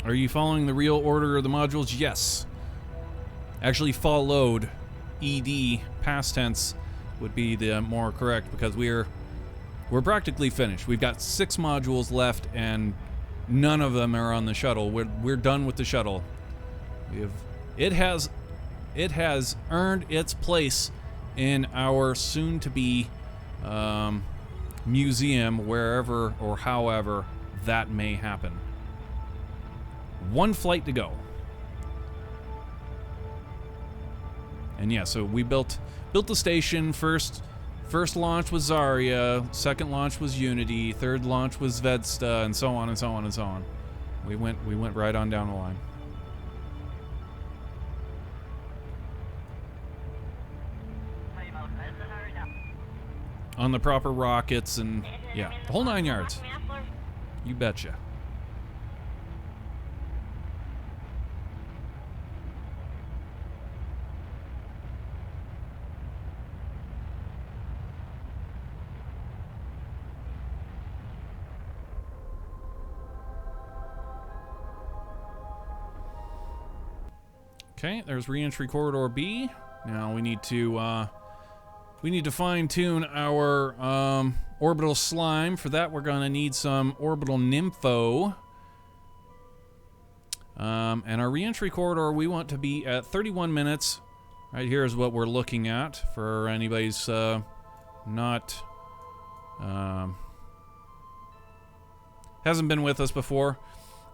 Are you following the real order of the modules? Yes. Actually, followed. ED, past tense, would be the more correct because we're practically finished. We've got 6 modules left, and none of them are on the shuttle. We're done with the shuttle. It has earned its place in our soon-to-be museum, wherever or however that may happen. 1 flight to go. And yeah, so we built the station. First launch was Zarya, second launch was Unity, third launch was Vedsta, and so on and so on and so on. We went right on down the line. On the proper rockets and yeah, the whole 9 yards. You betcha. Okay, there's reentry corridor B. Now we need to fine-tune our orbital slime. For that, we're gonna need some orbital nympho. And our reentry corridor, we want to be at 31 minutes. Right here is what we're looking at for anybody's not hasn't been with us before.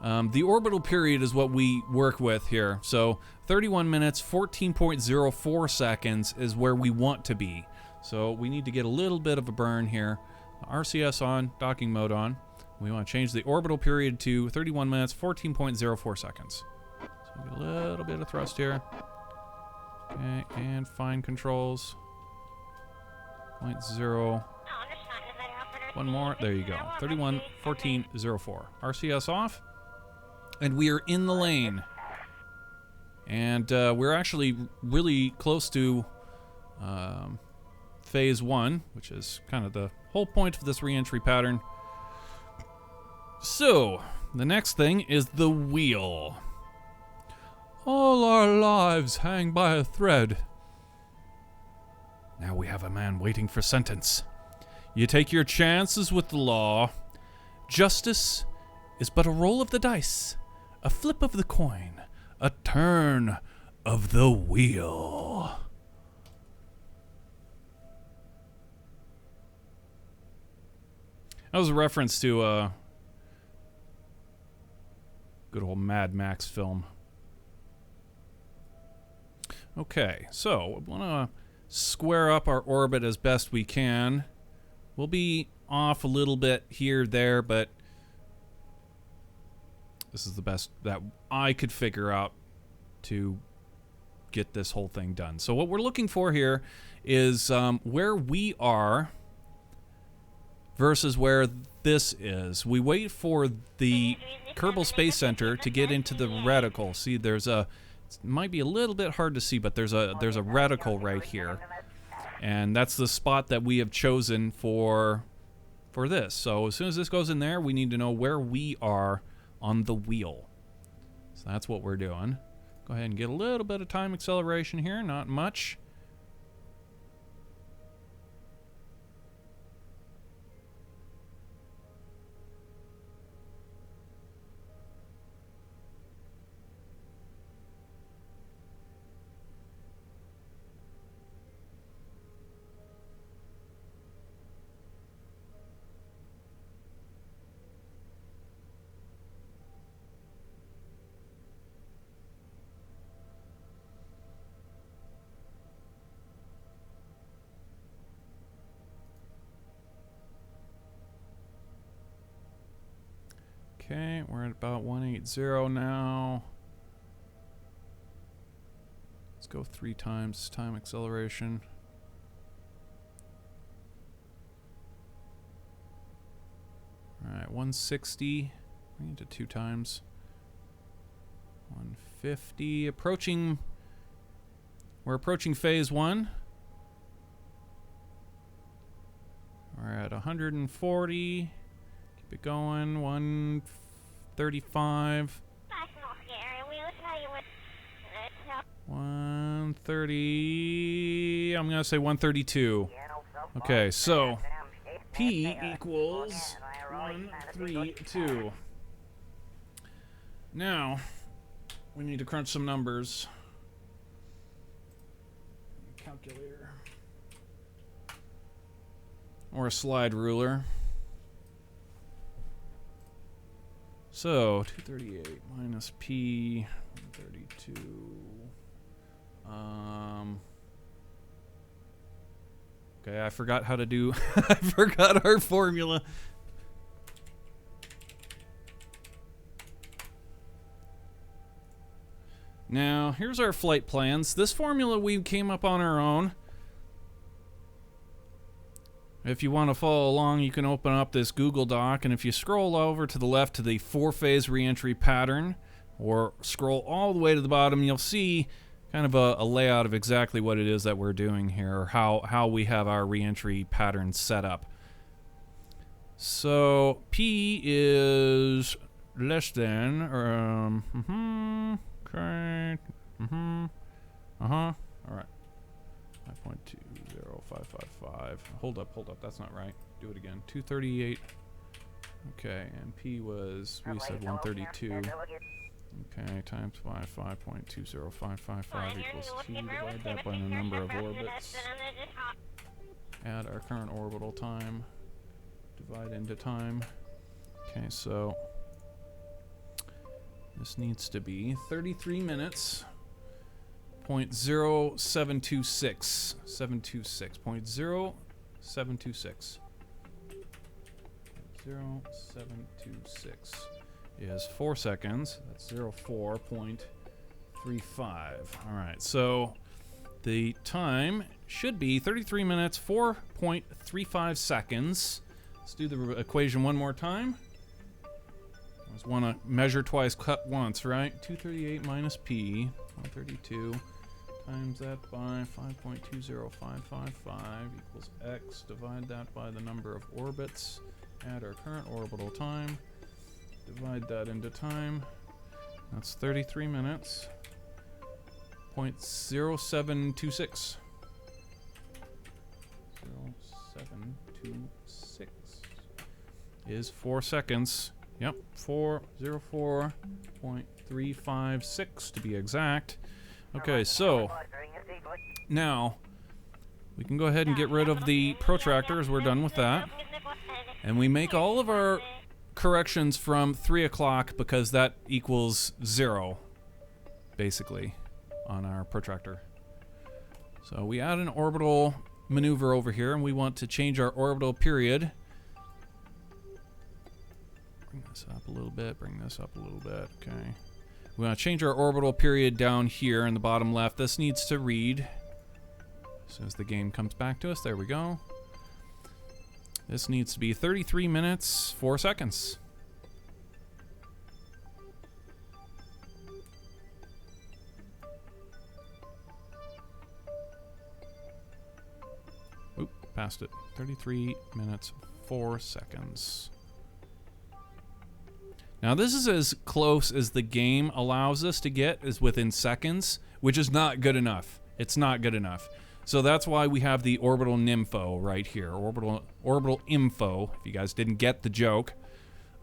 The orbital period is what we work with here. So 31 minutes, 14.04 seconds is where we want to be. So we need to get a little bit of a burn here. RCS on, docking mode on. We want to change the orbital period to 31 minutes, 14.04 seconds. So we get a little bit of thrust here. Okay, and fine controls. 0.0. One more. There you go. 31, 14.04. RCS off. And we are in the lane. And we're actually really close to phase 1, which is kind of the whole point of this reentry pattern. So, the next thing is the wheel. All our lives hang by a thread. Now we have a man waiting for sentence. You take your chances with the law. Justice is but a roll of the dice, a flip of the coin, a turn of the wheel. That was a reference to good old Mad Max film. Okay, so we want to square up our orbit as best we can. We'll be off a little bit here, there, but this is the best that I could figure out to get this whole thing done. So what we're looking for here is where we are versus where this is. We wait for the Kerbal Space Center to get into the reticle. See, there's a, it might be a little bit hard to see, but there's a reticle right here, and that's the spot that we have chosen for this. So as soon as this goes in there, we need to know where we are on the wheel. So that's what we're doing. Go ahead and get a little bit of time acceleration here, not much. Okay, we're at about 180 now. Let's go 3 times time acceleration. Alright, 160. We need to 2 times. 150. Approaching. We're approaching phase 1. We're at 140. Keep it going. 135. 130. I'm gonna say 132. Okay, so P equals 132. Now we need to crunch some numbers. Calculator or a slide ruler. So 238 minus P 132. Okay, I forgot how to do. I forgot our formula. Now, here's our flight plans. This formula we came up on our own. If you want to follow along, you can open up this Google Doc, and if you scroll over to the left to the 4-phase reentry pattern, or scroll all the way to the bottom, you'll see kind of a layout of exactly what it is that we're doing here, or how we have our reentry pattern set up. So P is less than, okay, all right, 5.20555. Hold up, that's not right. Do it again. 238. Okay, and P was, we said 132. Okay, times by 5.20555 equals T. Divide that by the number of orbits. Add our current orbital time. Divide into time. Okay, so this needs to be 33 minutes. 0.0726. 0.0726 is 4 seconds. That's 04.35. All right, so the time should be 33 minutes, 4.35 seconds. Let's do the equation one more time. I just want to measure twice, cut once, right? 238 minus P, 132, times that by 5.20555 equals X. Divide that by the number of orbits. Add our current orbital time. Divide that into time. That's 33 minutes. 0.0726. 0726 is 4 seconds. Yep, 404.356 to be exact. Okay, so now we can go ahead and get rid of the protractor as we're done with that. And we make all of our corrections from 3 o'clock because that equals 0, basically, on our protractor. So we add an orbital maneuver over here, and we want to change our orbital period. Bring this up a little bit, bring this up a little bit, okay. We want to change our orbital period down here in the bottom left. This needs to read as soon as the game comes back to us. There we go. This needs to be 33 minutes, 4 seconds. Oop, passed it. 33 minutes, 4 seconds. Now this is as close as the game allows us to get, is within seconds, which is not good enough. It's not good enough. So that's why we have the orbital nympho right here. Orbital info, if you guys didn't get the joke.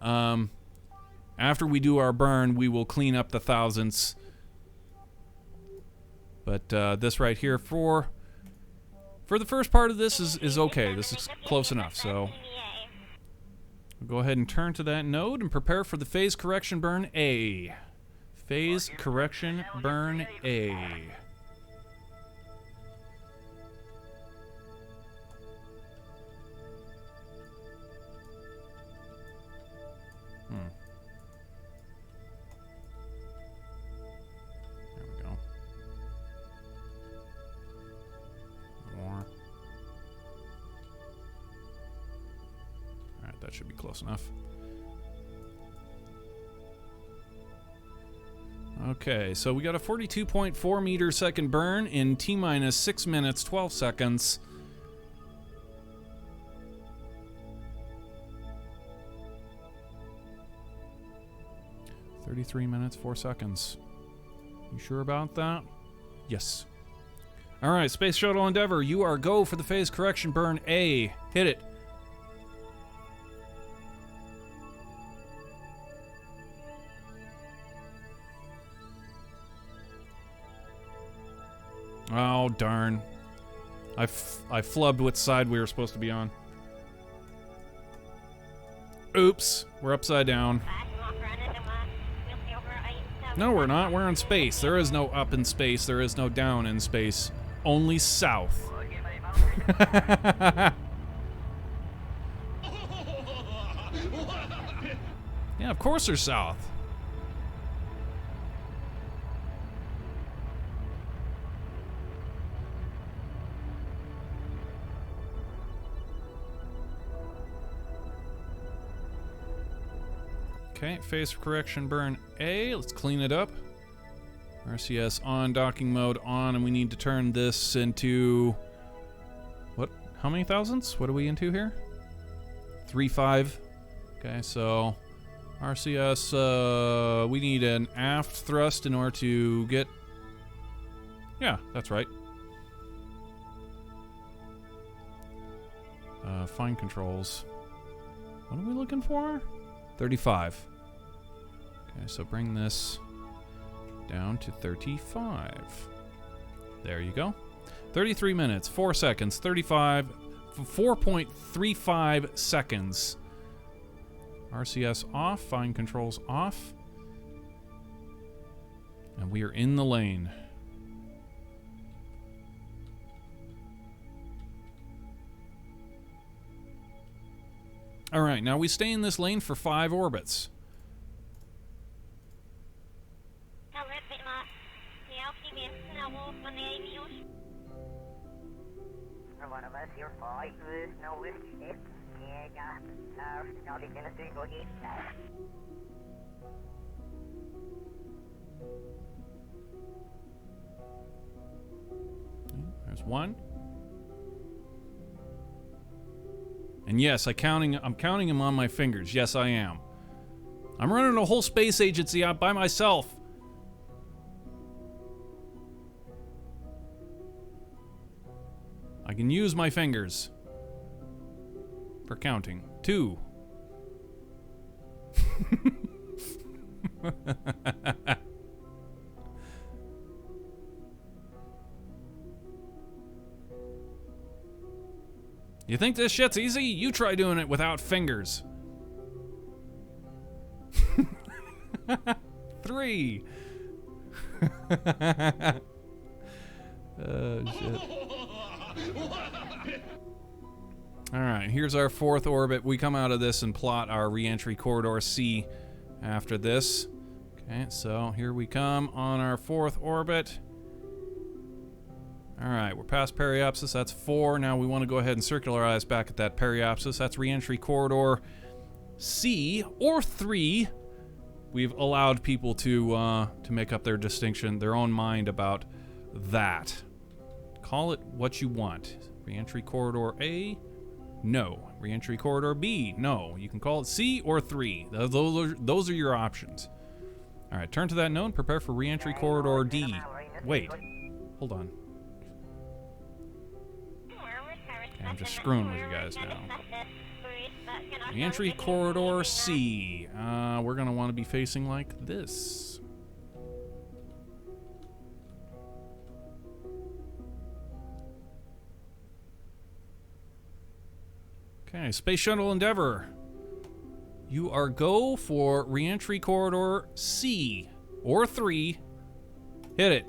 After we do our burn, we will clean up the thousandths. But this right here for the first part of this is okay. This is close enough, so we'll go ahead and turn to that node and prepare for the phase correction burn A. Phase correction burn A. There we go. More. Alright, that should be close enough. Okay, so we got a 42.4 meter second burn in T-minus 6 minutes, 12 seconds. "33 minutes, 4 seconds. You sure about that? Yes. Alright, Space Shuttle Endeavour, you are go for the phase correction burn A. Hit it. Oh, darn. I flubbed what side we were supposed to be on. Oops, we're upside down. No, we're not. We're in space. There is no up in space. There is no down in space. Only south. Yeah, of course they're south. Okay, phase correction burn A. Let's clean it up. RCS on, docking mode on, and we need to turn this into... What? How many thousandths? What are we into here? 3.5. Okay, so... RCS, we need an aft thrust in order to get... Yeah, that's right. Fine controls. What are we looking for? 35. Okay, so bring this down to 35. There you go. 33 minutes, 4 seconds, 4.35 seconds. RCS off, fine controls off. And we are in the lane. Alright, now we stay in this lane for 5 orbits. There's one. And yes, I'm counting them on my fingers. Yes, I am. I'm running a whole space agency out by myself. I can use my fingers for counting. 2. You think this shit's easy? You try doing it without fingers. 3. Oh, shit. Alright, here's our 4th orbit. We come out of this and plot our reentry corridor C after this. Okay, so here we come on our 4th orbit. Alright, we're past periapsis. That's 4. Now we want to go ahead and circularize back at that periapsis. That's reentry corridor C or 3. We've allowed people to make up their distinction, their own mind about that. Call it what you want. Reentry corridor A? No. Reentry corridor B? No. You can call it C or 3. Those are your options. Alright, turn to that node. Prepare for reentry corridor D. Wait. Hold on. Okay, I'm just screwing with you guys now. Reentry corridor C. We're going to want to be facing like this. Okay, Space Shuttle Endeavour. You are go for reentry corridor C or 3. Hit it.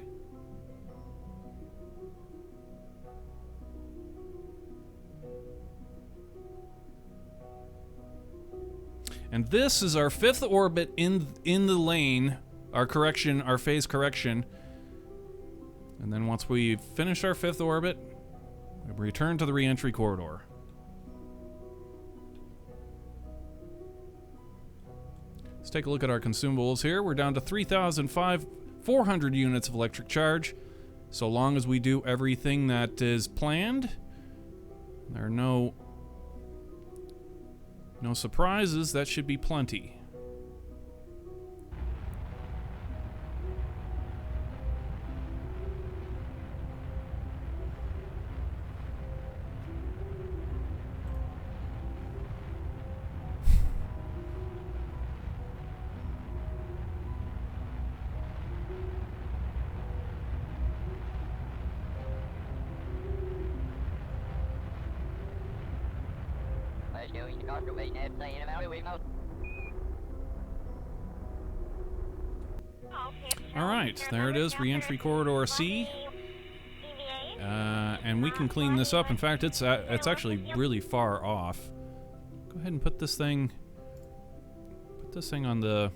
And this is our 5th orbit in the lane, our phase correction. And then once we've finished our 5th orbit, we return to the reentry corridor. Let's take a look at our consumables here. We're down to 3,400 units of electric charge. So long as we do everything that is planned, there are no surprises. That should be plenty. Alright, there it is, reentry corridor C. And we can clean this up. In fact, it's actually really far off. Go ahead and put this thing on the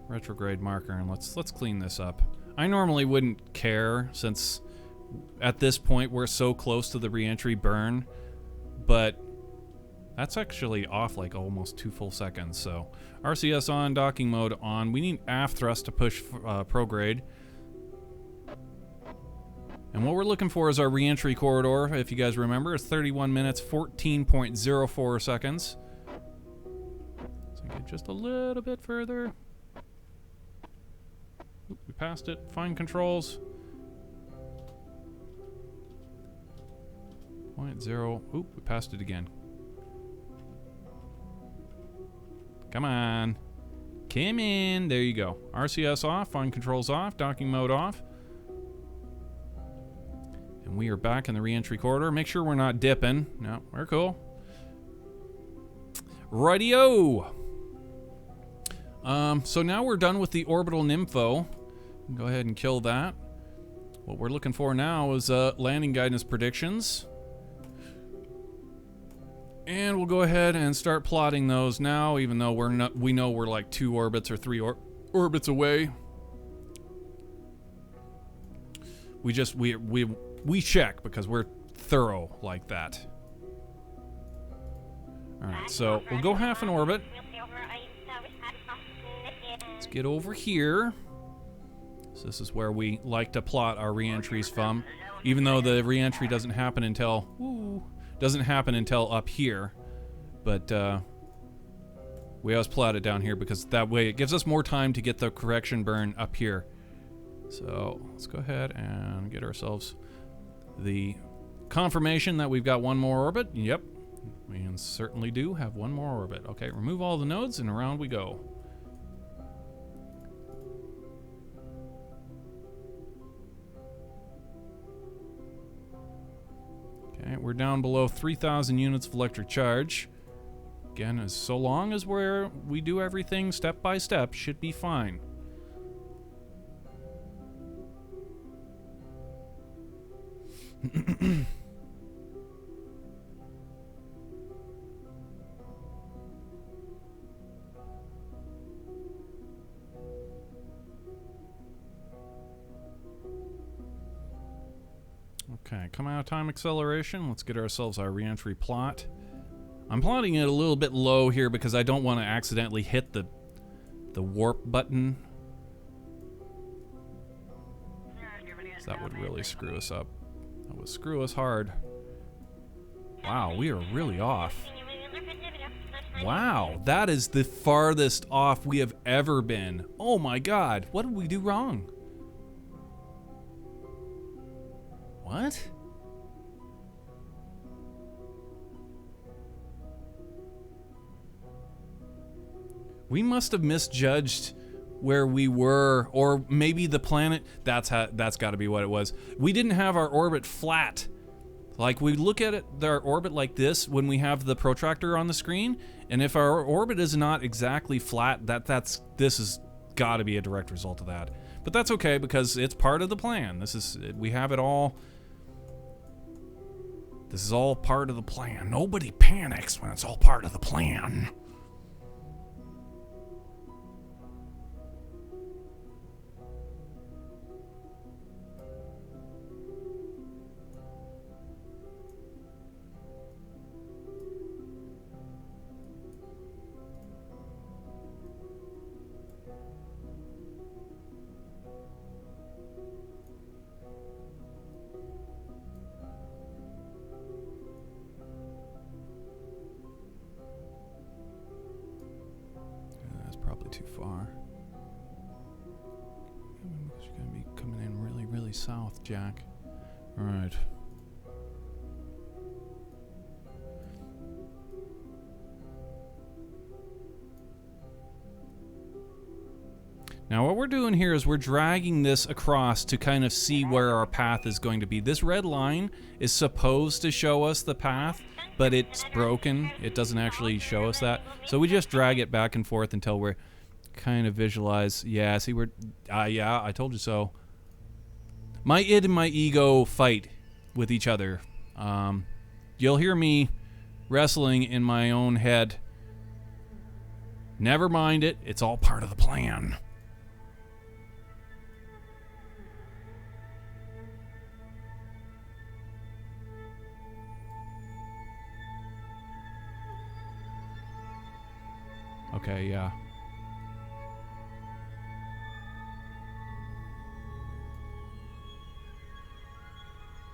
retrograde marker and let's clean this up. I normally wouldn't care since at this point we're so close to the reentry burn, but that's actually off like almost 2 full seconds. So RCS on, docking mode on. We need aft thrust to push prograde. And what we're looking for is our reentry corridor. If you guys remember, it's 31 minutes, 14.04 seconds. So get just a little bit further. Oop, we passed it. Fine controls. 0.0. Oop, we passed it again. Come on. Come in. There you go. RCS off, fine controls off, docking mode off. And we are back in the reentry corridor. Make sure we're not dipping. No, we're cool. Rightio. So now we're done with the orbital nympho. Go ahead and kill that. What we're looking for now is landing guidance predictions. And we'll go ahead and start plotting those now, even though we know we're like 2 orbits or 3 orbits away. We check because we're thorough like that. All right, so we'll go half an orbit. Let's get over here. So this is where we like to plot our reentries from, even though the reentry doesn't happen until up here, but we always plot it down here because that way it gives us more time to get the correction burn up here. So let's go ahead and get ourselves the confirmation that we've got 1 more orbit. Yep, we certainly do have 1 more orbit. Okay, remove all the nodes and around we go. Okay, we're down below 3,000 units of electric charge. Again, as so long as we do everything step by step, should be fine. Okay, come out of time acceleration. Let's get ourselves our reentry plot. I'm plotting it a little bit low here because I don't want to accidentally hit the warp button. That would really screw us up. That would screw us hard. Wow, we are really off. Wow, that is the farthest off we have ever been. Oh my god, what did we do wrong? What? We must have misjudged where we were, or maybe the planet. That's got to be what it was. We didn't have our orbit flat. Like, we look at it, our orbit like this when we have the protractor on the screen, and if our orbit is not exactly flat, this has got to be a direct result of that. But that's okay because it's part of the plan. We have it all. This is all part of the plan. Nobody panics when it's all part of the plan. Probably too far. You're gonna be coming in really, really south, Jack. All right. Now what we're doing here is we're dragging this across to kind of see where our path is going to be. This red line is supposed to show us the path, but it's broken. It doesn't actually show us that. So we just drag it back and forth until we're kind of visualize. Yeah, see, yeah, I told you so. My id and my ego fight with each other. You'll hear me wrestling in my own head. Never mind it. It's all part of the plan. Okay, yeah.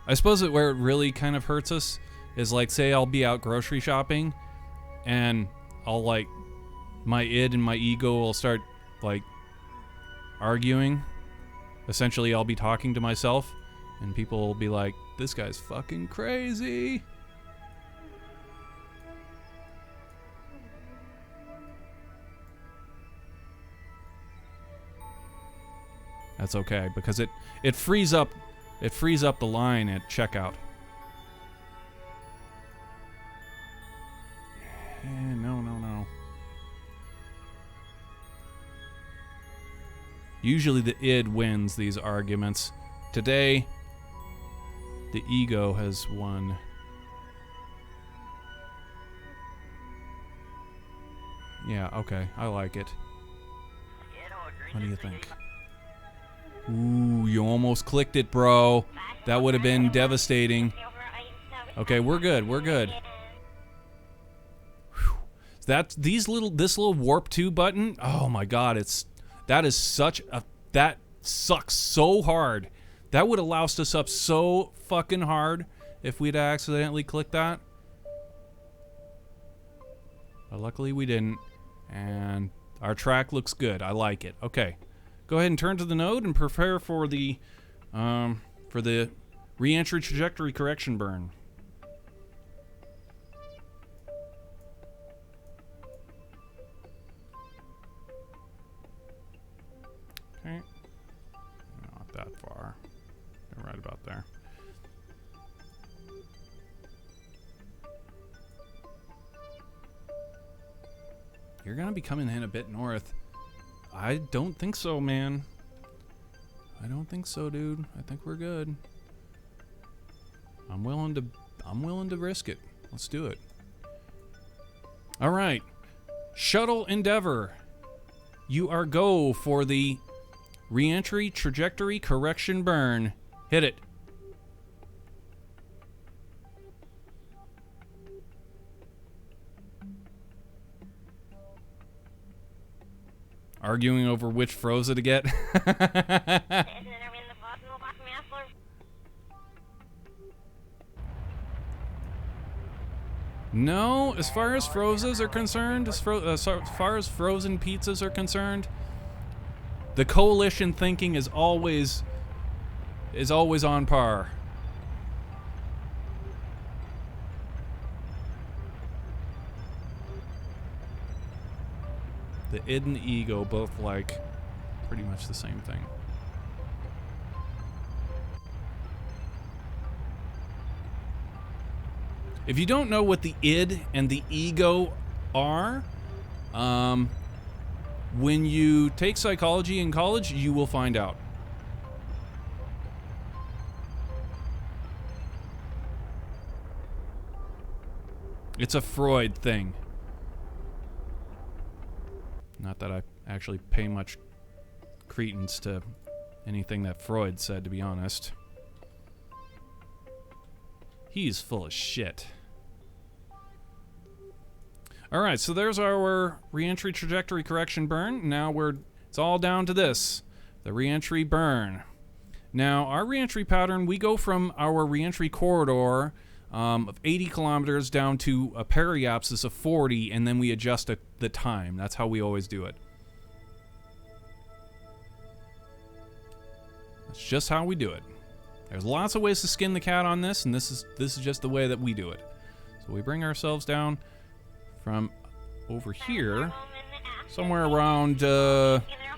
I suppose that where it really kind of hurts us is, like, say I'll be out grocery shopping and I'll, like, my id and my ego will start, like, arguing. Essentially, I'll be talking to myself and people will be like, this guy's fucking crazy. That's okay, because it frees up the line at checkout. No. Usually the id wins these arguments. Today, the ego has won. Yeah, okay, I like it. What do you think? Ooh, you almost clicked it, bro. That would have been devastating. Okay, we're good. Whew. This little warp 2 button. Oh my god, that sucks so hard. That would have loused us up so fucking hard if we'd accidentally clicked that. But luckily we didn't, and our track looks good. I like it. Okay. Go ahead and turn to the node and prepare for the reentry trajectory correction burn. Okay, not that far. Right about there. You're gonna be coming in a bit north. I don't think so, man. I don't think so, dude. I think we're good. I'm willing to risk it. Let's do it. All right. Shuttle Endeavor. You are go for the reentry trajectory correction burn. Hit it. Arguing over which Froza to get. No, as far as Frozas are concerned, as far as frozen pizzas are concerned, the coalition thinking is always on par. The id and ego both like pretty much the same thing. If you don't know what the id and the ego are, when you take psychology in college, you will find out. It's a Freud thing. Not that I actually pay much credence to anything that Freud said, to be honest. He's full of shit. Alright, so there's our reentry trajectory correction burn. Now it's all down to this, the reentry burn. Now, our reentry pattern, we go from our reentry corridor of 80 kilometers down to a periapsis of 40, and then we adjust the time. That's how we always do it. That's just how we do it. There's lots of ways to skin the cat on this, and this is just the way that we do it. So we bring ourselves down from over here, somewhere around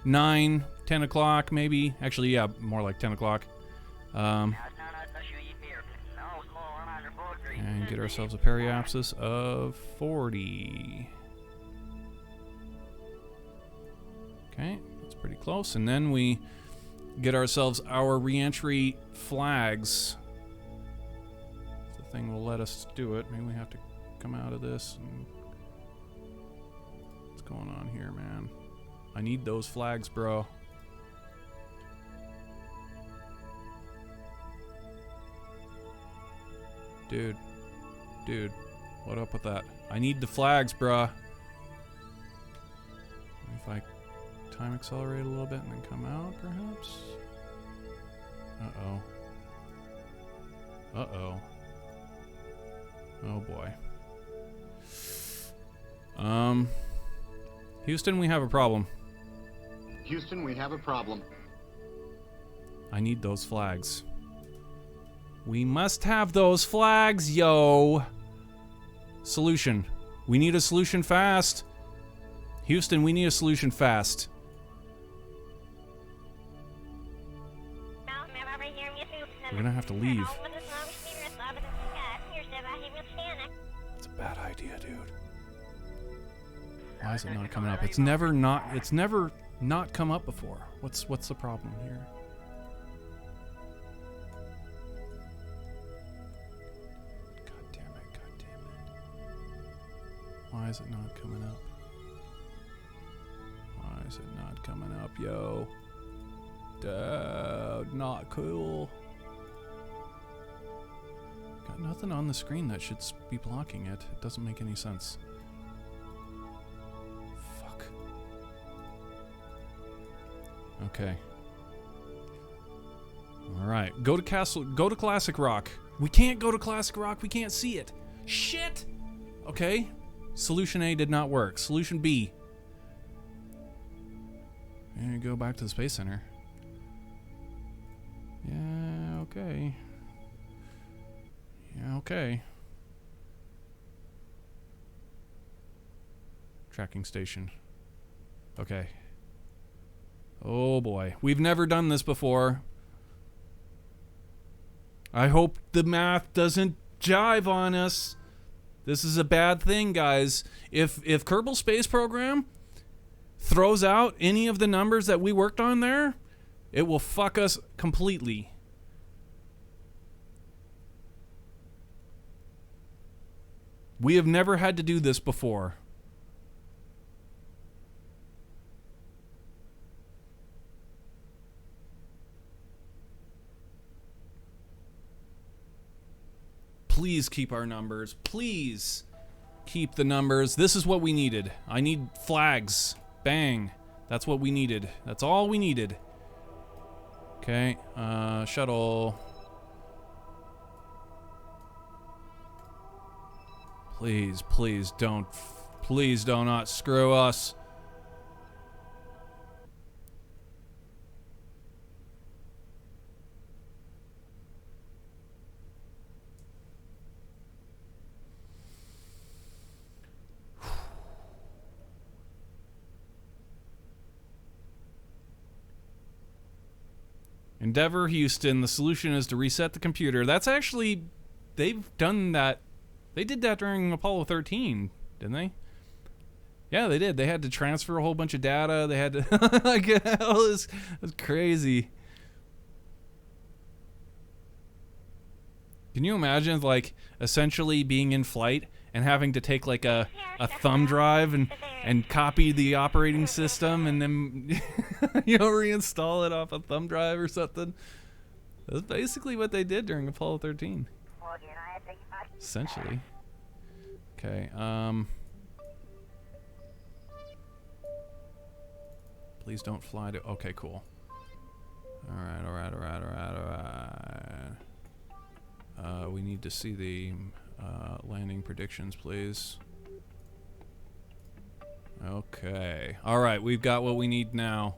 9, 10 o'clock maybe. Actually, yeah, more like 10 o'clock. And get ourselves a periapsis of 40. Okay, that's pretty close. And then we get ourselves our reentry flags. If the thing will let us do it. Maybe we have to come out of this. And what's going on here, man? I need those flags, bro. Dude, what up with that? I need the flags, bruh. If I time accelerate a little bit and then come out, perhaps? Uh-oh. Oh boy. Houston, we have a problem. Houston, we have a problem. I need those flags. We must have those flags, yo. Solution. We need a solution fast. Houston, we need a solution fast. We're gonna have to leave. It's a bad idea, dude. Why is it not coming up? It's never not come up before. What's the problem here? Why is it not coming up? Why is it not coming up, yo? Dude, not cool. Got nothing on the screen that should be blocking it. It doesn't make any sense. Fuck. Okay. Alright, go to Classic Rock. We can't go to Classic Rock, we can't see it. Shit! Okay. Solution A did not work. Solution B. And go back to the Space Center. Yeah, okay. Yeah, okay. Tracking station. Okay. Oh boy. We've never done this before. I hope the math doesn't jive on us. This is a bad thing, guys. If Kerbal Space Program throws out any of the numbers that we worked on there, it will fuck us completely. We have never had to do this before. Please keep our numbers. Please keep the numbers. This is what we needed. I need flags. Bang. That's what we needed. That's all we needed. Okay, shuttle. Please, please don't not screw us. Endeavor, Houston, the solution is to reset the computer. That's actually, they've done that. They did that during Apollo 13, didn't they? Yeah, they did. They had to transfer a whole bunch of data. They had to, like, all this was crazy. Can you imagine, like, essentially being in flight and having to take, like, a thumb drive and copy the operating system and then, you know, reinstall it off a thumb drive or something? That's basically what they did during Apollo 13. Essentially. Okay, please don't fly to... Okay, cool. Alright. We need to see the landing predictions, please. Okay. Alright, we've got what we need now.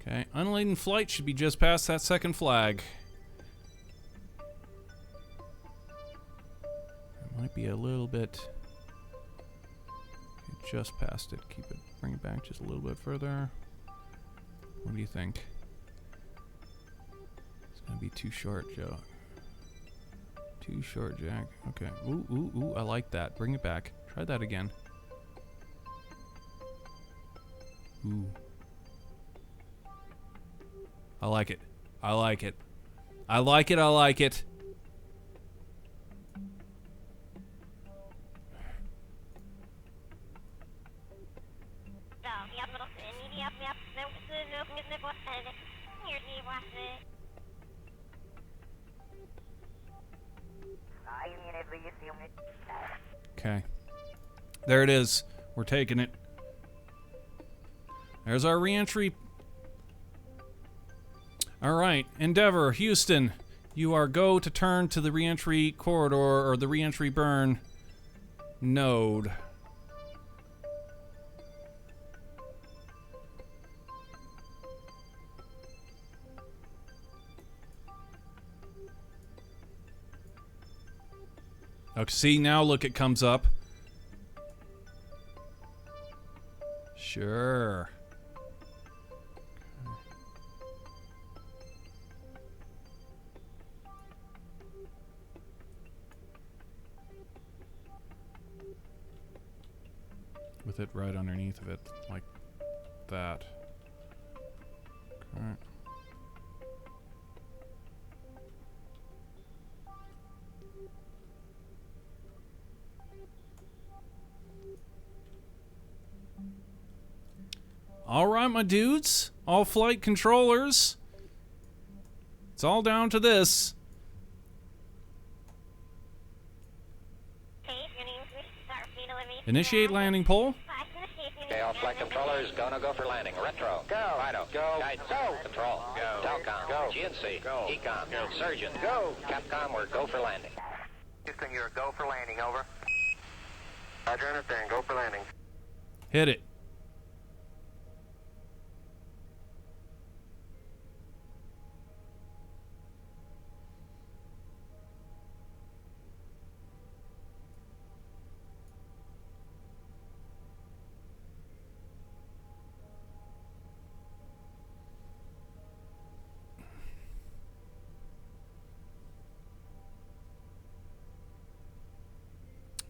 Okay, unladen flight should be just past that second flag. It might be a little bit... just past it. Keep it, bring it back just a little bit further. What do you think? It's gonna be too short, Joe. Too short, Jack. Okay. Ooh, I like that. Bring it back. Try that again. Ooh. I like it. I like it. I like it. I like it. Okay. There it is. We're taking it. There's our reentry. Alright, Endeavor, Houston, you are go to turn to the reentry corridor or the reentry burn node. Okay, see, now look, it comes up. Sure. With it right underneath of it, like that. Okay. All right, my dudes, all flight controllers. It's all down to this. Initiate landing pole. Okay, all flight controllers, go for landing. Retro. Go. Fido. Go. Guidance. Go. Control. Go. Telcom. Go. GNC. Go. Ecom. Go. Surgeon. Go. Capcom, we're go for landing. Houston, you're a go for landing, over. Roger, understand. Go for landing. Hit it.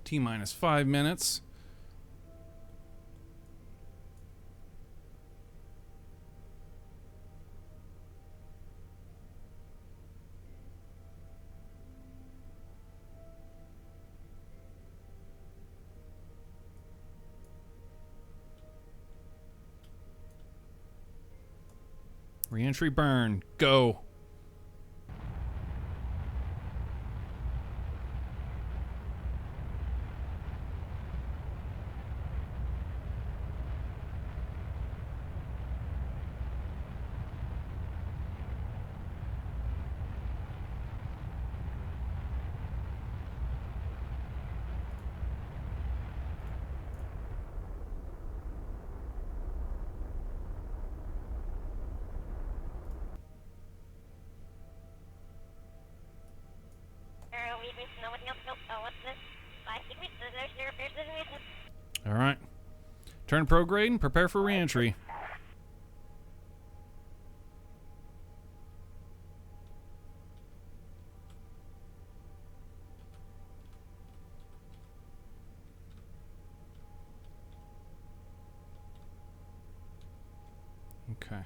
T-minus 5 minutes. Reentry burn. Go. Turn prograde and prepare for reentry. Okay.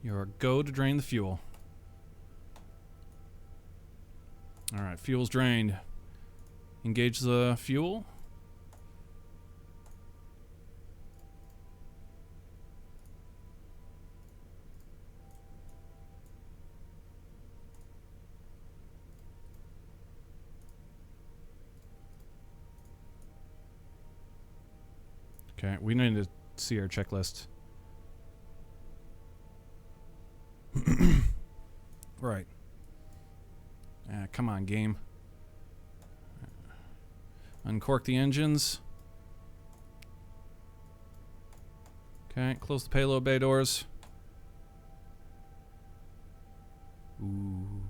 You're go to drain the fuel. Alright, fuel's drained. Engage the fuel. Okay, we need to see our checklist. Right. Come on, game. Uncork the engines. Okay, close the payload bay doors. Ooh.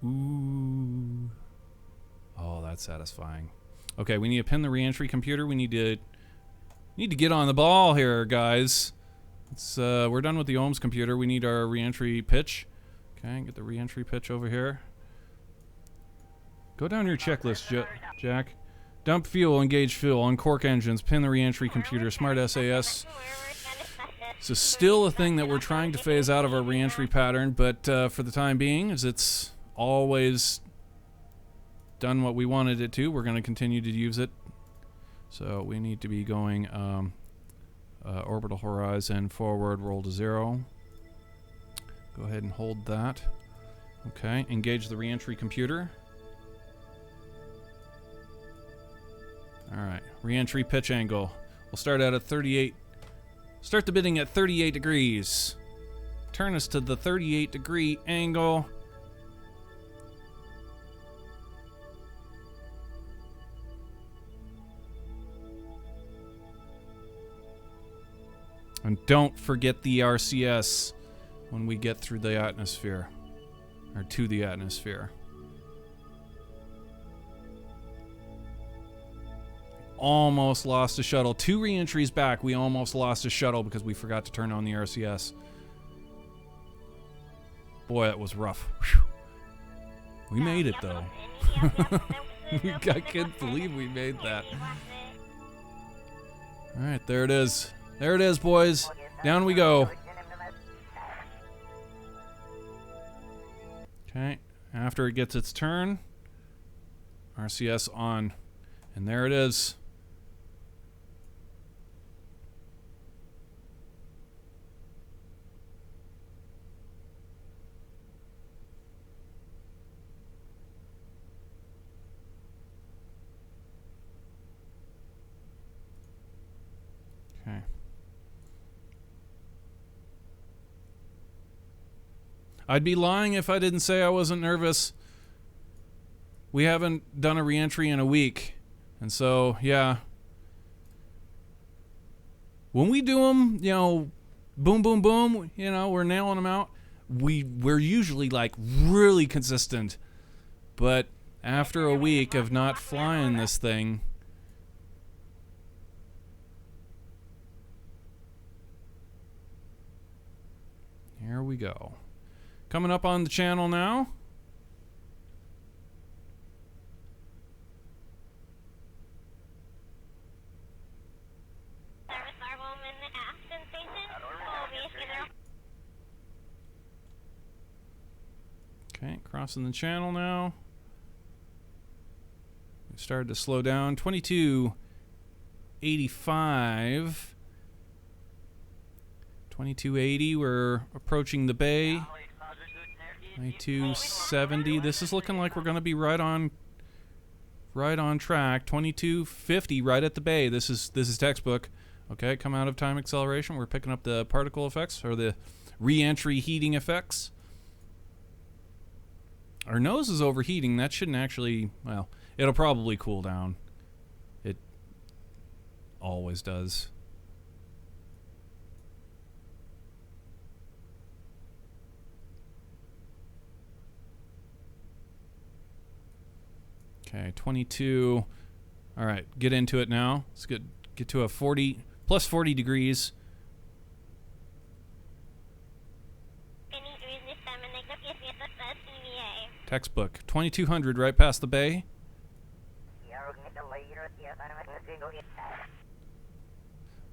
Ooh. Oh, that's satisfying. Okay, we need to pin the reentry computer. We need to get on the ball here, guys. We're done with the ohms computer. We need our reentry pitch. Okay, get the reentry pitch over here. Go down your checklist, Jack. Dump fuel, engage fuel, uncork engines, pin the reentry computer, smart SAS. So still a thing that we're trying to phase out of our reentry pattern, but for the time being, as it's always done what we wanted it to, we're going to continue to use it. So we need to be going orbital horizon forward, roll to 0. Go ahead and hold that. Okay, engage the reentry computer. Alright, reentry pitch angle. We'll start out at 38. Start the bidding at 38 degrees. Turn us to the 38 degree angle. And don't forget the RCS when we get through the atmosphere. Or to the atmosphere. Almost lost a shuttle. 2 reentries back, we almost lost a shuttle because we forgot to turn on the RCS. Boy, that was rough. Whew. We made it, though. I can't believe we made that. Alright, there it is. There it is, boys. Down we go. Okay, after it gets its turn, RCS on. And there it is. Okay. I'd be lying if I didn't say I wasn't nervous. We haven't done a reentry in a week. And so, yeah. When we do them, you know, boom, boom, boom, you know, we're nailing them out. We're usually, like, really consistent. But after a week of not flying this thing, here we go. Coming up on the channel now. Okay, crossing the channel now. We started to slow down. 2285. 2280, we're approaching the bay. 2270. This is looking like we're going to be right on track. 2250, right at the bay. This is textbook. Okay, come out of time acceleration. We're picking up the particle effects or the re-entry heating effects. Our nose is overheating. That shouldn't actually, well, it'll probably cool down. It always does. Okay, 22. All right, get into it now. Let's get to a 40 plus 40 degrees. Textbook 2200 right past the bay.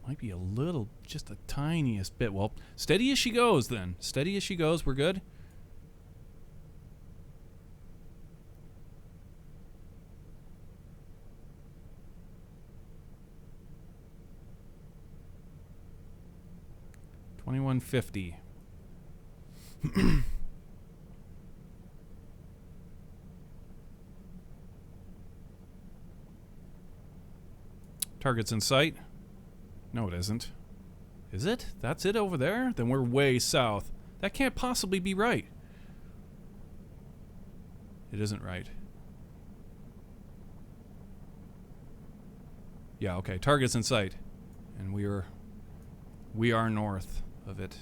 Might be a little, just the tiniest bit. Well, steady as she goes then. Steady as she goes. We're good. $21.50. Target's in sight. No, it isn't. Is it? That's it over there? Then we're way south. That can't possibly be right. It isn't right. Yeah, okay. Target's in sight. And we are north of it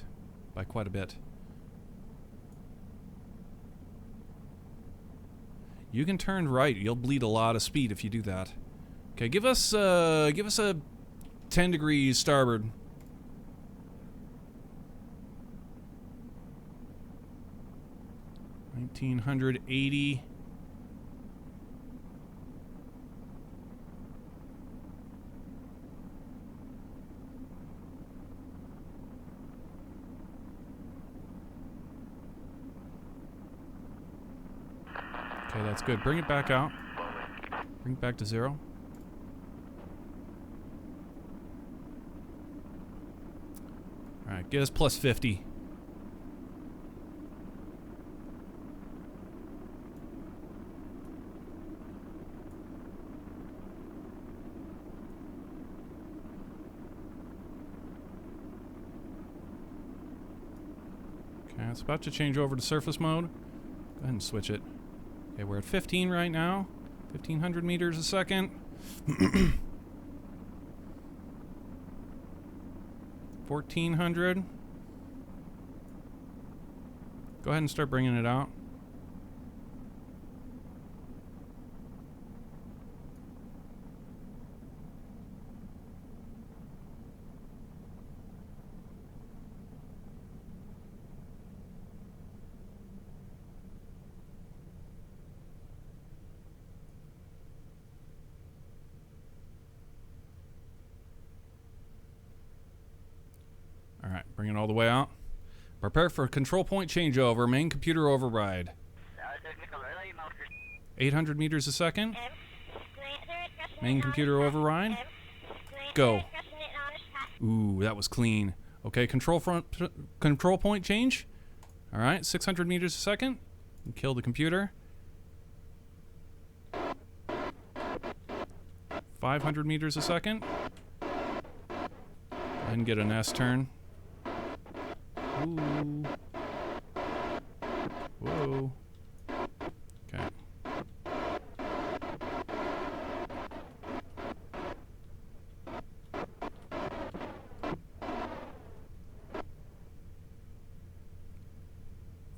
by quite a bit. You can turn right. You'll bleed a lot of speed if you do that. Okay, give us a 10 degrees starboard. $1980. Okay, that's good. Bring it back out. Bring it back to 0. Alright, get us plus 50. Okay, it's about to change over to surface mode. Go ahead and switch it. Okay, we're at 15 right now. 1,500 meters a second. 1,400. Go ahead and start bringing it out. Alright, bring it all the way out. Prepare for control point changeover. Main computer override. 800 meters a second. Main computer override. Go. Ooh, that was clean. Okay, control point change. Alright, 600 meters a second. Kill the computer. 500 meters a second. And get an S turn. Ooh. Whoa. Okay.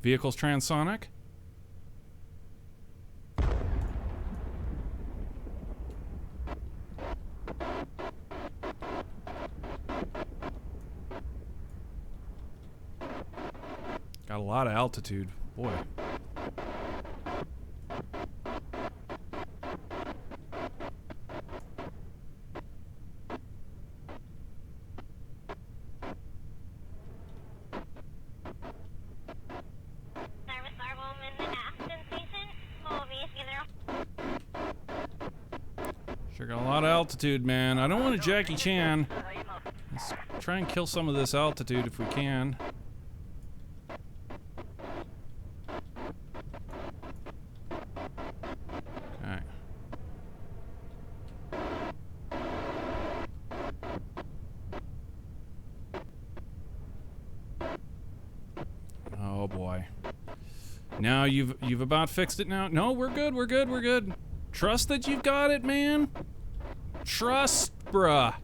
Vehicles transonic. Got a lot of altitude. Boy. Sure got a lot of altitude, man. I don't want a Jackie Chan. Let's try and kill some of this altitude if we can. Okay. Oh boy. Now you've about fixed it now. No, we're good, we're good, we're good. Trust that you've got it, man. Trust, bruh.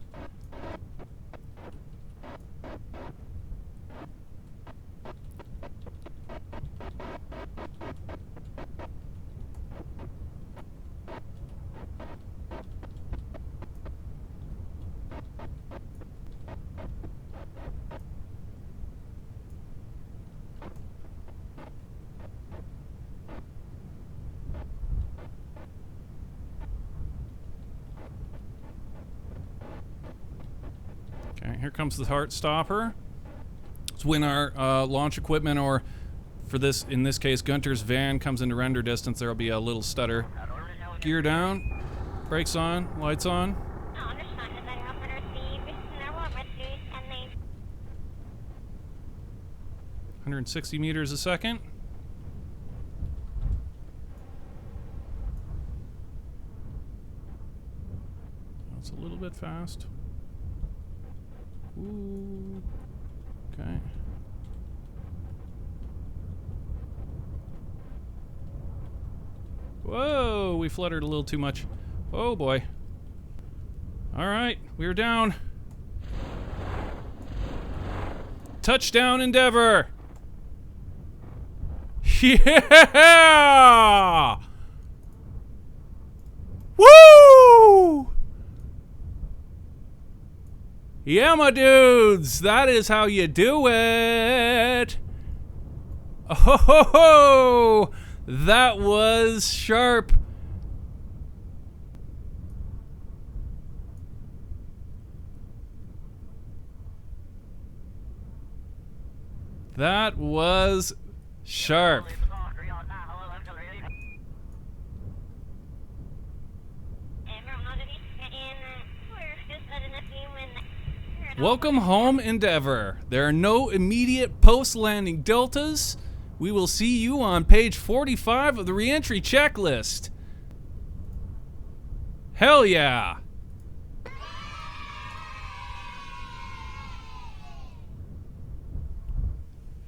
here comes the heart stopper. It's when our launch equipment, or for this, in this case, Gunter's van comes into render distance. There'll be a little stutter. Gear down, brakes on, lights on. 160 meters a second. That's a little bit fast. Ooh. Okay. Whoa, we fluttered a little too much. Oh boy. All right, we're down. Touchdown, Endeavor! Yeah! Woo! Yeah, my dudes, that is how you do it. Oh ho ho ho! That was sharp. That was sharp. Welcome home, Endeavor. There are no immediate post-landing deltas. We will see you on page 45 of the reentry checklist. Hell yeah!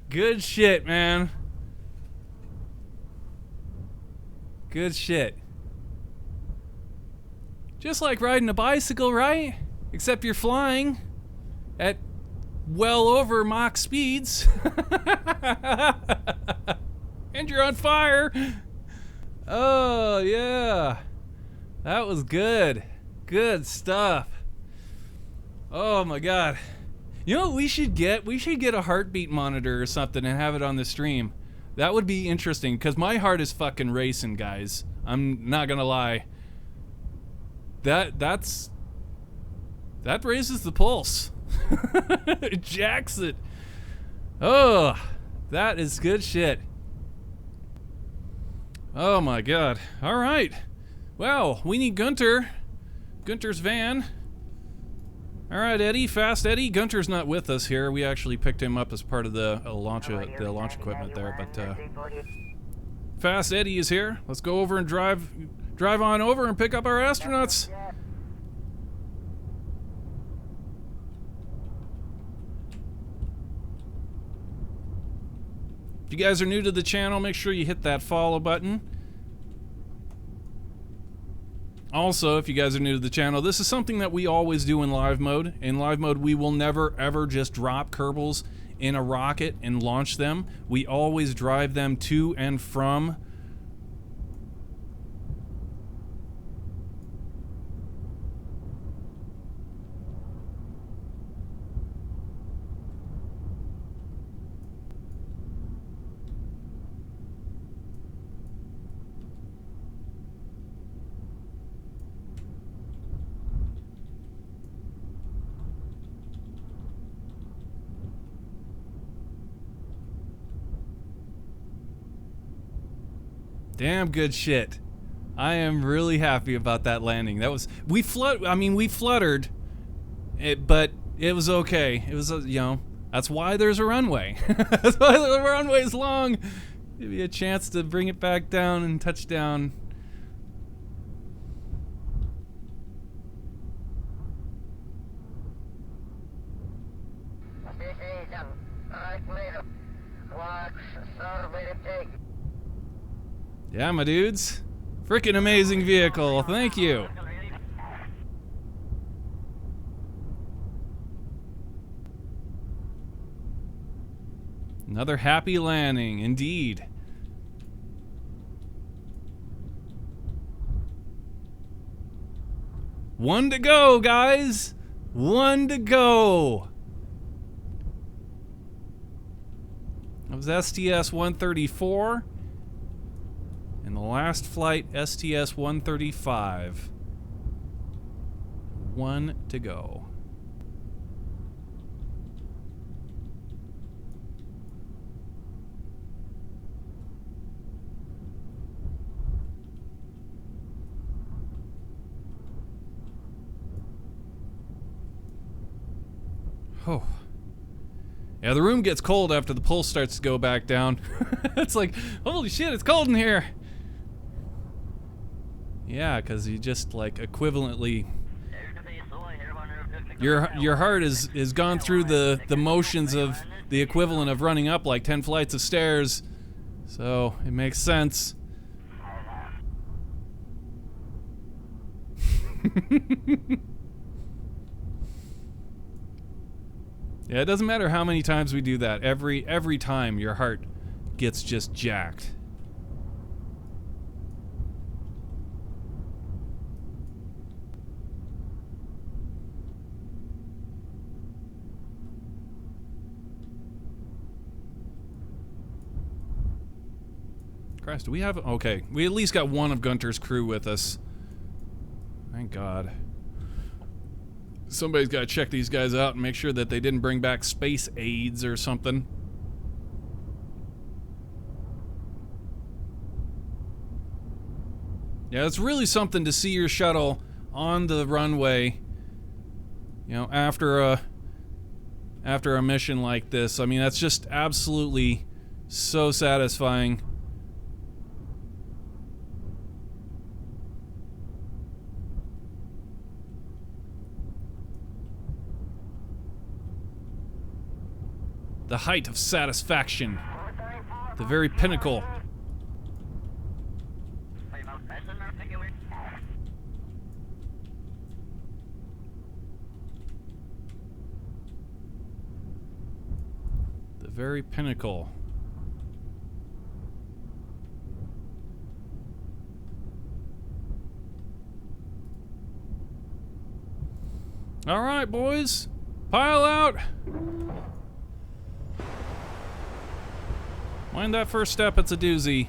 Good shit, man. Good shit. Just like riding a bicycle, right? Except you're flying at well over Mach speeds. And you're on fire. Oh, yeah. That was good. Good stuff. Oh my god. You know what we should get? We should get a heartbeat monitor or something and have it on the stream. That would be interesting, because my heart is fucking racing, guys. I'm not gonna lie. That raises the pulse. It jacks it. Oh, that is good shit. Oh my god. All right. Well, we need Gunter. Gunter's van. All right, Eddie, fast Eddie. Gunter's not with us here. We actually picked him up as part of the launch equipment there, but fast Eddie is here. Let's go over and drive on over and pick up our astronauts. If you guys are new to the channel, make sure you hit that follow button. Also, if you guys are new to the channel, this is something that we always do in live mode. In live mode, we will never ever just drop kerbals in a rocket and launch them. We always drive them to and from damn good shit. I am really happy about that landing. That was we fluttered, but it was okay. It was you know, that's why there's a runway. That's why the runway is long. Give you a chance to bring it back down and touch down. Yeah, my dudes. Freaking amazing vehicle. Thank you. Another happy landing, indeed. One to go, guys. One to go. That was Sts-134. And the last flight, Sts-135. One to go. Oh. Yeah, the room gets cold after the pulse starts to go back down. It's like, holy shit, it's cold in here. Yeah, because you just like equivalently, your heart is gone through the motions of the equivalent of running up like 10 flights of stairs, so it makes sense. Yeah, it doesn't matter how many times we do that. Every time your heart gets just jacked. Christ, do we have... Okay, we at least got one of Gunter's crew with us. Thank God. Somebody's got to check these guys out and make sure that they didn't bring back space aids or something. Yeah, it's really something to see your shuttle on the runway, you know, after a mission like this. I mean, that's just absolutely so satisfying. The height of satisfaction. The very pinnacle. The very pinnacle. All right, boys. Pile out. Mind that first step, it's a doozy.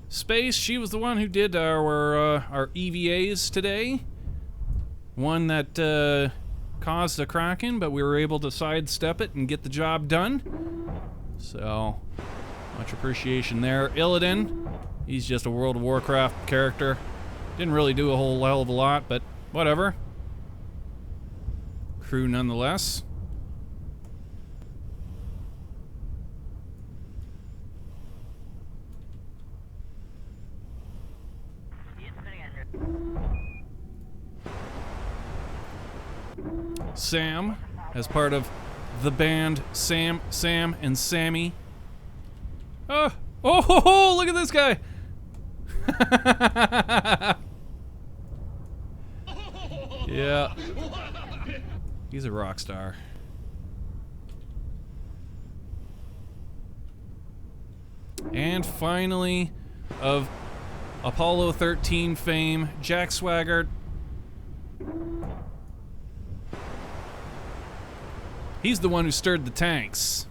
Space, she was the one who did our EVAs today. One that caused a Kraken, but we were able to sidestep it and get the job done. So, much appreciation there. Illidan, he's just a World of Warcraft character. Didn't really do a whole hell of a lot, but whatever. Crew nonetheless. Sam, as part of the band Sam, and Sammy. Oh, look at this guy! Yeah. He's a rock star. And finally, of Apollo 13 fame, Jack Swigert. He's the one who stirred the tanks.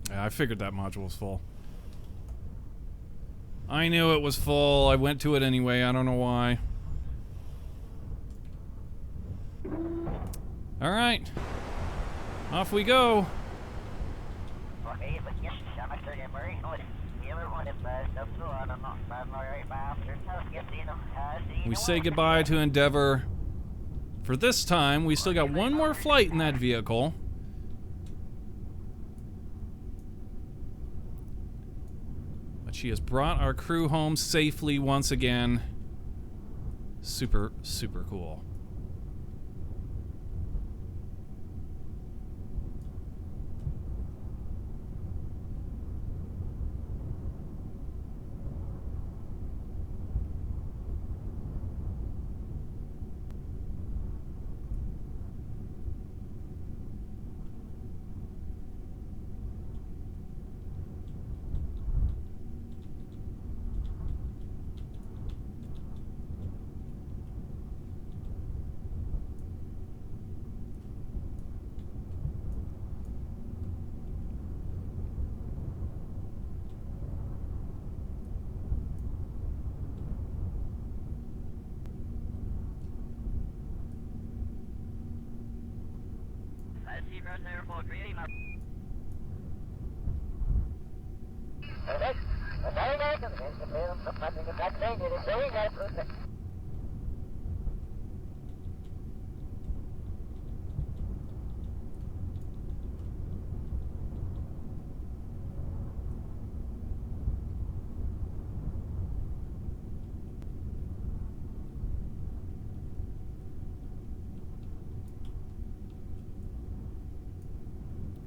Yeah, I figured that module was full. I knew it was full. I went to it anyway. I don't know why. All right. Off we go. We say goodbye to Endeavour. For this time, we still got one more flight in that vehicle. But she has brought our crew home safely once again. Super, super cool.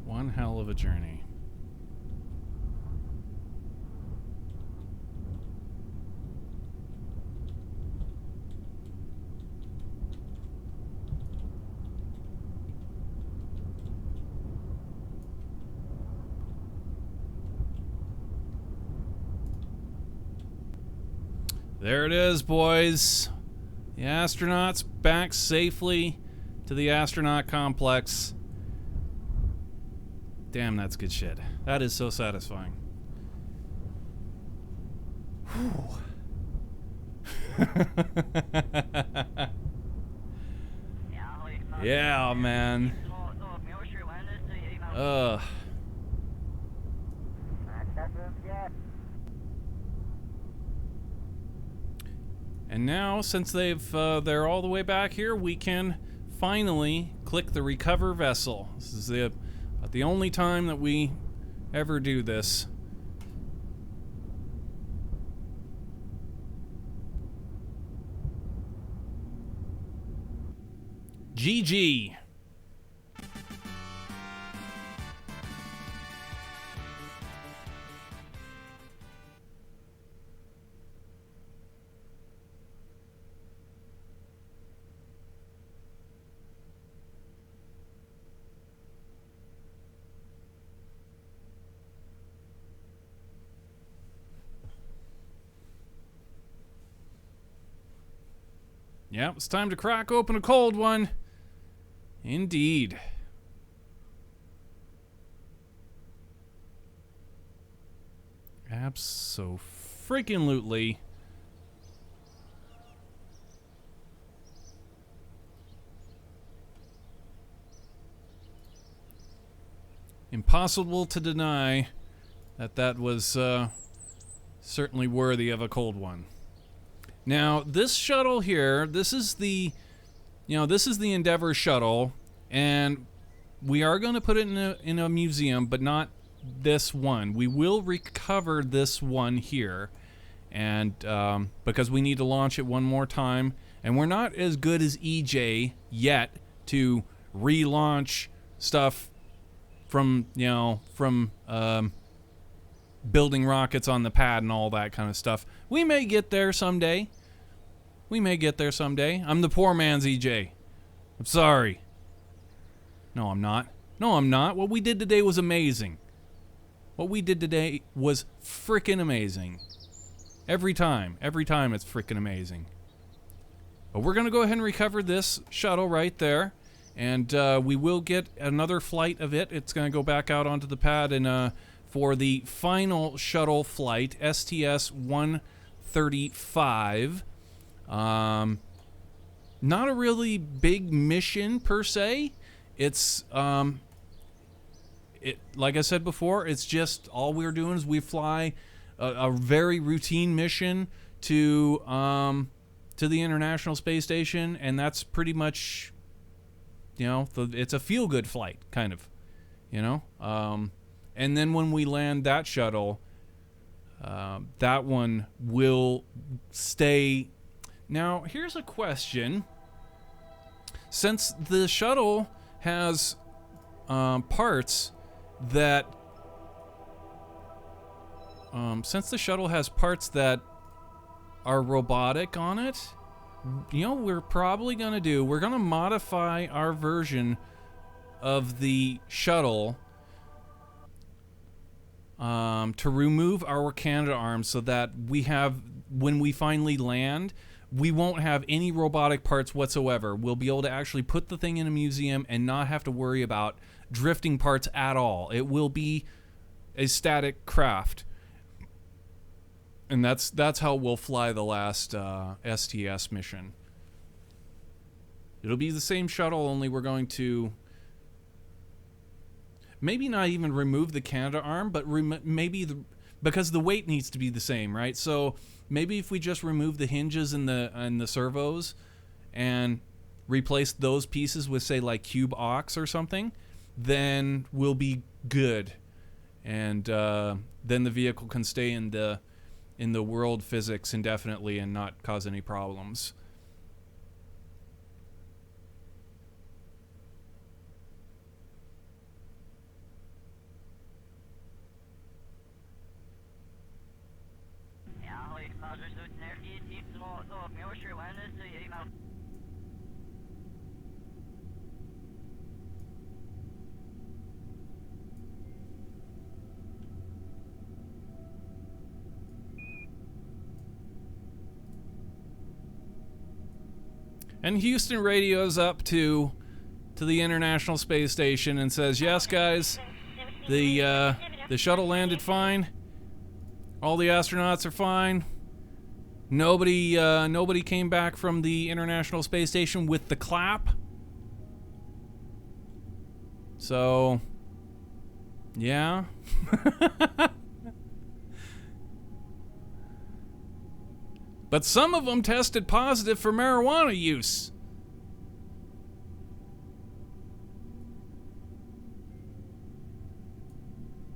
One hell of a journey. There it is, boys. The astronauts back safely to the astronaut complex. Damn, that's good shit. That is so satisfying. Whew. Yeah, man. Ugh. And now, since they're all the way back here, we can finally click the recover vessel. This is the only time that we ever do this. GG. Yep, it's time to crack open a cold one. Indeed. Abso-freaking-lutely. Impossible to deny that that was certainly worthy of a cold one. Now, this shuttle here, this is the Endeavour shuttle, and we are going to put it in a museum, but not this one. We will recover this one here, and because we need to launch it one more time, and we're not as good as EJ yet to relaunch stuff from building rockets on the pad and all that kind of stuff. We may get there someday. I'm the poor man's EJ. I'm sorry. No, I'm not. What we did today was amazing. What we did today was frickin' amazing. Every time it's frickin' amazing. But we're gonna go ahead and recover this shuttle right there. And we will get another flight of it. It's gonna go back out onto the pad and for the final shuttle flight, Sts-134. Not a really big mission per se. It's like I said before, it's just all we're doing is we fly a very routine mission to the International Space Station, and that's pretty much, it's a feel-good flight, kind of, and then when we land that shuttle, that one will stay. Now, here's a question. Since the shuttle has parts that are robotic on it, we're probably we're gonna modify our version of the shuttle to remove our Canadarms so that when we finally land, we won't have any robotic parts whatsoever. We'll be able to actually put the thing in a museum and not have to worry about drifting parts at all. It will be a static craft. And that's how we'll fly the last STS mission. It'll be the same shuttle, only we're going to maybe not even remove the Canadarm, but because the weight needs to be the same, right? So maybe if we just remove the hinges and the servos and replace those pieces with, say, like cube ox or something, then we'll be good, and then the vehicle can stay in the world physics indefinitely and not cause any problems. And Houston radios up to the International Space Station and says, "Yes, guys, the shuttle landed fine. All the astronauts are fine. Nobody came back from the International Space Station with the clap. So, yeah." But some of them tested positive for marijuana use.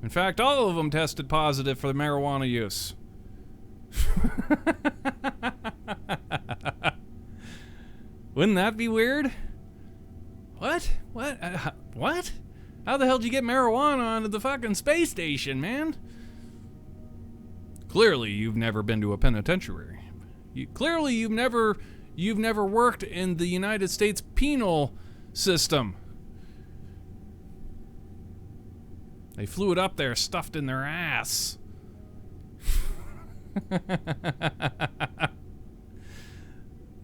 In fact, all of them tested positive for the marijuana use. Wouldn't that be weird? What? What? How the hell did you get marijuana onto the fucking space station, man? Clearly, you've never been to a penitentiary. Clearly, you've never worked in the United States penal system. They flew it up there, stuffed in their ass.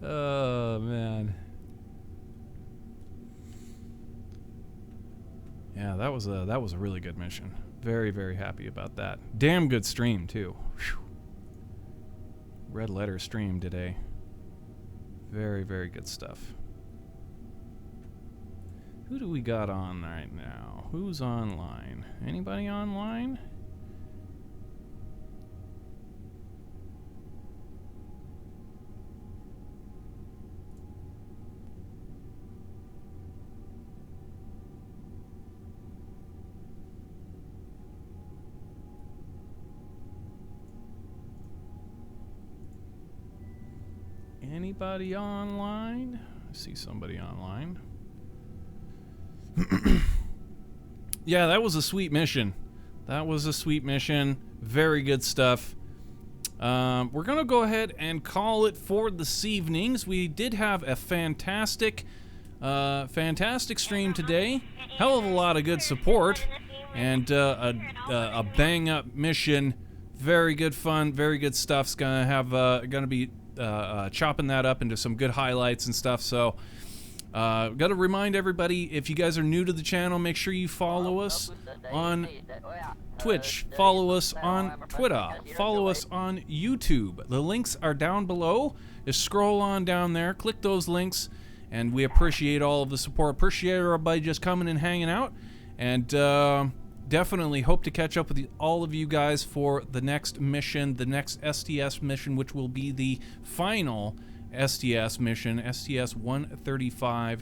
Oh, man. Yeah, that was a really good mission. Very, very happy about that. Damn good stream, too. Whew. Red letter stream today. Very, very good stuff. Who do we got on right now? Who's online? Anybody online? Anybody online? I see somebody online. Yeah, that was a sweet mission. That was a sweet mission. Very good stuff. We're going to go ahead and call it for this evenings. We did have a fantastic stream today. Hell of a lot of good support. And a bang-up mission. Very good fun. Very good stuff's gonna be chopping that up into some good highlights and stuff. So got to remind everybody, if you guys are new to the channel, make sure you follow us on Twitch, follow us on Twitter, follow us on YouTube. The links are down below. Just scroll on down there, click those links, and we appreciate all of the support. Appreciate everybody just coming and hanging out, and definitely hope to catch up with all of you guys for the next mission, the next STS mission, which will be the final STS mission, Sts-134.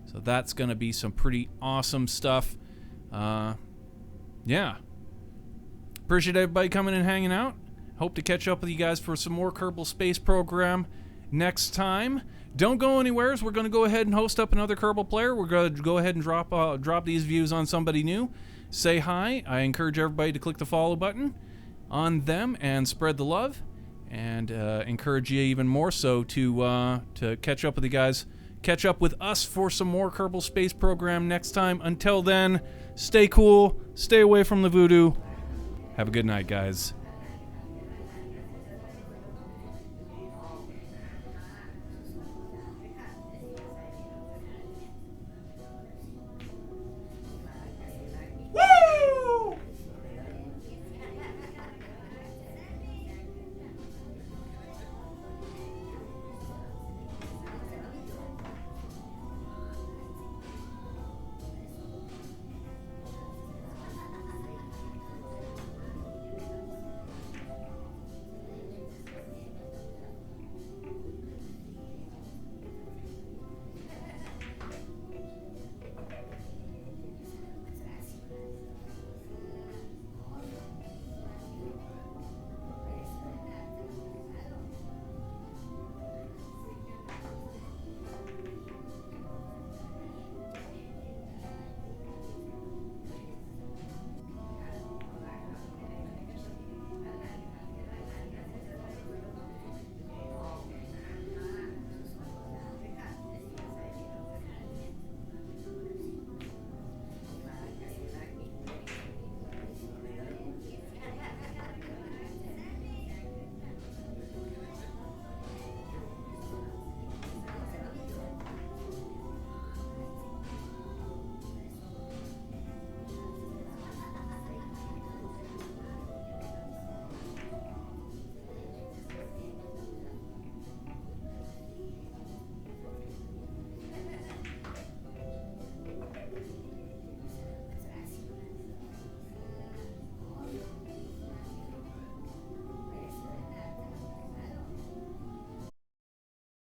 So that's going to be some pretty awesome stuff. Yeah. Appreciate everybody coming and hanging out. Hope to catch up with you guys for some more Kerbal Space Program next time. Don't go anywhere. We're going to go ahead and host up another Kerbal player. We're going to go ahead and drop these views on somebody new. Say hi. I encourage everybody to click the follow button on them and spread the love. And encourage you even more so to catch up with you guys. Catch up with us for some more Kerbal Space Program next time. Until then, stay cool. Stay away from the voodoo. Have a good night, guys.